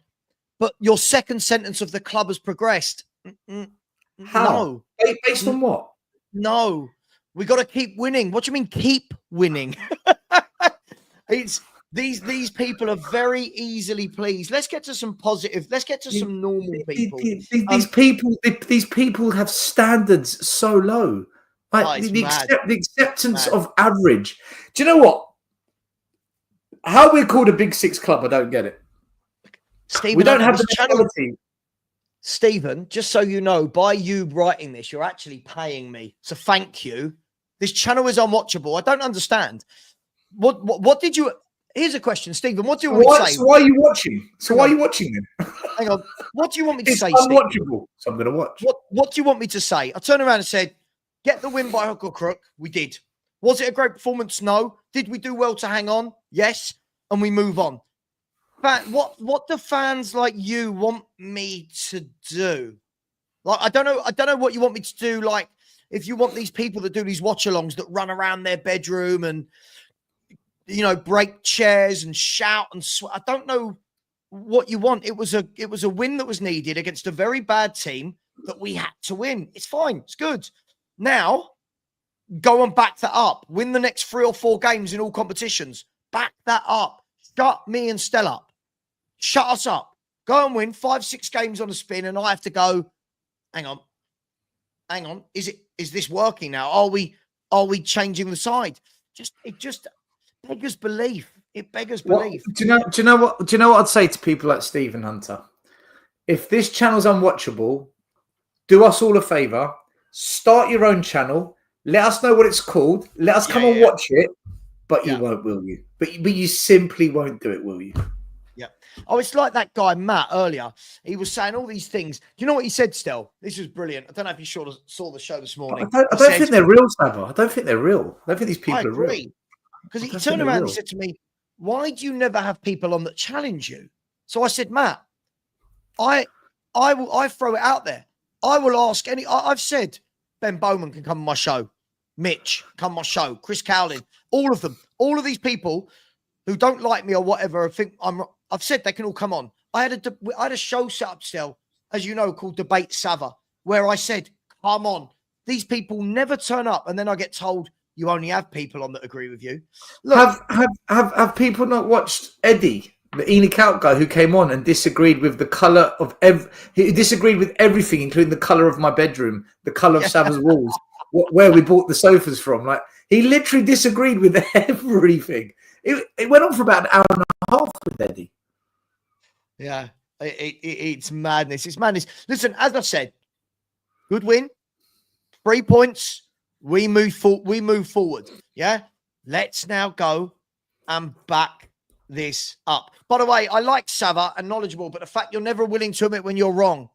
But your second sentence of the club has progressed. How? No. Based on what? No. We got to keep winning. What do you mean keep winning? It's these people are very easily pleased. Let's get to some positive. Let's get to some normal people. These people have standards so low. Like the acceptance of average. Do you know what? How we're called a Big Six club, I don't get it. Stephen, we don't have the mentality. Stephen, just so you know, by you writing this, you're actually paying me. So thank you. This channel is unwatchable. I don't understand. What did you... Here's a question, Stephen. What do you want to say? So why are you watching? So why are you watching then? Hang on. What do you want me to It's say, Steve? unwatchable, so I'm going to watch. What do you want me to say? I turned around and said, get the win by hook or crook. We did. Was it a great performance? No. Did we do well to hang on? Yes. And we move on. But what do fans like you want me to do? Like, I don't know what you want me to do. Like, if you want these people that do these watch-alongs that run around their bedroom and, you know, break chairs and shout and I don't know what you want. It was a win that was needed against a very bad team that we had to win. It's fine. It's good. Now, go and back that up. Win the next 3 or 4 games in all competitions. Back that up. Shut me and Stella up. Shut us up. Go and win 5, 6 games on a spin, and I have to go, hang on. Is this working now? Are we changing the side? It just beggars belief. It beggars belief. Do you know what I'd say to people like Stephen Hunter? If this channel's unwatchable, do us all a favor. Start your own channel. Let us know what it's called. Let us come and watch it. But you won't, will you? But you simply won't do it, will you? Yeah. Oh, it's like that guy, Matt, earlier. He was saying all these things. Do you know what he said, Stel? This was brilliant. I don't know if you saw the show this morning. I don't think they're real, Savva. I don't think they're real. I don't think these people are real. Because he turned around and said to me, why do you never have people on that challenge you? So I said, Matt, I throw it out there. I will ask I've said Ben Bowman can come on my show. Mitch, come on my show. Chris Cowlin, all of them. All of these people who don't like me or whatever, I've said they can all come on. I had a show set up still, as you know, called Debate Savva, where I said, come on. These people never turn up, and then I get told you only have people on that agree with you. Look, have people not watched Eddie, the Enoch Out guy who came on and disagreed with the colour of he disagreed with everything, including the colour of my bedroom, the colour of Savva's walls, where we bought the sofas from. Like, he literally disagreed with everything. It went on for about an hour and a half with Eddie. Yeah, it's madness. It's madness. Listen, as I said, good win, 3 points. We move forward. Yeah, let's now go and back this up. By the way, I like Savva and knowledgeable, but the fact you're never willing to admit when you're wrong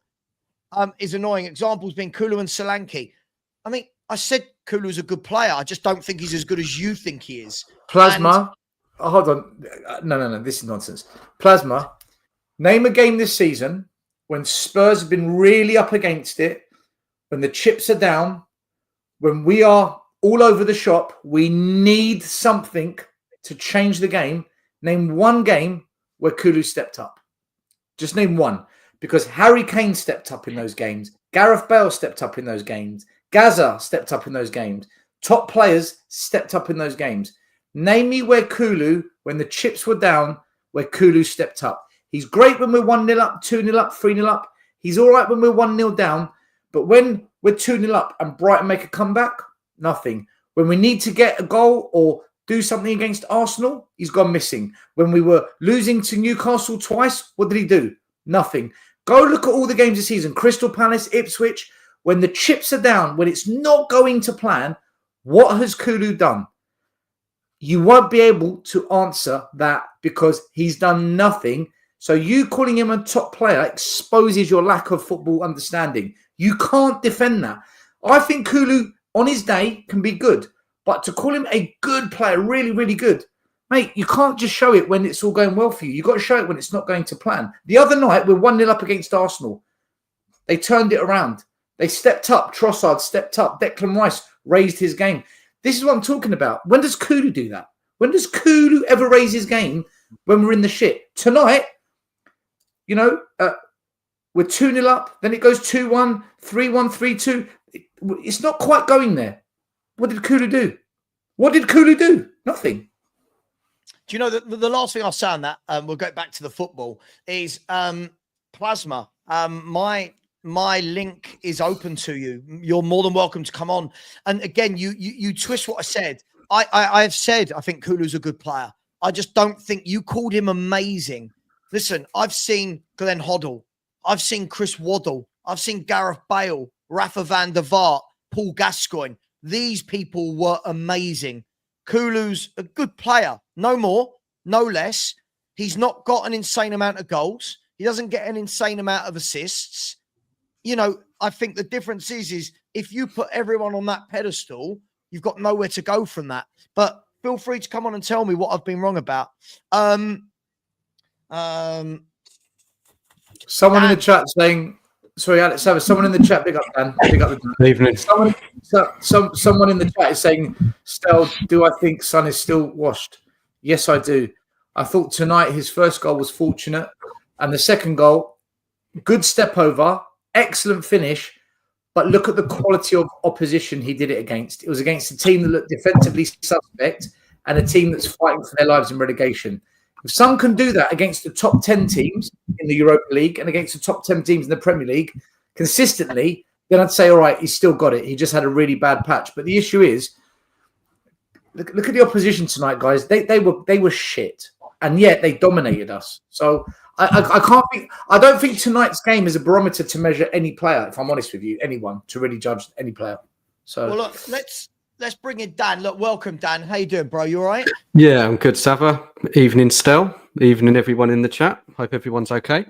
is annoying. Examples being Kulu and Solanke. I mean, I said Kulu's a good player. I just don't think he's as good as you think he is. Plasma. Hold on. No. This is nonsense. Plasma. Name a game this season when Spurs have been really up against it, when the chips are down, when we are all over the shop, we need something to change the game. Name one game where Kulu stepped up. Just name one. Because Harry Kane stepped up in those games. Gareth Bale stepped up in those games. Gaza stepped up in those games. Top players stepped up in those games. Name me where Kulu, when the chips were down, where Kulu stepped up. He's great when we're 1-0 up, 2-0 up, 3-0 up. He's all right when we're 1-0 down. But when we're 2-0 up and Brighton make a comeback, nothing. When we need to get a goal or do something against Arsenal, he's gone missing. When we were losing to Newcastle twice, what did he do? Nothing. Go look at all the games this season. Crystal Palace, Ipswich. When the chips are down, when it's not going to plan, what has Kulu done? You won't be able to answer that because he's done nothing. So you calling him a top player exposes your lack of football understanding. You can't defend that. I think Kulu, on his day, can be good. But to call him a good player, really, really good, mate, you can't just show it when it's all going well for you. You've got to show it when it's not going to plan. The other night, we're 1-0 up against Arsenal. They turned it around. They stepped up. Trossard stepped up. Declan Rice raised his game. This is what I'm talking about. When does Kulu do that? When does Kulu ever raise his game when we're in the shit? Tonight, you know, we're 2-0 up. Then it goes 2-1, 3-1, 3-2. It's not quite going there. What did Kulu do? What did Kulu do? Nothing. Do you know the last thing I'll say on that, we'll go back to the football, is Plasma. My link is open to you. You're more than welcome to come on. And again, you twist what I said. I have said I think Kulu's a good player. I just don't think you called him amazing. Listen, I've seen Glenn Hoddle. I've seen Chris Waddle. I've seen Gareth Bale, Rafa van der Vaart, Paul Gascoigne. These people were amazing. Kulu's a good player. No more, no less. He's not got an insane amount of goals. He doesn't get an insane amount of assists. I think the difference is if you put everyone on that pedestal, you've got nowhere to go from that. But feel free to come on and tell me what I've been wrong about. Someone in the chat saying, sorry, Alex, someone in the chat, big up, Dan. Big up. Evening. Someone in the chat is saying, Stel, do I think Son is still washed? Yes, I do. I thought tonight his first goal was fortunate. And the second goal, good step over, excellent finish. But look at the quality of opposition he did it against. It was against a team that looked defensively suspect and a team that's fighting for their lives in relegation. If Son can do that against the top 10 teams in the Europa League and against the top 10 teams in the Premier League consistently, then I'd say, all right, he's still got it. He just had a really bad patch. But the issue is, look at the opposition tonight, guys. They were shit, and yet they dominated us. So I don't think tonight's game is a barometer to measure any player. If I'm honest with you, anyone to really judge any player. So well, look, let's bring in Dan. Look, welcome, Dan. How you doing, bro? You all right? Yeah, I'm good, Savva. Evening, Stel. Evening, everyone in the chat. Hope everyone's okay.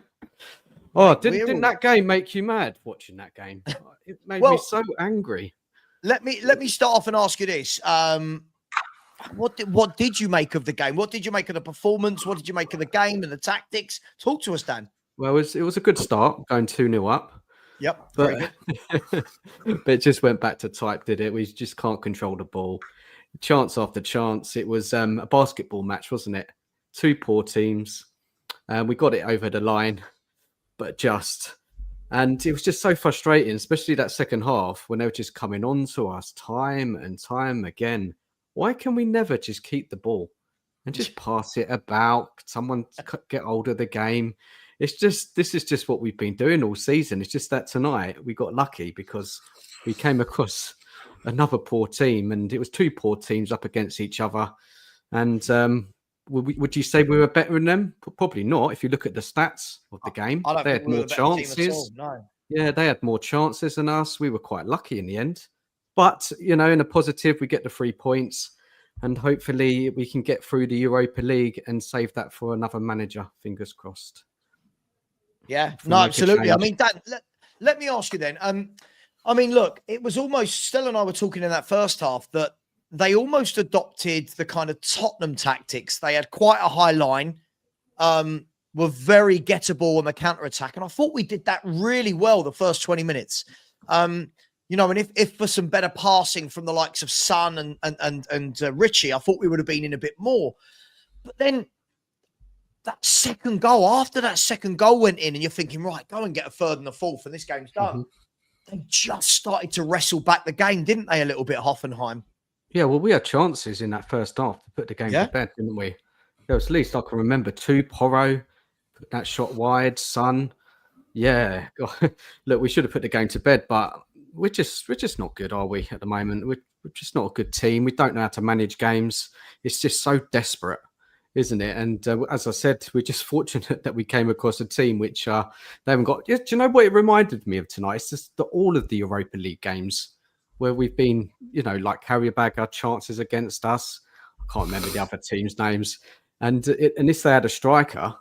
Oh, didn't that game make you mad watching that game? It made me so angry. Let me start off and ask you this. What did you make of the game? What did you make of the performance? What did you make of the game and the tactics? Talk to us, Dan. Well, it was a good start, going 2-0 up. Yep. But, but it just went back to type, did it? We just can't control the ball. Chance after chance. It was a basketball match, wasn't it? Two poor teams. We got it over the line, but just. And it was just so frustrating, especially that second half when they were just coming on to us time and time again. Why can we never just keep the ball and just pass it about? Someone get hold of the game. This is just what we've been doing all season. It's just that tonight we got lucky because we came across another poor team, and it was two poor teams up against each other. And would you say we were better than them? Probably not. If you look at the stats of the game, they had more chances. No. Yeah, they had more chances than us. We were quite lucky in the end. But, in a positive, we get the 3 points, and hopefully we can get through the Europa League and save that for another manager. Fingers crossed. Yeah, no, absolutely. I mean, Dan, let me ask you then. I mean, look, it was almost, Stella and I were talking in that first half that they almost adopted the kind of Tottenham tactics. They had quite a high line, were very gettable on the counter-attack. And I thought we did that really well the first 20 minutes. And if for some better passing from the likes of Son and Richie, I thought we would have been in a bit more. But then that second goal, after that second goal went in, and you're thinking, right, go and get a third and a fourth, and this game's done. Mm-hmm. They just started to wrestle back the game, didn't they, a little bit, Hoffenheim? Yeah, well, we had chances in that first half to put the game to bed, didn't we? There was at least I can remember two. Porro, put that shot wide, Son. Yeah. Look, we should have put the game to bed, but we're just not good, are we, at the moment? We're just not a good team. We don't know how to manage games. It's just so desperate, isn't it? And as I said, we're just fortunate that we came across a team which they haven't got. Do you know what it reminded me of tonight? It's just all of the Europa League games where we've been, like carry bag our chances against us. I can't remember the other teams' names. And if they had a striker,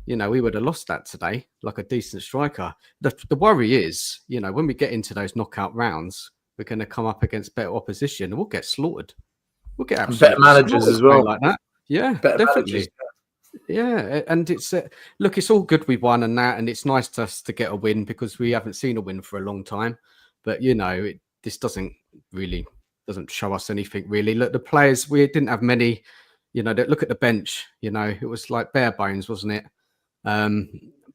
we would have lost that today, like a decent striker. The worry is, when we get into those knockout rounds, we're going to come up against better opposition and we'll get slaughtered. We'll get absolutely better managers as well, like that. Yeah, better definitely. Managers. Yeah, and it's look, it's all good we won and that, and it's nice to get a win because we haven't seen a win for a long time. But this doesn't show us anything really. Look, the players, we didn't have many. Look at the bench. It was like bare bones, wasn't it?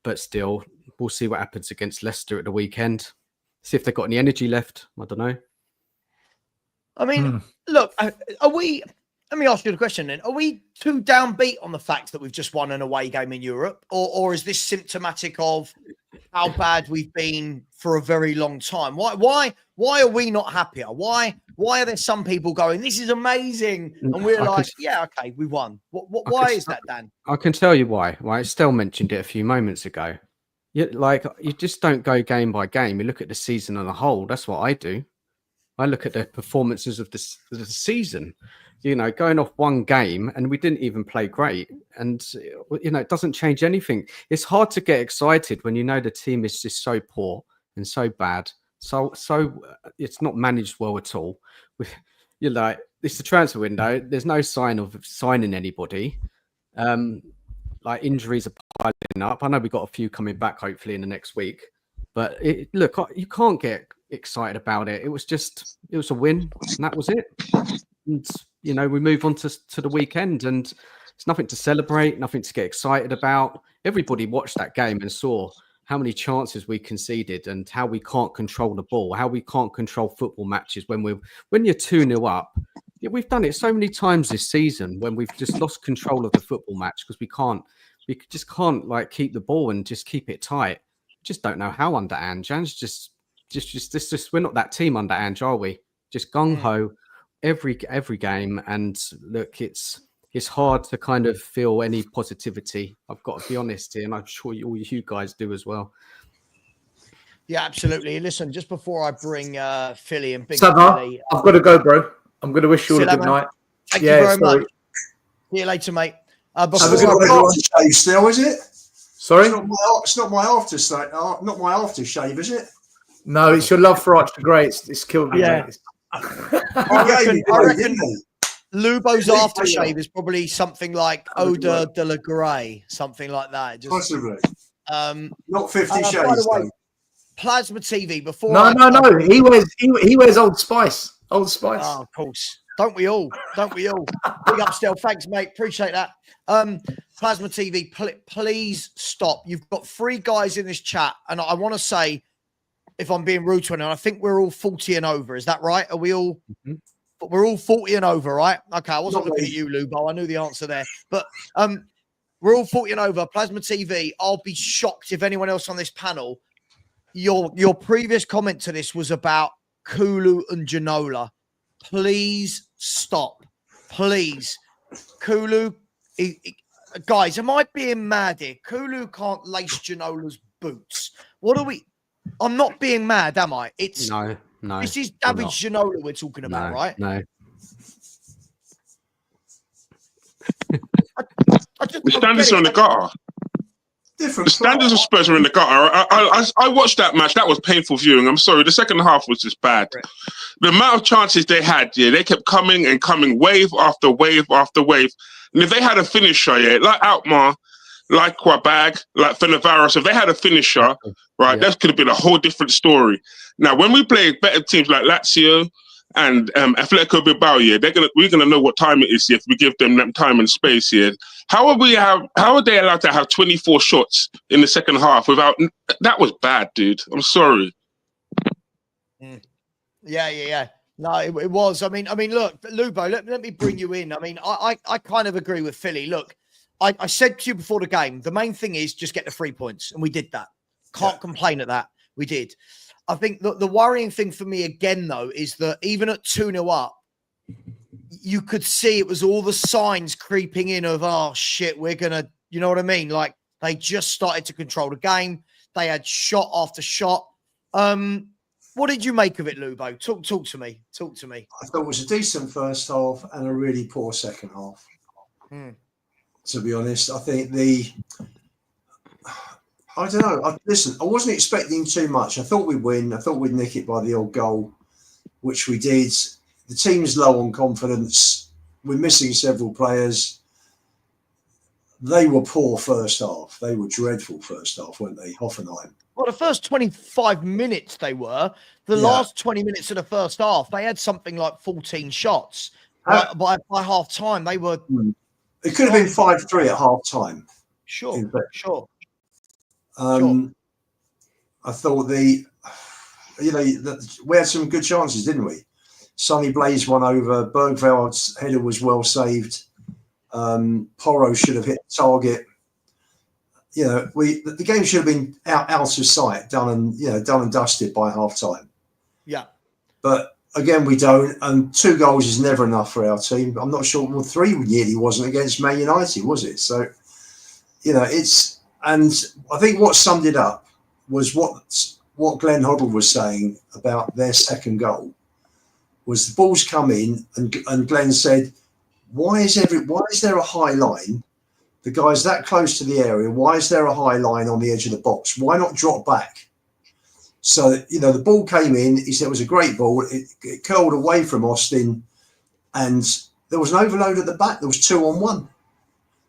But still, we'll see what happens against Leicester at the weekend. See if they've got any energy left. I don't know. I mean, look, are we? Let me ask you the question then. Are we too downbeat on the fact that we've just won an away game in Europe? Or is this symptomatic of how bad we've been for a very long time? Why are we not happier? Why are there some people going, this is amazing? And we're okay, we won. Why is that, Dan? I can tell you why. Why Estelle mentioned it a few moments ago. You just don't go game by game. You look at the season as a whole. That's what I do. I look at the performances of the season. going off one game, and we didn't even play great. And, it doesn't change anything. It's hard to get excited when the team is just so poor and so bad. So it's not managed well at all. It's the transfer window. There's no sign of signing anybody. Injuries are piling up. I know we've got a few coming back, hopefully in the next week. But you can't get excited about it. It was a win, and that was it. And we move on to the weekend, and it's nothing to celebrate, nothing to get excited about. Everybody watched that game and saw how many chances we conceded and how we can't control the ball, how we can't control football matches when you're 2-0 up. Yeah, we've done it so many times this season when we've just lost control of the football match because we just can't keep the ball and just keep it tight. Just don't know how under Ange. Ange just we're not that team under Ange, are we? Just gung ho every game, and look, it's hard to kind of feel any positivity. I've got to be honest here, and I'm sure all you guys do as well. Yeah, absolutely. Listen, just before I bring Philly and Big Savva, Philly, I've got to go, bro. I'm going to wish you all a good night. Thank you very much. See you later, mate. Aftershave still, is it? Sorry? It's not my aftershave, not my aftershave, is it? No, it's your love for Archer Gray. It's killed me. Yeah. I reckon Lubo's aftershave is probably something like Eau de la Grey, something like that. Possibly. Not 50 Shades. By the way, Plasma TV. Before no. He wears Old Spice. Old Spice. Oh, of course. Don't we all? Big up still. Thanks, mate. Appreciate that. Plasma TV, please stop. You've got 3 guys in this chat, and I want to say, if I'm being rude to anyone, I think we're all 40 and over. Is that right? Are we all? Mm-hmm. We're all 40 and over, right? Okay, I wasn't looking at you, Lubo. I knew the answer there. But we're all 40 and over. Plasma TV, I'll be shocked if anyone else on this panel, your previous comment to this was about Kulu and Ginola. Please stop. Please. Kulu, guys, am I being mad here? Kulu can't lace Ginola's boots. What are we? I'm not being mad, am I? No. This is David Ginola we're talking about, right? No. The standards are in the gutter. Different. The standards of Spurs are in the gutter. I watched that match. That was painful viewing. I'm sorry. The second half was just bad. Right. The amount of chances they had, they kept coming and coming, wave after wave after wave. And if they had a finisher, like Alkmaar, like Quabag, like Fenerbahce, if they had a finisher, right, that could have been a whole different story. Now, when we play better teams like Lazio and Atletico Bilbao, we're gonna know what time it is if we give them time and space here. How are they allowed to have 24 shots in the second half without? That was bad, dude. I'm sorry. Yeah. No, it was. I mean, look, Lubo, let me bring you in. I mean, I kind of agree with Philly. Look, I said to you before the game, the main thing is just get the 3 points, and we did that. Can't complain at that. We did. I think the worrying thing for me again, though, is that even at 2-0 up, you could see it was all the signs creeping in of, oh, shit, we're going to, you know what I mean? Like, they just started to control the game. They had shot after shot. What did you make of it, Lubo? Talk to me. I thought it was a decent first half and a really poor second half. To be honest, I think I don't know. Listen, I wasn't expecting too much. I thought we'd win. I thought we'd nick it by the odd goal, which we did. The team's low on confidence. We're missing several players. They were poor first half. They were dreadful first half, weren't they, Hoffenheim? Well, the first 25 minutes they were. The last 20 minutes of the first half, they had something like 14 shots. By half time, they were... It could have been 5-3 at half time. Sure. I thought we had some good chances, didn't we? Sonny Blaze won over. Bergveld's header was well saved. Porro should have hit the target. The game should have been out of sight, done and dusted by half time. Yeah. But again, we don't. And 2 goals is never enough for our team. I'm not sure. Well, 3 nearly wasn't against Man United, was it? So, it's. And I think what summed it up was what Glenn Hoddle was saying about their second goal was the balls come in and Glenn said, why is there a high line? The guy's that close to the area. Why is there a high line on the edge of the box? Why not drop back? So, the ball came in. He said it was a great ball. It curled away from Austin, and there was an overload at the back. There was 2-on-1,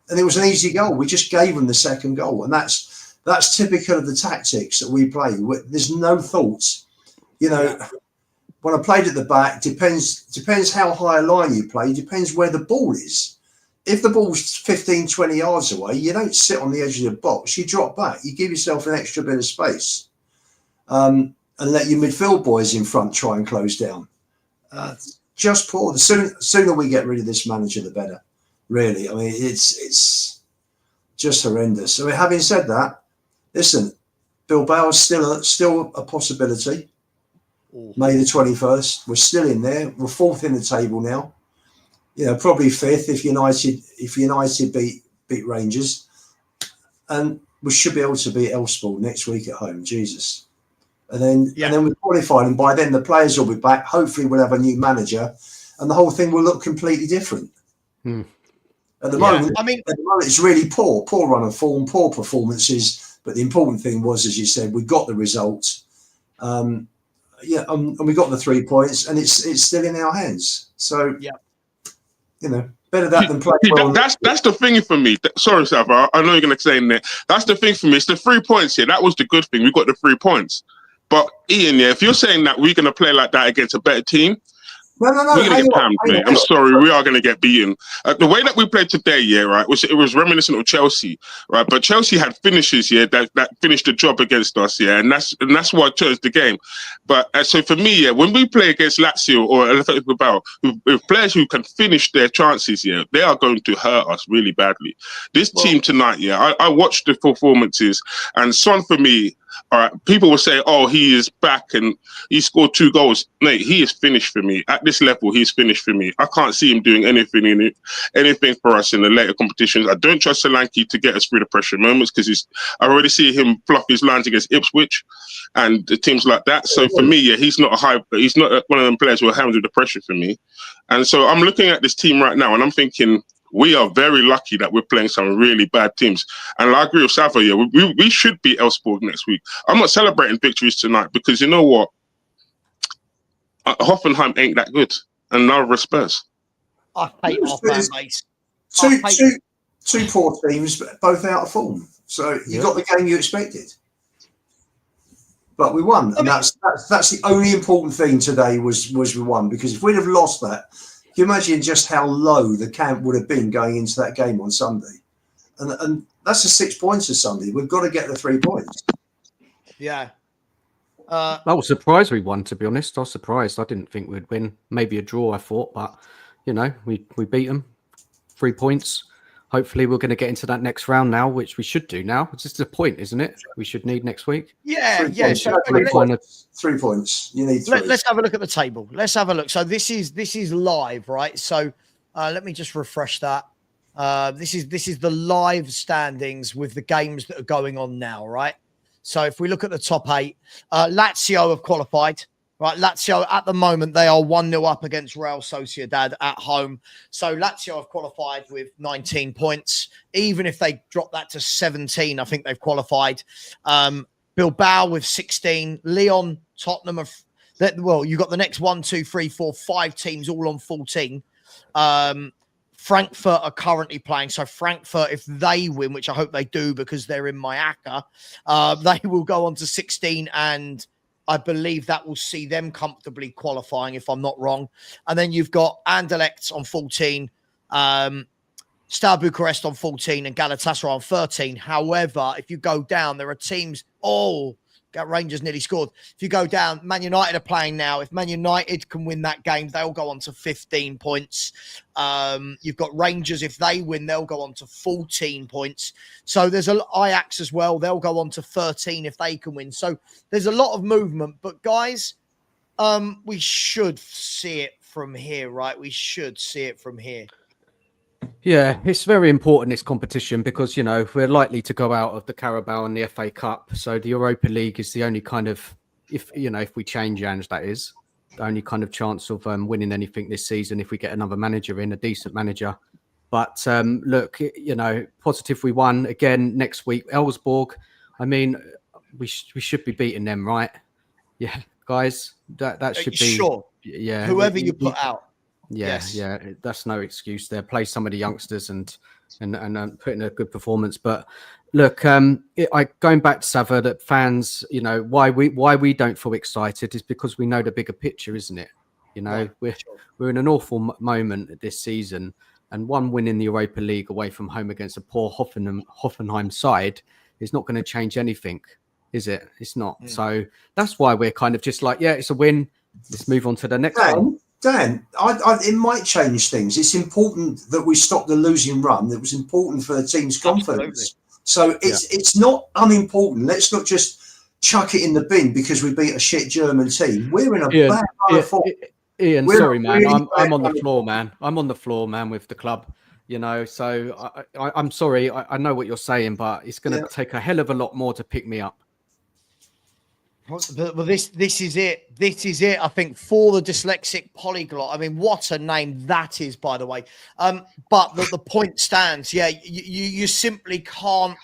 and it was an easy goal. We just gave them the second goal, and that's typical of the tactics that we play. There's no thoughts. When I played at the back, depends how high a line you play, depends where the ball is. If the ball's 15, 20 yards away, you don't sit on the edge of the box, you drop back, you give yourself an extra bit of space, and let your midfield boys in front try and close down. Just poor. The sooner we get rid of this manager, the better, really. I mean, it's just horrendous. I mean, having said that, listen, Bilbao is still a possibility. May the 21st. We're still in there. We're fourth in the table now. Probably fifth if United beat Rangers, and we should be able to beat Elfsborg next week at home. Jesus, and then we're qualified, and by then the players will be back. Hopefully, we'll have a new manager, and the whole thing will look completely different. At the moment, it's really poor run of form, poor performances. But the important thing was, as you said, we got the results. And we got the 3 points, and it's still in our hands. So, better that than play. That's the thing for me. Sorry, Savva, I know you're going to say in there. That's the thing for me. It's the 3 points here. That was the good thing. We got the 3 points. But Ian, if you're saying that we're going to play like that against a better team, no, we're going to get pammed, mate. I'm sorry, we are going to get beaten. The way that we played today, right, it was reminiscent of Chelsea, right? But Chelsea had finishes, that finished the job against us, and that's why I chose the game. But so for me, when we play against Lazio or Athletic Bilbao, with players who can finish their chances, they are going to hurt us really badly. This team tonight, I watched the performances, and Son for me. All right, people will say, "Oh, he is back and he scored 2 goals." Mate, he is finished for me. At this level, he's finished for me. I can't see him doing anything for us in the later competitions. I don't trust Solanke to get us through the pressure moments because I already see him fluff his lines against Ipswich and the teams like that. So for me, he's not one of them players who will handle the pressure for me. And so I'm looking at this team right now and I'm thinking, we are very lucky that we're playing some really bad teams. And I agree with Savva, we should beat Elfsborg next week. I'm not celebrating victories tonight because you know what? Hoffenheim ain't that good. And neither are Spurs. I hate our fan base. Two poor teams, both out of form. So you got the game you expected. But we won. And that's the only important thing today was we won. Because if we'd have lost that, can you imagine just how low the camp would have been going into that game on Sunday? And that's the 6 points of Sunday. We've got to get the 3 points. Yeah. I was surprised we won, to be honest. I was surprised. I didn't think we'd win. Maybe a draw, I thought. But, we beat them. 3 points. Hopefully we're going to get into that next round now, which we should do now. It's just a point, isn't it? We should need next week. Yeah. 3 points. 3 points. You need 3. Let's have a look at the table. Let's have a look. So this is live, right? So let me just refresh that. This is the live standings with the games that are going on now, right? So if we look at the top 8, Lazio have qualified. Right, Lazio at the moment, they are 1-0 up against Real Sociedad at home. So Lazio have qualified with 19 points. Even if they drop that to 17, I think they've qualified. Bilbao with 16. Lyon, Tottenham you got the next 1, 2, 3, 4, 5 teams all on 14. Frankfurt are currently playing. So Frankfurt, if they win, which I hope they do because they're in my ACCA, they will go on to 16 and I believe that will see them comfortably qualifying, if I'm not wrong. And then you've got Anderlecht on 14, Steaua Bucharest on 14, and Galatasaray on 13. However, if you go down, there are teams. Rangers nearly scored. If you go down, Man United are playing now. If Man United can win that game, they'll go on to 15 points. You've got Rangers. If they win, they'll go on to 14 points. So there's Ajax as well. They'll go on to 13 if they can win. So there's a lot of movement. But guys, we should see it from here, right? We should see it from here. Yeah, it's very important, this competition, because, we're likely to go out of the Carabao and the FA Cup. So the Europa League is the only kind of, if we change, Ange, that is. only kind of chance of winning anything this season if we get another manager in, a decent manager. But look, positive we won again next week. Elfsborg, I mean, we should be beating them, right? Yeah, guys, that should be sure. Yeah, Whoever you put out. Yeah, Yes. yeah, that's no excuse there. Play some of the youngsters and put in a good performance. But look, going back to Savva, that fans, why we don't feel excited is because we know the bigger picture, isn't it? Right, We're in an awful moment this season, and one win in the Europa League away from home against a poor Hoffenheim side is not going to change anything, is it? It's not. So that's why we're kind of just like, yeah, it's a win. Let's move on to the next one. Dan, it might change things. It's important that we stop the losing run. It was important for the team's confidence. So it's not unimportant. Let's not just chuck it in the bin because we beat a shit German team. We're in a bad run of form. Ian, sorry, man. I'm on the floor, man. I'm on the floor, man, with the club. So I'm sorry. I know what you're saying, but it's going to take a hell of a lot more to pick me up. Well, this is it. This is it. I think for the dyslexic polyglot. I mean, what a name that is, by the way. But the point stands. Yeah, you simply can't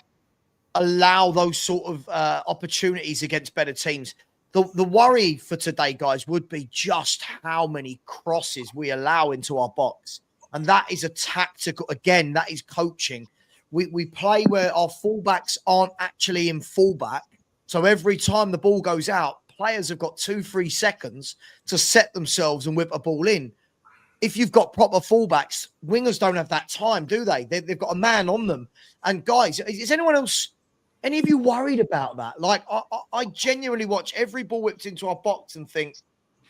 allow those sort of opportunities against better teams. The worry for today, guys, would be just how many crosses we allow into our box, and that is a tactical. Again, that is coaching. We play where our fullbacks aren't actually in fullback. So every time the ball goes out, players have got 2-3 seconds to set themselves and whip a ball in. If you've got proper fullbacks, wingers don't have that time, do they? They've got a man on them. And guys, is anyone else, any of you worried about that? Like, I genuinely watch every ball whipped into our box and think,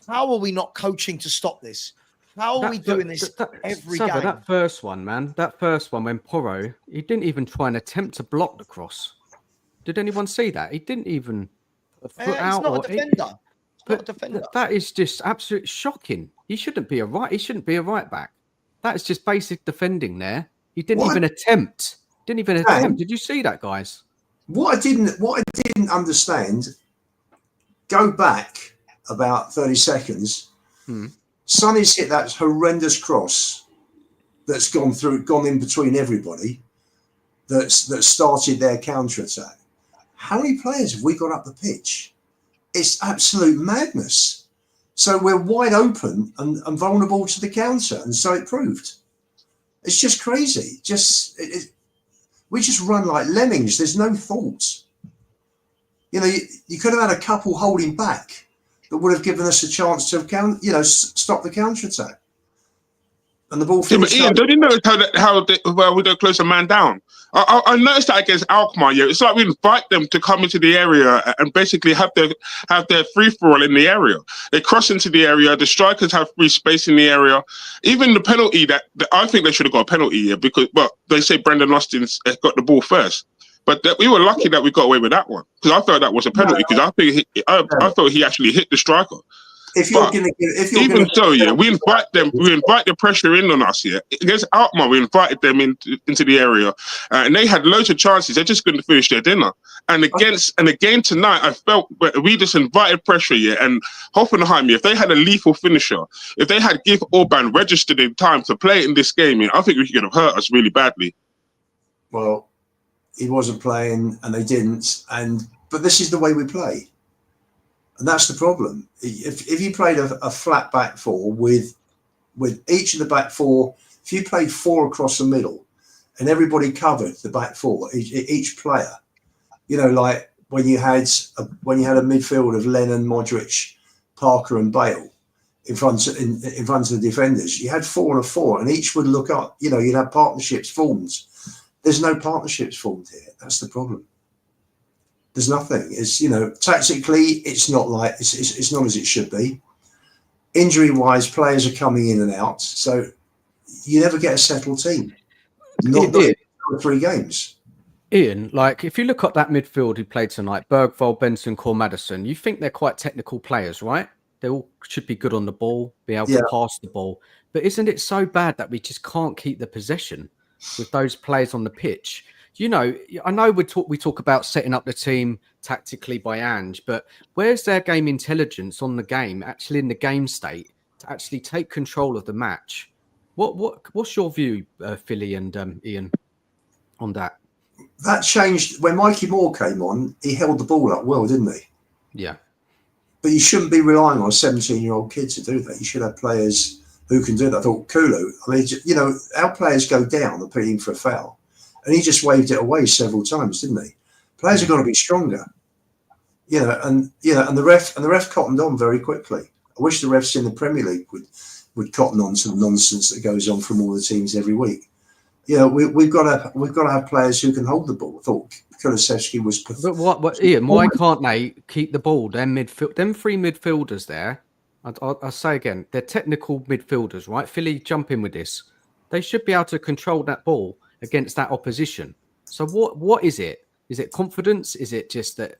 how are we not coaching to stop this? How are we doing this every game? That first one, man, when Porro, he didn't even try and attempt to block the cross. Did anyone see that? He didn't even foot out. He's not a defender. Not a defender. That is just absolutely shocking. He shouldn't be a right back. That is just basic defending there. He didn't even attempt. Did you see that, guys? What I didn't understand, go back about 30 seconds. Sonny's hit that horrendous cross that's gone in between everybody that started their counter-attack. How many players have we got up the pitch? It's absolute madness. So we're wide open and vulnerable to the counter, and so it proved. It's just crazy. We just run like lemmings. There's no thought. You could have had a couple holding back that would have given us a chance to stop the counter-attack. And the ball finished. Yeah, but Ian, don't you notice how we don't close a man down? I noticed that against Alkmaar. Yeah, it's like we invite them to come into the area and basically have their free for all in the area. They cross into the area. The strikers have free space in the area. Even the penalty that I think they should have got a penalty here because, they say Brendan Austin's got the ball first. But we were lucky that we got away with that one because I felt that was a penalty because I thought he actually hit the striker. We invite the pressure in on us here. Against Alkmaar, we invited them into the area, and they had loads of chances. They just couldn't finish their dinner. And again tonight, I felt we just invited pressure here. And Hoffenheim, if they had a lethal finisher, if they had Give Orban registered in time to play in this game, I think we could have hurt us really badly. Well, he wasn't playing, and they didn't. But this is the way we play. And that's the problem. If you played a flat back four with each of the back four, if you played four across the middle and everybody covered the back four, each player, like when you had a midfield of Lennon, Modric, Parker, and Bale in front of the defenders, you had 4 and a 4, and each would look up. You'd have partnerships formed. There's no partnerships formed here. That's the problem. There's nothing. It's tactically, it's not like it's not as it should be. Injury-wise, players are coming in and out, so you never get a settled team. Not 2 or 3 games. Ian, like if you look at that midfield who played tonight, Bergvall, Benson, Cole Madison, you think they're quite technical players, right? They all should be good on the ball, be able to pass the ball. But isn't it so bad that we just can't keep the possession with those players on the pitch? you know, I know we talk about setting up the team tactically by Ange, but where's their game intelligence on the game, actually in the game state, to actually take control of the match? What's your view, Philly and Ian, on that? That changed when Mikey Moore came on. He held the ball up well, didn't he? Yeah. But you shouldn't be relying on a 17-year-old kid to do that. You should have players who can do that. I thought Kulu, I mean, you know, our players go down appealing for a foul, and he just waved it away several times, didn't he? Players have got to be stronger, you know, and the ref cottoned on very quickly. I wish the refs in the Premier League would cotton on to the nonsense that goes on from all the teams every week. You know, we've got to have players who can hold the ball. I thought Kulusevski was. But what Ian? Why can't they keep the ball? Them three midfielders there. I'll say again, they're technical midfielders, right? Philly, jump in with this. They should be able to control that ball against that opposition. So what is it? Is it confidence? Is it just that?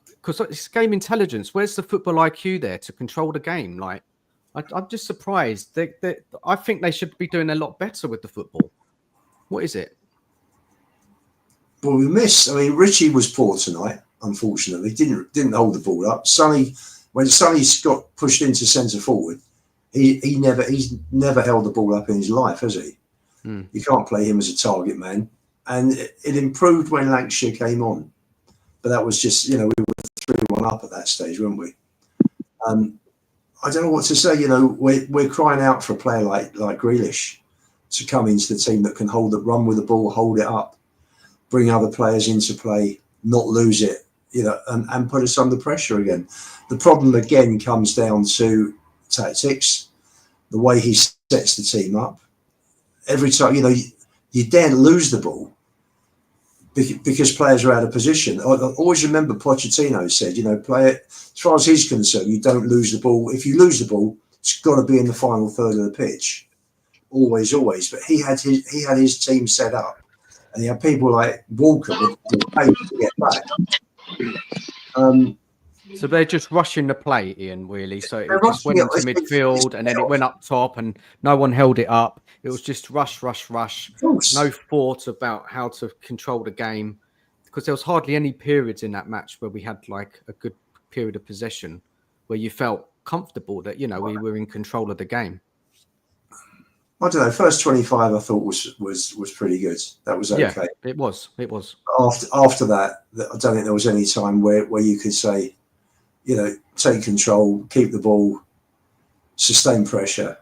Because it's game intelligence. Where's the football IQ there to control the game? Like, I'm just surprised. I think they should be doing a lot better with the football. What is it? Well, we missed. I mean, Richie was poor tonight. Unfortunately, didn't hold the ball up. When Sonny's got pushed into centre forward, he's never held the ball up in his life, has he? You can't play him as a target man. And it improved when Lancashire came on, but that was just, you know, we were 3-1 up at that stage, weren't we? I don't know what to say. You know, we're crying out for a player like Grealish to come into the team that can run with the ball, hold it up, bring other players into play, not lose it, you know, and put us under pressure again. The problem again comes down to tactics, the way he sets the team up. Every time, you know, you daren't lose the ball because players are out of position. I always remember Pochettino said, you know, as far as he's concerned, you don't lose the ball. If you lose the ball, it's got to be in the final third of the pitch. Always. But he had his team set up, and he had people like Walker with pace to get back. So they're just rushing the play, Ian, really. So it just went into midfield and then it went up top and no one held it up. It was just rush. No thought about how to control the game, because there was hardly any periods in that match where we had like a good period of possession where you felt comfortable that, you know, we were in control of the game. I don't know. First 25, I thought was pretty good. That was okay. Yeah, it was. After that, I don't think there was any time where you could say, you know, take control, keep the ball, sustain pressure.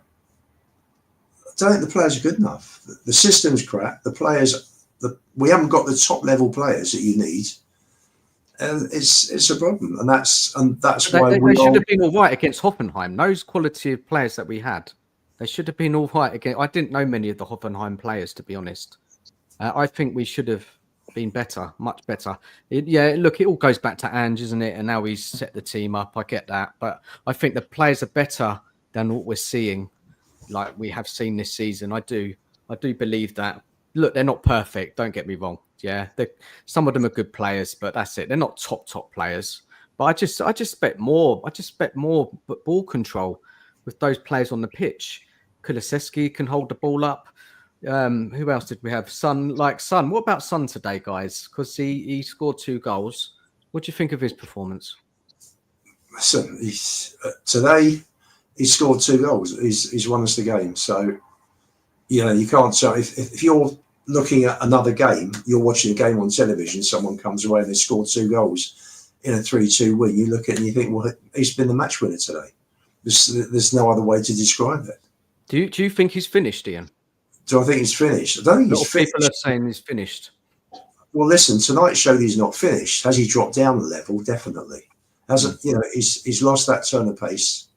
I don't think the players are good enough. The system's crap. The players, we haven't got the top level players that you need, and it's a problem. And that's why they should have been all right against Hoffenheim. Those quality of players that we had, they should have been all right again. I didn't know many of the Hoffenheim players, to be honest. I think we should have been better, much better. Look, it all goes back to Ange, isn't it? And now he's set the team up. I get that. But I think the players are better than what we're seeing, like we have seen this season. I do believe that. Look, they're not perfect. Don't get me wrong. Yeah, some of them are good players, but that's it. They're not top players. But I just expect more. I just expect more ball control with those players on the pitch. Kulusevski can hold the ball up. Who else did we have? Son. What about Son today, guys? Because he scored 2 goals. What do you think of his performance? Listen, today he scored 2 goals. He's won us the game. So, you know, you can't. So if you're looking at another game, you're watching a game on television, someone comes away and they scored 2 goals in a 3-2 win. You look at it and you think, well, he's been the match winner today. There's no other way to describe it. Do you think he's finished, Ian? Do I think he's finished? I don't think he's finished. People are saying he's finished. Well, listen, tonight showed he's not finished. Has he dropped down a level? Definitely. Hasn't, you know, he's lost that turn of pace,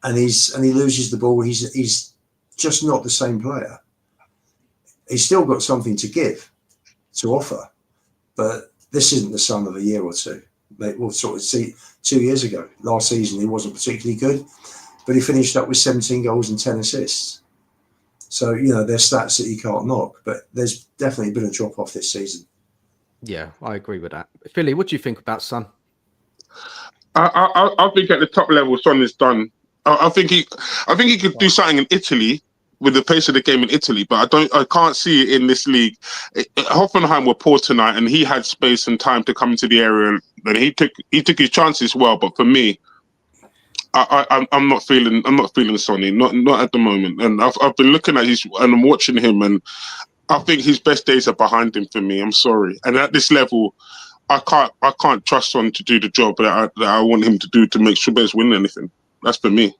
and he loses the ball. He's just not the same player. He's still got something to give, to offer, but this isn't the sum of a year or two. We'll sort of see 2 years ago. Last season he wasn't particularly good, but he finished up with 17 goals and 10 assists. So, you know, there's stats that you can't knock, but there's definitely been a drop off this season. Yeah, I agree with that. Philly, what do you think about Son? I think at the top level, Son is done. I think he could do something in Italy with the pace of the game in Italy, but I can't see it in this league. Hoffenheim were poor tonight, and he had space and time to come into the area, and he took his chances well. But for me, I'm not feeling Sonny, not at the moment. And I've been looking at and I'm watching him, and I think his best days are behind him for me. I'm sorry, and at this level, I can't trust Son to do the job that I want him to do to make sure Bears win anything. That's for me.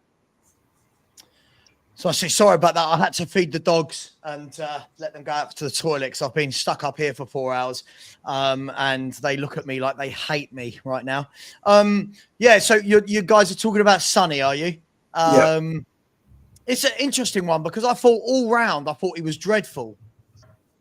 So I say sorry about that. I had to feed the dogs and let them go out to the toilet because I've been stuck up here for 4 hours, and they look at me like they hate me right now. Yeah, so you guys are talking about Sonny, are you? Yeah. It's an interesting one because I thought all round he was dreadful.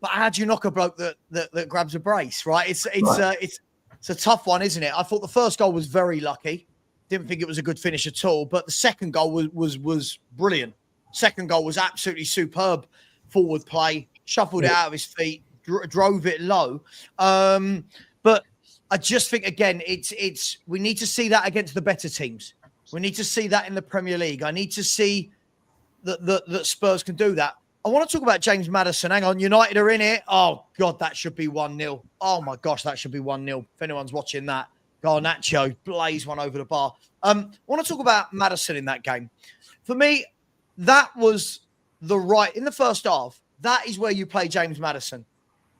But how do you knock a bloke that grabs a brace, right? It's a tough one, isn't it? I thought the first goal was very lucky. Didn't think it was a good finish at all. But the second goal was brilliant. Second goal was absolutely superb forward play, shuffled it out of his feet, drove it low. But I just think, again, it's we need to see that against the better teams. We need to see that in the Premier League. I need to see that Spurs can do that. I want to talk about James Maddison. Hang on, United are in it. Oh, God, that should be 1-0. Oh, my gosh, that should be 1-0. If anyone's watching that, Garnacho blaze one over the bar. I want to talk about Maddison in that game. For me, that was in the first half, that is where you play James Maddison.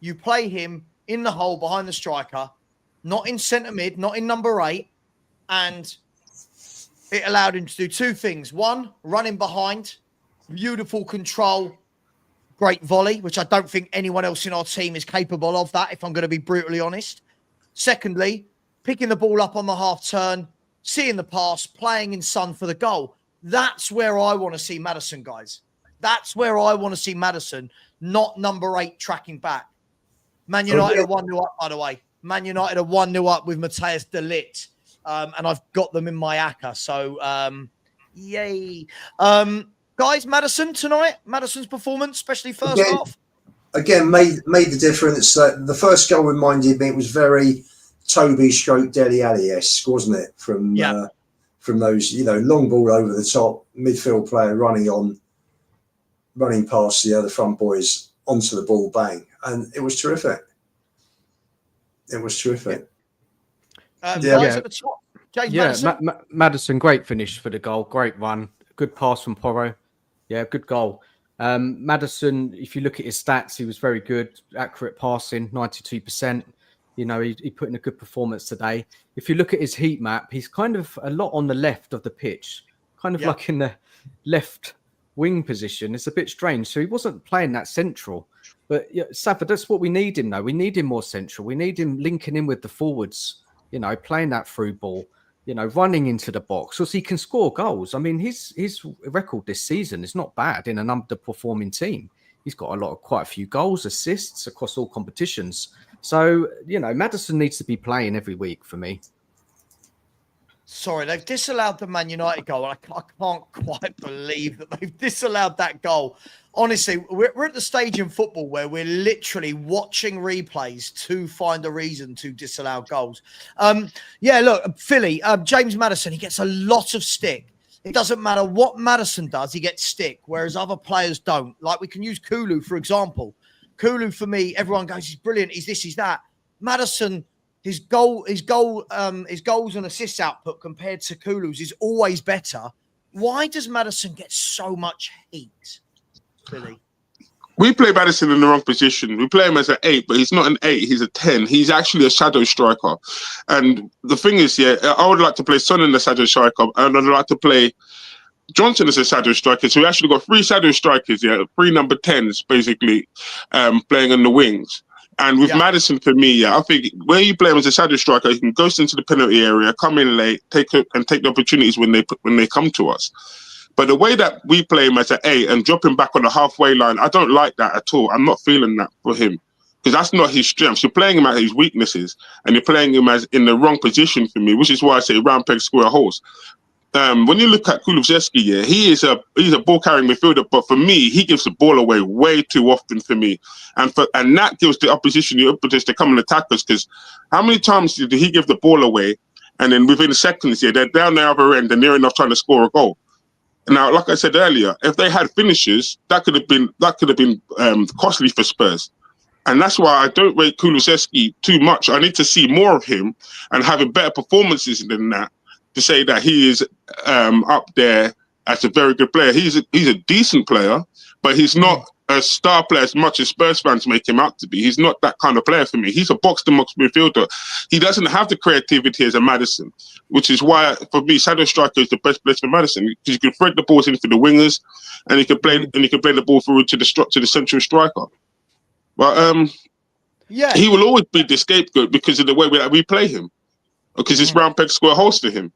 You play him in the hole behind the striker, not in centre mid, not in number 8. And it allowed him to do two things. One, running behind, beautiful control, great volley, which I don't think anyone else in our team is capable of that, if I'm going to be brutally honest. Secondly, picking the ball up on the half turn, seeing the pass, playing in Son for the goal. That's where I want to see Maddison, guys. That's where I want to see Maddison, not number 8 tracking back. Man United are 1-0 up, by the way. Man United are 1-0 up with Matthias de Ligt. And I've got them in my ACCA. So, yay. Guys, Maddison tonight, Maddison's performance, especially first half. Again, made the difference. The first goal reminded me, it was very Toby/Dele Alli-esque, wasn't it? From those, long ball over the top, midfield player running past the other front boys onto the ball, bang. And it was terrific. Guys at the top. James Maddison. Maddison, great finish for the goal, great run, good pass from Porro. Yeah, good goal. Maddison, if you look at his stats, he was very good, accurate passing, 92%. He put in a good performance today. If you look at his heat map, he's kind of a lot on the left of the pitch, kind of like in the left wing position. It's a bit strange. So he wasn't playing that central. But Savva, that's what we need him, though. We need him more central. We need him linking in with the forwards, playing that through ball, running into the box. So he can score goals. I mean, his record this season is not bad in an underperforming team. He's got quite a few goals, assists across all competitions. So, Maddison needs to be playing every week for me. Sorry, they've disallowed the Man United goal. I can't quite believe that they've disallowed that goal. Honestly, we're at the stage in football where we're literally watching replays to find a reason to disallow goals. Look, Philly, James Maddison, he gets a lot of stick. It doesn't matter what Maddison does, he gets stick, whereas other players don't. Like we can use Kulu, for example. Kulu, for me, everyone goes, he's brilliant, he's this, he's that. Maddison, his goals and assists output compared to Kulu's is always better. Why does Maddison get so much heat, Billy? We play Maddison in the wrong position. We play him as an 8, but he's not an 8, he's a 10. He's actually a shadow striker. And the thing is, I would like to play Son in the shadow striker, and I'd like to play Johnson as a shadow striker. So we actually got 3 shadow strikers, 3 number 10s, basically, playing on the wings. And with Maddison, for me, I think where you play him as a shadow striker, you can ghost into the penalty area, come in late, take the opportunities when they come to us. But the way that we play him as an 8 and drop him back on the halfway line, I don't like that at all. I'm not feeling that for him because that's not his strengths. You're playing him at his weaknesses, and you're playing him as in the wrong position for me, which is why I say round peg square holes. When you look at Kulusevski, he's a ball carrying midfielder, but for me, he gives the ball away way too often for me, and that gives the opposition the impetus to come and attack us. Because how many times did he give the ball away, and then within seconds, they're down the other end and near enough trying to score a goal? Now, like I said earlier, if they had finishers, that could have been costly for Spurs. And that's why I don't rate Kulusevski too much. I need to see more of him and having better performances than that to say that he is up there as a very good player. He's a decent player, but he's not a star player as much as Spurs fans make him out to be. He's not that kind of player for me. He's a box-to-box midfielder. He doesn't have the creativity as a Maddison, which is why, for me, shadow striker is the best place for Maddison, because you can thread the balls into the wingers, and he can play the ball through to the central striker. But he will always be the scapegoat because of the way we play him, because it's round peg square holes to him.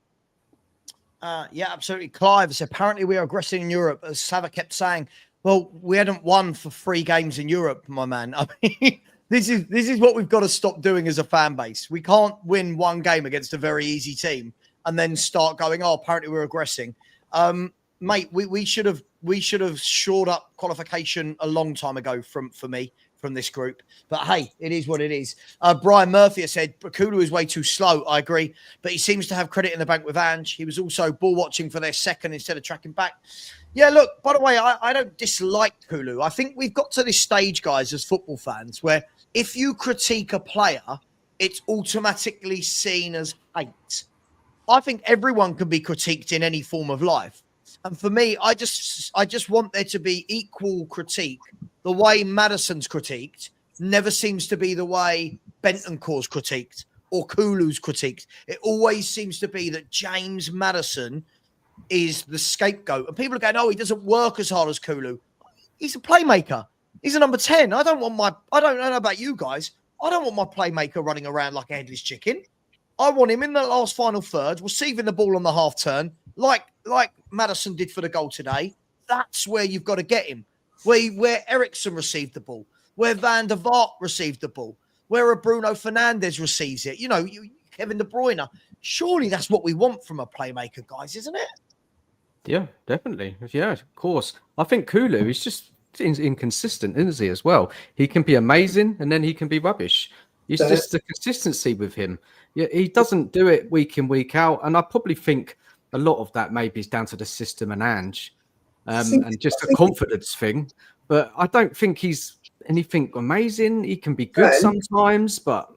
Yeah, absolutely. Clive said, apparently we are aggressing in Europe, as Savva kept saying. Well, we hadn't won for 3 games in Europe, my man. I mean, this is what we've got to stop doing as a fan base. We can't win 1 game against a very easy team and then start going, oh, apparently we're aggressing. Mate, we should have shored up qualification a long time ago from this group. But hey, it is what it is. Brian Murphy has said, Bakulu is way too slow. I agree. But he seems to have credit in the bank with Ange. He was also ball watching for their second instead of tracking back. Yeah, look, by the way, I don't dislike Kulu. I think we've got to this stage, guys, as football fans, where if you critique a player, it's automatically seen as hate. I think everyone can be critiqued in any form of life. And for me, I just want there to be equal critique. The way Maddison's critiqued never seems to be the way Bentancur's critiqued or Kulu's critiqued. It always seems to be that James Maddison is the scapegoat. And people are going, oh, he doesn't work as hard as Kulu. He's a playmaker. He's a number 10. I don't know about you guys. I don't want my playmaker running around like a headless chicken. I want him in the last final third, receiving the ball on the half turn, like Maddison did for the goal today. That's where you've got to get him. Where Eriksson received the ball, where Van der Vaart received the ball, where a Bruno Fernandes receives it. Kevin De Bruyne. Surely that's what we want from a playmaker, guys, isn't it? Yeah, definitely. Yeah, of course. I think Kulu is just inconsistent, isn't he, as well? He can be amazing and then he can be rubbish. It's just the consistency with him. Yeah, he doesn't do it week in, week out. And I probably think a lot of that maybe is down to the system and Ange and just a confidence thing. But I don't think he's anything amazing. He can be good sometimes, but...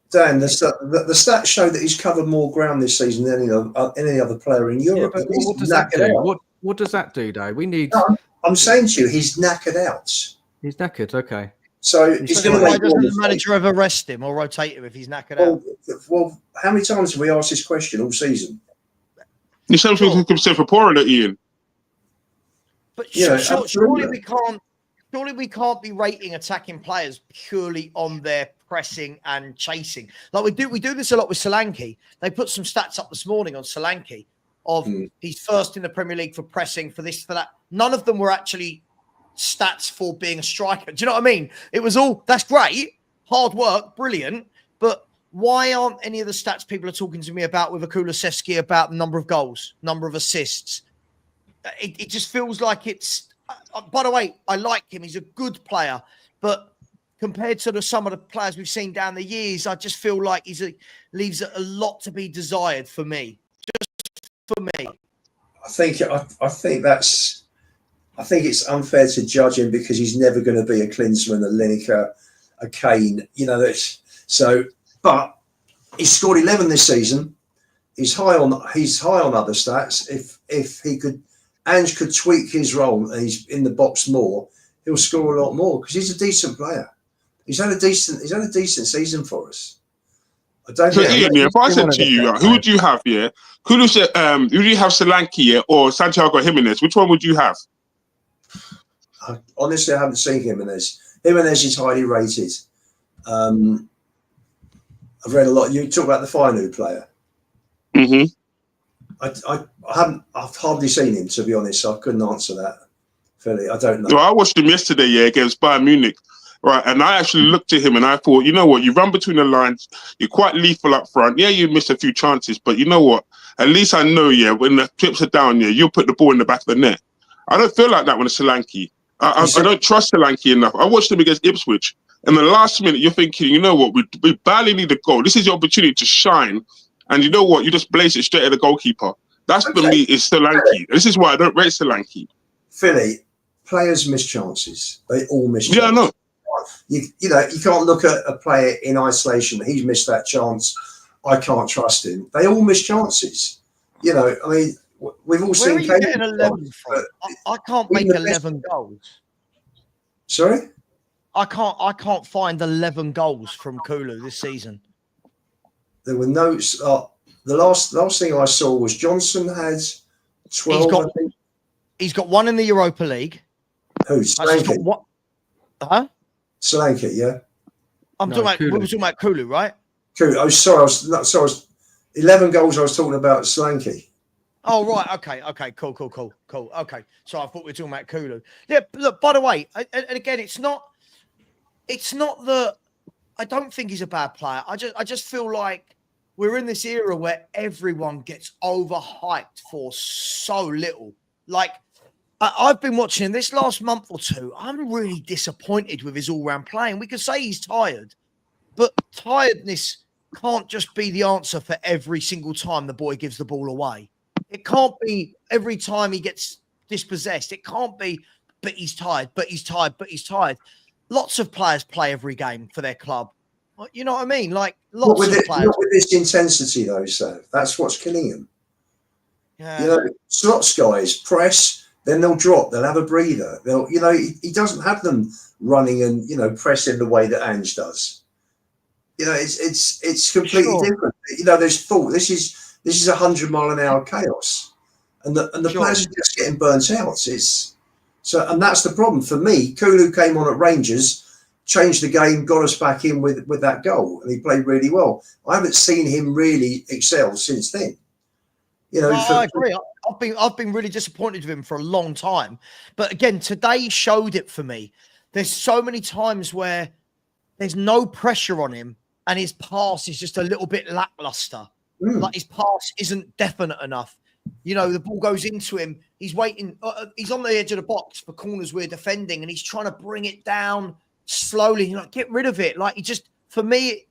Dan, the stats show that he's covered more ground this season than any other player in Europe. Yeah, but what does that do? What does that do, though? We need... No, I'm saying to you, he's knackered out. He's knackered, okay. So why doesn't the manager ever rest him or rotate him if he's knackered out? Well, how many times have we asked this question all season? You said something for Pora, Ian. But surely we can't be rating attacking players purely on their pressing and chasing. Like we do this a lot with Solanke. They put some stats up this morning on Solanke of he's first in the Premier League for pressing, for this, for that. None of them were actually stats for being a striker. Do you know what I mean? It was all, that's great, hard work, brilliant, but why aren't any of the stats people are talking to me about with Kulusevski about the number of goals, number of assists? It just feels like it's... by the way, I like him. He's a good player. But compared to some of the players we've seen down the years, I just feel like leaves a lot to be desired for me. Just for me. I think it's unfair to judge him because he's never going to be a Klinsmann, a Lineker, a Kane. But he's scored 11 this season. He's high on other stats. If he could... Ange could tweak his role and he's in the box more, he'll score a lot more because he's a decent player. He's had a decent season for us. I don't know. Ian, if I said to you, who would you have here? Who would you have, Solanke here or Santiago Jimenez? Which one would you have? Honestly, I haven't seen Jimenez. Jimenez is highly rated. I've read a lot. You talk about the Feyenoord player. Mm-hmm. I've hardly seen him, to be honest, so I couldn't answer that fully. I don't know. Well, I watched him yesterday, against Bayern Munich, right? And I actually looked at him and I thought, you know what? You run between the lines. You're quite lethal up front. Yeah, you missed a few chances, but you know what? At least I know, when the chips are down, you'll put the ball in the back of the net. I don't feel like that with Solanke. I don't trust Solanke enough. I watched him against Ipswich. And the last minute, you're thinking, you know what? We barely need a goal. This is your opportunity to shine. And you know what? You just blaze it straight at the goalkeeper. That's for me is Solanke. This is why I don't rate Solanke. Philly, players miss chances. They all miss chances. Yeah, I know. You know, you can't look at a player in isolation. He's missed that chance. I can't trust him. They all miss chances. You know, I mean, we've all seen. Where are you getting 11 from? I can't make 11 goals. Sorry? I can't find 11 goals from Kulu this season. There were no. The last thing I saw was Johnson had 12. He's got one in the Europa League. Who? Solanke. What? Huh? Solanke, yeah. We were talking about Kulu, right? Kulu. Oh, sorry. I was 11 goals. I was talking about Solanke. Oh, right. Okay. Cool. Okay. So I thought we were talking about Kulu. Yeah. Look. By the way, and again, it's not that I don't think he's a bad player. I just feel like we're in this era where everyone gets overhyped for so little. Like, I've been watching this last month or two. I'm really disappointed with his all-round playing. We could say he's tired, but tiredness can't just be the answer for every single time the boy gives the ball away. It can't be every time he gets dispossessed. It can't be, but he's tired. Lots of players play every game for their club. You know what I mean? Like, lots of players. Not with this intensity, though, so that's what's killing him. Yeah. You know, slots guys press, then they'll drop, they'll have a breather. He doesn't have them running and, pressing the way that Ange does. It's completely different. There's thought. This is 100-mile-an-hour chaos. And the players are just getting burnt out. And that's the problem for me. Kulu came on at Rangers, changed the game, got us back in with that goal, and he played really well. I haven't seen him really excel since then. I agree. I've been really disappointed with him for a long time. But again, today showed it for me. There's so many times where there's no pressure on him, and his pass is just a little bit lackluster. Like, his pass isn't definite enough. The ball goes into him. He's waiting. He's on the edge of the box for corners we're defending, and he's trying to bring it down slowly. Get rid of it. Like, he just, for me,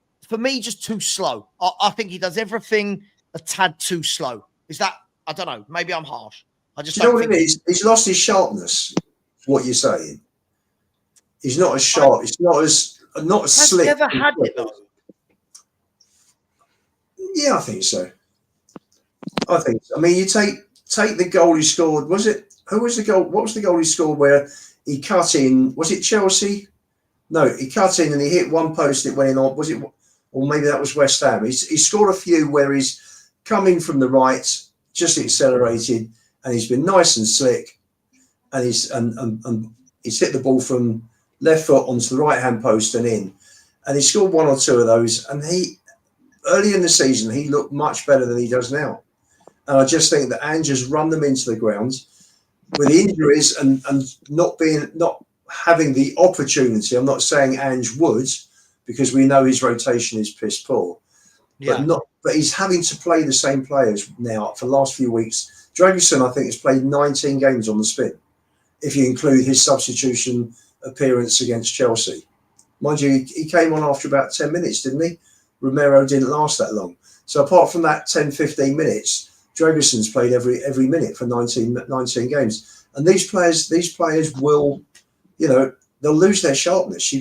just too slow. I think he does everything a tad too slow. Is that, I don't know, maybe I'm harsh. I just don't think he's lost his sharpness. What you're saying? He's not as sharp. He's not as slick. Never had it though. Yeah, I think so. I mean, you take the goal he scored. Who was the goal? What was the goal he scored where he cut in? Was it Chelsea? No, he cut in and he hit one post. It went in on. Was it? Or maybe that was West Ham. He scored a few where he's coming from the right, just accelerated, and he's been nice and slick, and he's hit the ball from left foot onto the right hand post and in, and he scored one or two of those. And early in the season, he looked much better than he does now. And I just think that Ange has run them into the ground with injuries and not having the opportunity. I'm not saying Ange would, because we know his rotation is piss poor. Yeah. But he's having to play the same players now for the last few weeks. Dragusin, I think, has played 19 games on the spin, if you include his substitution appearance against Chelsea. Mind you, he came on after about 10 minutes, didn't he? Romero didn't last that long. So apart from that 10, 15 minutes, Dragusin's played every minute for 19 games. And these players will, they'll lose their sharpness.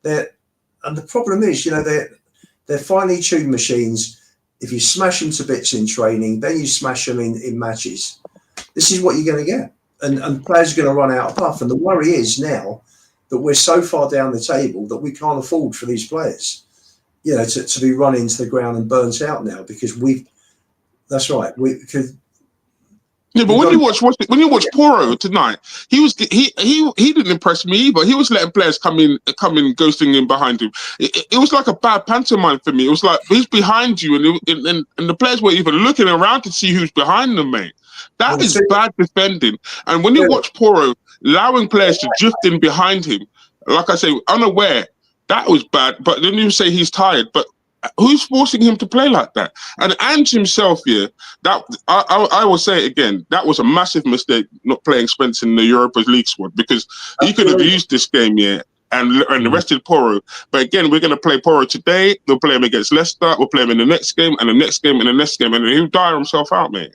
And the problem is, they're finely tuned machines. If you smash them to bits in training, then you smash them in matches. This is what you're going to get. And players are going to run out of puff. And the worry is now that we're so far down the table that we can't afford for these players, to be run into the ground and burnt out now, because that's right. We could. Yeah, but when you watch Porro tonight, he didn't impress me either. He was letting players come in, ghosting in behind him. It was like a bad pantomime for me. It was like he's behind you, and the players weren't even looking around to see who's behind them, mate. That is bad defending. And when you watch Porro allowing players to drift in behind him, like I say, unaware, that was bad. But then you say he's tired, but who's forcing him to play like that? And Ange himself, that I will say it again, that was a massive mistake not playing Spence in the Europa League squad, because he could have used this game, and arrested Porro. But again, we're going to play Porro today. We'll play him against Leicester. We'll play him in the next game, and the next game, and the next game, and he'll tire himself out, mate.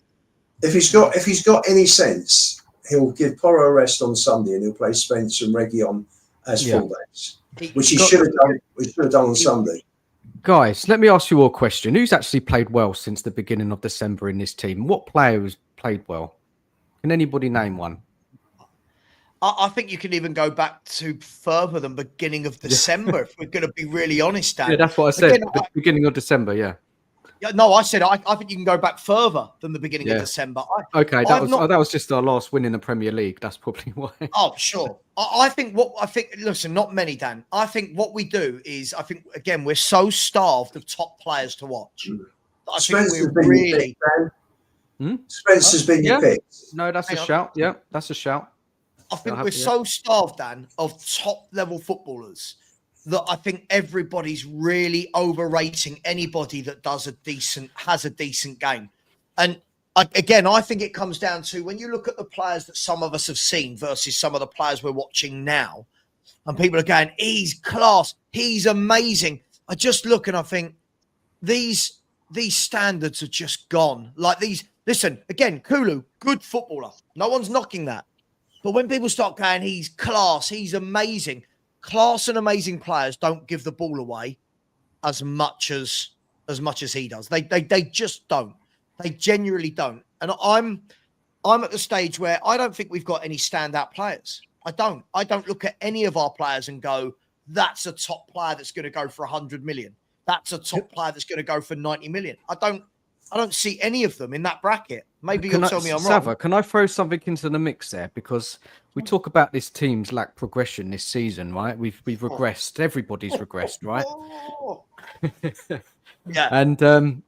if he's got any sense, he'll give Porro a rest on Sunday and he'll play Spence and Reggie on as fullbacks, which he should have done. We should have done on Sunday. Guys, let me ask you all a question. Who's actually played well since the beginning of December in this team? What player has played well? Can anybody name one? I think you can even go back to further than beginning of December, if we're going to be really honest, Dan. Yeah, that's what I said. Again, beginning of December, yeah. No, I said I think you can go back further than the beginning of December. That was just our last win in the Premier League. That's probably why. Oh, sure. Listen, not many, Dan. I think what we do is, again, we're so starved of top players to watch. I think we're really. Spencer's been your pick. No, that's a shout. Yeah, that's a shout. I think we're so starved, Dan, of top level footballers that I think everybody's really overrating anybody that has a decent game. And I think it comes down to when you look at the players that some of us have seen versus some of the players we're watching now, and people are going, he's class, he's amazing. I just look and I think these standards are just gone. Like these, listen, again, Kulu, good footballer. No one's knocking that. But when people start going, he's class, he's amazing, class and amazing players don't give the ball away as much as he does. They just don't. They genuinely don't. And I'm at the stage where I don't think we've got any standout players. I don't look at any of our players and go, that's a top player that's going to go for 100 million. That's a top player that's going to go for 90 million. I don't see any of them in that bracket. Maybe you'll tell me I'm wrong. Savva, can I throw something into the mix there? Because we talk about this team's lack progression this season, right? We've regressed. Everybody's regressed, right? Yeah. And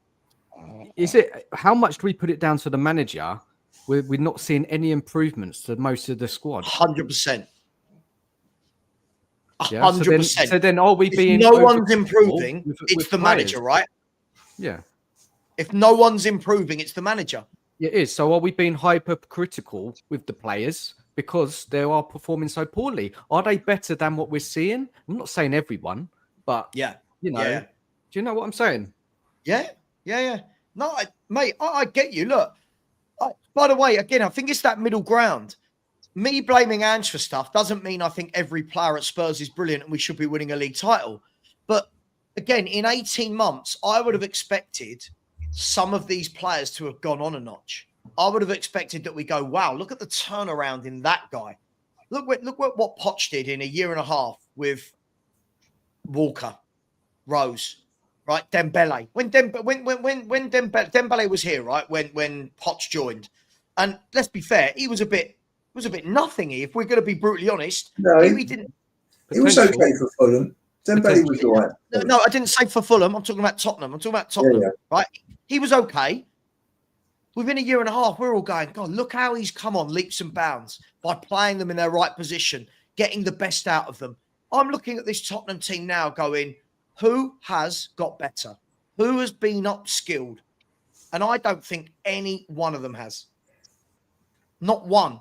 is it how much do we put it down to the manager? We're not seeing any improvements to most of the squad. 100%. 100%. So then are we being no one's improving? It's the manager, right? Yeah. If no one's improving, it's the manager. It is. So are we being hypercritical with the players because they are performing so poorly? Are they better than what we're seeing? I'm not saying everyone, but do you know what I'm saying? Yeah. No, mate, I get you. Look, by the way, again, I think it's that middle ground. Me blaming Ange for stuff doesn't mean I think every player at Spurs is brilliant and we should be winning a league title. But again, in 18 months, I would have expected some of these players to have gone on a notch. I would have expected that we go, wow, look at the turnaround in that guy. Look what Poch did in a year and a half with Walker, Rose, right? Dembele. When Dembele was here, right? When Poch joined, and let's be fair, he was a bit nothingy. If we're going to be brutally honest, no, he didn't. He was okay for Fulham. Dembele was all right. No, I didn't say for Fulham. I'm talking about Tottenham. Right? He was okay. Within a year and a half, we're all going, God, look how he's come on leaps and bounds by playing them in their right position, getting the best out of them. I'm looking at this Tottenham team now going, who has got better? Who has been upskilled? And I don't think any one of them has. Not one.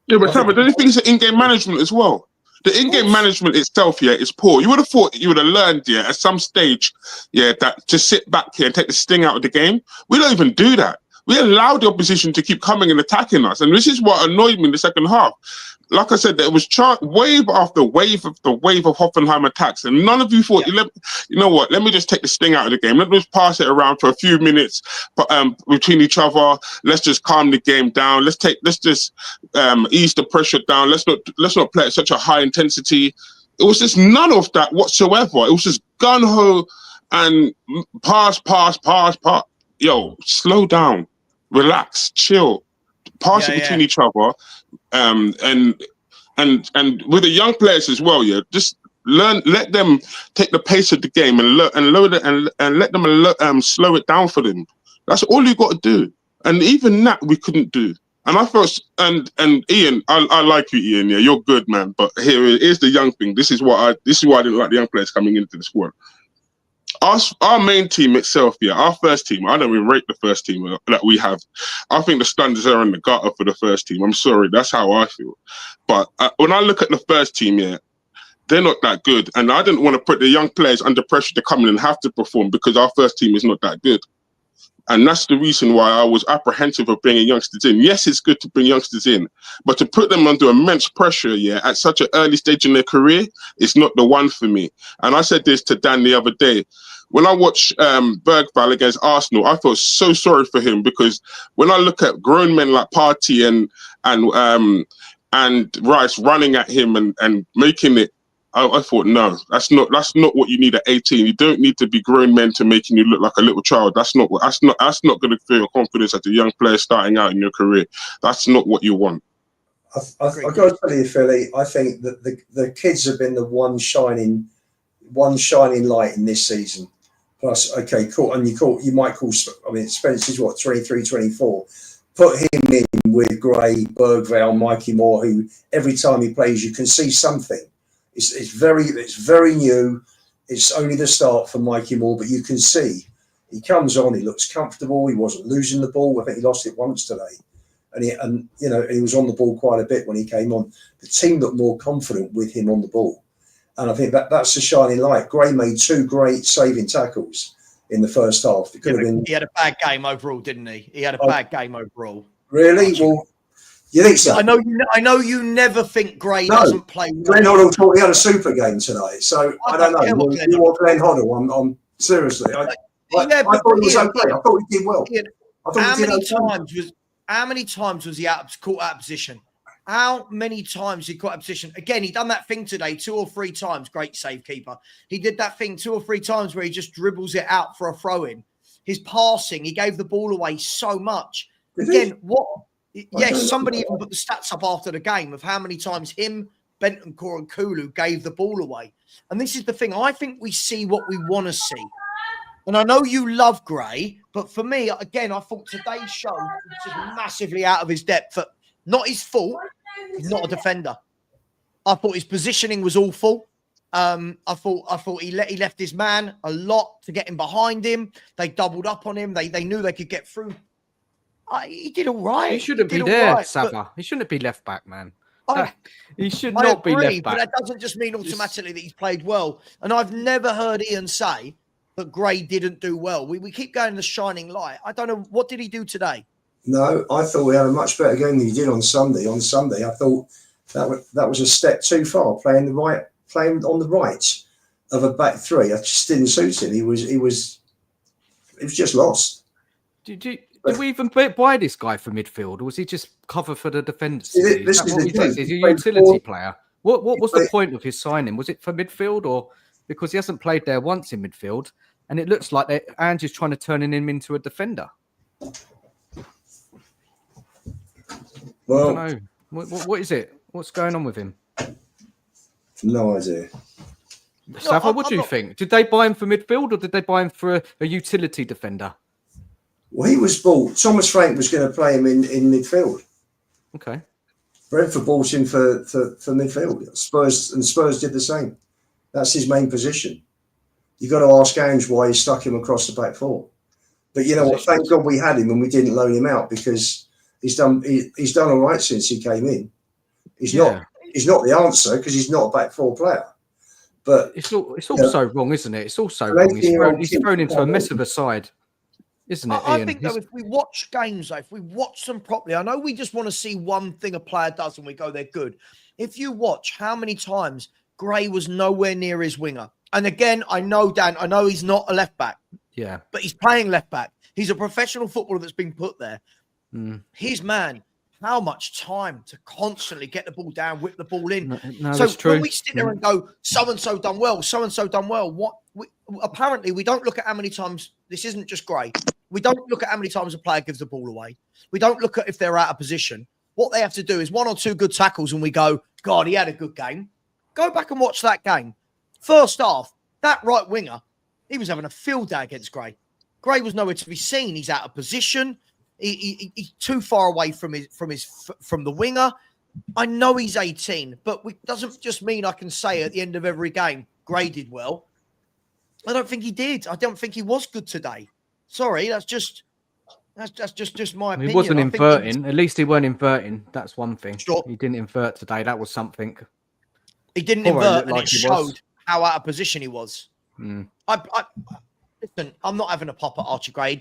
Yeah, but don't you think it's an in-game management as well? The in-game management itself, is poor. You would have thought you would have learned, at some stage, that to sit back here and take the sting out of the game. We don't even do that. We allow the opposition to keep coming and attacking us. And this is what annoyed me in the second half. Like I said, there was wave after wave of Hoffenheim attacks. And none of you thought, you know what, let me just take the sting out of the game. Let me just pass it around for a few minutes between each other. Let's just calm the game down. Let's just ease the pressure down. Let's not play at such a high intensity. It was just none of that whatsoever. It was just gun-ho and pass. Yo, slow down. Relax, chill, pass it between each other, and with the young players as well. Just let them take the pace of the game and load it and let them slow it down for them. That's all you got to do. And even that we couldn't do. And I felt, and Ian, I like you, Ian. Yeah, you're good, man. But here's the young thing. This is why I didn't like the young players coming into the squad. Our main team itself, our first team, I don't even rate the first team that we have. I think the standards are in the gutter for the first team. I'm sorry, that's how I feel. But when I look at the first team, they're not that good. And I didn't want to put the young players under pressure to come in and have to perform because our first team is not that good. And that's the reason why I was apprehensive of bringing youngsters in. Yes, it's good to bring youngsters in, but to put them under immense pressure, at such an early stage in their career, it's not the one for me. And I said this to Dan the other day. When I watched Bergvall against Arsenal, I felt so sorry for him, because when I look at grown men like Partey and Rice running at him and making it, I thought, no, that's not what you need at 18. You don't need to be grown men to making you look like a little child. That's not going to feel your confidence as a young player starting out in your career. That's not what you want. I've got to tell you, Philly, I think that the kids have been the one shining light in this season. Plus, okay, cool. And you might call, I mean, Spencer's what, 23, 24. Put him in with Gray, Bergvall, Mikey Moore, who every time he plays, you can see something. It's very new. It's only the start for Mikey Moore, but you can see he comes on. He looks comfortable. He wasn't losing the ball. I think he lost it once today, and he was on the ball quite a bit when he came on. The team looked more confident with him on the ball, and I think that's the shining light. Gray made 2 great saving tackles in the first half. It could have been. He had a bad game overall, didn't he? He had a bad game overall. Really? Well, you think so? I know you never think Gray doesn't play well. Glenn Hoddle thought he had a super game tonight, so I don't know. You want Glenn Hoddle? I'm seriously. I thought he was okay. I thought he did well. How many times was he caught out of position? How many times he caught out of position? Again, he done that thing today 2 or 3 times. Great save keeper. He did that thing 2 or 3 times where he just dribbles it out for a throw in. His passing, he gave the ball away so much. Again, what? Yes, somebody even put the stats up after the game of how many times him, Bentancur and Kulu gave the ball away. And this is the thing. I think we see what we want to see. And I know you love Gray, but for me, again, I thought today's show was just massively out of his depth. Not his fault. He's not a defender. I thought his positioning was awful. I thought he left his man a lot to get him behind him. They doubled up on him. They knew they could get through. He did all right. He shouldn't be there, Savva. He shouldn't be left back, man. He should not be left back. But that doesn't just mean automatically that he's played well. And I've never heard Ian say that Gray didn't do well. We keep going the shining light. I don't know. What did he do today? No, I thought we had a much better game than he did on Sunday. On Sunday, I thought that was a step too far, playing on the right of a back 3. I just didn't suit him. He was just lost. Did we even buy this guy for midfield, or was he just cover for the defence? He's a utility player. What was the point of his signing? Was it for midfield, or because he hasn't played there once in midfield, and it looks like Ange is trying to turn him into a defender? Well, I don't know. What is it? What's going on with him? No idea. Savva, what do you think? Did they buy him for midfield, or did they buy him for a utility defender? Well, he was bought. Thomas Frank was going to play him in midfield. Okay. Brentford bought him for midfield. Spurs did the same. That's his main position. You've got to ask Ange why he stuck him across the back 4. But you know what? Thank God we had him and we didn't loan him out, because he's done all right since he came in. He's not the answer, because he's not a back 4 player. But it's also wrong, isn't it? It's also wrong. He's thrown into a mess of a side, isn't it, Ian? I think, though, if we watch games, if we watch them properly, I know we just want to see one thing a player does and we go, they're good. If you watch how many times Gray was nowhere near his winger. And again, I know, Dan, I know he's not a left back. Yeah. But he's playing left back. He's a professional footballer that's been put there. His man, how much time to constantly get the ball down, whip the ball in. No, so that's true. when we sit there and go, so-and-so done well, so-and-so done well, apparently we don't look at how many times, this isn't just Gray, we don't look at how many times a player gives the ball away. We don't look at if they're out of position. What they have to do is 1 or 2 good tackles and we go, God, he had a good game. Go back and watch that game. First half, that right winger, he was having a field day against Gray. Gray was nowhere to be seen. He's out of position. He's too far away from the winger. I know he's 18, but it doesn't just mean I can say at the end of every game, Gray did well. I don't think he did. I don't think he was good today. Sorry, that's just my opinion. He wasn't inverting. At least he weren't inverting. That's one thing. Sure. He didn't invert today. That was something. He didn't invert, and it showed how out of position he was. Listen, I'm not having a pop at Archie Gray.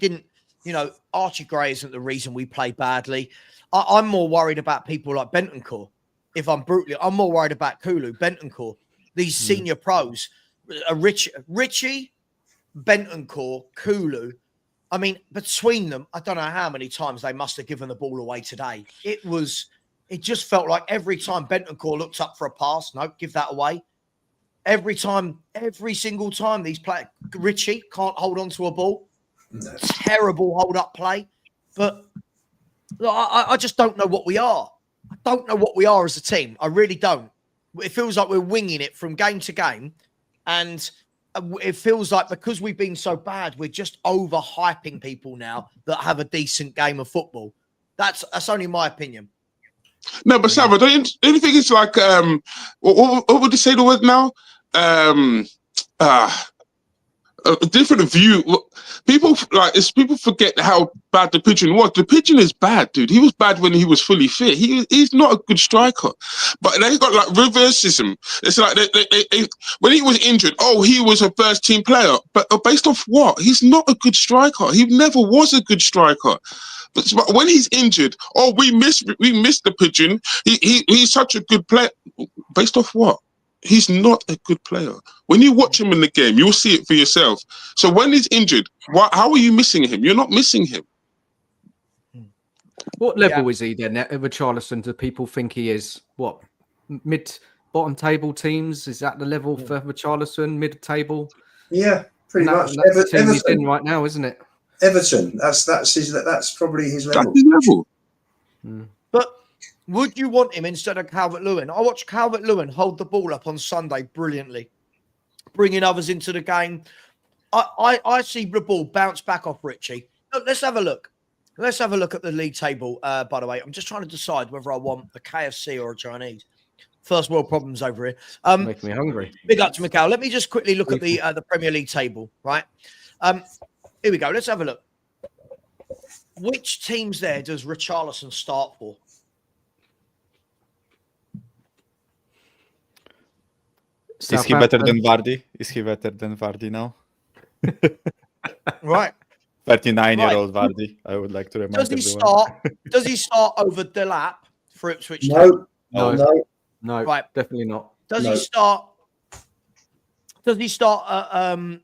You know, Archie Gray isn't the reason we play badly. I'm more worried about people like Bentancur. If I'm brutally, I'm more worried about Kulu, Bentancur, these senior pros, Richie, Bentancur, Kulu. I mean, between them, I don't know how many times they must have given the ball away today. It just felt like every time Bentancur looked up for a pass, no, give that away. Every single time these players, Richie can't hold on to a ball. No. Terrible hold-up play. But look, I just don't know what we are. I don't know what we are as a team. I really don't. It feels like we're winging it from game to game. And it feels like because we've been so bad, we're just overhyping people now that have a decent game of football. That's only my opinion. No, but Savva, don't you think it's like what would you say the word now? A different view. People forget how bad the pigeon was. The pigeon is bad, dude. He was bad when he was fully fit. He's not a good striker. But they got like reversism. It's like they when he was injured, he was a first team player. But based off what? He's not a good striker. He never was a good striker. But when he's injured, we missed the pigeon. He's such a good player. Based off what? He's not a good player. When you watch him in the game, you'll see it for yourself. So when he's injured, how are you missing him? You're not missing him. What level is he then? Richarlison, do people think he is? What, mid-bottom table teams? Is that the level for Richarlison, mid-table? Yeah, pretty much. That's the team he's in right now, isn't it? Everton. That's probably his level. That's his level. But would you want him instead of Calvert-Lewin? I watched Calvert-Lewin hold the ball up on Sunday brilliantly, bringing others into the game. I see the ball bounce back off Richie. Look, let's have a look. Let's have a look at the league table, by the way. I'm just trying to decide whether I want a KFC or a Chinese. First world problems over here. Making me hungry. Big up to Mikhail. Let me just quickly look at the Premier League table, right? Here we go. Let's have a look. Which teams there does Richarlison start for? Is he better than Vardy? Is he better than Vardy now? Right. 39-year-old Vardy. I would like to remind everyone. Does he start over Delap for Ipswich? No. Right, definitely not. Does he start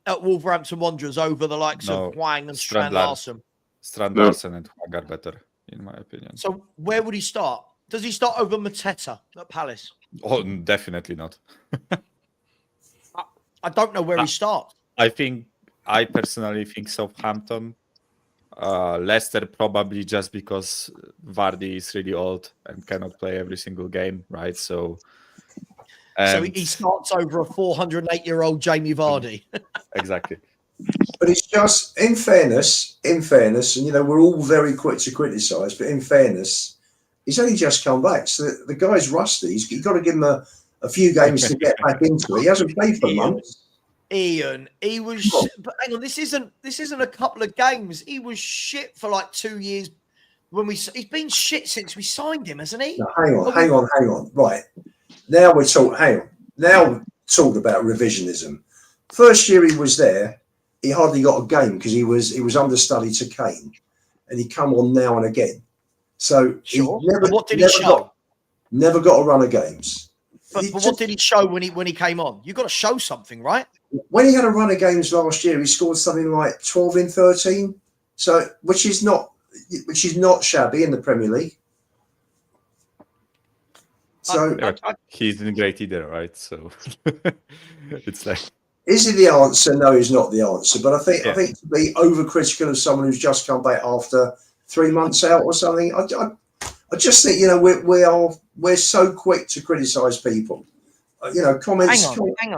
at Wolverhampton Wanderers over the likes of Hwang and Strand Larsen? Strand Larsen and Hwang are better, in my opinion. So where would he start? Does he start over Mateta at Palace? Oh, definitely not. I don't know where he starts. I personally think Southampton, Leicester probably just because Vardy is really old and cannot play every single game, right? So he starts over a 408-year-old Jamie Vardy. Exactly. But it's just, in fairness, and we're all very quick to criticise, but in fairness, he's only just come back. So the guy's rusty. You've got to give him a few games to get back into it. He hasn't played for months. Ian, he was. But hang on, this isn't a couple of games. He was shit for like 2 years. He's been shit since we signed him, hasn't he? No, hang on. Right now we're talking. Hang on. Now we're talking about revisionism. First year he was there, he hardly got a game because he was understudy to Kane, and he come on now and again. So sure. What did he show? Never got a run of games. But what did he show when he came on? You've got to show something, right? When he had a run of games last year, he scored something like 12 in 13. So which is not shabby in the Premier League. So he's in great either, right? So it's like, is he the answer? No, he's not the answer. But I think to be overcritical of someone who's just come back after 3 months out or something, I just think we're so quick to criticise people. Comments. Hang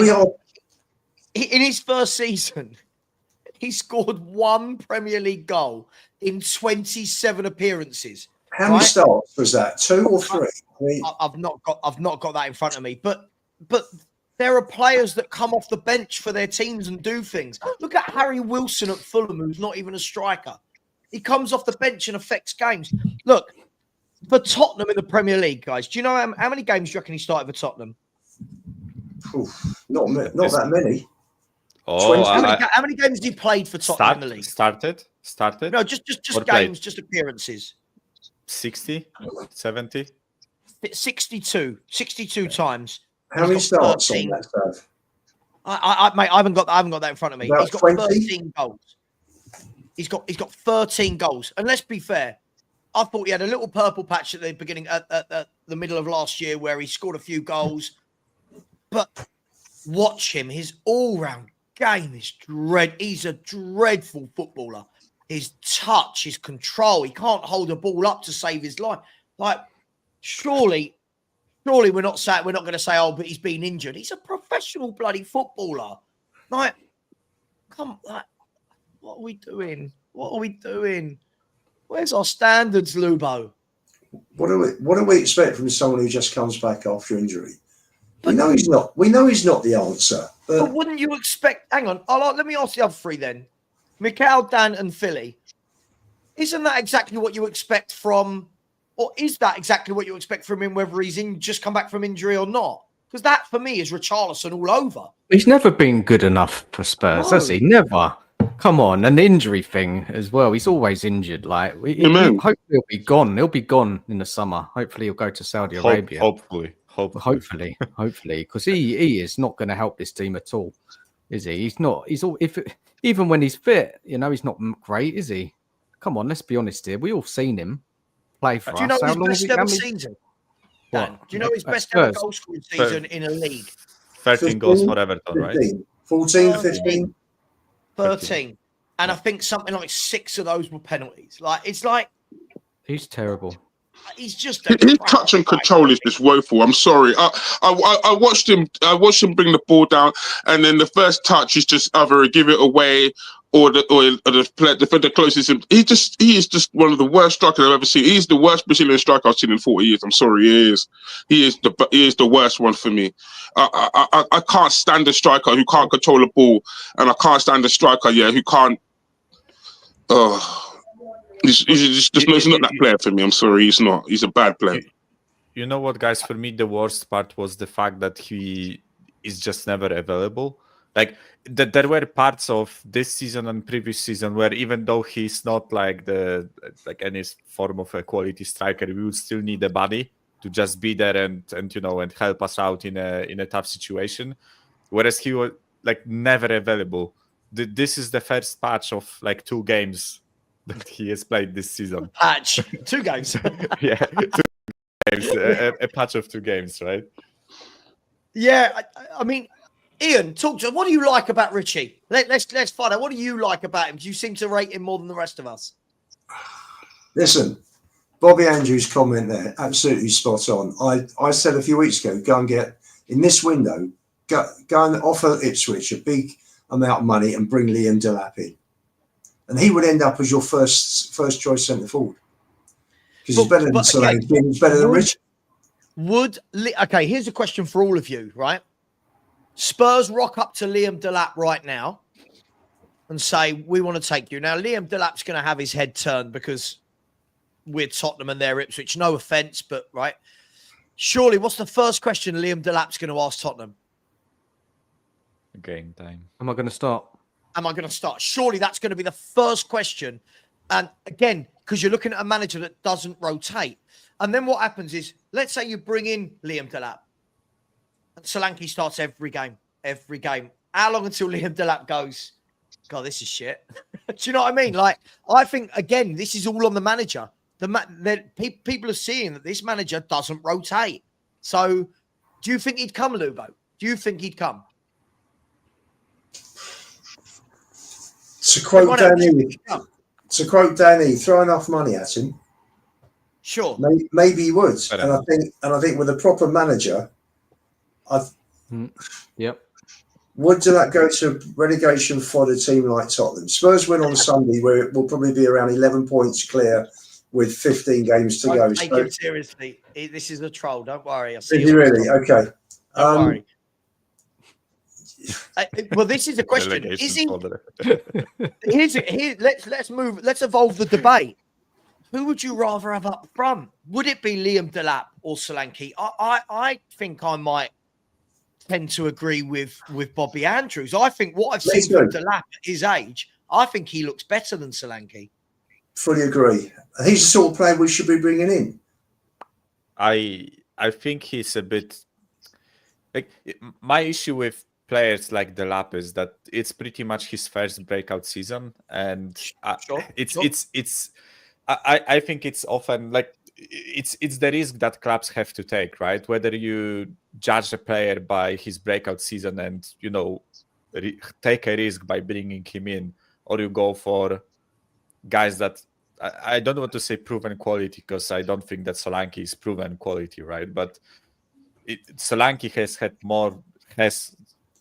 on. In his first season, he scored 1 Premier League goal in 27 appearances. How many starts was that? 2 or 3? I've not got that in front of me. But there are players that come off the bench for their teams and do things. Look at Harry Wilson at Fulham, who's not even a striker. He comes off the bench and affects games. Look, for Tottenham in the Premier League, guys, do you know how many games do you reckon he started for Tottenham? Not that many. Oh, How many games has he played for Tottenham in the league? Started. No, just Or games, played? just appearances. 60, 70. 62 times. How many He's got starts on 13. that stuff? Mate, I haven't got that in front of me. About He's got 20? 13 goals. He's got 13 goals. And let's be fair, I thought he had a little purple patch at the beginning, at the middle of last year, where he scored a few goals. But watch him; his all-round game is He's a dreadful footballer. His touch, his control. He can't hold a ball up to save his life. Like, surely we're not going to say, oh, but he's been injured. He's a professional bloody footballer. Like, what are we doing? What are we doing? Where's our standards, Lubo? What do we expect from someone who just comes back after injury? We know he's not the answer. But wouldn't you expect? Hang on, let me ask the other three then. Mikel, Dan, and Philly. Isn't that exactly what you expect from? Or is that exactly what you expect from him, whether he's just come back from injury or not? Because that, for me, is Richarlison all over. He's never been good enough for Spurs, has he? Never. Come on, an injury thing as well. He's always injured. Like, hopefully he'll be gone. He'll be gone in the summer. Hopefully he'll go to Saudi Arabia. Hopefully, because he is not going to help this team at all, is he? He's not. Even when he's fit, he's not great, is he? Come on, let's be honest here. We all seen him play for us. Do you know his best ever season? Dan, do you know his best ever goal scoring season in a league? 13 goals for Everton, right? 14, 15. 13. And I think something like 6 of those were penalties. He's terrible. He's just His touch and control is just woeful. I'm sorry. I watched him. I watched him bring the ball down, and then the first touch is just either give it away or the closest. He is just one of the worst strikers I've ever seen. He's the worst Brazilian striker I've seen in 40 years. I'm sorry, he is. He is the worst one for me. I can't stand a striker who can't control the ball, and I can't stand a striker who can't. He's not that player for me. I'm sorry, he's not. He's a bad player. You know what, guys? For me, the worst part was the fact that he is just never available. Like, there were parts of this season and previous season where, even though he's not like any form of a quality striker, we would still need a body to just be there and help us out in a tough situation. Whereas he was never available. This is the first patch of 2 games that he has played this season. Patch 2 games. Yeah, 2 games. A patch of 2 games, right? Yeah, I mean, Ian, talk to us. What do you like about Richie? Let's find out. What do you like about him? Do you seem to rate him more than the rest of us? Listen, Bobby Andrews' comment there, absolutely spot on. I said a few weeks ago, go and get, in this window, go and offer Ipswich a big amount of money and bring Liam Delap in. And he would end up as your first choice centre forward. Because he's better than Solanke, he's better than Richie. Okay, here's a question for all of you, right? Spurs rock up to Liam Delap right now and say, we want to take you. Now, Liam Delap's going to have his head turned because we're Tottenham and they're Ipswich. No offence, but right. Surely, what's the first question Liam Delap's going to ask Tottenham? Game time. Am I going to start? Am I going to start? Surely that's going to be the first question. And again, because you're looking at a manager that doesn't rotate. And then what happens is, let's say you bring in Liam Delap. And Solanke starts every game. How long until Liam Delap goes, God, this is shit? Do you know what I mean? I think, again, this is all on the manager. People are seeing that this manager doesn't rotate. So do you think he'd come, Lubo? Do you think he'd come? To quote Danny, throw enough money at him. Sure. Maybe he would. And I think with a proper manager, Yep. Would that go to relegation for a team like Tottenham? Spurs win on Sunday, where it will probably be around 11 points clear with 15 games to go. Take it seriously. This is a troll. Don't worry. Is he really? Okay. Don't worry. Well, this is a question. Is he? Let's move. Let's evolve the debate. Who would you rather have up front? Would it be Liam Delap or Solanke? I think I might tend to agree with Bobby Andrews. I think what I've seen from Delap at his age, I think he looks better than Solanke. Fully agree. He's the sort of player we should be bringing in. I think he's a bit like, my issue with players like Delap is that it's pretty much his first breakout season, and I think it's often like it's the risk that clubs have to take, right? Whether you judge a player by his breakout season and take a risk by bringing him in, or you go for guys that I don't want to say proven quality, because I don't think that Solanke is proven quality, right? But Solanke has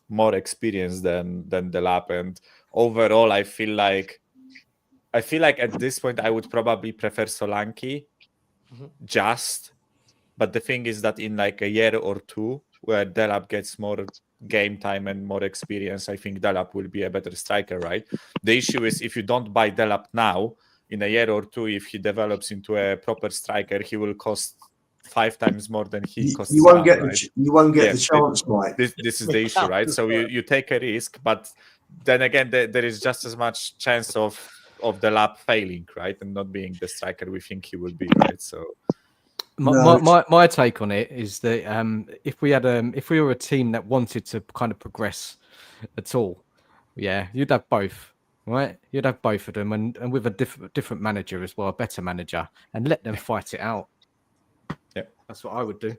more experience than Delap, and overall, I feel like at this point I would probably prefer Solanke, but the thing is that in like a year or two, where Delap gets more game time and more experience, I think Delap will be a better striker, right? The issue is if you don't buy Delap now, in a year or two, if he develops into a proper striker, he will cost 5 times more than he costs. You won't now, get right? the chance, right? This is the issue, right? So you take a risk, but then again, there is just as much chance of the lap failing, right, and not being the striker we think he will be, right? So my take on it is that if we were a team that wanted to kind of progress at all, yeah, you'd have both. Right, you'd have both of them, and with a different manager as well, a better manager, and let them fight it out. Yeah, that's what I would do.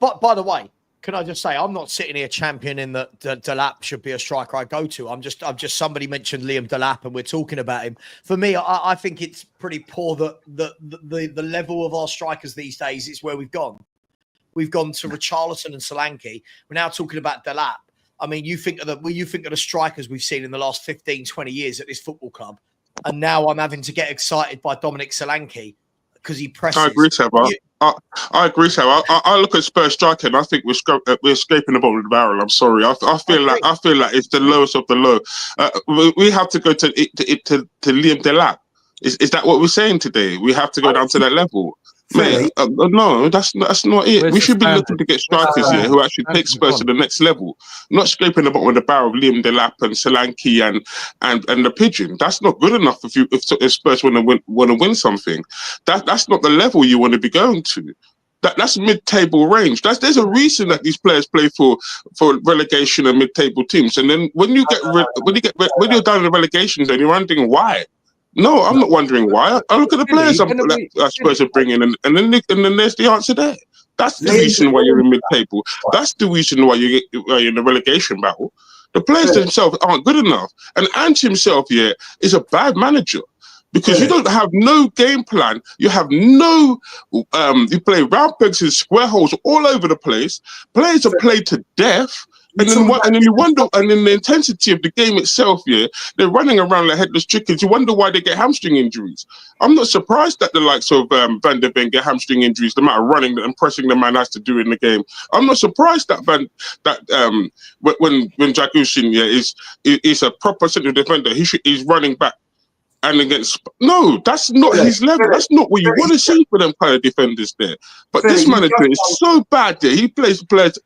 But by the way, can I just say I'm not sitting here championing that Delap should be a striker I go to. I'm just somebody mentioned Liam Delap and we're talking about him. For me, I think it's pretty poor that the level of our strikers these days is where we've gone. We've gone to Richarlison and Solanke. We're now talking about Delap. I mean, you think of the strikers we've seen in the last 15, 20 years at this football club, and now I'm having to get excited by Dominic Solanke because he presses. I agree, Savva. I agree, Savva. I look at Spurs striker and I think we're scraping the bottom of the barrel. I'm sorry. I feel like it's the lowest of the low. We have to go to Liam Delap. Is that what we're saying today? We have to go down to that level. Mate, no, that's not it. We should be looking to get strikers here who actually take Spurs to the next level, not scraping the bottom of the barrel of Liam Delap and Solanke and the Pigeon. That's not good enough if Spurs want to win something. That's not the level you want to be going to. That's mid-table range. There's a reason that these players play for relegation and mid-table teams. And then when you're down in the relegation zone, you're wondering why. No, I'm not wondering why. I look at the players that Spurs are bringing, and then there's the answer there. That's the reason why you're in mid-table. That's the reason why you're in the relegation battle. The players themselves aren't good enough. And Ange himself, is a bad manager because you don't have no game plan. You have no. You play round pegs in square holes all over the place. Players are played to death. And then you wonder, and then the intensity of the game itself, they're running around like headless chickens. You wonder why they get hamstring injuries. I'm not surprised that the likes of Van der Ven get hamstring injuries, the amount of running and pressing the man has to do in the game. I'm not surprised that when Jagusin is a proper central defender, he's running back. And against that's not his level. That's not what you want to see for them kind of defenders there. But this manager is so bad there. He plays players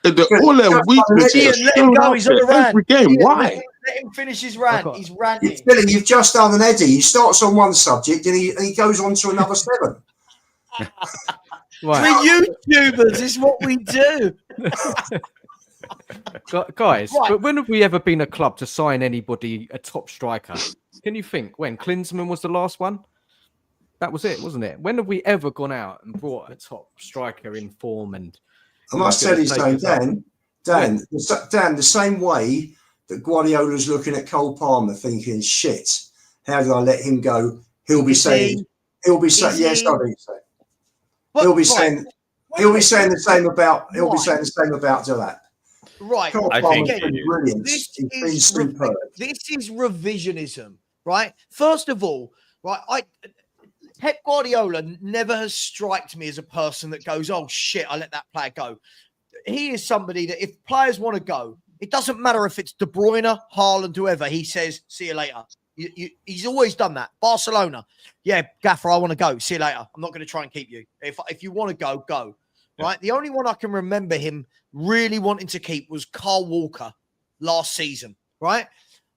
all their weaknesses. Let him go. He's on the rant. Every game. Why? Let him finish his rant. He's ranting. Billy, you've just done an Eddie. He starts on one subject and he goes on to another 7. We're YouTubers. It's what we do. Guys, but when have we ever been a club to sign anybody a top striker? Can you think when Klinsmann was the last one? That was it, wasn't it? When have we ever gone out and brought a top striker in form? And I must tell you something, Dan, the same way that Guardiola's looking at Cole Palmer thinking, shit, how did I let him go? He'll be saying, yes, I think so. He'll be saying the same about Delap. Right. I think this is revisionism, right? First of all, right, Pep Guardiola never has striked me as a person that goes, oh shit, I let that player go. He is somebody that if players want to go, it doesn't matter if it's De Bruyne, Haaland, whoever, he says, see you later. He's always done that. Barcelona, yeah, Gaffer, I want to go. See you later. I'm not going to try and keep you. If you want to go, go. right? The only one I can remember him really wanting to keep was Carl Walker last season, right?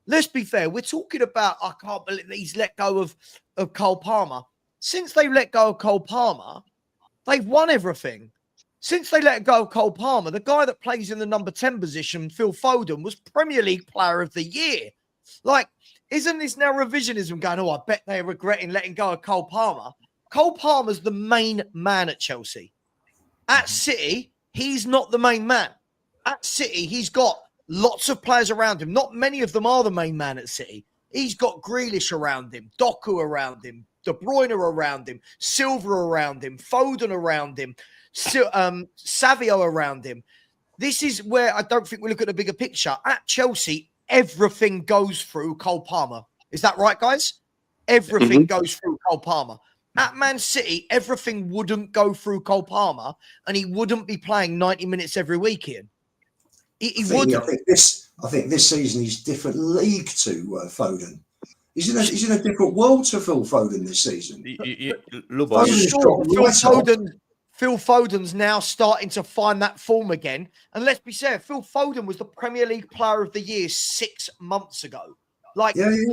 Let's be fair. We're talking about, I can't believe that he's let go of Cole Palmer. Since they let go of Cole Palmer, they've won everything. Since they let go of Cole Palmer, the guy that plays in the number 10 position, Phil Foden, was Premier League Player of the Year. Like, isn't this now revisionism going, oh, I bet they're regretting letting go of Cole Palmer? Cole Palmer's the main man at Chelsea. At City, he's not the main man. At City, he's got lots of players around him. Not many of them are the main man at City. He's got Grealish around him, Doku around him, De Bruyne around him, Silva around him, Foden around him, Savio around him. This is where I don't think we look at the bigger picture. At Chelsea, everything goes through Cole Palmer. Is that right, guys? Everything goes through Cole Palmer. At Man City, everything wouldn't go through Cole Palmer, and he wouldn't be playing 90 minutes every week, Ian. He wouldn't. I think this season he's different league to Foden. He's in a different world to Phil Foden this season. Phil Foden's now starting to find that form again. And let's be fair, Phil Foden was the Premier League Player of the Year 6 months ago.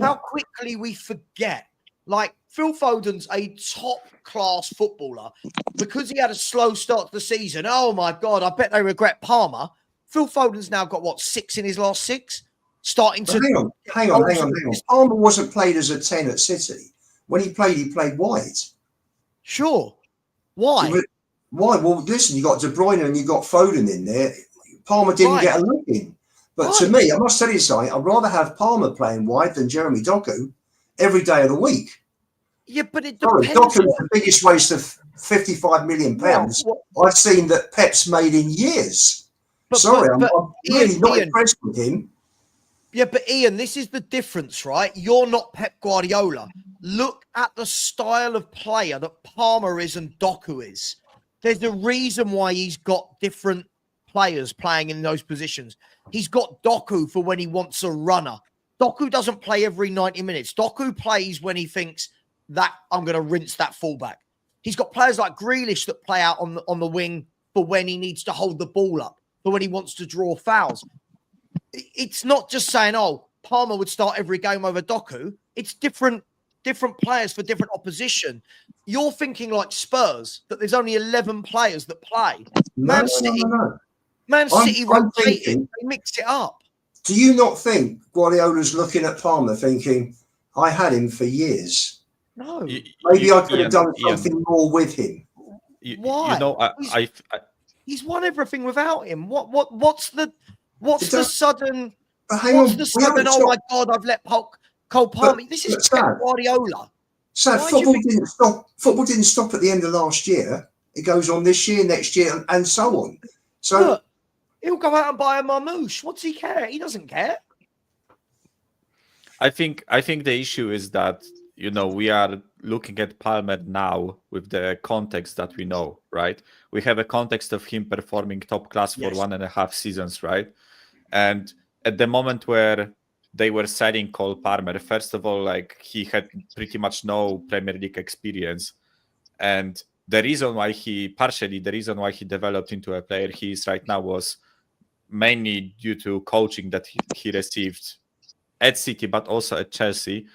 How quickly we forget. Like, Phil Foden's a top-class footballer. Because he had a slow start to the season, oh, my God, I bet they regret Palmer. Phil Foden's now got, 6 in his last 6? Hang on. Palmer wasn't played as a 10 at City. When he played wide. Sure. Why? Why? Well, listen, you got De Bruyne and you got Foden in there. Palmer didn't get a look in. But to me, I must tell you something, I'd rather have Palmer playing wide than Jeremy Doku every day of the week. Yeah, but it depends. Doku's the biggest waste of £55 million I've seen that Pep's made in years. I'm really not impressed with him. Yeah, but Ian, this is the difference, right? You're not Pep Guardiola. Look at the style of player that Palmer is and Doku is. There's a reason why he's got different players playing in those positions. He's got Doku for when he wants a runner. Doku doesn't play every 90 minutes. Doku plays when he thinks that I'm going to rinse that fullback. He's got players like Grealish that play out on the wing for when he needs to hold the ball up, for when he wants to draw fouls. It's not just saying, oh, Palmer would start every game over Doku. It's different players for different opposition. You're thinking like Spurs, that there's only 11 players that play. Man City rotated, they mix it up. Do you not think Guardiola's looking at Palmer thinking, I had him for years? No. Maybe I could have done something more with him. Why? He's won everything without him. What's the sudden? Oh my God! I've let Cole Palmer. This is Pep Guardiola. So football didn't stop at the end of last year. It goes on this year, next year, and so on. So look, he'll go out and buy a Marmouche. What's he care? He doesn't care. I think the issue is that we are looking at Palmer now with the context that we know, right? We have a context of him performing top class for 1.5 seasons, right? And at the moment where they were signing Cole Palmer, first of all, he had pretty much no Premier League experience. And the reason why he developed into a player he is right now was mainly due to coaching that he received at City, but also at Chelsea.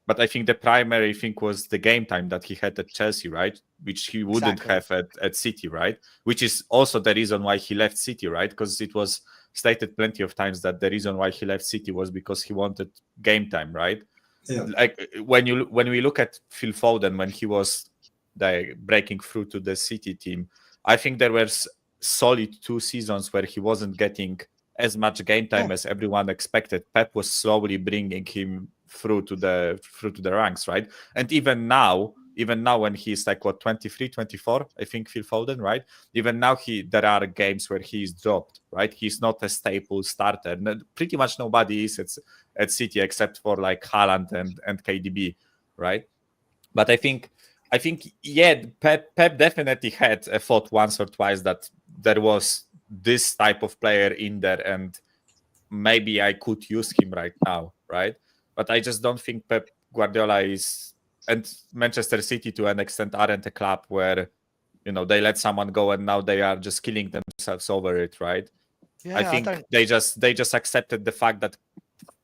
But I think the primary thing was the game time that he had at Chelsea, right? Which he wouldn't have at City, right? Which is also the reason why he left City, right? Because it was stated plenty of times that the reason why he left City was because he wanted game time, right? Yeah. When we look at Phil Foden, when he was breaking through to the City team, I think there were solid 2 seasons where he wasn't getting as much game time as everyone expected. Pep was slowly bringing him through to the ranks, right? And even now when he's 23, 24, I think Phil Foden, right? Even now there are games where he's dropped, right? He's not a staple starter. Pretty much nobody is at City except for Haaland and KDB, right? But I think Pep definitely had a thought once or twice that there was this type of player in there and maybe I could use him right now, right? But I just don't think Pep Guardiola is, and Manchester City to an extent aren't a club where You know, they let someone go and now they are just killing themselves over it, right? Yeah, I think they just accepted the fact that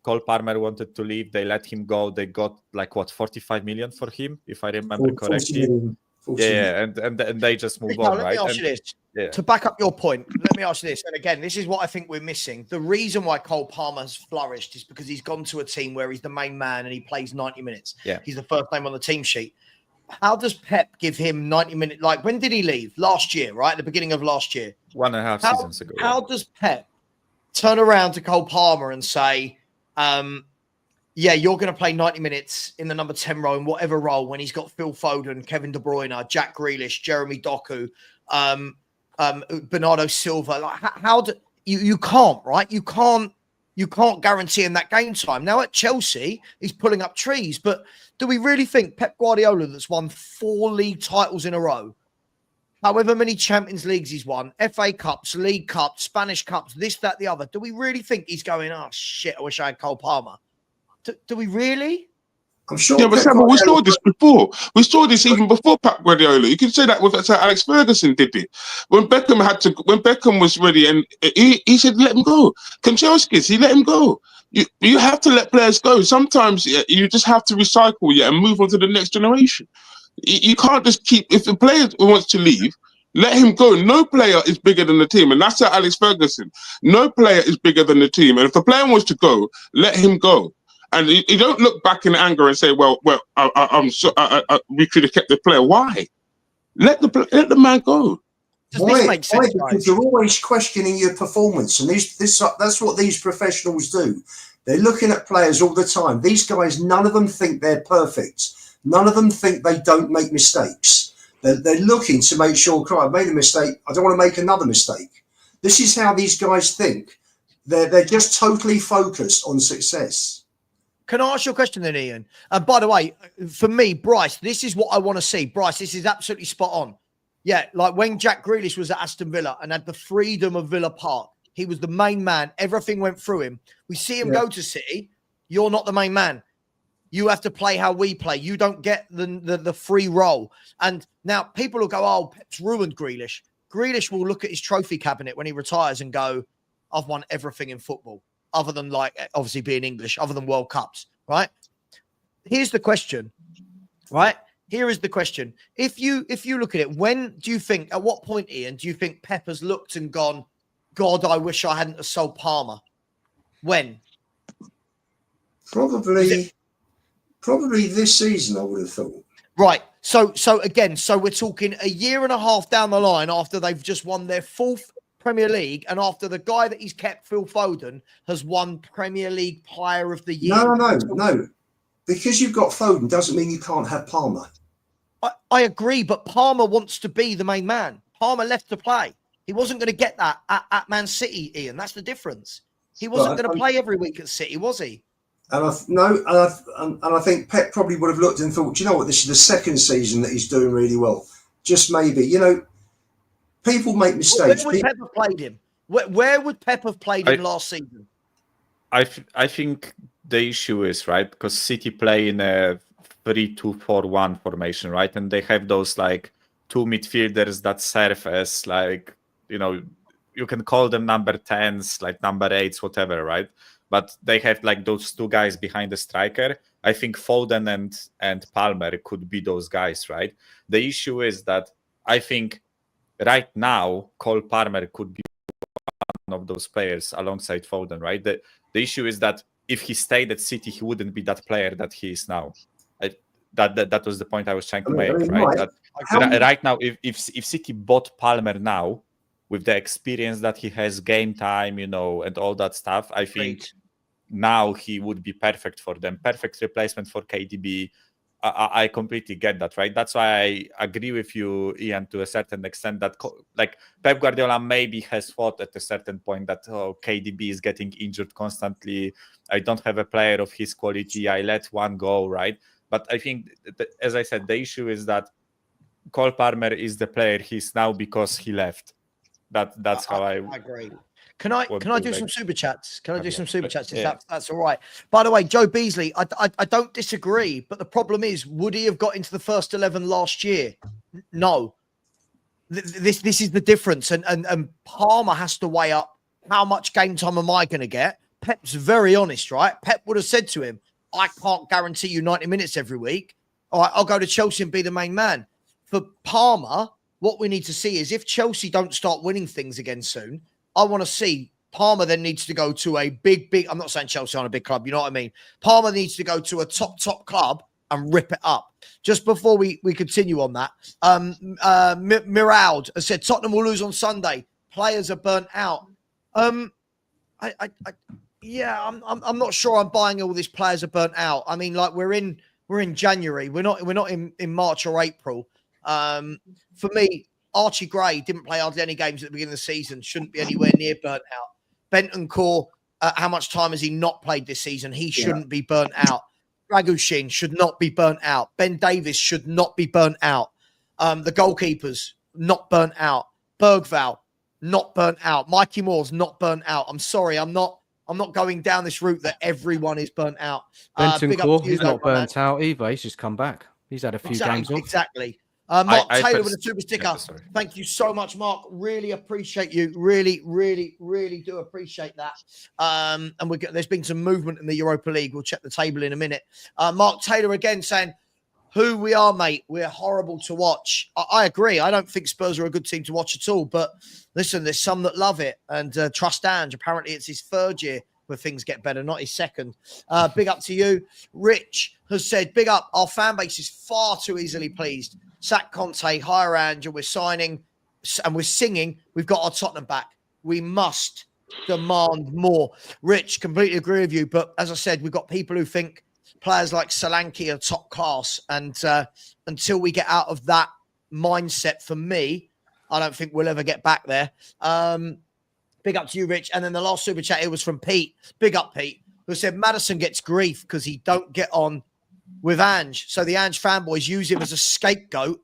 Cole Palmer wanted to leave. They let him go. They got like what 45 million for him, if I remember correctly. 40 million. And they just move Now, on, let right? me ask you this. To back up your point, let me ask you this. And again, this is what I think we're missing. The reason why Cole Palmer has flourished is because he's gone to a team where he's the main man and he plays 90 minutes. Yeah. He's the first name on the team sheet. How does Pep give him 90 minutes? Like, when did he leave? Last year, right? At the beginning of last year. 1.5 seasons ago. How does Pep turn around to Cole Palmer and say, yeah, you're going to play 90 minutes in the number 10 role, in whatever role, when he's got Phil Foden, Kevin De Bruyne, Jack Grealish, Jeremy Doku, Bernardo Silva? Like, how do you can't, right? You can't guarantee him that game time. Now at Chelsea, he's pulling up trees, but do we really think Pep Guardiola, that's won 4 league titles in a row, however many Champions Leagues he's won, FA Cups, League Cups, Spanish Cups, this, that, the other, do we really think he's going, oh shit, I wish I had Cole Palmer? Do we really? I'm sure. Yeah, but Savva, we saw this before. We saw this even before Pep Guardiola. You could say that with Alex Ferguson did it. When Beckham was ready, and he said, let him go. Kanchelskis, he let him go. You have to let players go. Sometimes you just have to recycle, and move on to the next generation. You can't just keep, if a player wants to leave, let him go. No player is bigger than the team, and that's Alex Ferguson. No player is bigger than the team, and if the player wants to go, let him go. And you don't look back in anger and say, "Well, we could have kept the player." Why? Let the man go. Does this make sense? Because you're always questioning your performance, and that's what these professionals do. They're looking at players all the time. These guys, none of them think they're perfect. None of them think they don't make mistakes. They're looking to make sure, I made a mistake. I don't want to make another mistake. This is how these guys think. They're just totally focused on success. Can I ask you a question then, Ian? And by the way, for me, Bryce, this is what I want to see. Bryce, this is absolutely spot on. Yeah, like when Jack Grealish was at Aston Villa and had the freedom of Villa Park, he was the main man. Everything went through him. We see him go to City. You're not the main man. You have to play how we play. You don't get the free role. And now people will go, oh, Pep's ruined Grealish. Grealish will look at his trophy cabinet when he retires and go, I've won everything in football, other than, like, obviously being English, other than World Cups, right? Here's the question, right? Here is the question. If you look at it, when do you think, at what point, Ian, do you think Pep has looked and gone, God, I wish I hadn't have sold Palmer? When? Probably this season, I would have thought. Right. So we're talking a year and a half down the line after they've just won their 4th Premier League, and after the guy that he's kept, Phil Foden, has won Premier League Player of the Year. No. Because you've got Foden doesn't mean you can't have Palmer. I agree, but Palmer wants to be the main man. Palmer left to play. He wasn't going to get that at Man City, Ian. That's the difference. He wasn't going to play every week at City, was he? And I think Pep probably would have looked and thought, do you know what, this is the 2nd season that he's doing really well. Just maybe, people make mistakes. Where would Pep have played him? Where would Pep have played him last season? I think the issue is, right, because City play in a 3-2-4-1 formation, right? And they have those, like, 2 midfielders that serve as, like, you can call them number 10s, like number 8s, whatever, right? But they have, like, those 2 guys behind the striker. I think Foden and Palmer could be those guys, right? The issue is that I think right now Cole Palmer could be one of those players alongside Foden, right? The issue is that if he stayed at City, he wouldn't be that player that he is now. That was the point I was trying to make, right? Right now, if City bought Palmer now, with the experience that he has, game time, and all that stuff, I think now he would be perfect for them. Perfect replacement for KDB. I completely get that, right? That's why I agree with you, Ian, to a certain extent, that like Pep Guardiola maybe has thought at a certain point that KDB is getting injured constantly. I don't have a player of his quality. I let one go, right? But I think, as I said, the issue is that Cole Palmer is the player he's now because he left. That's how I agree. Can I do some super chats? Can I do some super chats? That's all right. By the way, Joe Beasley, I don't disagree, but the problem is, would he have got into the first 11 last year? No. This is the difference, and Palmer has to weigh up how much game time am I going to get. Pep's very honest, right? Pep would have said to him, I can't guarantee you 90 minutes every week. All right, I'll go to Chelsea and be the main man. For Palmer, what we need to see is if Chelsea don't start winning things again soon, I want to see Palmer then needs to go to a big, I'm not saying Chelsea aren't a big club, you know what I mean? Palmer needs to go to a top club and rip it up. Just before we continue on that, Mirald has said Tottenham will lose on Sunday. Players are burnt out. I'm not sure I'm buying all these players are burnt out. I mean, like we're in January. We're not in March or April. For me, Archie Gray didn't play hardly any games at the beginning of the season. Shouldn't be anywhere near burnt out. Bentancur, how much time has he not played this season? He shouldn't be burnt out. Dragushin should not be burnt out. Ben Davis should not be burnt out. The goalkeepers, not burnt out. Bergval, not burnt out. Mikey Moore's not burnt out. I'm sorry, I'm not going down this route that everyone is burnt out. Bentancur, he's not burnt out either. He's just come back. He's had a few games off. Exactly. Mark Taylor with a super sticker. Thank you so much, Mark. Really appreciate you. Really, really, really do appreciate that. And there's been some movement in the Europa League. We'll check the table in a minute. Mark Taylor again saying, who we are, mate. We're horrible to watch. I agree. I don't think Spurs are a good team to watch at all. But listen, there's some that love it. And trust Ange. Apparently, it's his third year where things get better, not his second. Big up to you. Rich has said, big up. Our fan base is far too easily pleased. Sack Conte, hire Ange, and we're signing and we're singing. We've got our Tottenham back. We must demand more. Rich, completely agree with you. But as I said, we've got people who think players like Solanke are top class. And until we get out of that mindset, for me, I don't think we'll ever get back there. Big up to you, Rich. And then the last super chat here was from Pete. Big up, Pete, who said Maddison gets grief because he don't get on with Ange. So the Ange fanboys use him as a scapegoat.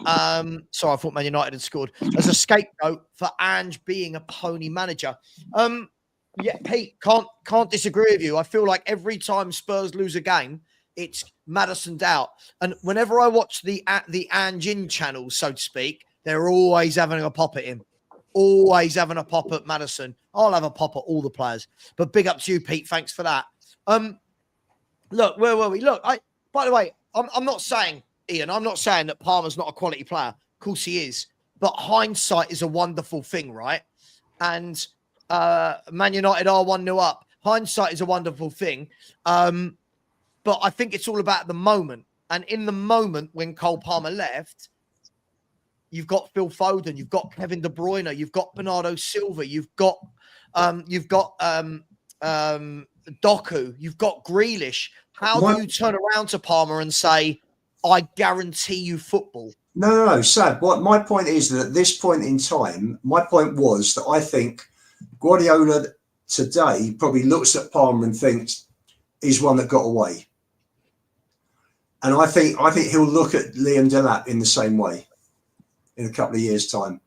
Sorry, I thought Man United had scored. As a scapegoat for Ange being a pony manager. Yeah, Pete, can't disagree with you. I feel like every time Spurs lose a game, it's Maddison's out. And whenever I watch the Ange in channels, so to speak, they're always having a pop at him. Always having a pop at Maddison. I'll have a pop at all the players. But big up to you, Pete. Thanks for that. Look, where were we? Look, by the way, I'm not saying, Ian, I'm not saying that Palmer's not a quality player. Of course he is. But hindsight is a wonderful thing, right? And Man United are 1-0 up. Hindsight is a wonderful thing. But I think it's all about the moment. And in the moment when Cole Palmer left, you've got Phil Foden, you've got Kevin De Bruyne, you've got Bernardo Silva, you've got Doku, you've got Grealish. How do you turn around to Palmer and say, I guarantee you football? No, Sad. What my point is that at this point in time, my point was that I think Guardiola today probably looks at Palmer and thinks he's one that got away. And I think he'll look at Liam Delap in the same way in a couple of years' time.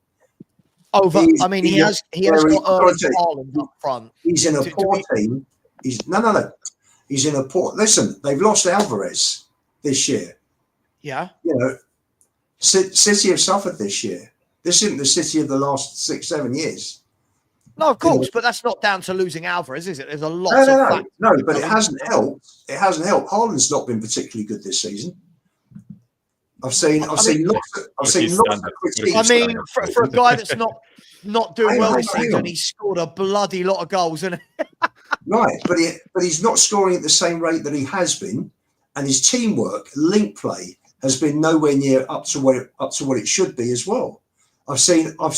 He has got Erling Haaland up front. He's in a poor team. No. He's in a poor. Listen, they've lost Alvarez this year. Yeah. You know, City have suffered this year. This isn't the City of the last 6-7 years. No, of course, but that's not down to losing Alvarez, is it? There's a lot of No, but it hasn't helped. It hasn't helped. Haaland's not been particularly good this season. I've seen lots of critiques. I mean, for a guy that's not doing well this season, he's scored a bloody lot of goals, isn't he? Right, but he's not scoring at the same rate that he has been, and his teamwork, link play, has been nowhere near up to what it should be as well. I've seen a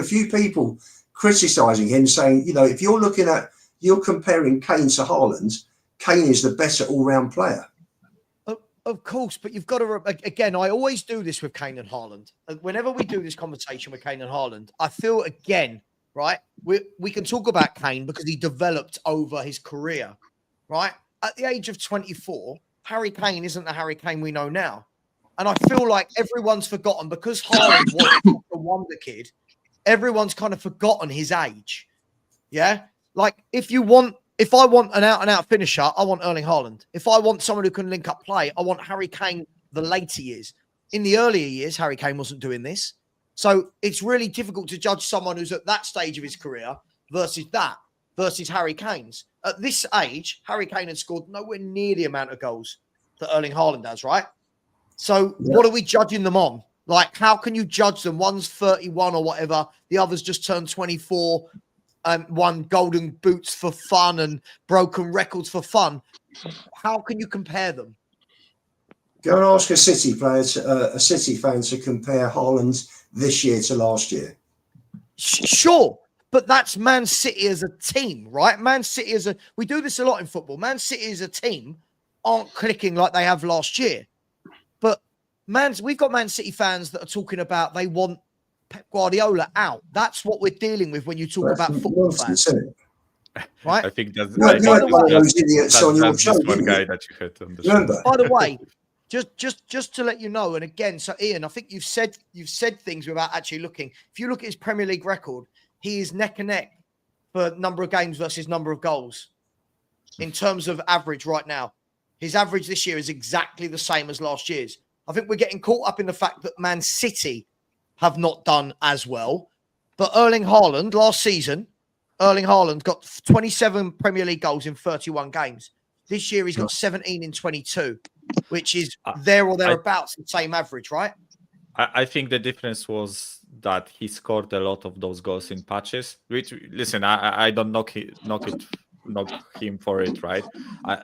few people criticising him, saying, you know, if you're comparing Kane to Haaland, Kane is the better all-round player. Of course, but you've got to, again, I always do this with Kane and Haaland. Whenever we do this conversation with Kane and Haaland, I feel, again, right, we can talk about Kane because he developed over his career, right? At the age of 24, Harry Kane isn't the Harry Kane we know now. And I feel like everyone's forgotten, because Haaland was a wonder kid, everyone's kind of forgotten his age. Yeah? Like, if I want an out-and-out finisher, I want Erling Haaland. If I want someone who can link up play, I want Harry Kane the later years. In the earlier years, Harry Kane wasn't doing this. So it's really difficult to judge someone who's at that stage of his career versus Harry Kane's. At this age, Harry Kane had scored nowhere near the amount of goals that Erling Haaland has, right? So what are we judging them on? Like, how can you judge them? One's 31 or whatever. The other's just turned 24 and won golden boots for fun and broken records for fun. How can you compare them? Go and ask a City fan to compare Haaland this year to last year. Sure, but that's Man City as a team, right? Man City we do this a lot in football. Man City as a team aren't clicking like they have last year. But we've got Man City fans that are talking about they want Pep Guardiola out. That's what we're dealing with when you talk about football fans. Right? I think that's those idiots on your show. One guy that you heard on the show. Remember? By the way, just to let you know, and again, so Ian, I think you've said things without actually looking. If you look at his Premier League record, he is neck and neck for number of games versus number of goals in terms of average right now. His average this year is exactly the same as last year's. I think we're getting caught up in the fact that Man City have not done as well. But Erling Haaland, last season, got 27 Premier League goals in 31 games. This year, he's got 17 in 22, which is there or thereabouts the same average, right? I think the difference was that he scored a lot of those goals in patches. Which, listen, I don't knock him for it, right?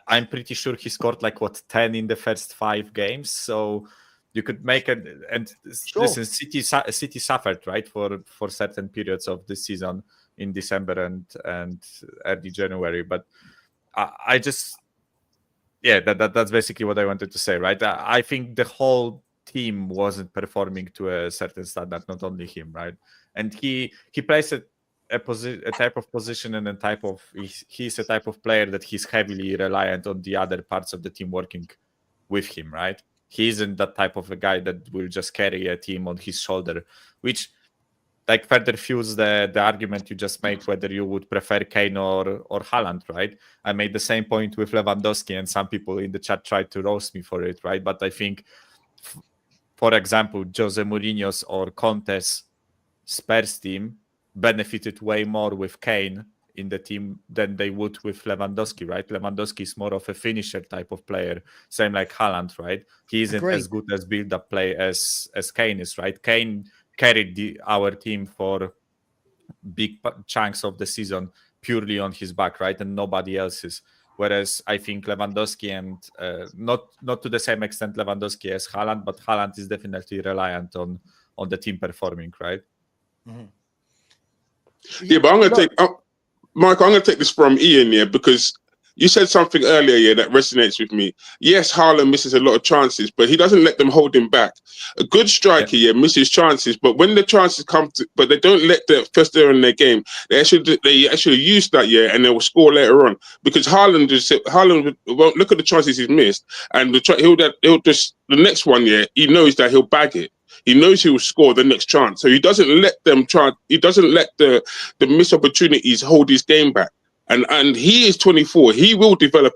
I'm pretty sure he scored 10 in the first 5 games. So you could make it. And sure. Listen, City suffered, right, for certain periods of this season in December and early January. But I just. Yeah, that's basically what I wanted to say, right? I think the whole team wasn't performing to a certain standard, not only him, right? And he plays a type of position and he's a type of player that he's heavily reliant on the other parts of the team working with him, right? He isn't that type of a guy that will just carry a team on his shoulder, which further fuels the argument you just made, whether you would prefer Kane or Haaland, right? I made the same point with Lewandowski, and some people in the chat tried to roast me for it, right? But I think, for example, Jose Mourinho's or Conte's Spurs team benefited way more with Kane in the team than they would with Lewandowski, right? Lewandowski is more of a finisher type of player, same like Haaland, right? He isn't as good as build-up play as Kane is, right? Kane carried our team for big chunks of the season purely on his back, right? And nobody else's. Whereas I think Lewandowski and not to the same extent Lewandowski as Haaland, but Haaland is definitely reliant on the team performing, right? Mm-hmm. Yeah, but I'm going to take, Mike, I'm going to take this from Ian, yeah, because you said something earlier, yeah, that resonates with me. Yes, Haaland misses a lot of chances, but he doesn't let them hold him back. A good striker, yeah, misses chances, but when the chances come to, but they don't let the first error in their game. They actually use that, yeah, and they will score later on. Because Haaland won't look at the chances he's missed, and he'll just the next one, yeah, he knows that he'll bag it. He knows he will score the next chance, so he doesn't let them try. He doesn't let the missed opportunities hold his game back. And he is 24. He will develop.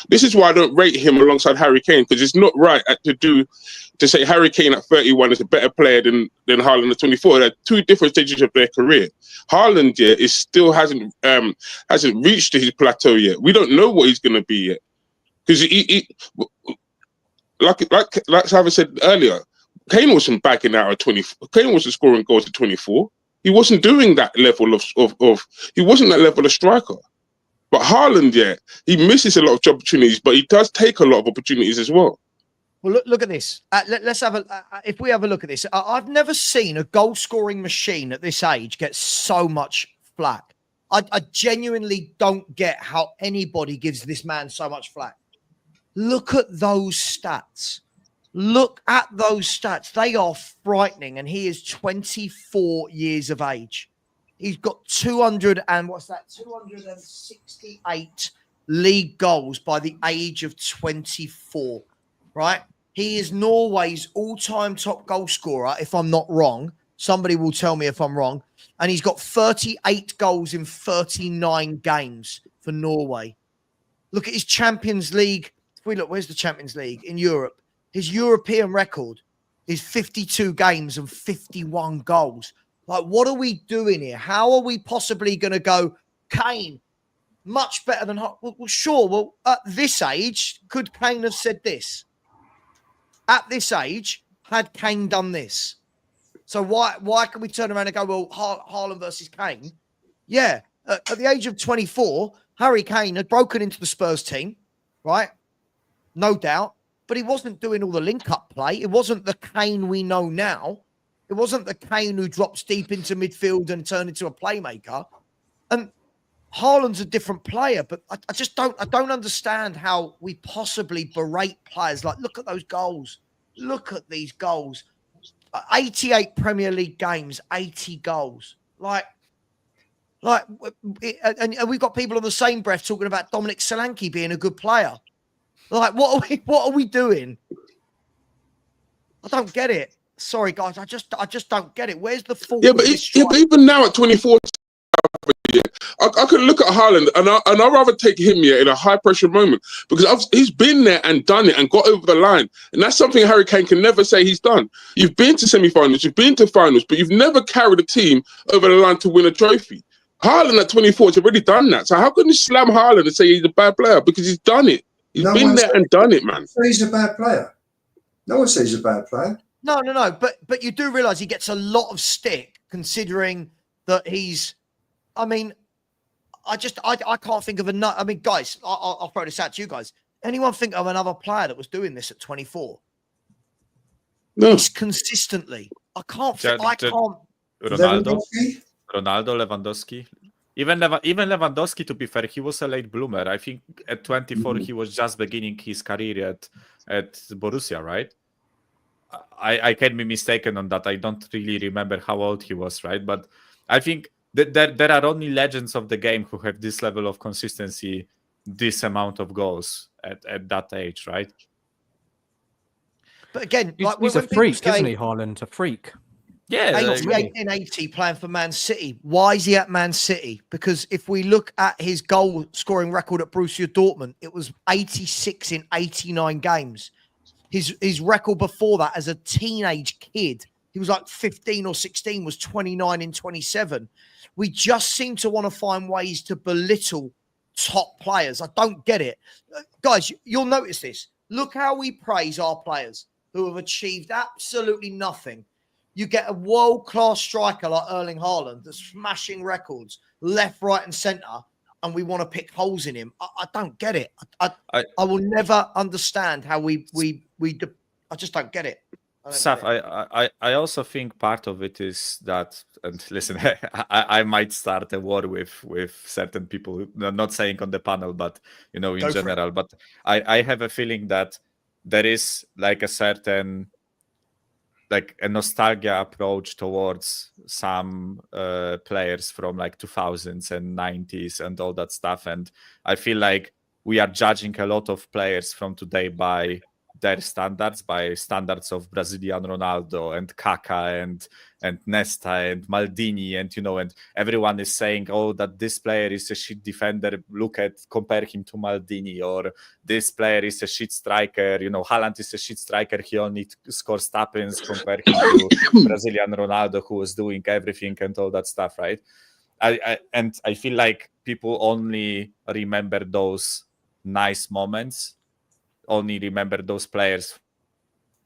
This is why I don't rate him alongside Harry Kane, because it's not right to say Harry Kane at 31 is a better player than Haaland at 24. They're two different stages of their career. Haaland, yeah, hasn't reached his plateau yet. We don't know what he's going to be yet, because like Savva said earlier, Kane wasn't backing out at 24. Kane wasn't scoring goals at 24. He wasn't doing that level of he wasn't that level of striker. But Haaland, yeah, he misses a lot of opportunities, but he does take a lot of opportunities as well. Well, look at this. Let's have if we have a look at this. I've never seen a goal-scoring machine at this age get so much flack. I genuinely don't get how anybody gives this man so much flack. Look at those stats. Look at those stats. They are frightening. And he is 24 years of age. He's got 268 league goals by the age of 24, right? He is Norway's all-time top goal scorer, if I'm not wrong. Somebody will tell me if I'm wrong. And he's got 38 goals in 39 games for Norway. Look at his Champions League. If we look, where's the Champions League? In Europe. His European record is 52 games and 51 goals. Like, what are we doing here? How are we possibly going to go, Kane, much better than... Well, sure. Well, at this age, could Kane have said this? At this age, had Kane done this? So why can we turn around and go, well, Haaland versus Kane? Yeah, at the age of 24, Harry Kane had broken into the Spurs team, right? No doubt. But he wasn't doing all the link-up play. It wasn't the Kane we know now. It wasn't the Kane who drops deep into midfield and turned into a playmaker. And Haaland's a different player, but I don't understand how we possibly berate players. Like, look at those goals. Look at these goals. 88 Premier League games, 80 goals. And we've got people on the same breath talking about Dominic Solanke being a good player. Like, what are we doing? I don't get it. Sorry, guys. I just don't get it. Where's the fault? Yeah, but even now at 24, I could look at Haaland and I'd rather take him in a high pressure moment because he's been there and done it and got over the line. And that's something Harry Kane can never say he's done. You've been to semi-finals, you've been to finals, but you've never carried a team over the line to win a trophy. Haaland at 24 has already done that. So how can you slam Haaland and say he's a bad player? Because he's done it. He's been there and done it, man. He's a bad player. No one says he's a bad player. No. But you do realise he gets a lot of stick considering that he's... I mean, I can't think of enough. I mean, guys, I'll throw this out to you guys. Anyone think of another player that was doing this at 24? No. It's consistently. I can't. Ronaldo, Lewandowski. Even Lewandowski, to be fair, he was a late bloomer. I think at 24, he was just beginning his career at Borussia, right? I can be mistaken on that. I don't really remember how old he was, right? But I think there are only legends of the game who have this level of consistency, this amount of goals at that age, right? But again, he's a freak, isn't he, Haaland? A freak. Yeah, 80 playing for Man City. Why is he at Man City? Because if we look at his goal scoring record at Borussia Dortmund, it was 86 in 89 games. His record before that as a teenage kid, he was like 15 or 16, was 29 in 27. We just seem to want to find ways to belittle top players. I don't get it. Guys, you'll notice this. Look how we praise our players who have achieved absolutely nothing. You get a world-class striker like Erling Haaland that's smashing records left, right, and centre, and we want to pick holes in him. I don't get it. I will never understand how we I just don't get it. Saf, I also think part of it is that, and listen, I might start a war with certain people, not saying on the panel, but in general. But I have a feeling that there is like a certain a nostalgia approach towards some players from like 2000s and 90s and all that stuff. And I feel like we are judging a lot of players from today by their standards, by standards of Brazilian Ronaldo and Kaká and Nesta and Maldini, and everyone is saying, oh, that this player is a shit defender, compare him to Maldini, or this player is a shit striker, Haaland is a shit striker, he only scores tap-ins, compare him to Brazilian Ronaldo who was doing everything and all that stuff, right? I feel like people only remember those nice moments, only remember those players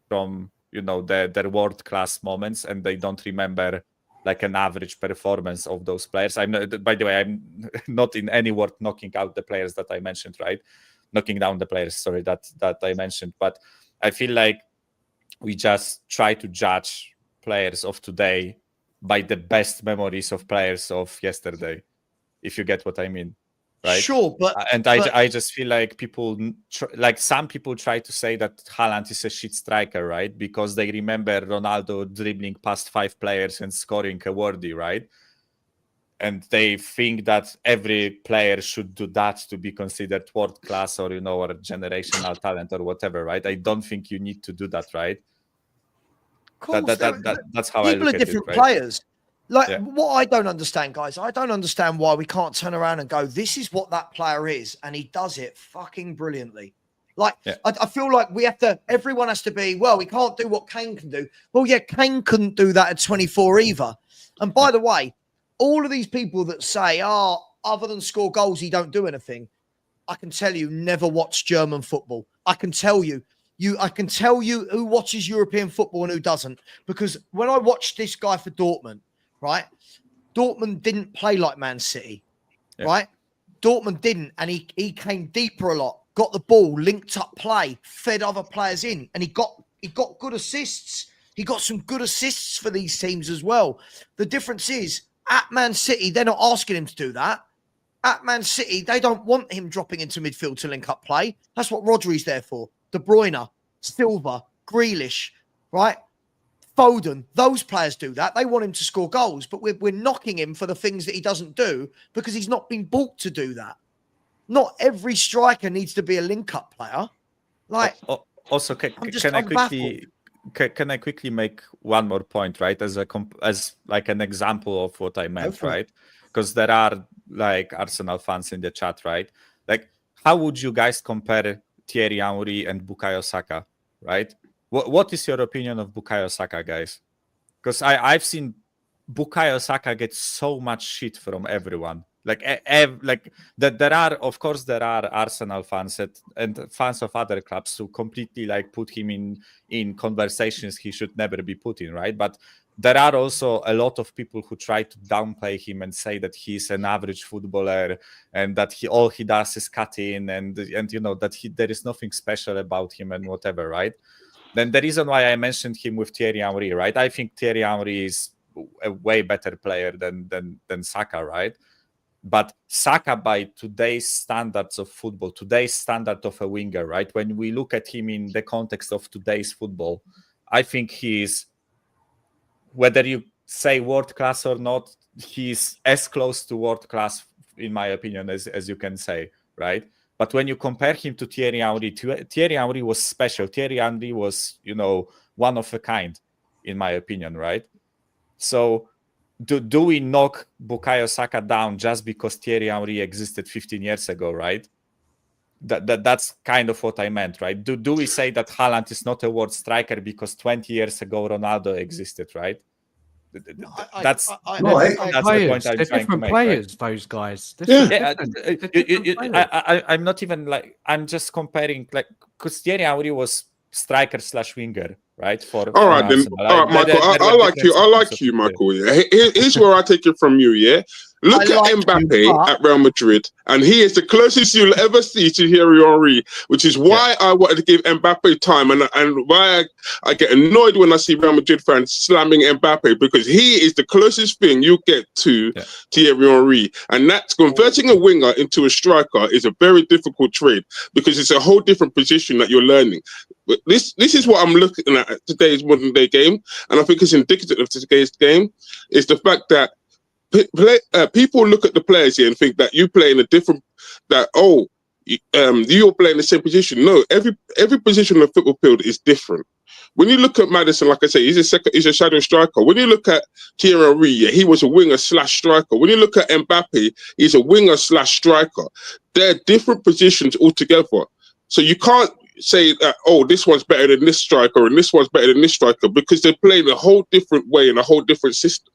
from their world-class moments, and they don't remember like an average performance of those players. By the way, I'm not in any word knocking out the players that I mentioned, right? Knocking down the players, sorry, that I mentioned. But I feel like we just try to judge players of today by the best memories of players of yesterday, if you get what I mean. Right? Sure, but I just feel like some people try to say that Haaland is a shit striker, right? Because they remember Ronaldo dribbling past 5 players and scoring a worthy, right? And they think that every player should do that to be considered world class or or generational talent or whatever, right? I don't think you need to do that, right? That's how I look at it. People are different players. What I don't understand, guys, I don't understand why we can't turn around and go, this is what that player is, and he does it fucking brilliantly. Like, Yeah. I feel like everyone has to be, well, we can't do what Kane can do. Well, yeah, Kane couldn't do that at 24 either. And by the way, all of these people that say, other than score goals, he don't do anything. I can tell you, never watch German football. I can tell you who watches European football and who doesn't. Because when I watched this guy for Dortmund, right? Dortmund didn't play like Man City, right? Dortmund didn't. And he came deeper a lot, got the ball, linked up play, fed other players in. And he got good assists. He got some good assists for these teams as well. The difference is, at Man City, they're not asking him to do that. At Man City, they don't want him dropping into midfield to link up play. That's what Rodri's there for. De Bruyne, Silva, Grealish, right? Foden, those players do that. They want him to score goals, but we're knocking him for the things that he doesn't do because he's not been bought to do that. Not every striker needs to be a link-up player. Like, also, can I quickly make one more point, right? As like an example of what I meant, right? Because there are like Arsenal fans in the chat, right? Like, how would you guys compare Thierry Henry and Bukayo Saka, right? What is your opinion of Bukayo Saka, guys? Because I've seen Bukayo Saka get so much shit from everyone. Like that, there are Arsenal fans and fans of other clubs who completely like put him in conversations he should never be put in, right? But there are also a lot of people who try to downplay him and say that he's an average footballer and that all he does is cut in and you know that there is nothing special about him and whatever, right? Then the reason why I mentioned him with Thierry Henry, right? I think Thierry Henry is a way better player than Saka, right? But Saka, by today's standards of football, today's standard of a winger, right? When we look at him in the context of today's football, I think he's, whether you say world class or not, he's as close to world class, in my opinion, as you can say, right? But when you compare him to Thierry Henry was special. Thierry Henry was, one of a kind, in my opinion, right? So do we knock Bukayo Saka down just because Thierry Henry existed 15 years ago, right? That's kind of what I meant, right? Do we say that Haaland is not a world striker because 20 years ago Ronaldo existed, right? That's the point I'm trying to make. Different players, right? Those guys. I'm not even like, I'm just comparing, like, because Thierry Henry was striker / winger, right? All right, then. All right, Michael. I like you, Michael. Yeah. Here's where I take it from you. Yeah. Look at Mbappe at Real Madrid, and he is the closest you'll ever see to Thierry Henry, which is why I wanted to give Mbappe time, and why I get annoyed when I see Real Madrid fans slamming Mbappe, because he is the closest thing you get to Thierry Henry, and that's converting a winger into a striker is a very difficult trade because it's a whole different position that you're learning. But this is what I'm looking at today's modern day game, and I think it's indicative of today's game, is the fact that people look at the players here and think that you play in a different, you're playing the same position. No, every position on the football field is different. When you look at Maddison, like I say, he's a shadow striker. When you look at Thierry Henry, he was a winger / striker. When you look at Mbappe, he's a winger / striker. They're different positions altogether. So you can't say that, this one's better than this striker and this one's better than this striker, because they're playing a whole different way in a whole different system.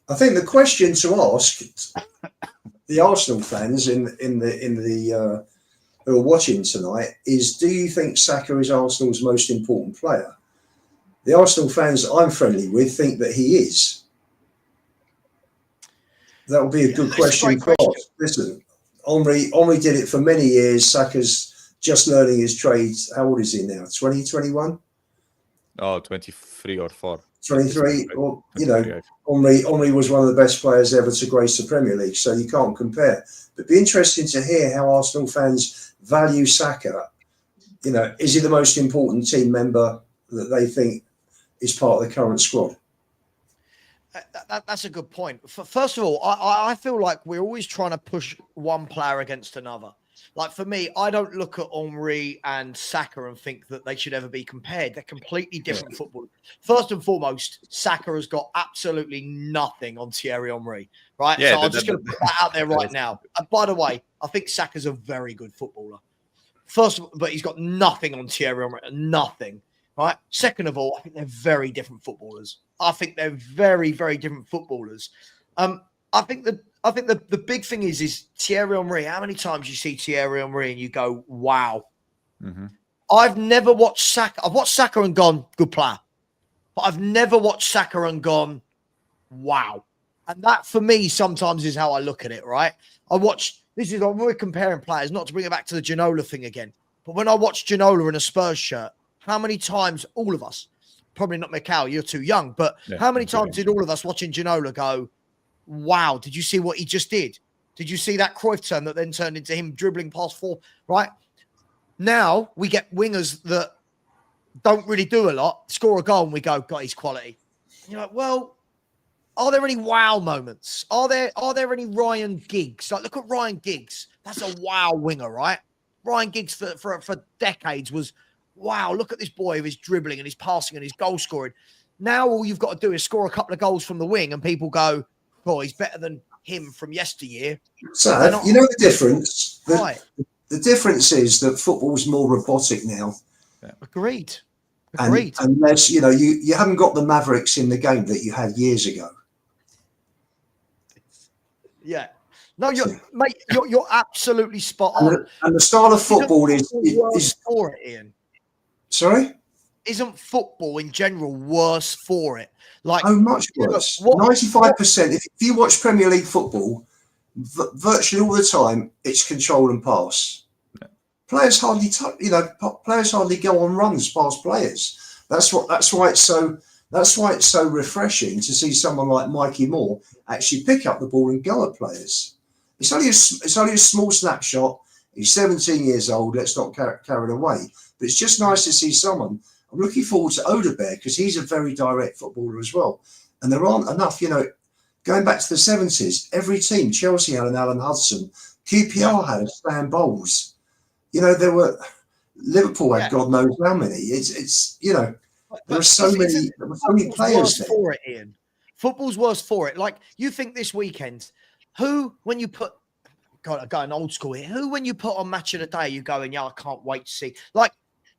I think the question to ask the Arsenal fans in the who are watching tonight is: do you think Saka is Arsenal's most important player? The Arsenal fans I'm friendly with think that he is. That would be a good question to ask. Listen, Henry did it for many years. Saka's just learning his trade. How old is he now? 20, 21? Oh, 23 or 4. 23. Well, Henry was one of the best players ever to grace the Premier League, so you can't compare. But it'd be interesting to hear how Arsenal fans value Saka. Is he the most important team member that they think is part of the current squad? That's a good point. First of all, I feel like we're always trying to push one player against another. Like, for me, I don't look at Henry and Saka and think that they should ever be compared. They're completely different footballers. First and foremost, Saka has got absolutely nothing on Thierry Henry, right? Yeah, so I'm just going to put that out there right now. And by the way, I think Saka's a very good footballer. First of all, but he's got nothing on Thierry Henry, nothing. Right. Second of all, I think they're very different footballers. I think they're very, very different footballers. I think the big thing is Thierry Henry. How many times you see Thierry Henry and you go, wow. Mm-hmm. I've never watched Saka. I've watched Saka and gone, good player. But I've never watched Saka and gone, wow. And that, for me, sometimes is how I look at it, right? We're comparing players, not to bring it back to the Ginola thing again. But when I watch Ginola in a Spurs shirt, how many times, all of us, probably not Mikhail, you're too young, but how many times did all of us watching Ginola go, wow, did you see what he just did? Did you see that Cruyff turn that then turned into him dribbling past four, right? Now we get wingers that don't really do a lot, score a goal, and we go, got his quality. And you're like, well, are there any wow moments? Are there any Ryan Giggs? Like, look at Ryan Giggs. That's a wow winger, right? Ryan Giggs for decades was, wow, look at this boy with his dribbling and his passing and his goal scoring. Now all you've got to do is score a couple of goals from the wing and people go, oh, he's better than him from yesteryear. So, you know the difference? The difference is that football's more robotic now. Yeah. Agreed. And there's, you haven't got the Mavericks in the game that you had years ago. Yeah. No, you're absolutely spot on. And the style of football is for it, Ian. Sorry? Isn't football in general worse for it? Like, much worse. 95%. If you watch Premier League football, virtually all the time, it's control and pass. Yeah. Players hardly go on runs past players. That's why it's so refreshing to see someone like Mikey Moore actually pick up the ball and go at players. It's only a small snapshot. He's 17 years old. Let's not carry it away. But it's just nice to see someone. I'm looking forward to Odeberg because he's a very direct footballer as well. And there aren't enough, going back to the 70s, every team, Chelsea had an Alan Hudson, QPR had a Stan Bowles. There were, Liverpool had God knows how many. There are so many players there. For it, Ian. Football's worse for it. Like, you think this weekend, when you put, God, going old school here, when you put on Match of the Day, you're going, yeah, I can't wait to see. Like,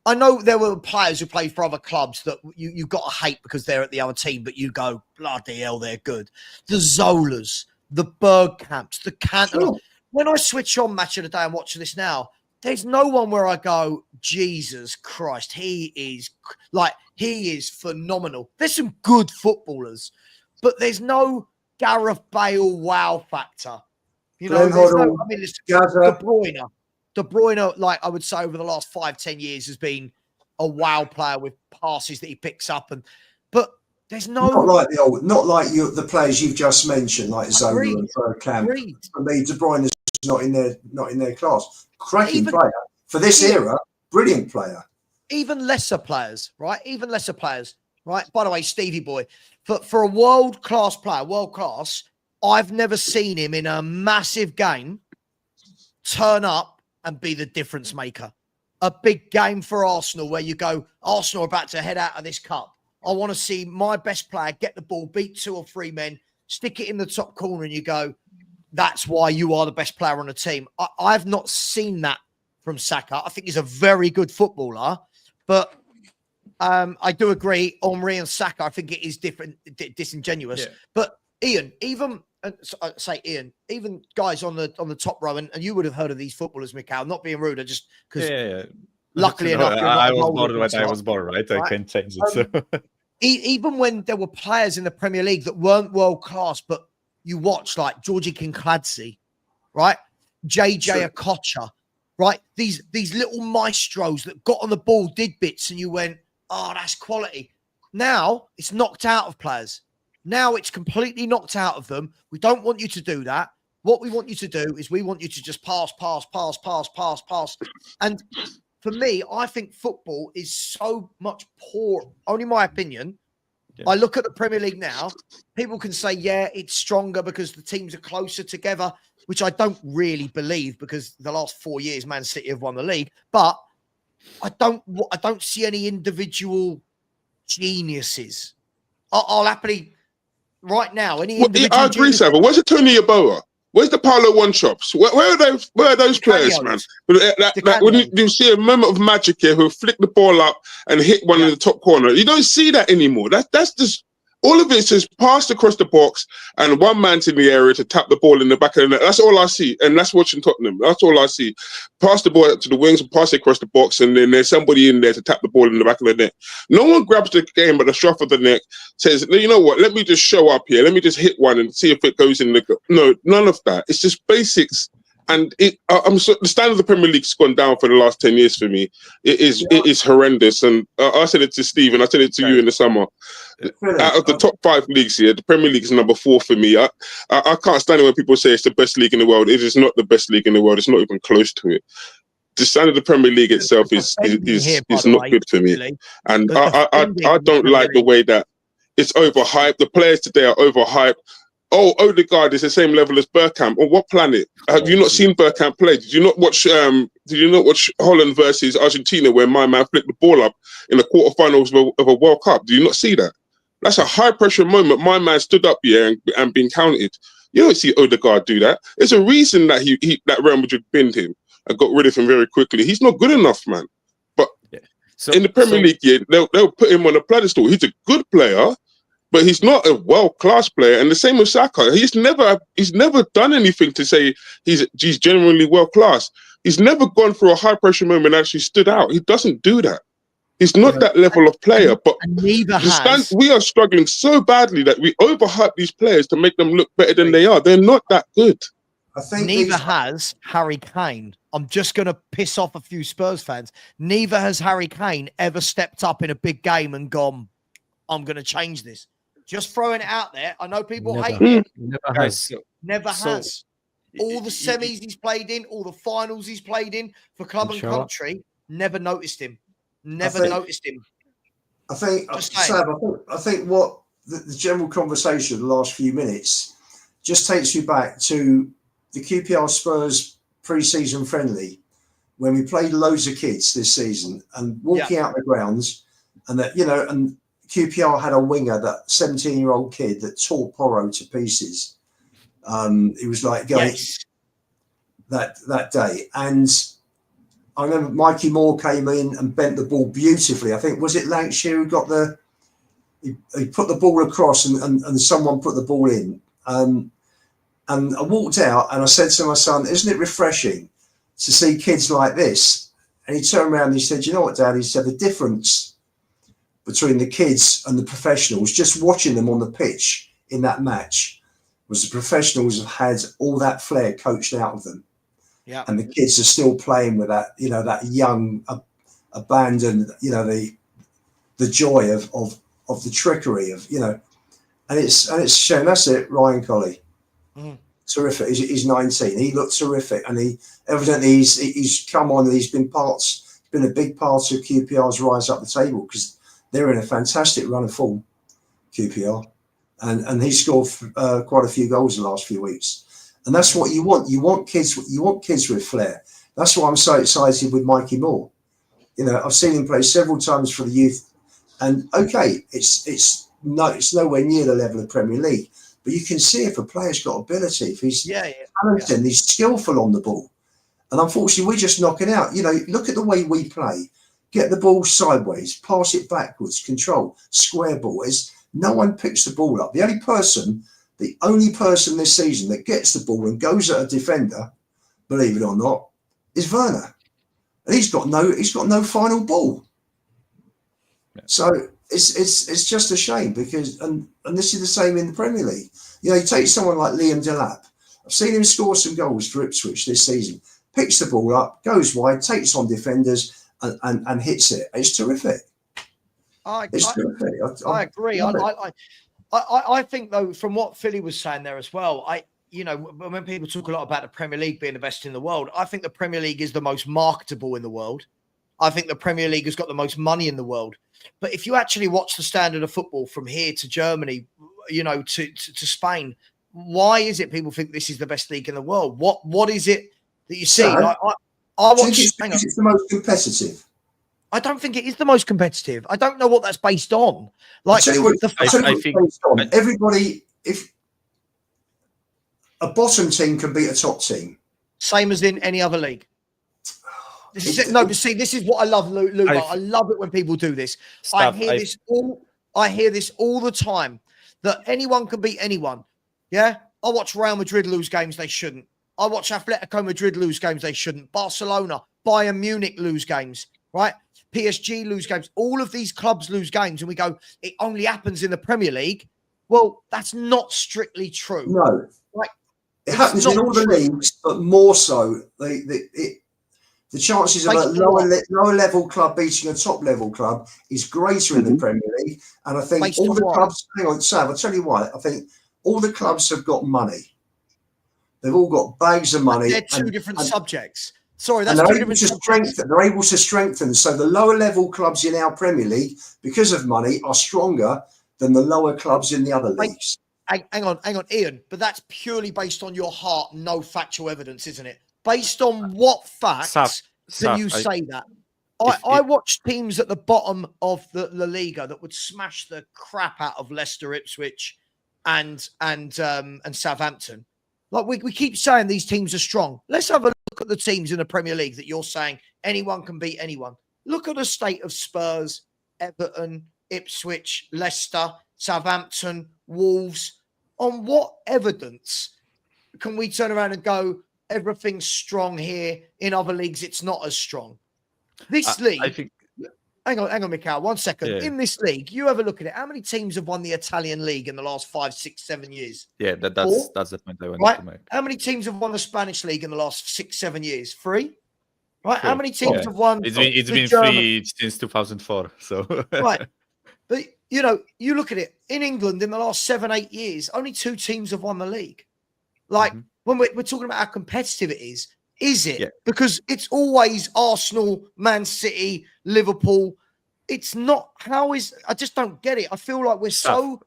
I know there were players who played for other clubs that you got to hate because they're at the other team, but you go, bloody hell, they're good. The Zolas, the Bergkamps, the Cantona. Sure. When I switch on Match of the Day and watch this now, there's no one where I go, Jesus Christ, he is phenomenal. There's some good footballers, but there's no Gareth Bale wow factor. De Bruyne. De Bruyne, like I would say, over the last 5-10 years, has been a wow player with passes that he picks up, but there's no not like the players you've just mentioned, like Zola and Bergkamp. For me, De Bruyne is not in their class. Cracking player for this era, brilliant player. Even lesser players, right? By the way, Stevie Boy, for a world class player, I've never seen him in a massive game turn up and be the difference maker. A big game for Arsenal where you go, Arsenal are about to head out of this cup. I want to see my best player get the ball, beat 2 or 3 men, stick it in the top corner, and you go, that's why you are the best player on the team. I've not seen that from Saka. I think he's a very good footballer, but I do agree, Henry and Saka, I think it is disingenuous. Yeah. But Ian, even guys on the top row, and you would have heard of these footballers, Mikhail, not being rude, just because luckily enough, I was born when I was born, right? I can't change it. So. Even when there were players in the Premier League that weren't world class, but you watch like Georgie Kinkladze, right? JJ Okocha, right? These little maestros that got on the ball, did bits, and you went, oh, that's quality. Now it's knocked out of players. Now it's completely knocked out of them. We don't want you to do that. What we want you to do is we want you to just pass. And for me, I think football is so much poor. Only my opinion. Yeah. I look at the Premier League now. People can say, yeah, it's stronger because the teams are closer together, which I don't really believe because the last 4 years, Man City have won the league. But I don't see any individual geniuses. I'll happily... Right now, I agree, Savva. Where's it Tony Yeboah? Where's the Paulo one chops? Where are those? Where are those players, man? Like when you see a moment of magic here, who flick the ball up and hit one in the top corner, you don't see that anymore. That's just all of it's just passed across the box and one man's in the area to tap the ball in the back of the net. That's all I see, and that's watching Tottenham. That's all I see. Pass the ball to the wings and pass it across the box, and then there's somebody in there to tap the ball in the back of the net. No one grabs the game at the scruff of the neck, says, you know what, let me just show up here. Let me just hit one and see if it goes in the... No, none of that. It's just basics. And the standard of the Premier League's gone down for the last 10 years for me. It is horrendous. And I said it to Steve, and I said it to you in the summer. Out of the top 5 leagues here, the Premier League is number 4 for me. I can't stand it when people say it's the best league in the world. It is not the best league in the world. It's not even close to it. The standard of the Premier League itself is not good for me. And I don't like the way that it's overhyped. The players today are overhyped. Oh, Odegaard is the same level as Bergkamp. On what planet? Have you not seen Bergkamp play? Did you not watch Holland versus Argentina, where my man flicked the ball up in the quarterfinals of a World Cup? Do you not see that? That's a high pressure moment. My man stood up here and been counted. You don't see Odegaard do that. There's a reason that that Real Madrid binned him and got rid of him very quickly. He's not good enough, man. But in the Premier League, they'll put him on a pedestal. He's a good player, but he's not a world-class player. And the same with Saka. He's never done anything to say he's genuinely world-class. He's never gone through a high-pressure moment and actually stood out. He doesn't do that. He's not that level of player. But we are struggling so badly that we overhype these players to make them look better than they are. They're not that good. I think neither has Harry Kane. I'm just going to piss off a few Spurs fans. Neither has Harry Kane ever stepped up in a big game and gone, I'm going to change this. Just throwing it out there. I know people hate it. Never has. All the semis he's played in, all the finals he's played in for club and country, never noticed him. Never noticed him. I think, Sav, I think what the general conversation of the last few minutes just takes you back to the QPR Spurs pre-season friendly when we played loads of kids this season and walking out the grounds, and that and QPR had a winger, that 17-year-old kid that tore Porro to pieces. He was like going that day. And I remember Mikey Moore came in and bent the ball beautifully. I think, was it Lancashire who got he put the ball across and someone put the ball in. And I walked out and I said to my son, isn't it refreshing to see kids like this? And he turned around and he said, you know what, Dad? He said, the difference between the kids and the professionals, just watching them on the pitch in that match, was the professionals have had all that flair coached out of them. Yeah. And the kids are still playing with that, that young abandon, the joy of the trickery of, and it's shown. That's it, Ryan Colley. Terrific. He's 19. He looked terrific. And he evidently he's come on and he's been a big part of QPR's rise up the table, because they're in a fantastic run of form, QPR, and he scored quite a few goals the last few weeks, and that's what you want. You want kids with flair. That's why I'm so excited with Mikey Moore. I've seen him play several times for the youth, and it's nowhere near the level of Premier League, but you can see if a player's got ability, if he's talented, he's skillful on the ball, and unfortunately we're just knocking out. Look at the way we play. Get the ball sideways, pass it backwards, control, square ball. No one picks the ball up. The only person this season that gets the ball and goes at a defender, believe it or not, is Werner. And he's got no final ball. Yeah. So it's just a shame, because and this is the same in the Premier League. You take someone like Liam Delap. I've seen him score some goals for Ipswich this season. Picks the ball up, goes wide, takes on defenders, and hits it. It's terrific. I agree. I think, though, from what Philly was saying there as well, when people talk a lot about the Premier League being the best in the world, I think the Premier League is the most marketable in the world. I think the Premier League has got the most money in the world. But if you actually watch the standard of football from here to Germany, to Spain, why is it people think this is the best league in the world? What is it that you see? It's the most competitive. I don't think it is the most competitive. I don't know what that's based on. Like, I think everybody, a bottom team can beat a top team. Same as in any other league. This is it. No, but see, this is what I love, Lou. I love it when people do this. I hear this all the time, that anyone can beat anyone. Yeah, I watch Real Madrid lose games they shouldn't. I watch Atletico Madrid lose games they shouldn't. Barcelona, Bayern Munich lose games, right? PSG lose games. All of these clubs lose games, and we go, it only happens in the Premier League. Well, that's not strictly true. No, like it happens in all the leagues, but more so the chances of a lower level club beating a top level club is greater in the Premier League. And I think all the clubs, hang on, Sav, I'll tell you why. I think all the clubs have got money. They've all got bags of money. They're two different subjects. Sorry, that's two different subjects. They're able to strengthen. So the lower level clubs in our Premier League, because of money, are stronger than the lower clubs in the other leagues. Hang on, Ian. But that's purely based on your heart, no factual evidence, isn't it? Based on what facts can you say that? I watched teams at the bottom of the La Liga that would smash the crap out of Leicester, Ipswich, and Southampton. Like we keep saying these teams are strong. Let's have a look at the teams in the Premier League that you're saying anyone can beat anyone. Look at the state of Spurs, Everton, Ipswich, Leicester, Southampton, Wolves. On what evidence can we turn around and go, everything's strong here? In other leagues, it's not as strong. This league, I think... hang on, Mikhail, 1 second. Yeah. In this league, you have a look at it. How many teams have won the Italian league in the last 5, 6, 7 years? Yeah, that's the point I wanted to make. How many teams have won the Spanish league in the last 6, 7 years? 3? Right? How many teams have won? It's been 3 since 2004. So right. But you look at it in England in the last 7, 8 years, only 2 teams have won the league. Like when we're talking about how competitive it is it? Yeah. Because it's always Arsenal, Man City, Liverpool. It's not. I just don't get it. I feel like we're so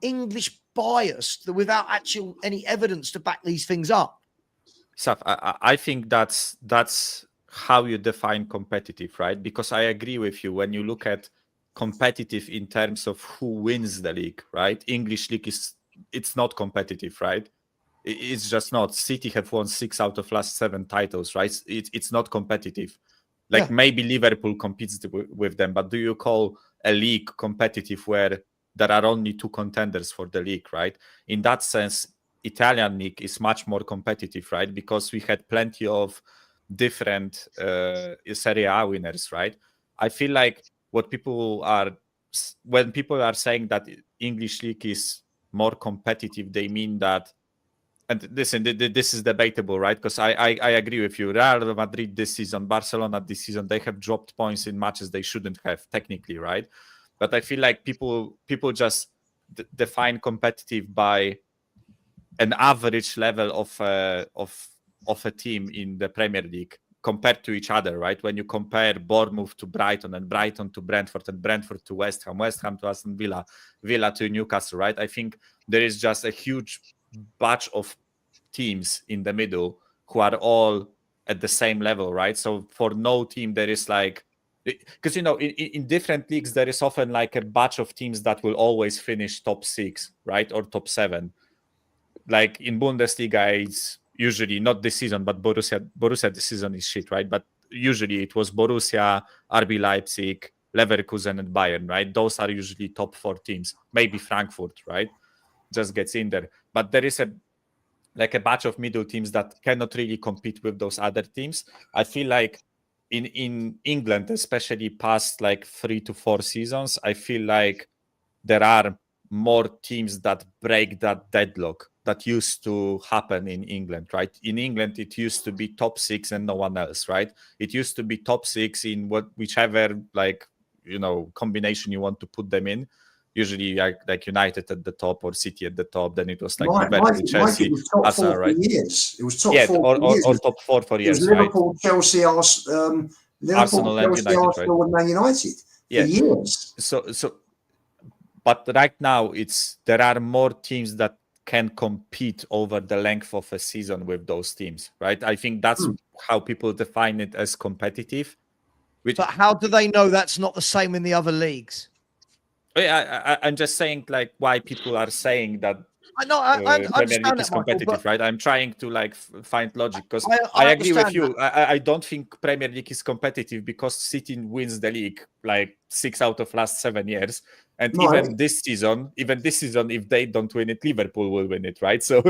English biased that without any evidence to back these things up. Saf, I think that's how you define competitive, right? Because I agree with you when you look at competitive in terms of who wins the league, right? English league it's not competitive, right? It's just not. City have won 6 out of last 7 titles, right? It's not competitive. Like maybe Liverpool competes with them, but do you call a league competitive where there are only 2 contenders for the league, right? In that sense, Italian league is much more competitive, right? Because we had plenty of different Serie A winners, right? I feel like when people are saying that English league is more competitive, they mean that. And listen, this is debatable, right? Because I agree with you. Real Madrid this season, Barcelona this season, they have dropped points in matches they shouldn't have, technically, right? But I feel like people just define competitive by an average level of a team in the Premier League compared to each other, right? When you compare Bournemouth to Brighton and Brighton to Brentford and Brentford to West Ham to Aston Villa, Villa to Newcastle, right? I think there is just a huge batch of teams in the middle who are all at the same level, right? So for no team there is like, because in different leagues there is often like a batch of teams that will always finish top 6, right, or top 7. Like in Bundesliga, it's usually not this season, but Borussia this season is shit, right? But usually it was Borussia, RB Leipzig, Leverkusen, and Bayern, right? Those are usually top 4 teams. Maybe Frankfurt, right? Just gets in there. But there is a batch of middle teams that cannot really compete with those other teams. I feel like in England, especially past like 3 to 4 seasons, I feel like there are more teams that break that deadlock that used to happen in England, right? In England, it used to be top 6 and no one else, right? It used to be top 6 in whichever combination you want to put them in. Usually like United at the top or City at the top. Then it was like Liverpool, Chelsea, Arsenal, right? Years. It was top 4 for years. Or top 4 for years, it was Liverpool, right? Chelsea, Arsenal, and United, Arsenal, and Man United for years. So, but right now there are more teams that can compete over the length of a season with those teams, right? I think that's how people define it as competitive. But how do they know that's not the same in the other leagues? I'm just saying, like, why people are saying that Premier League understand is that, Michael, competitive, but right? I'm trying to find logic because I I agree with understand you. I don't think Premier League is competitive because City wins the league like 6 out of last 7 years, and Mike. even this season, if they don't win it, Liverpool will win it, right? So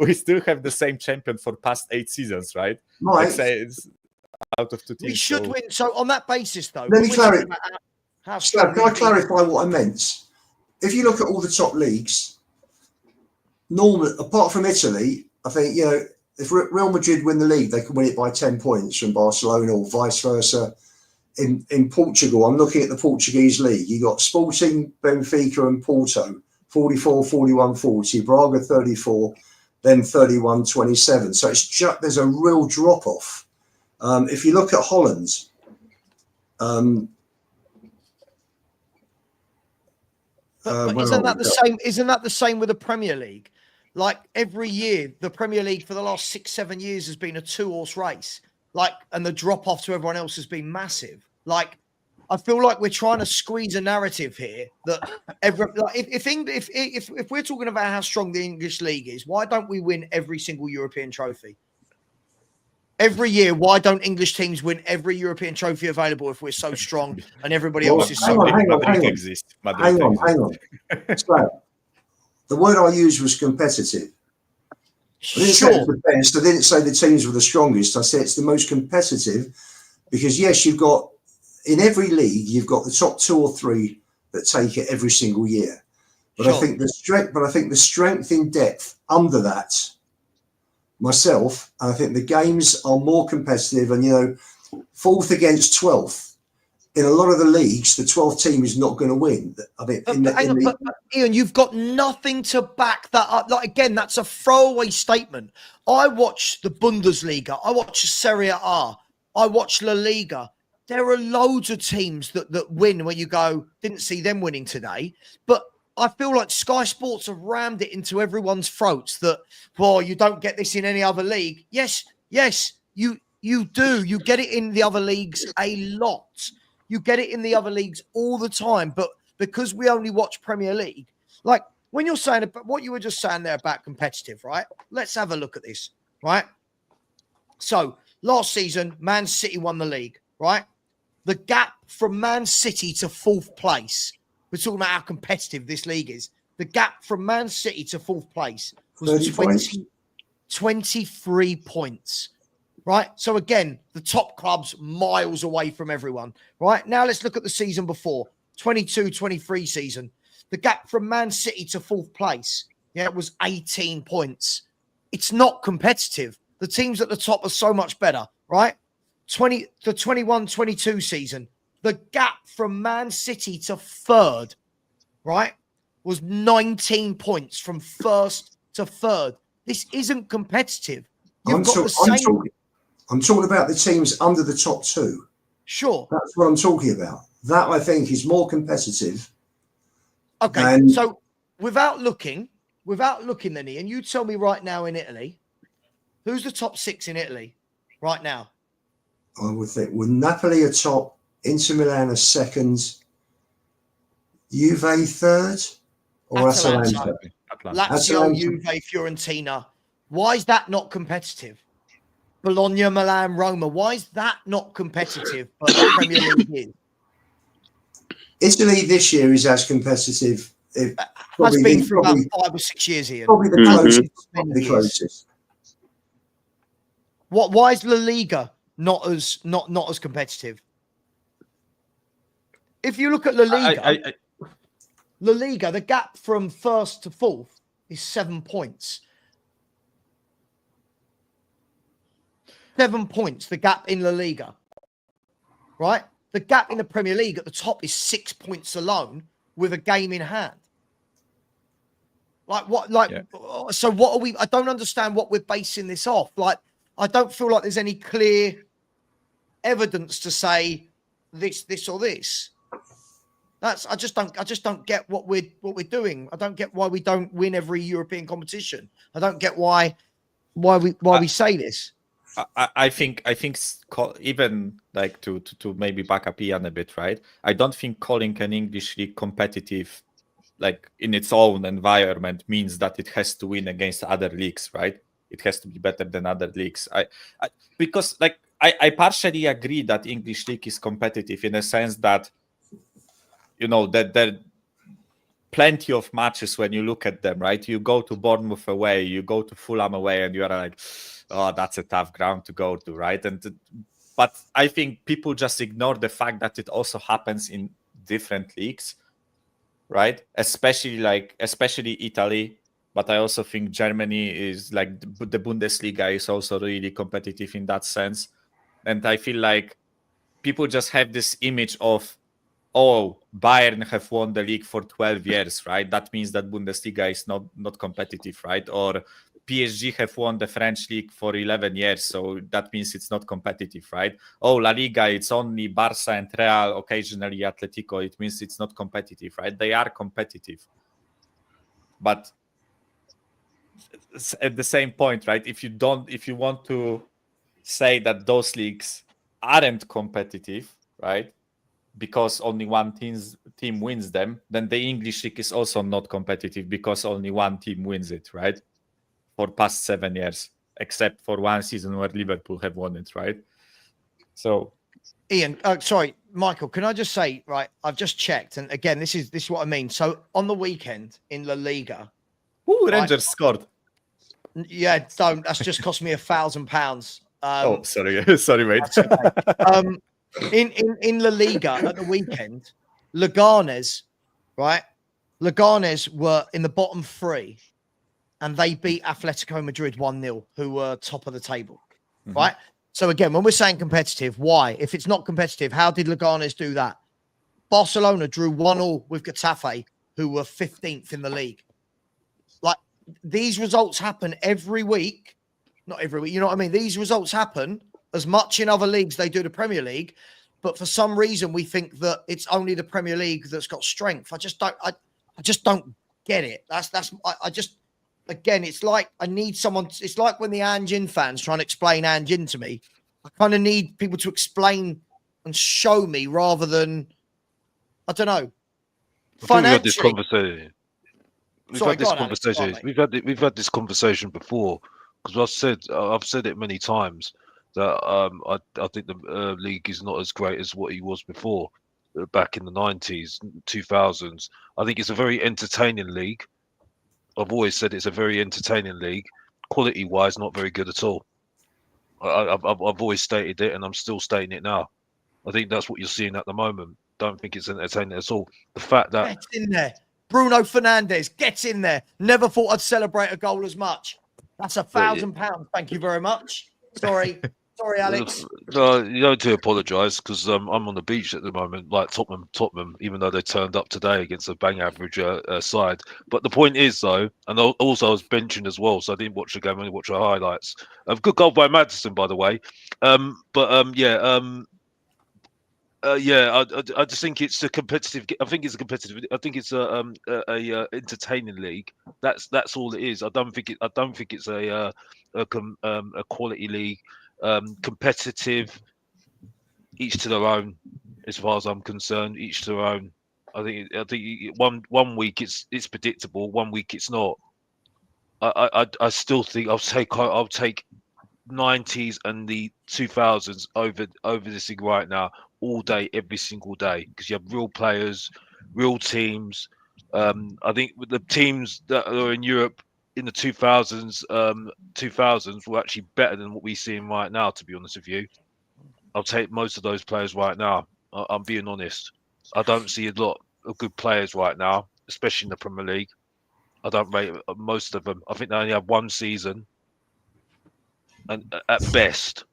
we still have the same champion for past 8 seasons, right? Mike, Let's say it's out of 2 teams. we should win. So on that basis, though, Let me clarify. How Can strong I clarify what I meant? If you look at all the top leagues, normally, apart from Italy, I think, if Real Madrid win the league, they can win it by 10 points from Barcelona or vice versa. In Portugal, I'm looking at the Portuguese league. You got Sporting, Benfica and Porto, 44, 41, 40, Braga 34, then 31, 27. So it's just, there's a real drop off. If you look at Holland, But isn't that the same? Isn't that the same with the Premier League? Like every year, the Premier League for the last 6-7 years has been a 2-horse race. And the drop off to everyone else has been massive. I feel like we're trying to squeeze a narrative here that if we're talking about how strong the English league is, why don't we win every single European trophy? Every year, why don't English teams win every European trophy available if we're so strong and everybody else is so hang on. So, the word I used was competitive. I didn't say it was the best. I didn't say the teams were the strongest. I said it's the most competitive because, yes, you've got in every league, you've got the top 2 or 3 that take it every single year. But I think the strength in depth under that, myself, and I think the games are more competitive. And 4th against 12th in a lot of the leagues, the 12th team is not going to win. I mean, but Ian, you've got nothing to back that up. Again, that's a throwaway statement. I watch the Bundesliga. I watch Serie A. I watch La Liga. There are loads of teams that win where you go, didn't see them winning today, but I feel like Sky Sports have rammed it into everyone's throats that, well, you don't get this in any other league. Yes, you do. You get it in the other leagues a lot. You get it in the other leagues all the time. But because we only watch Premier League, when you're saying about what you were just saying there about competitive, right? Let's have a look at this, right? So last season, Man City won the league, right? The gap from Man City to 4th place, we're talking about how competitive this league is. The gap from Man City to 4th place was 23 points, right? So again, the top clubs miles away from everyone, right? Now let's look at the season before, 22-23 season. The gap from Man City to 4th place, it was 18 points. It's not competitive. The teams at the top are so much better, right? The 21-22 season, the gap from Man City to 3rd, right, was 19 points from 1st to 3rd. This isn't competitive. I'm talking about the teams under the top 2. Sure. That's what I'm talking about. That, I think, is more competitive. Okay, so without looking then, Ian, you tell me right now in Italy, who's the top 6 in Italy right now? I would think, Napoli are top, Inter Milan are 2nd, Juve 3rd, or Atalanta? Lazio, Juve, Fiorentina. Why is that not competitive? Bologna, Milan, Roma. Why is that not competitive? But the Premier League is. Italy this year is as competitive. Has been for about 5 or 6 years, Ian. Probably the closest. Why is La Liga not as competitive? If you look at La Liga, La Liga, the gap from 1st to 4th is 7 points. 7 points, the gap in La Liga, right? The gap in the Premier League at the top is 6 points alone with a game in hand. So what are we? I don't understand what we're basing this off. I don't feel like there's any clear evidence to say this or this. I just don't get what we're doing. I don't get why we don't win every European competition. I don't get why we say this. I think even to maybe back up Ian a bit, right? I don't think calling an English league competitive like in its own environment means that it has to win against other leagues, right? It has to be better than other leagues. Because like I partially agree that English league is competitive in a sense that, you know, that there plenty of matches when you look at them, right? You go to Bournemouth away, you go to Fulham away, and you're like, oh, that's a tough ground to go to, right? But I think people just ignore the fact that it also happens in different leagues, right? Especially Italy, but I also think Germany is like the Bundesliga is also really competitive in that sense. And I feel like people just have this image of, oh, Bayern have won the league for 12 years, right? That means that Bundesliga is not competitive, right? Or PSG have won the French league for 11 years, so that means it's not competitive, right? Oh, La Liga, it's only Barca and Real, occasionally Atletico. It means it's not competitive, right? They are competitive. But at the same point, right? If you want to say that those leagues aren't competitive, right? Because only one team wins them, then the English league is also not competitive because only one team wins it, right? For past 7 years, except for one season where Liverpool have won it, right? So, Ian, sorry, Michael, can I just say, right, I've just checked, and again, this is what I mean. So on the weekend in La Liga, Rangers scored. Yeah, don't. That's just cost me £1,000. Oh, sorry, sorry, mate. Okay. In La Liga at the weekend, Leganes, right? Leganes were in the bottom three, and they beat Atletico Madrid 1-0, who were top of the table, right? So again, when we're saying competitive, why? If it's not competitive, how did Leganes do that? Barcelona drew 1-1 with Getafe, who were 15th in the league. Like, these results happen every week. Not every week, you know what I mean? These results happen as much in other leagues they do the Premier League, but for some reason we think that it's only the Premier League that's got strength. I just don't get it. I just again, it's like I need someone. It's like when the Anjin fans trying to explain Anjin to me. I kind of need people to explain and show me rather than, I don't know. Financially, we've had this conversation. We've had this conversation before, because I've said it many times that I think the league is not as great as what he was before, back in the 90s, 2000s. I think it's a very entertaining league. I've always said it's a very entertaining league. Quality wise, not very good at all. I've always stated it, and I'm still stating it now. I think that's what you're seeing at the moment. Don't think it's entertaining at all. The fact that gets in there. Bruno Fernandes gets in there. Never thought I'd celebrate a goal as much. That's £1,000. Thank you very much. Sorry, Alex. No, you don't to apologise, because I'm on the beach at the moment, like Tottenham, even though they turned up today against a bang average side. But the point is, though, and also I was benching as well, so I didn't watch the game, I only watched the highlights. Good goal by Maddison, by the way. I just think it's a competitive. I think it's a competitive. I think it's a entertaining league. That's all it is. I don't think it's a quality league. Competitive. Each to their own, as far as I'm concerned. Each to their own. I think one week it's predictable. One week it's not. I still think I'll take 90s and the 2000s over this thing right now, all day, every single day, because you have real players, real teams. I think with the teams that are in Europe in the 2000s were actually better than what we're seeing right now, to be honest with you. I'll take most of those players right now. I'm being honest. I don't see a lot of good players right now, especially in the Premier League. I don't rate most of them. I think they only have one season. And at best,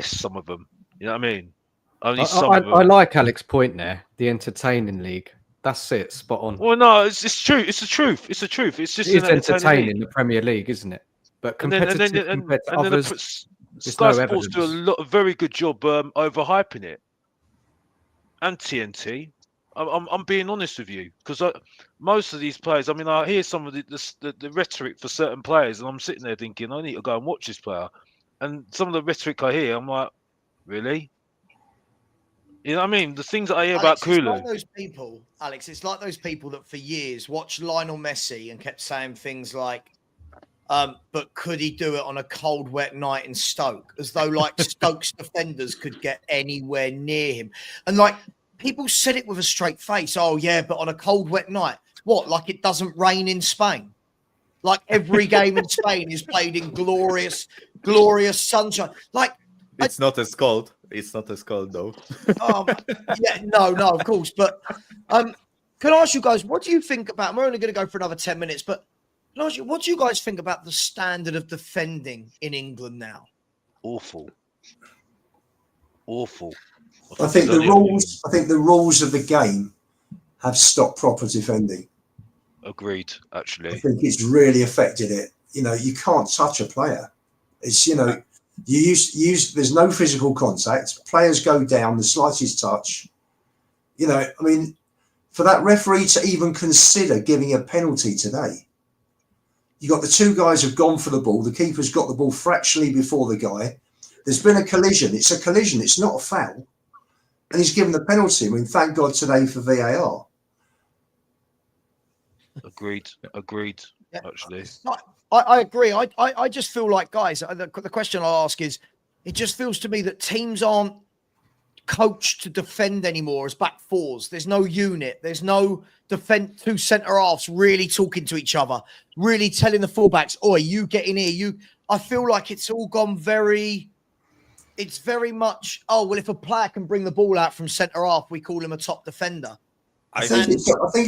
some of them. You know what I mean? Only some of them. I like Alex's point there. The entertaining league. That's it. Spot on. Well, no, it's true. It's the truth. It's the truth. It's just entertaining, the Premier League, isn't it? But competitive compared to others, Sky Sports do a very good job overhyping it. And TNT. I'm being honest with you, because most of these players, I mean, I hear some of the rhetoric for certain players, and I'm sitting there thinking, I need to go and watch this player. And some of the rhetoric I hear, I'm like, really? You know what I mean? The things that I hear Alex, about it's Kulu. like those people, Alex. It's like those people that for years watched Lionel Messi and kept saying things like, "But could he do it on a cold, wet night in Stoke?" As though like Stoke's defenders could get anywhere near him, and like people said it with a straight face. Oh yeah, but on a cold, wet night, what? Like it doesn't rain in Spain? Like every game in Spain is played in glorious, glorious sunshine. Like It's not as cold. It's not as cold though. yeah, no, of course. But can I ask you guys, what do you think about? We're only going to go for another 10 minutes, but can I ask you, what do you guys think about the standard of defending in England now? Awful. I think the rules of the game have stopped proper defending. Agreed. I Actually, think it's really affected it. You know, you can't touch a player. It's, you know, you use there's no physical contact. Players go down the slightest touch. You know, I mean, for that referee to even consider giving a penalty today, you got the two guys have gone for the ball. The keeper's got the ball fractionally before the guy. There's been a collision. It's a collision. It's not a foul. And he's given the penalty. I mean, thank God today for VAR. agreed. Yeah. Actually, I agree. I just feel like, guys, the question I ask is, it just feels to me that teams aren't coached to defend anymore as back fours. There's no unit. There's no defense, two centre halves really talking to each other, really telling the fullbacks, "Oi, you get in here." I feel like it's all gone it's very much, oh, well, if a player can bring the ball out from centre half, we call him a top defender. I think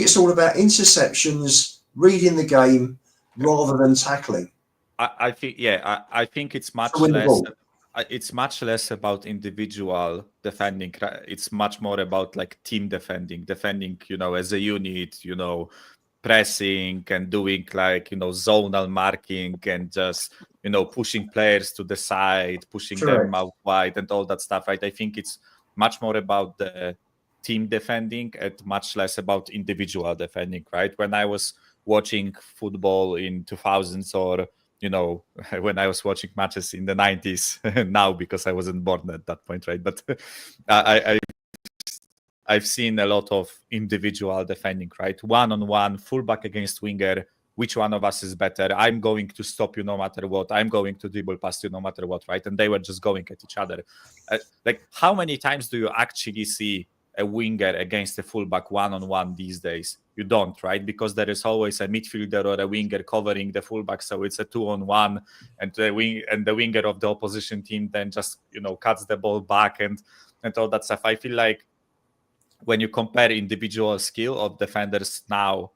it's all about interceptions, reading the game rather than tackling. I think it's much To win the less. ball. It's much less about individual defending. It's much more about like team defending, you know, as a unit, you know, pressing and doing like, you know, zonal marking and just, you know, pushing players to the side, pushing them out wide and all that stuff, right? I think it's much more about the team defending and much less about individual defending, right? When I was watching football in 2000s or, you know, when I was watching matches in the 90s now, because I wasn't born at that point, right? But I've seen a lot of individual defending, right? One-on-one, fullback against winger. Which one of us is better? I'm going to stop you no matter what. I'm going to dribble past you no matter what, right? And they were just going at each other. Like, how many times do you actually see a winger against a fullback one-on-one these days? You don't, right? Because there is always a midfielder or a winger covering the fullback, so it's a 2-on-1, and the winger of the opposition team then just, you know, cuts the ball back and all that stuff. I feel like when you compare individual skill of defenders now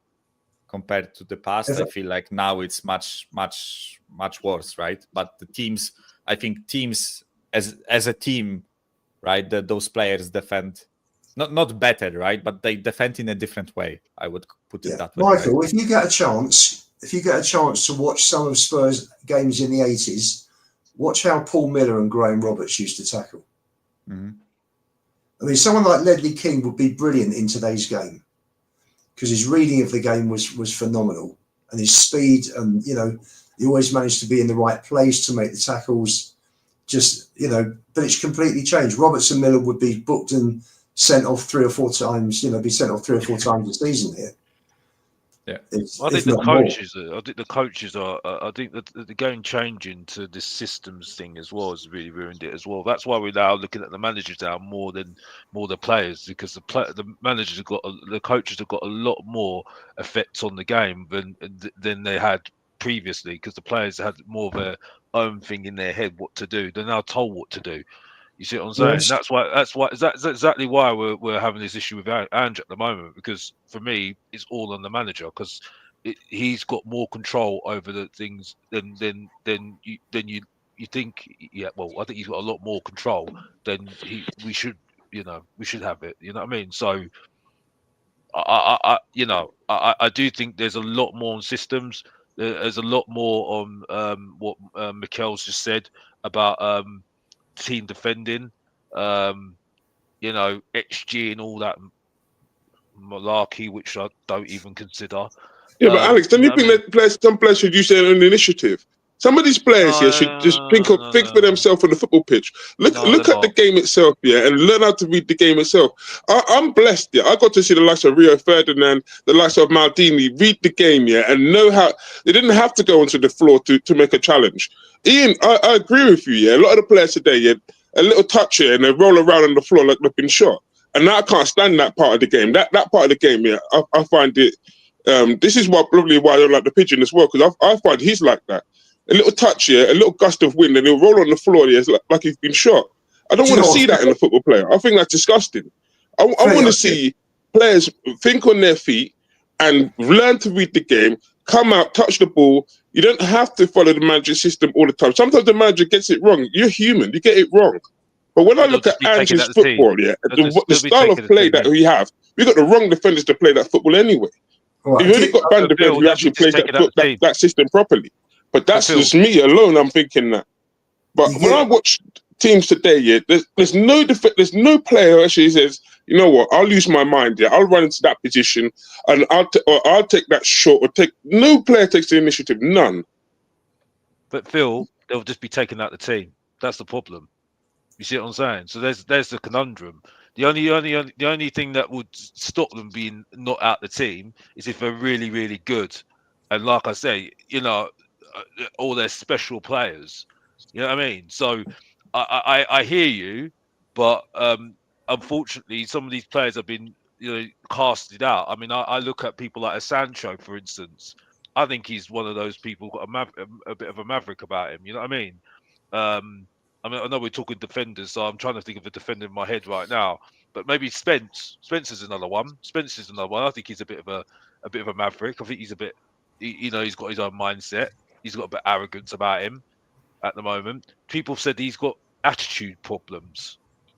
compared to the past, I feel like now it's much worse, right? But the teams, I think teams as a team, right, that those players defend not better, right? But they defend in a different way. I would put it that way. Michael, right? if you get a chance to watch some of Spurs games in the 80s, watch how Paul Miller and Graham Roberts used to tackle. Mm-hmm. I mean, someone like Ledley King would be brilliant in today's game because his reading of the game was phenomenal, and his speed, and you know, he always managed to be in the right place to make the tackles. Just, you know, but it's completely changed. Roberts and Miller would be booked and sent off 3 or 4 times. You know, be sent off 3 or 4 times a season here. Yeah, I think the coaches are. I think that the game changing to this systems thing as well has really ruined it as well. That's why we're now looking at the managers now more than the players, because the managers have got, the coaches have got a lot more effects on the game than they had previously, because the players had more of their own thing in their head what to do. They're now told what to do. You see what I'm saying? Yes. That's exactly why we're having this issue with Ange at the moment, because for me it's all on the manager, because he's got more control over the things than you think. Yeah, well, I think he's got a lot more control than we should have it. You know what I mean? So I do think there's a lot more on systems. There's a lot more on what Mikel's just said about team defending, XG and all that malarkey, which I don't even consider. Yeah, but Alex, don't you think that some players should use their own initiative? Some of these players here should just think for themselves on the football pitch. Look at the game itself, yeah, and learn how to read the game itself. I'm blessed, yeah. I got to see the likes of Rio Ferdinand, the likes of Maldini read the game, yeah, and know how they didn't have to go onto the floor to make a challenge. Ian, I agree with you, yeah. A lot of the players today, yeah, a little touch here and they roll around on the floor like they've been shot. And now I can't stand that part of the game. That part of the game, yeah, I find it. This is probably why I don't like the Pigeon as well, because I find he's like that. A little touch here, a little gust of wind, and he'll roll on the floor here like he's been shot. I don't want to see that in a football player. I think that's disgusting. I want to see players think on their feet and learn to read the game, come out, touch the ball. You don't have to follow the manager system all the time. Sometimes the manager gets it wrong. You're human. You get it wrong. But when I look at Andrew's football, yeah, the style of play that we have, we got the wrong defenders to play that football anyway. Right. You've only got Van de Beek who actually plays that system properly. But that's just me alone. I'm thinking that. But when I watch teams today, yeah, there's no player who actually says, you know what, I'll lose my mind. Yeah, I'll run into that position and I'll take that shot or take. No player takes the initiative. None. But Phil, they'll just be taking out the team. That's the problem. You see what I'm saying? So there's the conundrum. The only thing that would stop them being not out the team is if they're really, really good. And like I say, you know, all their special players. You know what I mean? So I hear you, but unfortunately, some of these players have been, you know, casted out. I mean, I look at people like a Sancho, for instance. I think he's one of those people got a bit of a maverick about him. You know what I mean? I know we're talking defenders, so I'm trying to think of a defender in my head right now. But maybe Spencer's another one. Spencer's another one. I think he's a bit of a maverick. I think he's a bit, you know, he's got his own mindset. He's got a bit of arrogance about him at the moment. People said he's got attitude problems,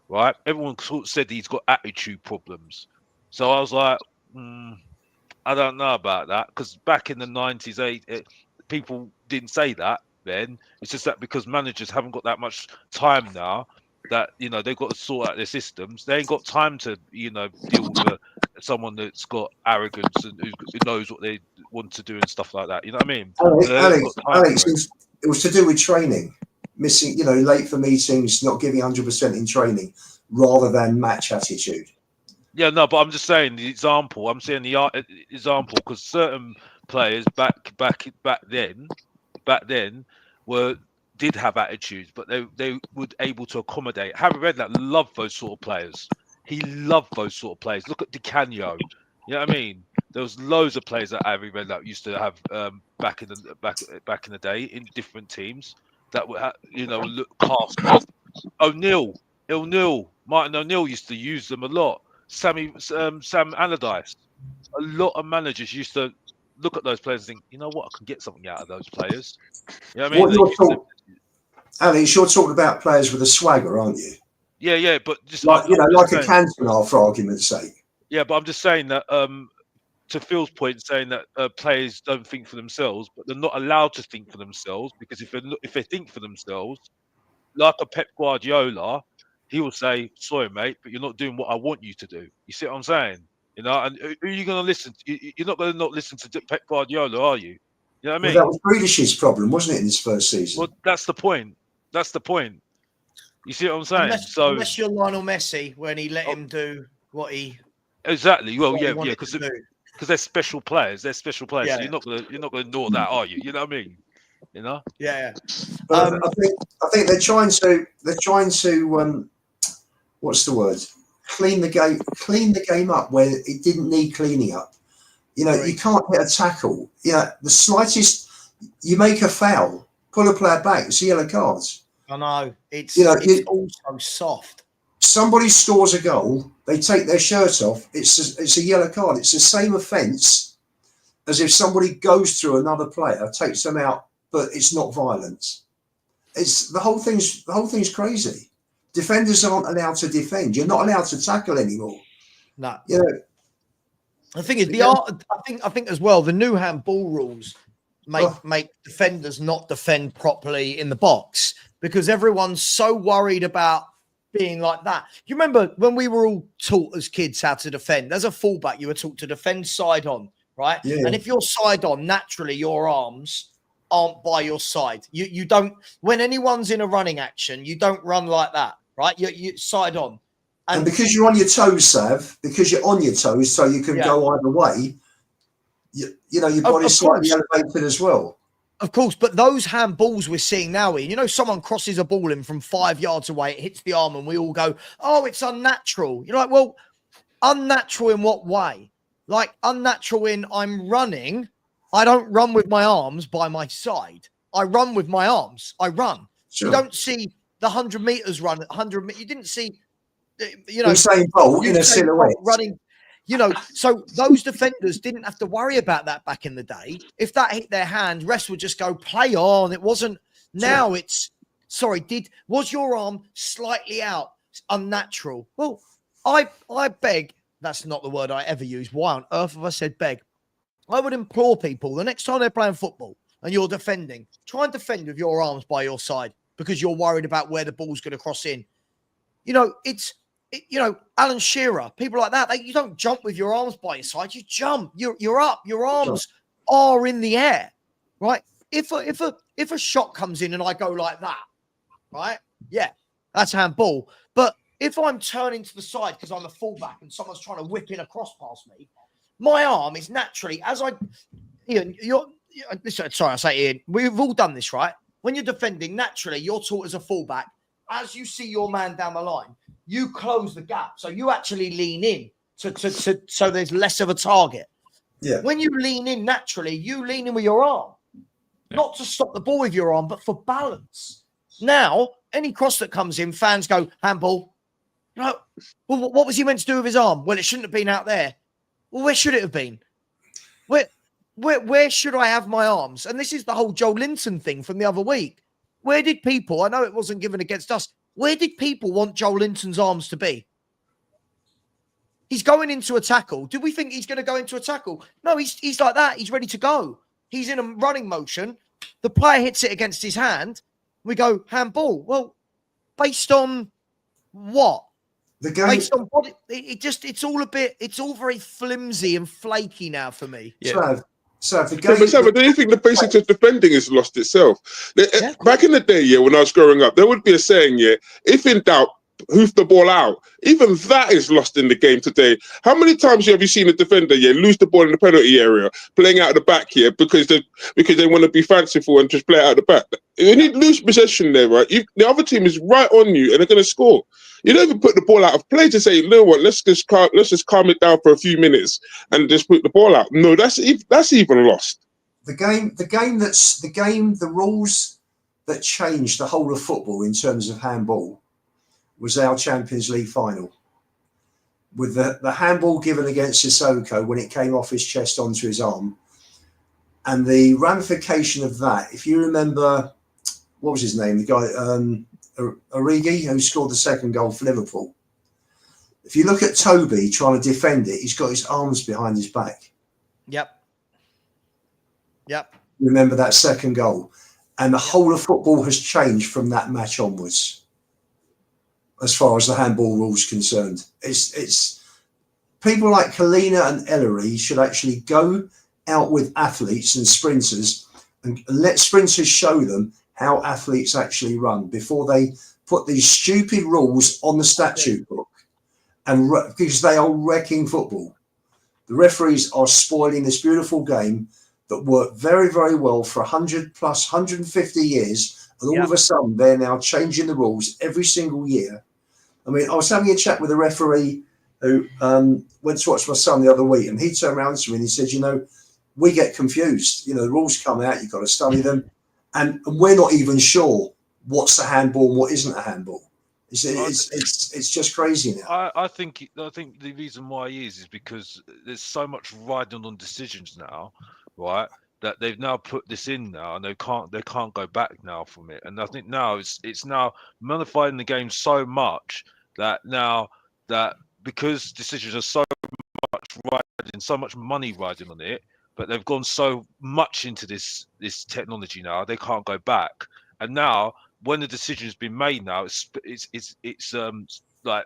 right? Everyone sort of said he's got attitude problems. So I was like, I don't know about that, because back in the 90s, people didn't say that then. It's just that because managers haven't got that much time now, that, you know, they've got to sort out their systems. They ain't got time to, you know, deal with someone that's got arrogance and who knows what they want to do and stuff like that. You know what I mean? Alex, it was to do with training, missing, you know, late for meetings, not giving 100% in training, rather than match attitude. Yeah, no, but I'm just saying the example. I'm saying the example because certain players back then did have attitudes, but they were able to accommodate. Harry Redknapp loved those sort of players. He loved those sort of players. Look at Di Canio. You know what I mean? There was loads of players that Harry Redknapp used to have back in the day in different teams that were, you know, look cast off. Martin O'Neill used to use them a lot. Sam Allardyce. A lot of managers used to look at those players and think, you know what, I can get something out of those players. You know what I mean? Alex, you're talking about players with a swagger, aren't you? Yeah, but just like, you know, like a Cantona, for argument's sake. Yeah, but I'm just saying that to Phil's point, saying that players don't think for themselves, but they're not allowed to think for themselves, because if they think for themselves, like a Pep Guardiola, he will say, "Sorry, mate, but you're not doing what I want you to do." You see what I'm saying? You know, and who are you going to listen to? You're not going to not listen to Pep Guardiola, are you? You know what I mean? Well, that was Grealish's problem, wasn't it, in his first season? Well, that's the point. That's the point. You see what I'm saying? Unless you're Lionel Messi, when he let him do what he exactly. Well, yeah, because they're special players. They're special players. Yeah. So you're not gonna ignore that, are you? You know what I mean? You know? Yeah. But I think they're trying to what's the word? Clean the game up where it didn't need cleaning up. You know, you can't hit a tackle. You know, the slightest, you make a foul, pull a player back, it's a yellow card. I know. It's also soft. Somebody scores a goal, they take their shirt off, it's a yellow card. It's the same offence as if somebody goes through another player, takes them out, but it's not violence. It's the whole thing's crazy. Defenders aren't allowed to defend. You're not allowed to tackle anymore. No. You know, the thing is, I think as well, the new handball rules make defenders not defend properly in the box, because everyone's so worried about being like that. You remember when we were all taught as kids how to defend? As a fullback, you were taught to defend side on, right? Yeah. And if you're side on, naturally your arms aren't by your side. You don't, when anyone's in a running action, you don't run like that, right? You side on. And because you're on your toes, Sav, because you're on your toes, so you can go either way, you know, your body's slightly elevated as well. Of course, but those handballs we're seeing now, Ian, you know, someone crosses a ball in from 5 yards away, it hits the arm, and we all go, oh, it's unnatural. You're like, well, unnatural in what way? Like, unnatural in I'm running. I don't run with my arms by my side. I run with my arms. I run. Sure. You don't see the 100 meters run at 100. You didn't see, you know, Usain Bolt in a silhouette running. You know, so those defenders didn't have to worry about that back in the day. If that hit their hand, refs would just go play on. It wasn't. Now it's sorry. Was your arm slightly out? It's unnatural. Well, I beg. That's not the word I ever use. Why on earth have I said beg? I would implore people the next time they're playing football and you're defending, try and defend with your arms by your side because you're worried about where the ball's going to cross in. You know, you know, Alan Shearer, people like that, you don't jump with your arms by your side. You jump. You're up. Your arms are in the air, right? If a shot comes in and I go like that, right? Yeah, that's handball. But if I'm turning to the side because I'm a fullback and someone's trying to whip in a cross past me, my arm is naturally Ian, sorry, I say Ian, we've all done this, right? When you're defending, naturally, you're taught as a fullback, as you see your man down the line, you close the gap. So you actually lean in so there's less of a target. Yeah. When you lean in naturally, you lean in with your arm, not to stop the ball with your arm, but for balance. Now, any cross that comes in, fans go, handball. You know, well, what was he meant to do with his arm? Well, it shouldn't have been out there. Well, where should it have been? Where should I have my arms? And this is the whole Joe Linton thing from the other week. Where did people, I know it wasn't given against us, where did people want Joe Linton's arms to be? He's going into a tackle. Do we think he's going to go into a tackle? No, he's like that. He's ready to go. He's in a running motion. The player hits it against his hand. We go, handball. Well, based on what? The game, based on body, it's all very flimsy and flaky now for me. Yeah. So the game. But do you think the basics of defending has lost itself? Back in the day, when I was growing up, there would be a saying, if in doubt, hoof the ball out. Even that is lost in the game today. How many times have you seen a defender lose the ball in the penalty area, playing out of the back because they want to be fanciful and just play it out of the back? You need lose possession there, right? The other team is right on you and they're going to score. You don't even put the ball out of play to say, you know what, let's just calm it down for a few minutes and just put the ball out. No, that's even lost. The rules that changed the whole of football in terms of handball was our Champions League final. With the handball given against Sissoko when it came off his chest onto his arm. And the ramification of that, if you remember, what was his name? The guy, Origi, who scored the second goal for Liverpool. If you look at Toby trying to defend it, he's got his arms behind his back. Yep. Remember that second goal. And the whole of football has changed from that match onwards. As far as the handball rules concerned, it's people like Kalina and Ellery should actually go out with athletes and sprinters and let sprinters show them how athletes actually run before they put these stupid rules on the statute book, and because they are wrecking football. The referees are spoiling this beautiful game that worked very, very well for 100 plus 150 years, and all of a sudden they're now changing the rules every single year. I mean, I was having a chat with a referee who went to watch my son the other week, and he turned around to me and he said, we get confused. The rules come out, you've got to study them. And we're not even sure what's a handball and what isn't a handball. It's just crazy now. I think the reason why he is because there's so much riding on decisions now, right? That they've now put this in now, and they can't go back now from it. And I think now it's now modifying the game so much that now that because decisions are so much riding, so much money riding on it, but they've gone so much into this technology now, they can't go back. And now, when the decision's been made, now it's like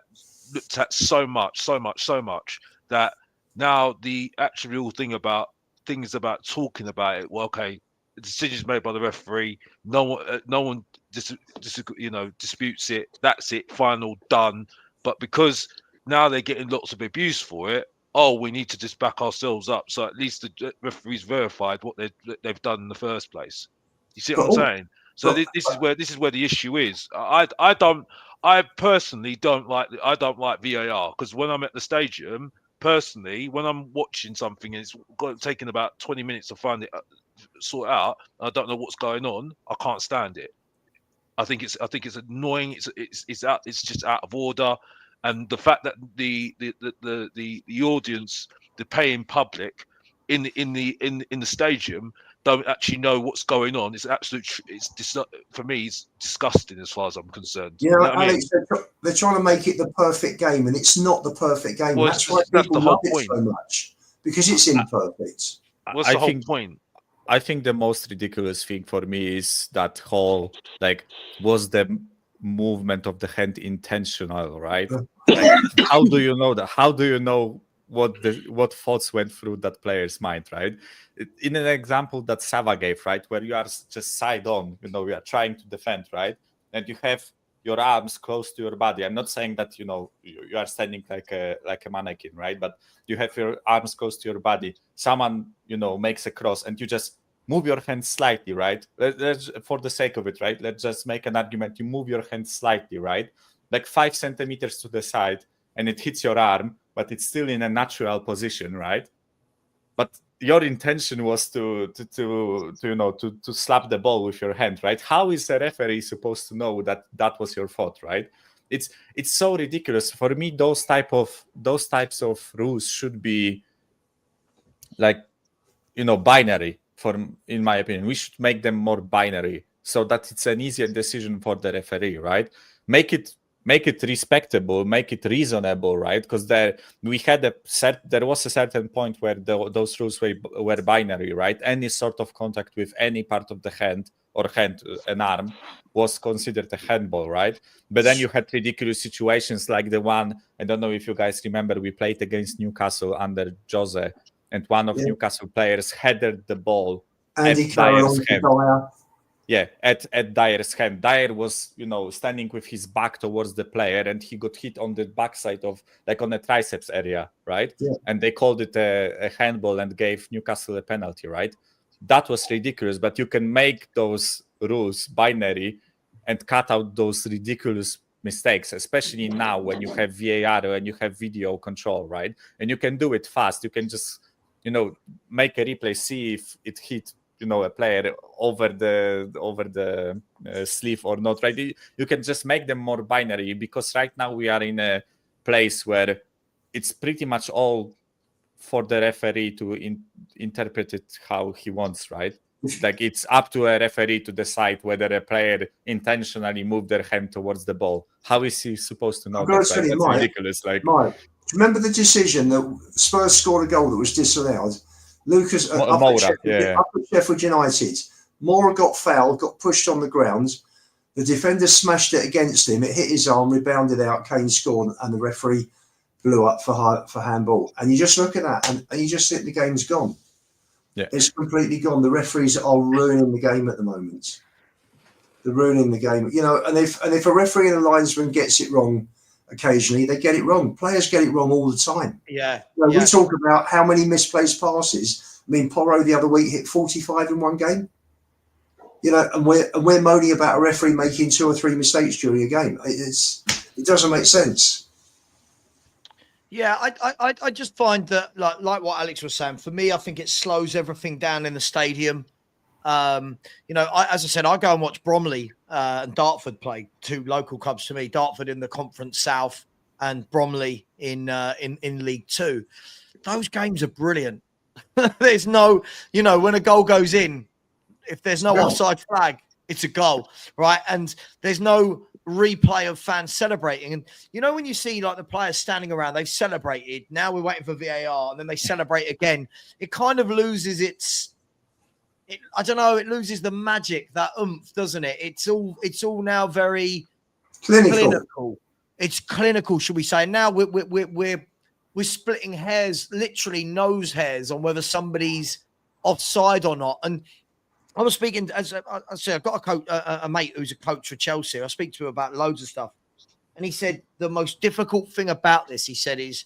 looked at so much that now the actual thing about talking about it. Well, okay, decisions made by the referee. No one disputes it. That's it. Final, done. But because now they're getting lots of abuse for it, we need to just back ourselves up. So at least the referees verified what they've done in the first place. You see what I'm saying? So this is where the issue is. I personally don't like VAR, because when I'm at the stadium, personally, when I'm watching something and it's taking about 20 minutes to find it sort out, I don't know what's going on, I can't stand it. I think it's annoying. It's just out of order, and the fact that the audience, the paying public in the stadium don't actually know what's going on. It's for me, it's disgusting as far as I'm concerned. You know, Alex, they're trying to make it the perfect game, and it's not the perfect game. Well, that's why people love it so much, because it's imperfect. What's the whole point? I think the most ridiculous thing for me is that whole, like, was the movement of the hand intentional, right? Like, how do you know that? How do you know what thoughts went through that player's mind, right? In an example that Savva gave, right, where you are just side on, you are trying to defend, right, and you have your arms close to your body. I'm not saying that you are standing like a mannequin, right? But you have your arms close to your body. Someone makes a cross, and you just move your hand slightly, right? Let's, for the sake of it, right? Let's just make an argument. You move your hand slightly, right, like 5 centimeters to the side, and it hits your arm, but it's still in a natural position, right? But your intention was to slap the ball with your hand, right? How is a referee supposed to know that that was your thought, right? It's so ridiculous. For me, those types of rules should be like, binary. In my opinion, we should make them more binary so that it's an easier decision for the referee, right? Make it respectable, make it reasonable, right? Because there was a certain point where those rules were binary, right? Any sort of contact with any part of the hand or an arm was considered a handball, right? But then you had ridiculous situations like the one, I don't know if you guys remember, we played against Newcastle under Jose, and one of Newcastle players headed the ball at Dyer's hand. Yeah, at Dyer's hand. Dyer was, standing with his back towards the player, and he got hit on the backside of, like, on the triceps area, right? Yeah. And they called it a handball and gave Newcastle a penalty, right? That was ridiculous, but you can make those rules binary and cut out those ridiculous mistakes, especially now when you have VAR and you have video control, right? And you can do it fast. You can just, make a replay, see if it hit, a player over the sleeve or not, right? You can just make them more binary, because right now we are in a place where it's pretty much all for the referee to interpret it how he wants, right? Like, it's up to a referee to decide whether a player intentionally moved their hand towards the ball. How is he supposed to know that? Right? That's ridiculous. Like, Mike, remember the decision that Spurs scored a goal that was disallowed? Lucas up at Sheffield United. Mora got fouled, got pushed on the ground. The defender smashed it against him. It hit his arm, rebounded out. Kane scored, and the referee blew up for handball. And you just look at that, and you just think the game's gone. Yeah, it's completely gone. The referees are ruining the game at the moment. They're ruining the game. And if a referee and a linesman gets it wrong, occasionally they get it wrong. Players get it wrong all the time. Yeah. We talk about how many misplaced passes. I mean, Porro the other week hit 45 in one game. And we're moaning about a referee making 2 or 3 mistakes during a game. It doesn't make sense. Yeah, I just find that, like what Alex was saying, for me, I think it slows everything down in the stadium. As I said, I go and watch Bromley and Dartford play, 2 local clubs to me. Dartford in the Conference South and Bromley in League 2. Those games are brilliant. There's no, when a goal goes in, if there's no offside flag, it's a goal, right? And there's no replay of fans celebrating. And when you see like the players standing around, they've celebrated, now we're waiting for VAR, and then they celebrate again, it kind of loses it loses the magic, that oomph, doesn't it? It's all now very clinical. It's clinical, should we say? Now we're splitting hairs, literally nose hairs, on whether somebody's offside or not. And I was speaking as I said, I've got a coach, a mate who's a coach for Chelsea. I speak to him about loads of stuff, and he said the most difficult thing about this, he said, is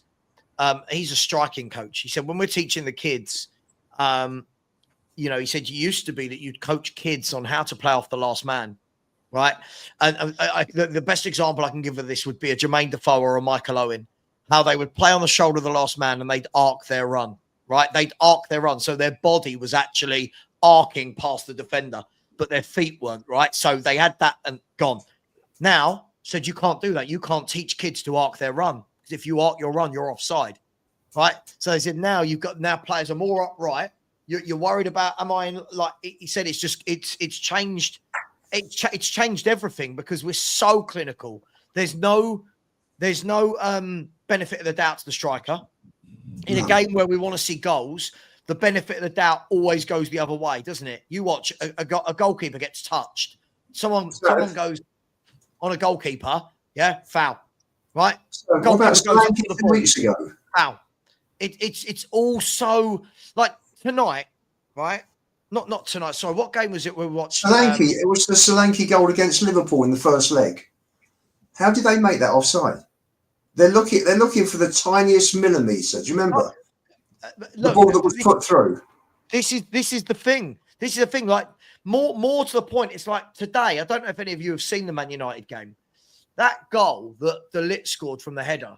he's a striking coach. He said when we're teaching the kids, you know, he said you used to be that you'd coach kids on how to play off the last man, right? And the best example I can give of this would be a Jermaine Defoe or a Michael Owen, how they would play on the shoulder of the last man and they'd arc their run, right? They'd arc their run, so their body was actually arcing past the defender, but their feet weren't, right? So they had that and gone. Now, said you can't do that. You can't teach kids to arc their run, because if you arc your run, you're offside, right? So they said now players are more upright. You're worried about, am I in, like he said, it's just it's changed. It's changed everything because we're so clinical. There's no benefit of the doubt to the striker. In a game where we want to see goals, the benefit of the doubt always goes the other way, doesn't it? You watch a goalkeeper gets touched. Someone goes on a goalkeeper, yeah, foul, right? So what about Solanke 2 weeks ago? Foul. It's all so like tonight, right? Not tonight. Sorry, what game was it we watched? Solanke. It was the Solanke goal against Liverpool in the first leg. How did they make that offside? They're looking for the tiniest millimetre. Do you remember? The ball that was put through. This is the thing. This is the thing. Like more to the point. It's like today. I don't know if any of you have seen the Man United game. That goal that De Ligt scored from the header.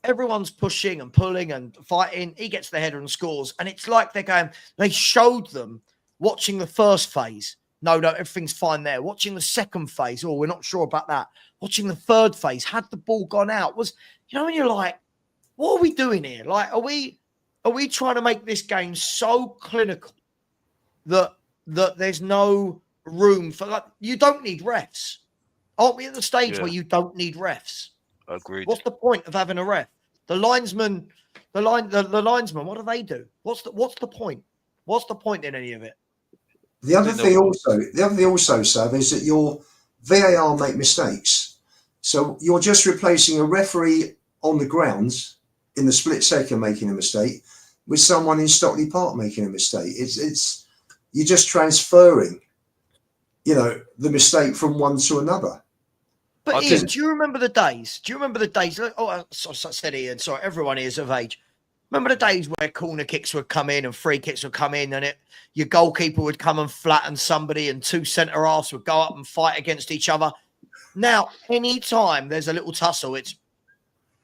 Everyone's pushing and pulling and fighting. He gets the header and scores. And it's like they showed them watching the first phase. No, everything's fine there. Watching the second phase. Oh, we're not sure about that. Watching the third phase. Had the ball gone out? When you're like, what are we doing here? Like, are we trying to make this game so clinical that there's no room for, like, you don't need refs. Aren't we at the stage where you don't need refs? Agreed. What's the point of having a ref? The linesman, the linesman, what do they do? What's the point? What's the point in any of it? The other thing also, Sav, is that your VAR make mistakes. So you're just replacing a referee on the grounds in the split second making a mistake with someone in Stockley Park making a mistake. It's you're just transferring, the mistake from one to another. But Ian, do you remember the days? Oh, I said Ian, sorry, everyone is of age. Remember the days where corner kicks would come in and free kicks would come in and your goalkeeper would come and flatten somebody and two centre-halves would go up and fight against each other. Now, any time there's a little tussle, it's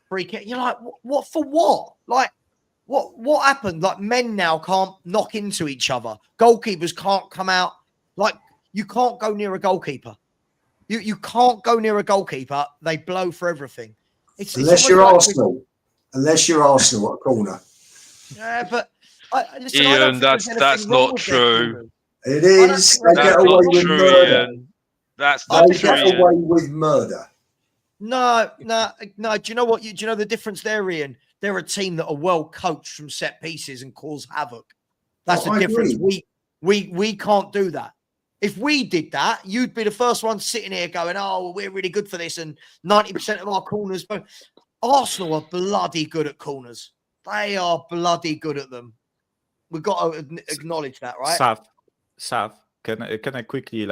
free kick. You're like, what for what? Like, what happened? Like, men now can't knock into each other. Goalkeepers can't come out. Like, you can't go near a goalkeeper. You can't go near a goalkeeper. They blow for everything. Unless you're Arsenal at a corner. Yeah, but listen, Ian, that's not true. It is. They get away with murder. Ian. That's not true. They get away with murder. No. Do you know what? Do you know the difference there, Ian? They're a team that are well coached from set pieces and cause havoc. That's the difference. Agree. We can't do that. If we did that, you'd be the first one sitting here going, "Oh, well, we're really good for this," and 90% of our corners. But Arsenal are bloody good at corners. They are bloody good at them. We've got to acknowledge that, right? Sav, can I quickly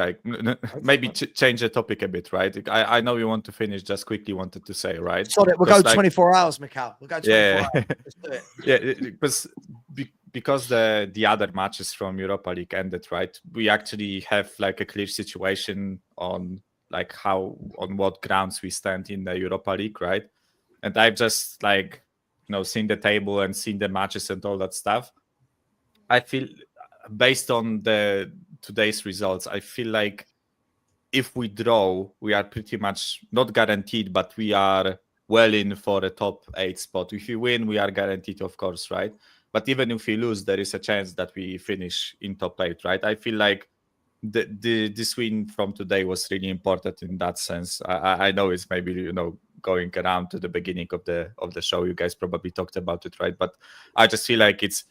maybe change the topic a bit, right? I know you want to finish. Just quickly wanted to say, right? Sorry, we'll go 24 hours, Mikhail. We'll go 24 hours. Let's do it. Yeah, because the other matches from Europa League ended, right? We actually have like a clear situation on what grounds we stand in the Europa League, right? And I've just seen the table and seen the matches and all that stuff. I feel, based on today's results, I feel like if we draw, we are pretty much not guaranteed, but we are well in for a top 8 spot. If we win, we are guaranteed, of course, right? But even if we lose, there is a chance that we finish in top 8, right? I feel like this win from today was really important in that sense. I know it's maybe going around to the beginning of the show. You guys probably talked about it, right? But I just feel like it's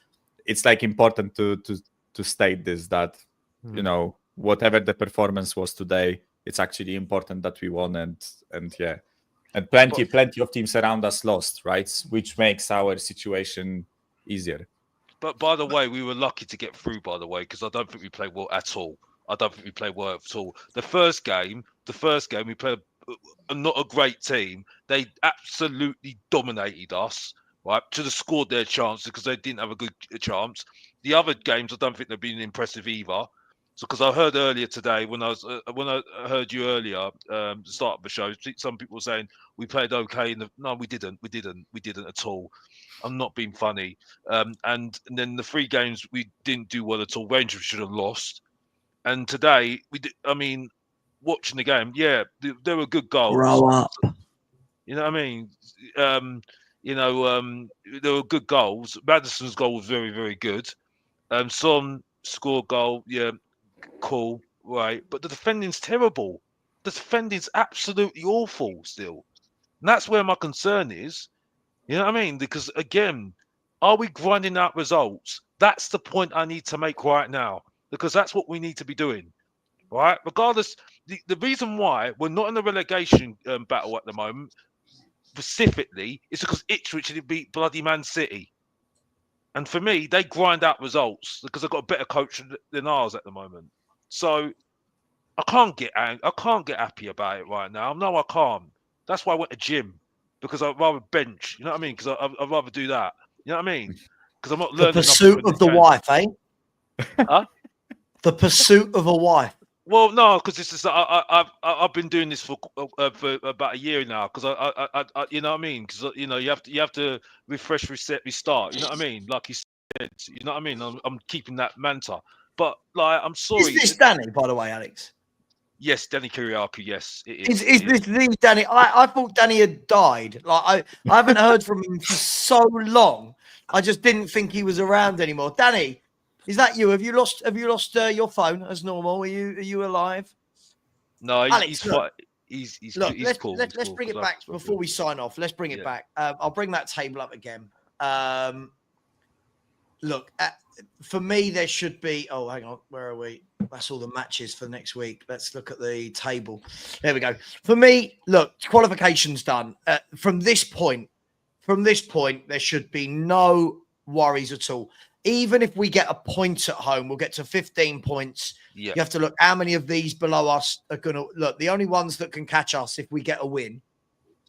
important to state this, that whatever the performance was today, it's actually important that we won, and plenty of teams around us lost, right? Which makes our situation easier. But by the way, we were lucky to get through. By the way, because I don't think we played well at all. The first game we played not a great team. They absolutely dominated us. Right, should have scored their chances because they didn't have a good chance. The other games, I don't think they've been impressive either. So, because I heard earlier today when I heard you earlier, the start of the show, some people were saying we played okay. No, we didn't at all. I'm not being funny. And then the 3 games we didn't do well at all. Rangers should have lost. And today we did. I mean, watching the game, yeah, there were good goals. Grow up. You know what I mean? There were good goals. Maddison's goal was very, very good. Son scored goal, yeah, cool, right. But the defending's terrible. The defending's absolutely awful still. And that's where my concern is. You know what I mean? Because again, are we grinding out results? That's the point I need to make right now. Because that's what we need to be doing. Right? Regardless, the reason why we're not in the relegation battle at the moment, specifically, is because Ipswich didn't beat bloody Man City. And for me, they grind out results because they've got a better coach than ours at the moment. So I can't get happy about it right now. No, I can't. That's why I went to gym, because I'd rather bench. You know what I mean? Because I'd rather do that. You know what I mean? Because I'm not learning. The pursuit of the wife, eh? Huh? The pursuit of a wife. Well, no, because it's just I've been doing this for about a year now. Because I you know what I mean? Because you have to refresh, reset, restart. You know what I mean? Like you said, you know what I mean? I'm keeping that manta. But like, I'm sorry. Is this Danny, by the way, Alex? Yes, Danny Kiriakou. Yes, it is. Is this the Danny? I thought Danny had died. Like I haven't heard from him for so long. I just didn't think he was around anymore. Danny. Is that you? Have you lost your phone as normal? Are you alive? No, Alex, he's look, he's cool. Let's bring it back before we sign off. Let's bring it back. I'll bring that table up again. Look, for me, there should be. Oh, hang on. Where are we? That's all the matches for next week. Let's look at the table. There we go. For me, look, qualifications done. From this point, there should be no worries at all. Even if we get a point at home, we'll get to 15 points. Yeah. You have to look how many of these below us are going to look. The only ones that can catch us if we get a win.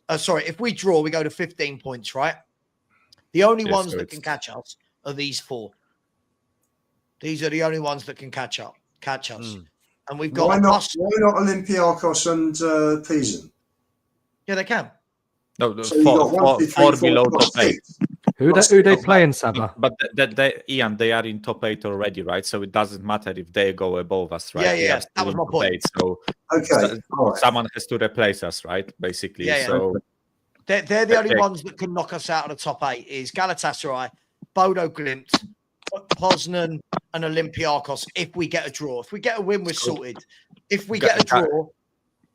If we draw, we go to 15 points, right? The only ones that can catch us are these 4. These are the only ones that can catch us. And we've got why not Olympiacos and Pisa? Yeah, they can. No, so four below top 8. Who they playing, Savva? But Ian, they are in top 8 already, right? So it doesn't matter if they go above us, right? Yeah. That was my point. 8, so someone has to replace us, right? Basically. Yeah. So they're the only ones that can knock us out of the top 8 is Galatasaray, Bodo Glimt, Poznan, and Olympiacos. If we get a draw, if we get a win, we're sorted. If we get a draw.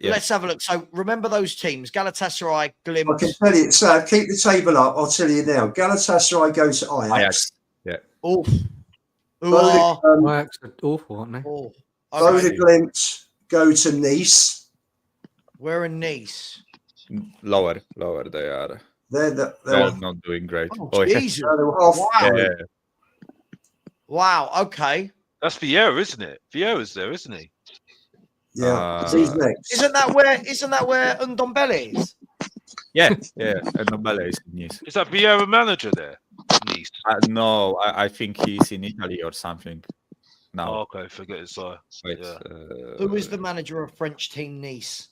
Yeah. Let's have a look. So remember those teams: Galatasaray, Glimt. I can tell you. So keep the table up. I'll tell you now. Galatasaray goes to Ajax. Yeah. Oof. Ajax are awful, aren't they? Oh. Okay. Glimt go to Nice. We're in Nice. Lower they are. They're not doing great. Oh, Jesus. Wow. Yeah. Wow. Okay. That's Vieira, isn't it? Vieira's there, isn't he? Yeah. Isn't that where Ndombele is? Yeah. Ndombele is in Nice. Is that Vieira manager there? Nice. No, I think he's in Italy or something. No. Oh, okay, forget it. So, who is the manager of French team Nice?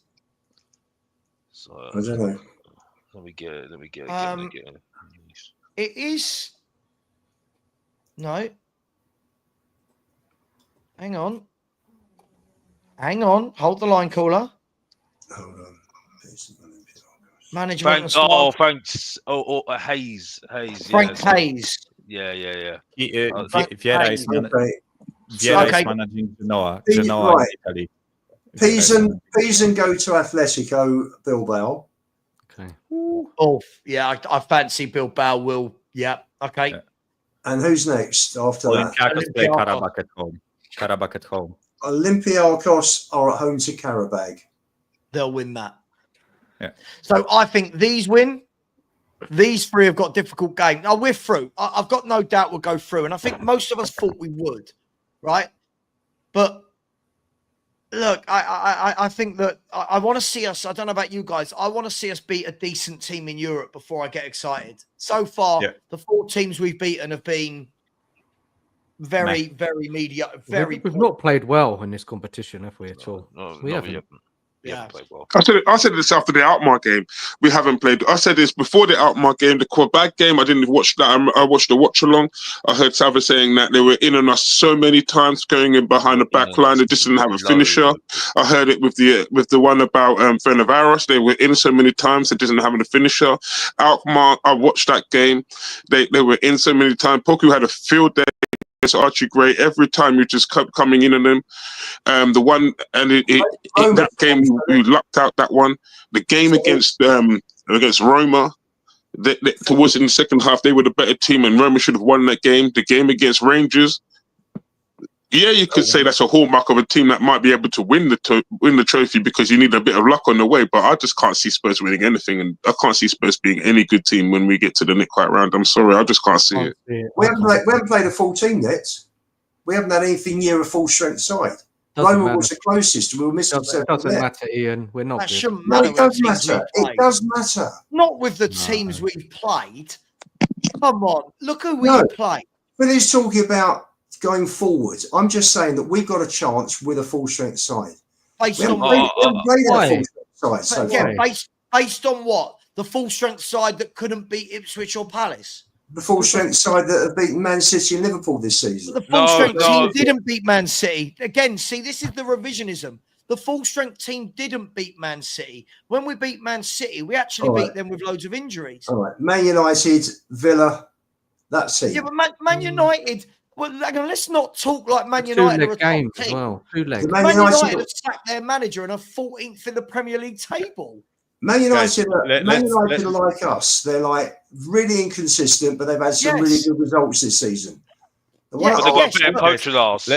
So, I don't know. Let me get it. It is. No. Hang on. Hold the line, caller. Hold on. Management. Thanks. Hayes. Frank Hayes. Yeah. Vieira is managing Genoa right. in Italy. Pisa go to Atletico Bilbao. Okay. Oh, yeah. I fancy Bilbao will. Yeah. Okay. Yeah. And who's next after that? Olympiacos play Karabakh at home. Olympiacos are at home to Karabakh. They'll win that. Yeah. So I think these win. these three have got difficult games. Oh, we're through. I've got no doubt we'll go through. And I think most of us thought we would, right? But look, I think that I want to see us. I don't know about you guys. I want to see us beat a decent team in Europe before I get excited. So far, the 4 teams we've beaten have been very mediocre. We've not played well in this competition, have we, at all? No, We haven't. We haven't played well. I said this after the Alkmaar game. We haven't played. I said this before the Alkmaar game. The Quebec game, I didn't watch that. I watched the Watchalong. I heard Savva saying that they were in on us so many times, going in behind the back line. They just didn't have a finisher. I heard it with the one about Fenerbahce. They were in so many times, they didn't have a finisher. Alkmaar, I watched that game. They were in so many times. Poku had a field day. It's Archie Gray. Every time you just kept coming in on them. The one and that game we lucked out that one. The game against Roma, towards in the second half, they were the better team, and Roma should have won that game. The game against Rangers, you could say that's a hallmark of a team that might be able to win the trophy because you need a bit of luck on the way. But I just can't see Spurs winning anything, and I can't see Spurs being any good team when we get to the knockout round. I'm sorry, I just can't see it. We haven't played a full team yet. We haven't had anything near a full strength side. Roma was the closest. We were missing. It doesn't matter, Ian. We're not. That shouldn't No, matter. it does matter. It does matter. Not with the teams we've played. Come on, look who we've played. But he's talking about going forward. I'm just saying that we've got a chance with a full strength side. Based We on haven't played a full strength side. again, based on what? The full strength side that couldn't beat Ipswich or Palace. The full strength side that have beaten Man City and Liverpool this season. The full strength team didn't beat Man City. Again, see, this is the revisionism. The full strength team didn't beat Man City. When we beat Man City, we actually beat them with loads of injuries. All right. Man United, Villa, that's it. Yeah, but Man United, well, let's not talk like Man United are a games top as team. well. 2 legs. Man United have sacked their manager and are 14th in the Premier League table. Man United are like us. They're like really inconsistent, but they've had some really good results this season. But they've got a better coach than us.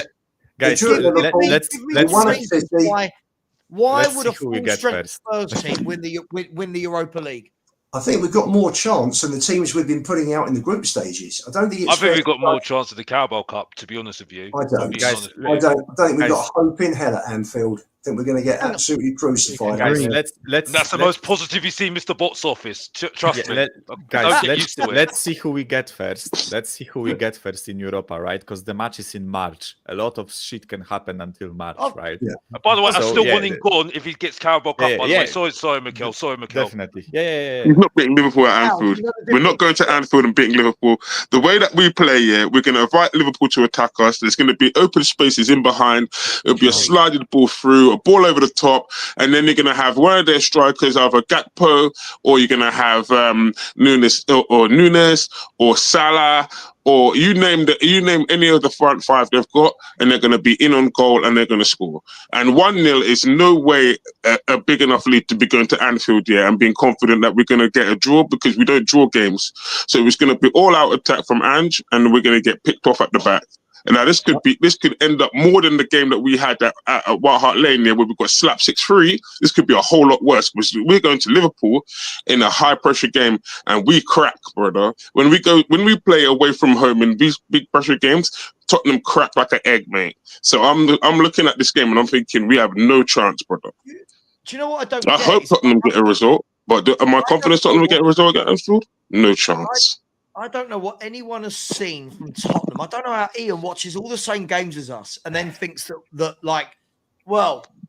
Why would a full strength Spurs team win the Europa League? I think we've got more chance than the teams we've been putting out in the group stages. I think we've got more chance of the Carabao Cup, to be honest with you. I don't think we've got hope in hell at Anfield. I think we're going to get absolutely crucified. Guys, that's the most positive you see in Mr. Bott's office. Trust me. Let's see who we get first. Let's see who we get first in Europa, right? Because the match is in March. A lot of shit can happen until March, right? Yeah. By the way, I still want him gone if he gets Carabao Cup. By the way, sorry, Mikel. Definitely. Yeah. He's not beating Liverpool at Anfield. We're not going to Anfield and beating Liverpool. The way that we play, we're going to invite Liverpool to attack us. There's going to be open spaces in behind. It'll be a slided ball through, a ball over the top, and then you're going to have one of their strikers, either Gakpo, or you're going to have Nunes or Salah, or you name any of the front five they've got, and they're going to be in on goal and they're going to score. And 1-0 is no way a big enough lead to be going to Anfield and being confident that we're going to get a draw, because we don't draw games. So it's going to be all out attack from Ange, and we're going to get picked off at the back. And now this could end up more than the game that we had at White Hart Lane where we got slapped 6-3. This could be a whole lot worse, because we're going to Liverpool in a high pressure game and we crack, brother. When we play away from home in these big pressure games, Tottenham crack like an egg, mate. So I'm looking at this game and I'm thinking we have no chance, brother. Do you know what I don't? I hope Tottenham get a result, but am I confident Tottenham will get a result against Anfield? No chance. I don't know what anyone has seen from Tottenham. I don't know how Ian watches all the same games as us and then thinks that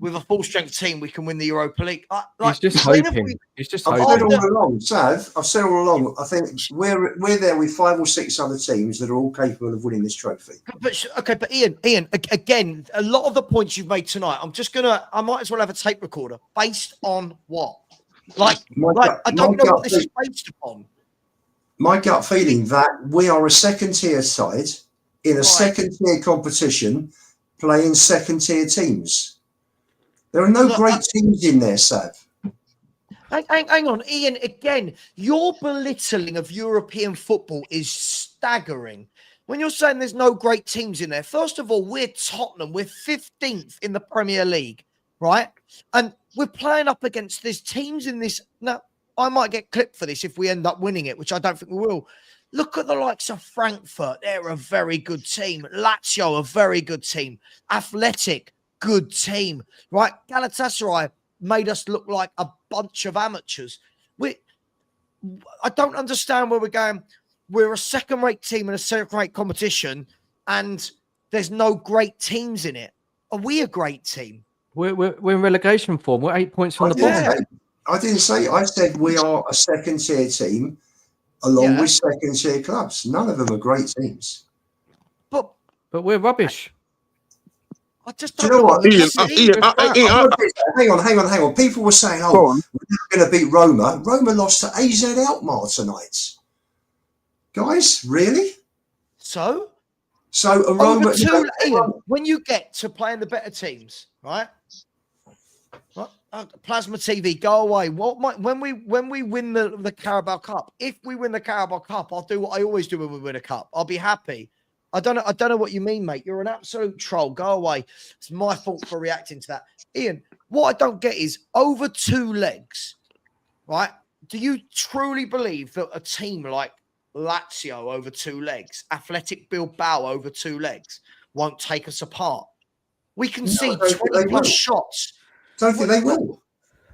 with a full strength team we can win the Europa League. He's just hoping. He's just hoping. I've said all along. I think we're there with 5 or 6 other teams that are all capable of winning this trophy. But Ian, again, a lot of the points you've made tonight, I might as well have a tape recorder. Based on what? I don't know what this is based upon. My gut feeling that we are a second-tier side in a second-tier competition playing second-tier teams. There are no great teams in there, Sav. Hang on, Ian, again, your belittling of European football is staggering. When you're saying there's no great teams in there, first of all, we're Tottenham. We're 15th in the Premier League, right? And we're playing up against these teams in this... Now, I might get clipped for this if we end up winning it, which I don't think we will. Look at the likes of Frankfurt. They're a very good team. Lazio, a very good team. Athletic, good team. Right? Galatasaray made us look like a bunch of amateurs. I don't understand where we're going. We're a second-rate team in a second-rate competition, and there's no great teams in it. Are we a great team? We're in relegation form. We're 8 points from the bottom. I didn't say. I said we are a second-tier team along with second-tier clubs. None of them are great teams. But we're rubbish. I just Do don't you know what? Ian, Hang on. People were saying, we're going to beat Roma. Roma lost to AZ Alkmaar tonight. Guys, really? So Roma, Ian, when you get to playing the better teams, right? Plasma TV, go away. When we win the Carabao Cup, if we win the Carabao Cup, I'll do what I always do when we win a cup. I'll be happy. I don't know what you mean, mate. You're an absolute troll. Go away. It's my fault for reacting to that. Ian, what I don't get is over 2 legs, right? Do you truly believe that a team like Lazio over 2 legs, Athletic Bilbao over 2 legs, won't take us apart? We can see 20 plus shots. Don't think they will.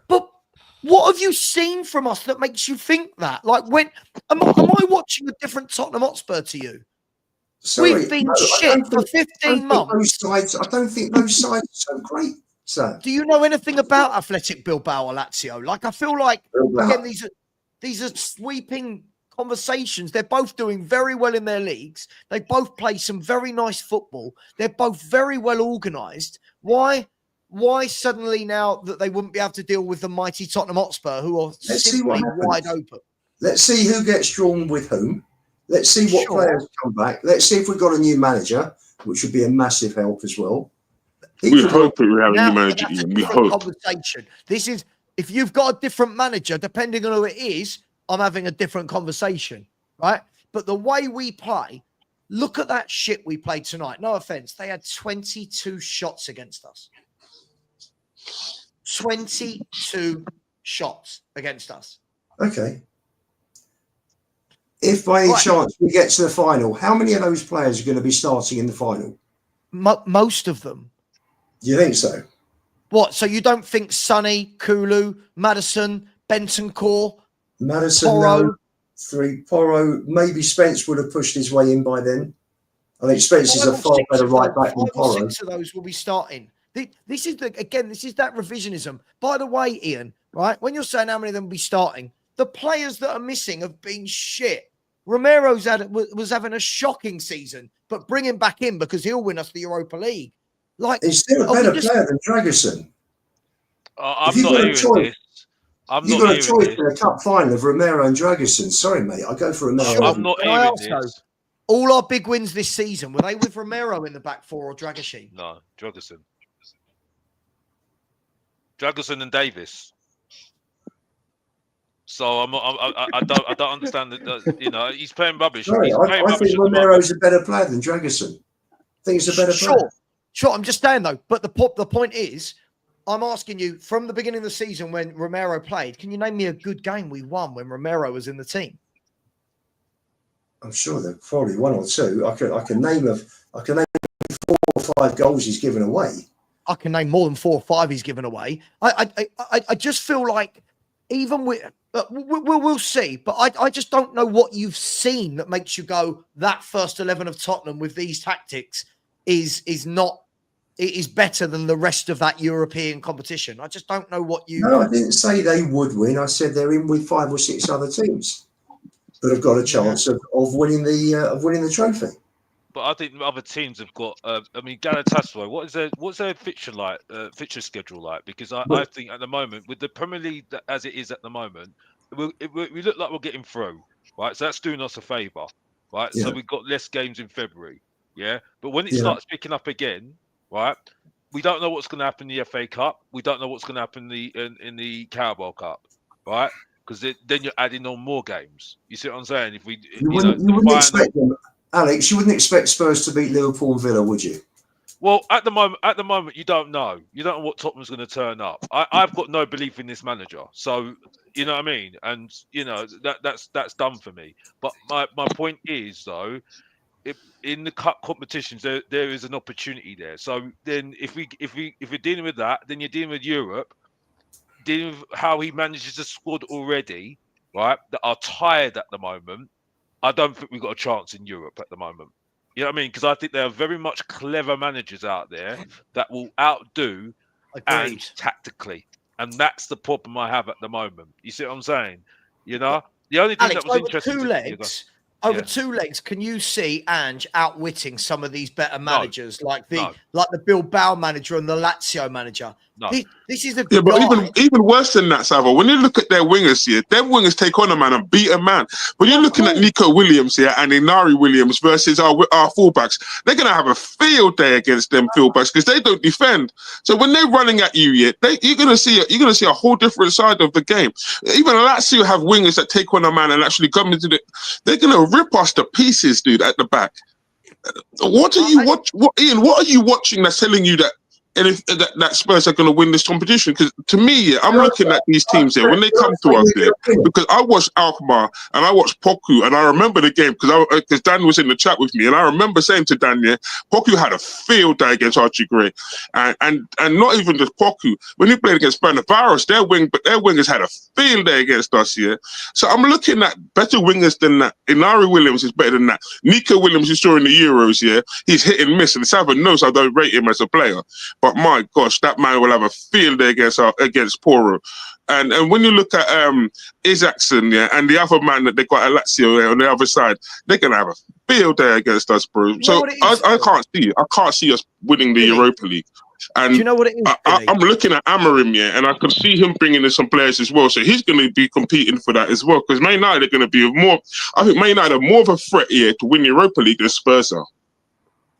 But what have you seen from us that makes you think that? Like, am I watching a different Tottenham Hotspur to you? Sorry, we've been shit for 15 months. I don't think those sides are so great, sir. Do you know anything about Athletic Bilbao or Lazio? Like, I feel like, again, these are sweeping conversations. They're both doing very well in their leagues. They both play some very nice football. They're both very well organised. Why suddenly now that they wouldn't be able to deal with the mighty Tottenham Hotspur, who are simply wide open? Let's see who gets drawn with whom. Let's see what players come back. Let's see if we've got a new manager, which would be a massive help as well. We hope that we have a new manager. We hope. Conversation. This is, if you've got a different manager, depending on who it is, I'm having a different conversation, right? But the way we play, look at that shit we played tonight. No offense. They had 22 shots against us. 22 shots against us. Okay. If by any chance we get to the final, how many of those players are going to be starting in the final? Most of them. Do you think so? What? So you don't think Sonny, Kulu, Madison, Bentancur, Madison, Porro? no. 3, Porro, maybe Spence would have pushed his way in by then. I think Spence is a far better right back than Porro. 6 of those will be starting. This is that revisionism. By the way, Ian, right? When you're saying how many of them will be starting, the players that are missing have been shit. Romero's was having a shocking season, but bring him back in because he'll win us the Europa League. Like, he's still a better player than Dragusin. I'm not hearing this. You've got a choice in a cup final of Romero and Dragusin. Sorry, mate. I go for Romero. I'm not hearing this. All our big wins this season, were they with Romero in the back 4 or Dragusin? No, Dragusin. Dragusin and Davis. So I don't understand that. He's playing rubbish. Sorry, I think Romero's a better player than Dragusin. I think he's a better player. Sure. I'm just saying though. But the point is, I'm asking you from the beginning of the season when Romero played. Can you name me a good game we won when Romero was in the team? I'm sure there probably 1 or 2. I can name 4 or 5 goals he's given away. I can name more than 4 or 5 he's given away. I just feel like even with we'll see, but I just don't know what you've seen that makes you go that first 11 of Tottenham with these tactics is better than the rest of that European competition. I just don't know what you. No, I didn't say they would win. I said they're in with 5 or 6 other teams that have got a chance of winning the trophy. But I think other teams have got. Galatasaray. What's their fixture like? Fixture schedule like? Because I think at the moment with the Premier League as it is at the moment, we look like we're getting through, right? So that's doing us a favour, right? Yeah. So we've got less games in February, yeah. But when it starts picking up again, right? We don't know what's going to happen in the FA Cup. We don't know what's going to happen in the Carabao Cup, right? Because then you're adding on more games. You see what I'm saying? If we, you wouldn't expect them. Alex, you wouldn't expect Spurs to beat Liverpool and Villa, would you? Well, at the moment, you don't know. You don't know what Tottenham's going to turn up. I've got no belief in this manager, so you know what I mean. And you know that's done for me. But my point is though, in the cup competitions, there is an opportunity there. So then, if you're dealing with that, then you're dealing with Europe, dealing with how he manages the squad already, right? That are tired at the moment. I don't think we've got a chance in Europe at the moment. You know what I mean? Because I think there are very much clever managers out there that will outdo and tactically. And that's the problem I have at the moment. You see what I'm saying? You know? The only thing Alex, that was over interesting... Over 2 legs, can you see Ange outwitting some of these better managers like the Bilbao manager and the Lazio manager? No. This is a good but guy. even worse than that, Savva, when you look at their wingers here, them wingers take on a man and beat a man. When you're looking at Nico Williams here and Inari Williams versus our fullbacks, they're going to have a field day against them fullbacks because they don't defend. So when they're running at you, you're going to see a whole different side of the game. Even Lazio have wingers that take on a man and actually come into the. They're going to rip us to pieces, dude, at the back. What are you Ian? What are you watching that's telling you that? And if that Spurs are going to win this competition, because to me, I'm looking at these teams here when they come to us there. Because I watched Alkmaar and I watched Poku, and I remember the game because Dan was in the chat with me, and I remember saying to Dan, Poku had a field day against Archie Gray, and not even just Poku. When he played against Spanivaros, their wingers had a field day against us here. So I'm looking at better wingers than that. Inari Williams is better than that. Nico Williams, you saw in the Euros, he's hit and miss, and Savva knows I don't rate him as a player. But my gosh, that man will have a field day against Poro. And when you look at Isaacson, and the other man that they got at Lazio on the other side, they're going to have a field day against us, bro. So I can't see us winning the Europa League. And do you know what it is? I'm looking at Amorim, and I can see him bringing in some players as well. So he's going to be competing for that as well. Because Man United are going to be more. I think Man United are more of a threat here to win the Europa League than Spurs are.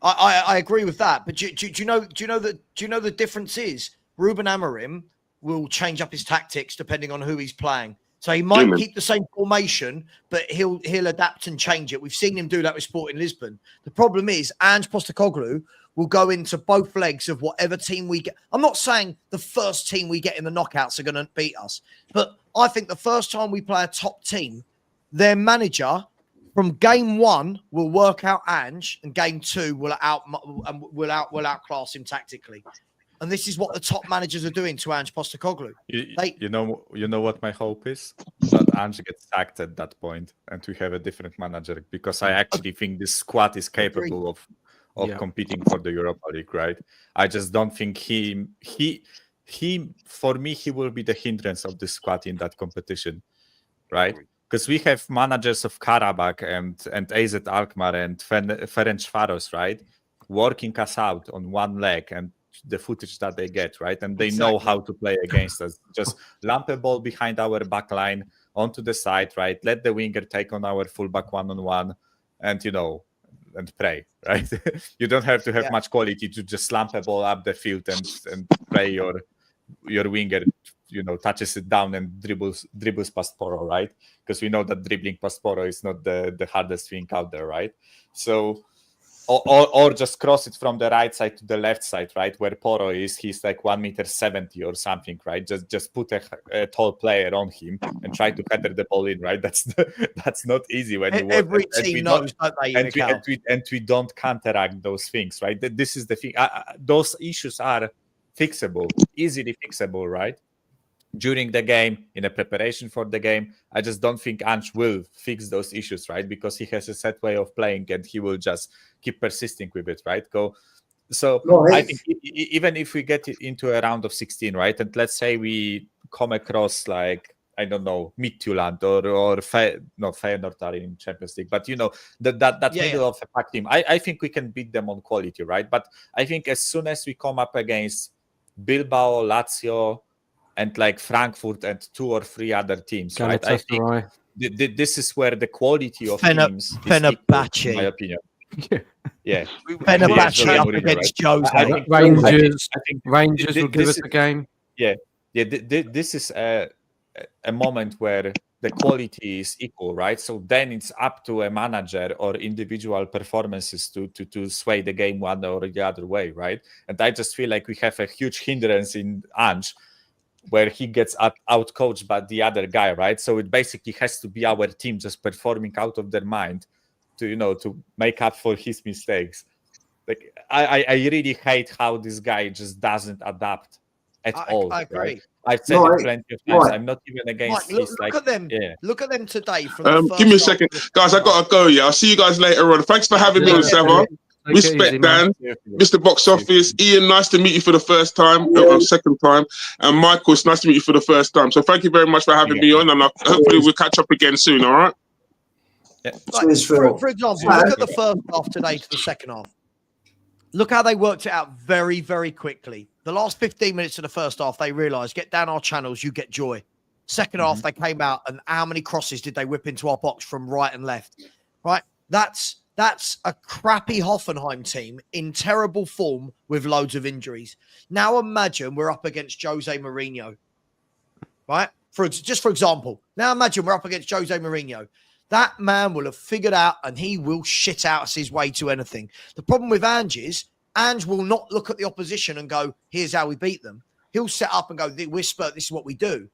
I agree with that, but do you know the difference is Ruben Amorim will change up his tactics depending on who he's playing. So he might keep the same formation, but he'll adapt and change it. We've seen him do that with Sporting Lisbon. The problem is Ange Postecoglou will go into both legs of whatever team we get. I'm not saying the first team we get in the knockouts are going to beat us, but I think the first time we play a top team, their manager from game 1 will work out Ange, and game 2 will outclass him tactically. And this is what the top managers are doing to Ange Postecoglou. You know what my hope is? That Ange gets sacked at that point and we have a different manager, because I actually think this squad is capable of competing for the Europa League, right? I just don't think he for me, he will be the hindrance of the squad in that competition, right? Because we have managers of Karabakh and AZ Alkmaar and Ferencváros, right? Working us out on one leg and the footage that they get, right? And they know how to play against us. Just lump a ball behind our back line onto the side, right? Let the winger take on our fullback one-on-one and, and pray, right? You don't have to have much quality to just slump a ball up the field and pray your winger touches it down and dribbles past Poro, right? Because we know that dribbling past Poro is not the hardest thing out there, right? So, or just cross it from the right side to the left side, right? Where Poro is, he's like 1.70 meters or something, right? Just put a tall player on him and try to header the ball in, right? That's not easy when you every team knows that and we don't counteract those things, right? This is the thing. Those issues are fixable, easily fixable, right? During the game, in a preparation for the game. I just don't think Ange will fix those issues, right? Because he has a set way of playing and he will just keep persisting with it, right? I think even if we get into a round of 16, right? And let's say we come across like, I don't know, Midtjylland or Feyenoord are in Champions League, but that middle of the pack team, I think we can beat them on quality, right? But I think as soon as we come up against Bilbao, Lazio, and like Frankfurt and 2 or 3 other teams, right? I think this is where the quality of teams is Fenerbahce, in my opinion. Yeah. Fenerbahce up against Jose. Rangers will give us a game. Yeah. This is a moment where the quality is equal, right? So then it's up to a manager or individual performances to sway the game one or the other way, right? And I just feel like we have a huge hindrance in Ange, where he gets out coached by the other guy, right? So it basically has to be our team just performing out of their mind to make up for his mistakes. Like I really hate how this guy just doesn't adapt at all. I agree. Right? I've said it plenty of times. I'm not even against Mike, his look at them. Yeah. Look at them today. From the first Give me a half second, to the guys. I gotta go. Yeah, I'll see you guys later on. Thanks for having me on, Savva. Respect, Dan. Mr. Box Office. Ian, nice to meet you for the first time, second time. And Michael, it's nice to meet you for the first time. So thank you very much for having me on, and hopefully we'll catch up again soon. All right. Like, for example, look at the first half today to the second half. Look how they worked it out very, very quickly. The last 15 minutes of the first half, they realised, get down our channels, you get joy. Second half, they came out, and how many crosses did they whip into our box from right and left? Right? That's a crappy Hoffenheim team in terrible form with loads of injuries. Now imagine we're up against Jose Mourinho, right? For example, now imagine we're up against Jose Mourinho. That man will have figured out, and he will shit out his way to anything. The problem with Ange is, Ange will not look at the opposition and go, here's how we beat them. He'll set up and go, we're Spurs, this is what we do.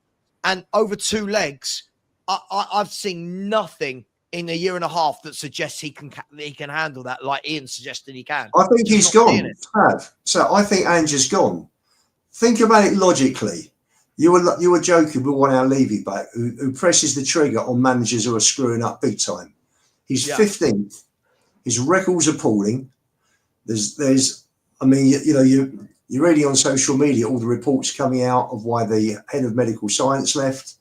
And over 2 legs, I've seen nothing in a year and a half that suggests he can handle that, like Ian suggested he can. I think he's gone. So I think Ange is gone. Think about it logically. You were joking with one of our Levy back who presses the trigger on managers who are screwing up big time. He's 15th. His record's appalling. You're reading on social media all the reports coming out of why the head of medical science left.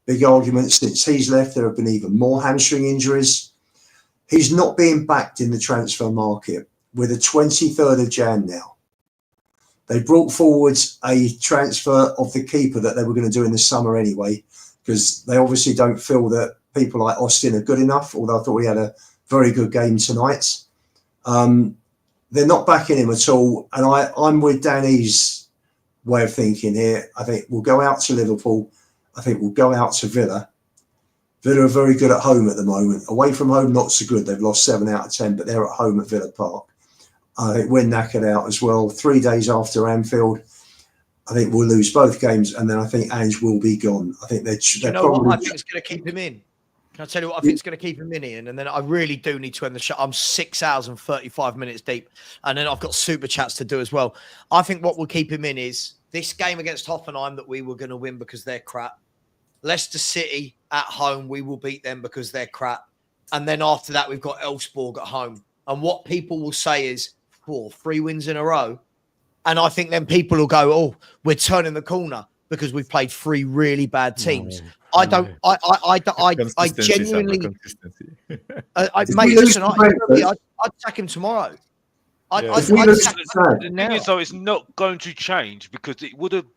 Big arguments since he's left. There have been even more hamstring injuries. He's not being backed in the transfer market. We're the 23rd of Jan now. They brought forward a transfer of the keeper that they were going to do in the summer anyway, because they obviously don't feel that people like Austin are good enough, although I thought he had a very good game tonight. They're not backing him at all. And I'm with Danny's way of thinking here. I think we'll go out to Liverpool. I think we'll go out to Villa. Villa are very good at home at the moment. Away from home, not so good. They've lost 7 out of 10, but they're at home at Villa Park. I think we're knackered out as well. 3 days after Anfield, I think we'll lose both games, and then I think Ange will be gone. I think they're probably... what I think is going to keep him in? Can I tell you what I think is going to keep him in, Ian? And then I really do need to end the show. I'm 6 hours and 35 minutes deep, and then I've got super chats to do as well. I think what will keep him in is this game against Hoffenheim that we were going to win because they're crap. Leicester City at home, we will beat them because they're crap. And then after that, we've got Elfsborg at home. And what people will say is, 3 wins in a row. And I think then people will go, oh, we're turning the corner because we've played 3 really bad teams. I genuinely, I'd sack him tomorrow. The thing is, though, it's not going to change because he would have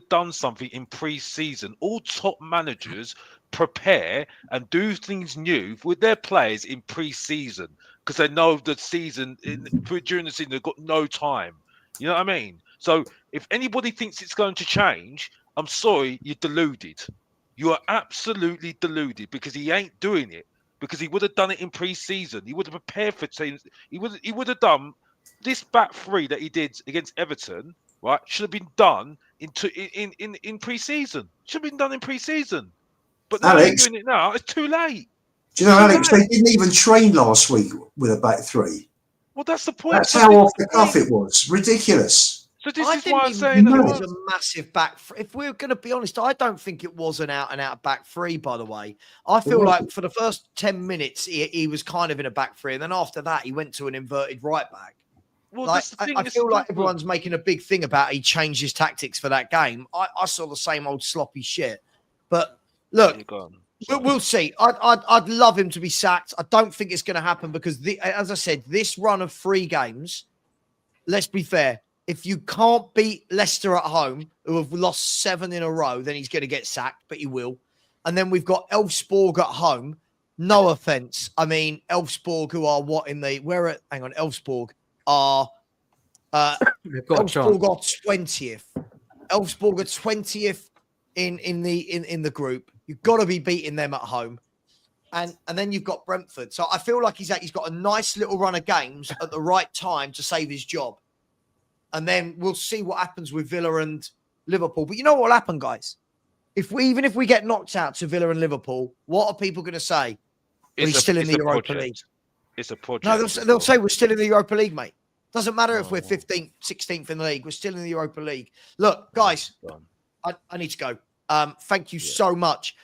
done something in pre-season. All top managers prepare and do things new with their players in pre-season because they know the season during the season they've got no time. You know what I mean? So if anybody thinks it's going to change, I'm sorry, you're deluded. You are absolutely deluded because he ain't doing it. Because he would have done it in pre-season. He would have prepared for teams. He would have done this back 3 that he did against Everton. Right, should have been done in pre-season. Should have been done in pre-season. But now they're doing it now. It's too late. Do you know, Alex? They didn't even train last week with a back 3. Well, that's the point. That's how off the cuff it was. Ridiculous. So this is why I'm saying it was a massive back. If we're going to be honest, I don't think it was an out-and-out back 3. By the way, I feel like for the first 10 minutes he was kind of in a back 3, and then after that he went to an inverted right back. Well, like, I feel like everyone's making a big thing about he changed his tactics for that game. I saw the same old sloppy shit. But look, we'll see. I'd love him to be sacked. I don't think it's going to happen because, as I said, this run of 3 games, let's be fair, if you can't beat Leicester at home, who have lost 7 in a row, then he's going to get sacked, but he will. And then we've got Elfsborg at home. No offense. I mean, Elfsborg, who are Elfsborg are Elfsborg are 20th. Elfsborg are 20th in the group. You've got to be beating them at home. And then you've got Brentford. So I feel like he's got a nice little run of games at the right time to save his job. And then we'll see what happens with Villa and Liverpool. But you know what will happen, guys? Even if we get knocked out to Villa and Liverpool, what are people going to say? He's still in the Europa League. It's a project. No, they'll say we're still in the Europa League, mate. Doesn't matter if we're 15th, 16th in the league. We're still in the Europa League. Look, guys, I need to go. Thank you so much.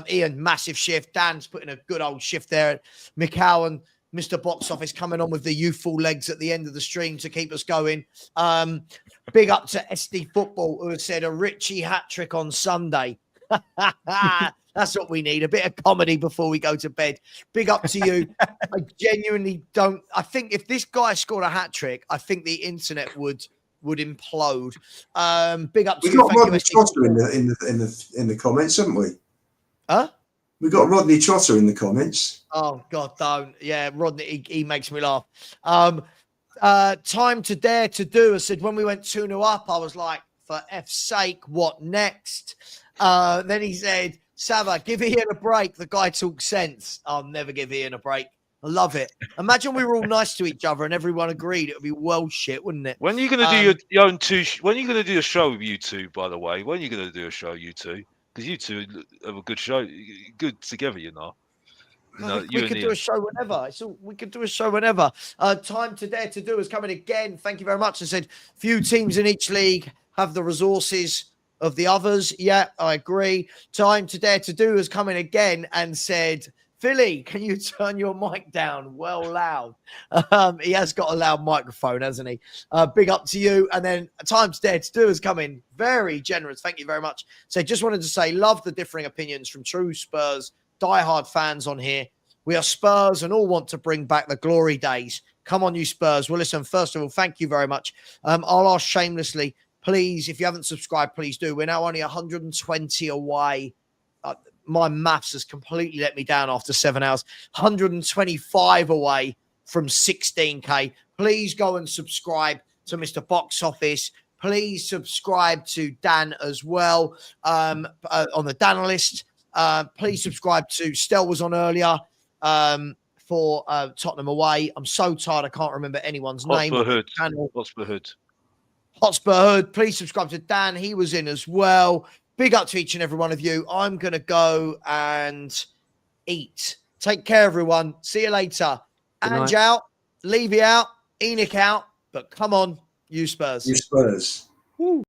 Ian, massive shift. Dan's putting a good old shift there. Mikhail and Mr. Box Office coming on with the youthful legs at the end of the stream to keep us going. Big up to SD Football, who has said a Richie hat-trick on Sunday. That's what we need. A bit of comedy before we go to bed. Big up to you. I genuinely don't. I think if this guy scored a hat-trick, I think the internet would implode. Big up to you. We got Rodney Trotter in the comments, haven't we? Huh? We got Rodney Trotter in the comments. Oh God, don't. Yeah, Rodney, he makes me laugh. Time to dare to do. I said when we went 2-0 up, I was like, for F's sake, what next? Then he said, Savva, give Ian a break. The guy talks sense. I'll never give Ian a break. I love it. Imagine we were all nice to each other and everyone agreed. It would be well shit, wouldn't it? When are you going to do your own two? When are you going to do a show with you two? By the way, when are you going to do a show, you two? Because you two have a good show, good together, you know. We could do a show whenever. We could do a show whenever. Time to dare to do is coming again. Thank you very much. I said few teams in each league have the resources of the others. Yeah, I agree. Time to dare to do is coming again and said, Philly, can you turn your mic down well loud? He has got a loud microphone, hasn't he? Big up to you. And then Time to Dare to Do is coming. Very generous. Thank you very much. So just wanted to say, love the differing opinions from true Spurs, diehard fans on here. We are Spurs and all want to bring back the glory days. Come on, you Spurs. Well, listen, first of all, thank you very much. I'll ask shamelessly, please, if you haven't subscribed, please do. We're now only 120 away. My maths has completely let me down after 7 hours. 125 away from 16K. Please go and subscribe to Mr. Box Office. Please subscribe to Dan as well on the Danalist. Please subscribe to Stel was on earlier for Tottenham away. I'm so tired I can't remember anyone's name. Hotspur Hood. Hotspur Hood. Please subscribe to Dan. He was in as well. Big up to each and every one of you. I'm going to go and eat. Take care, everyone. See you later. Ange out, Levy out, Enoch out. But come on, you Spurs. You Spurs. Woo.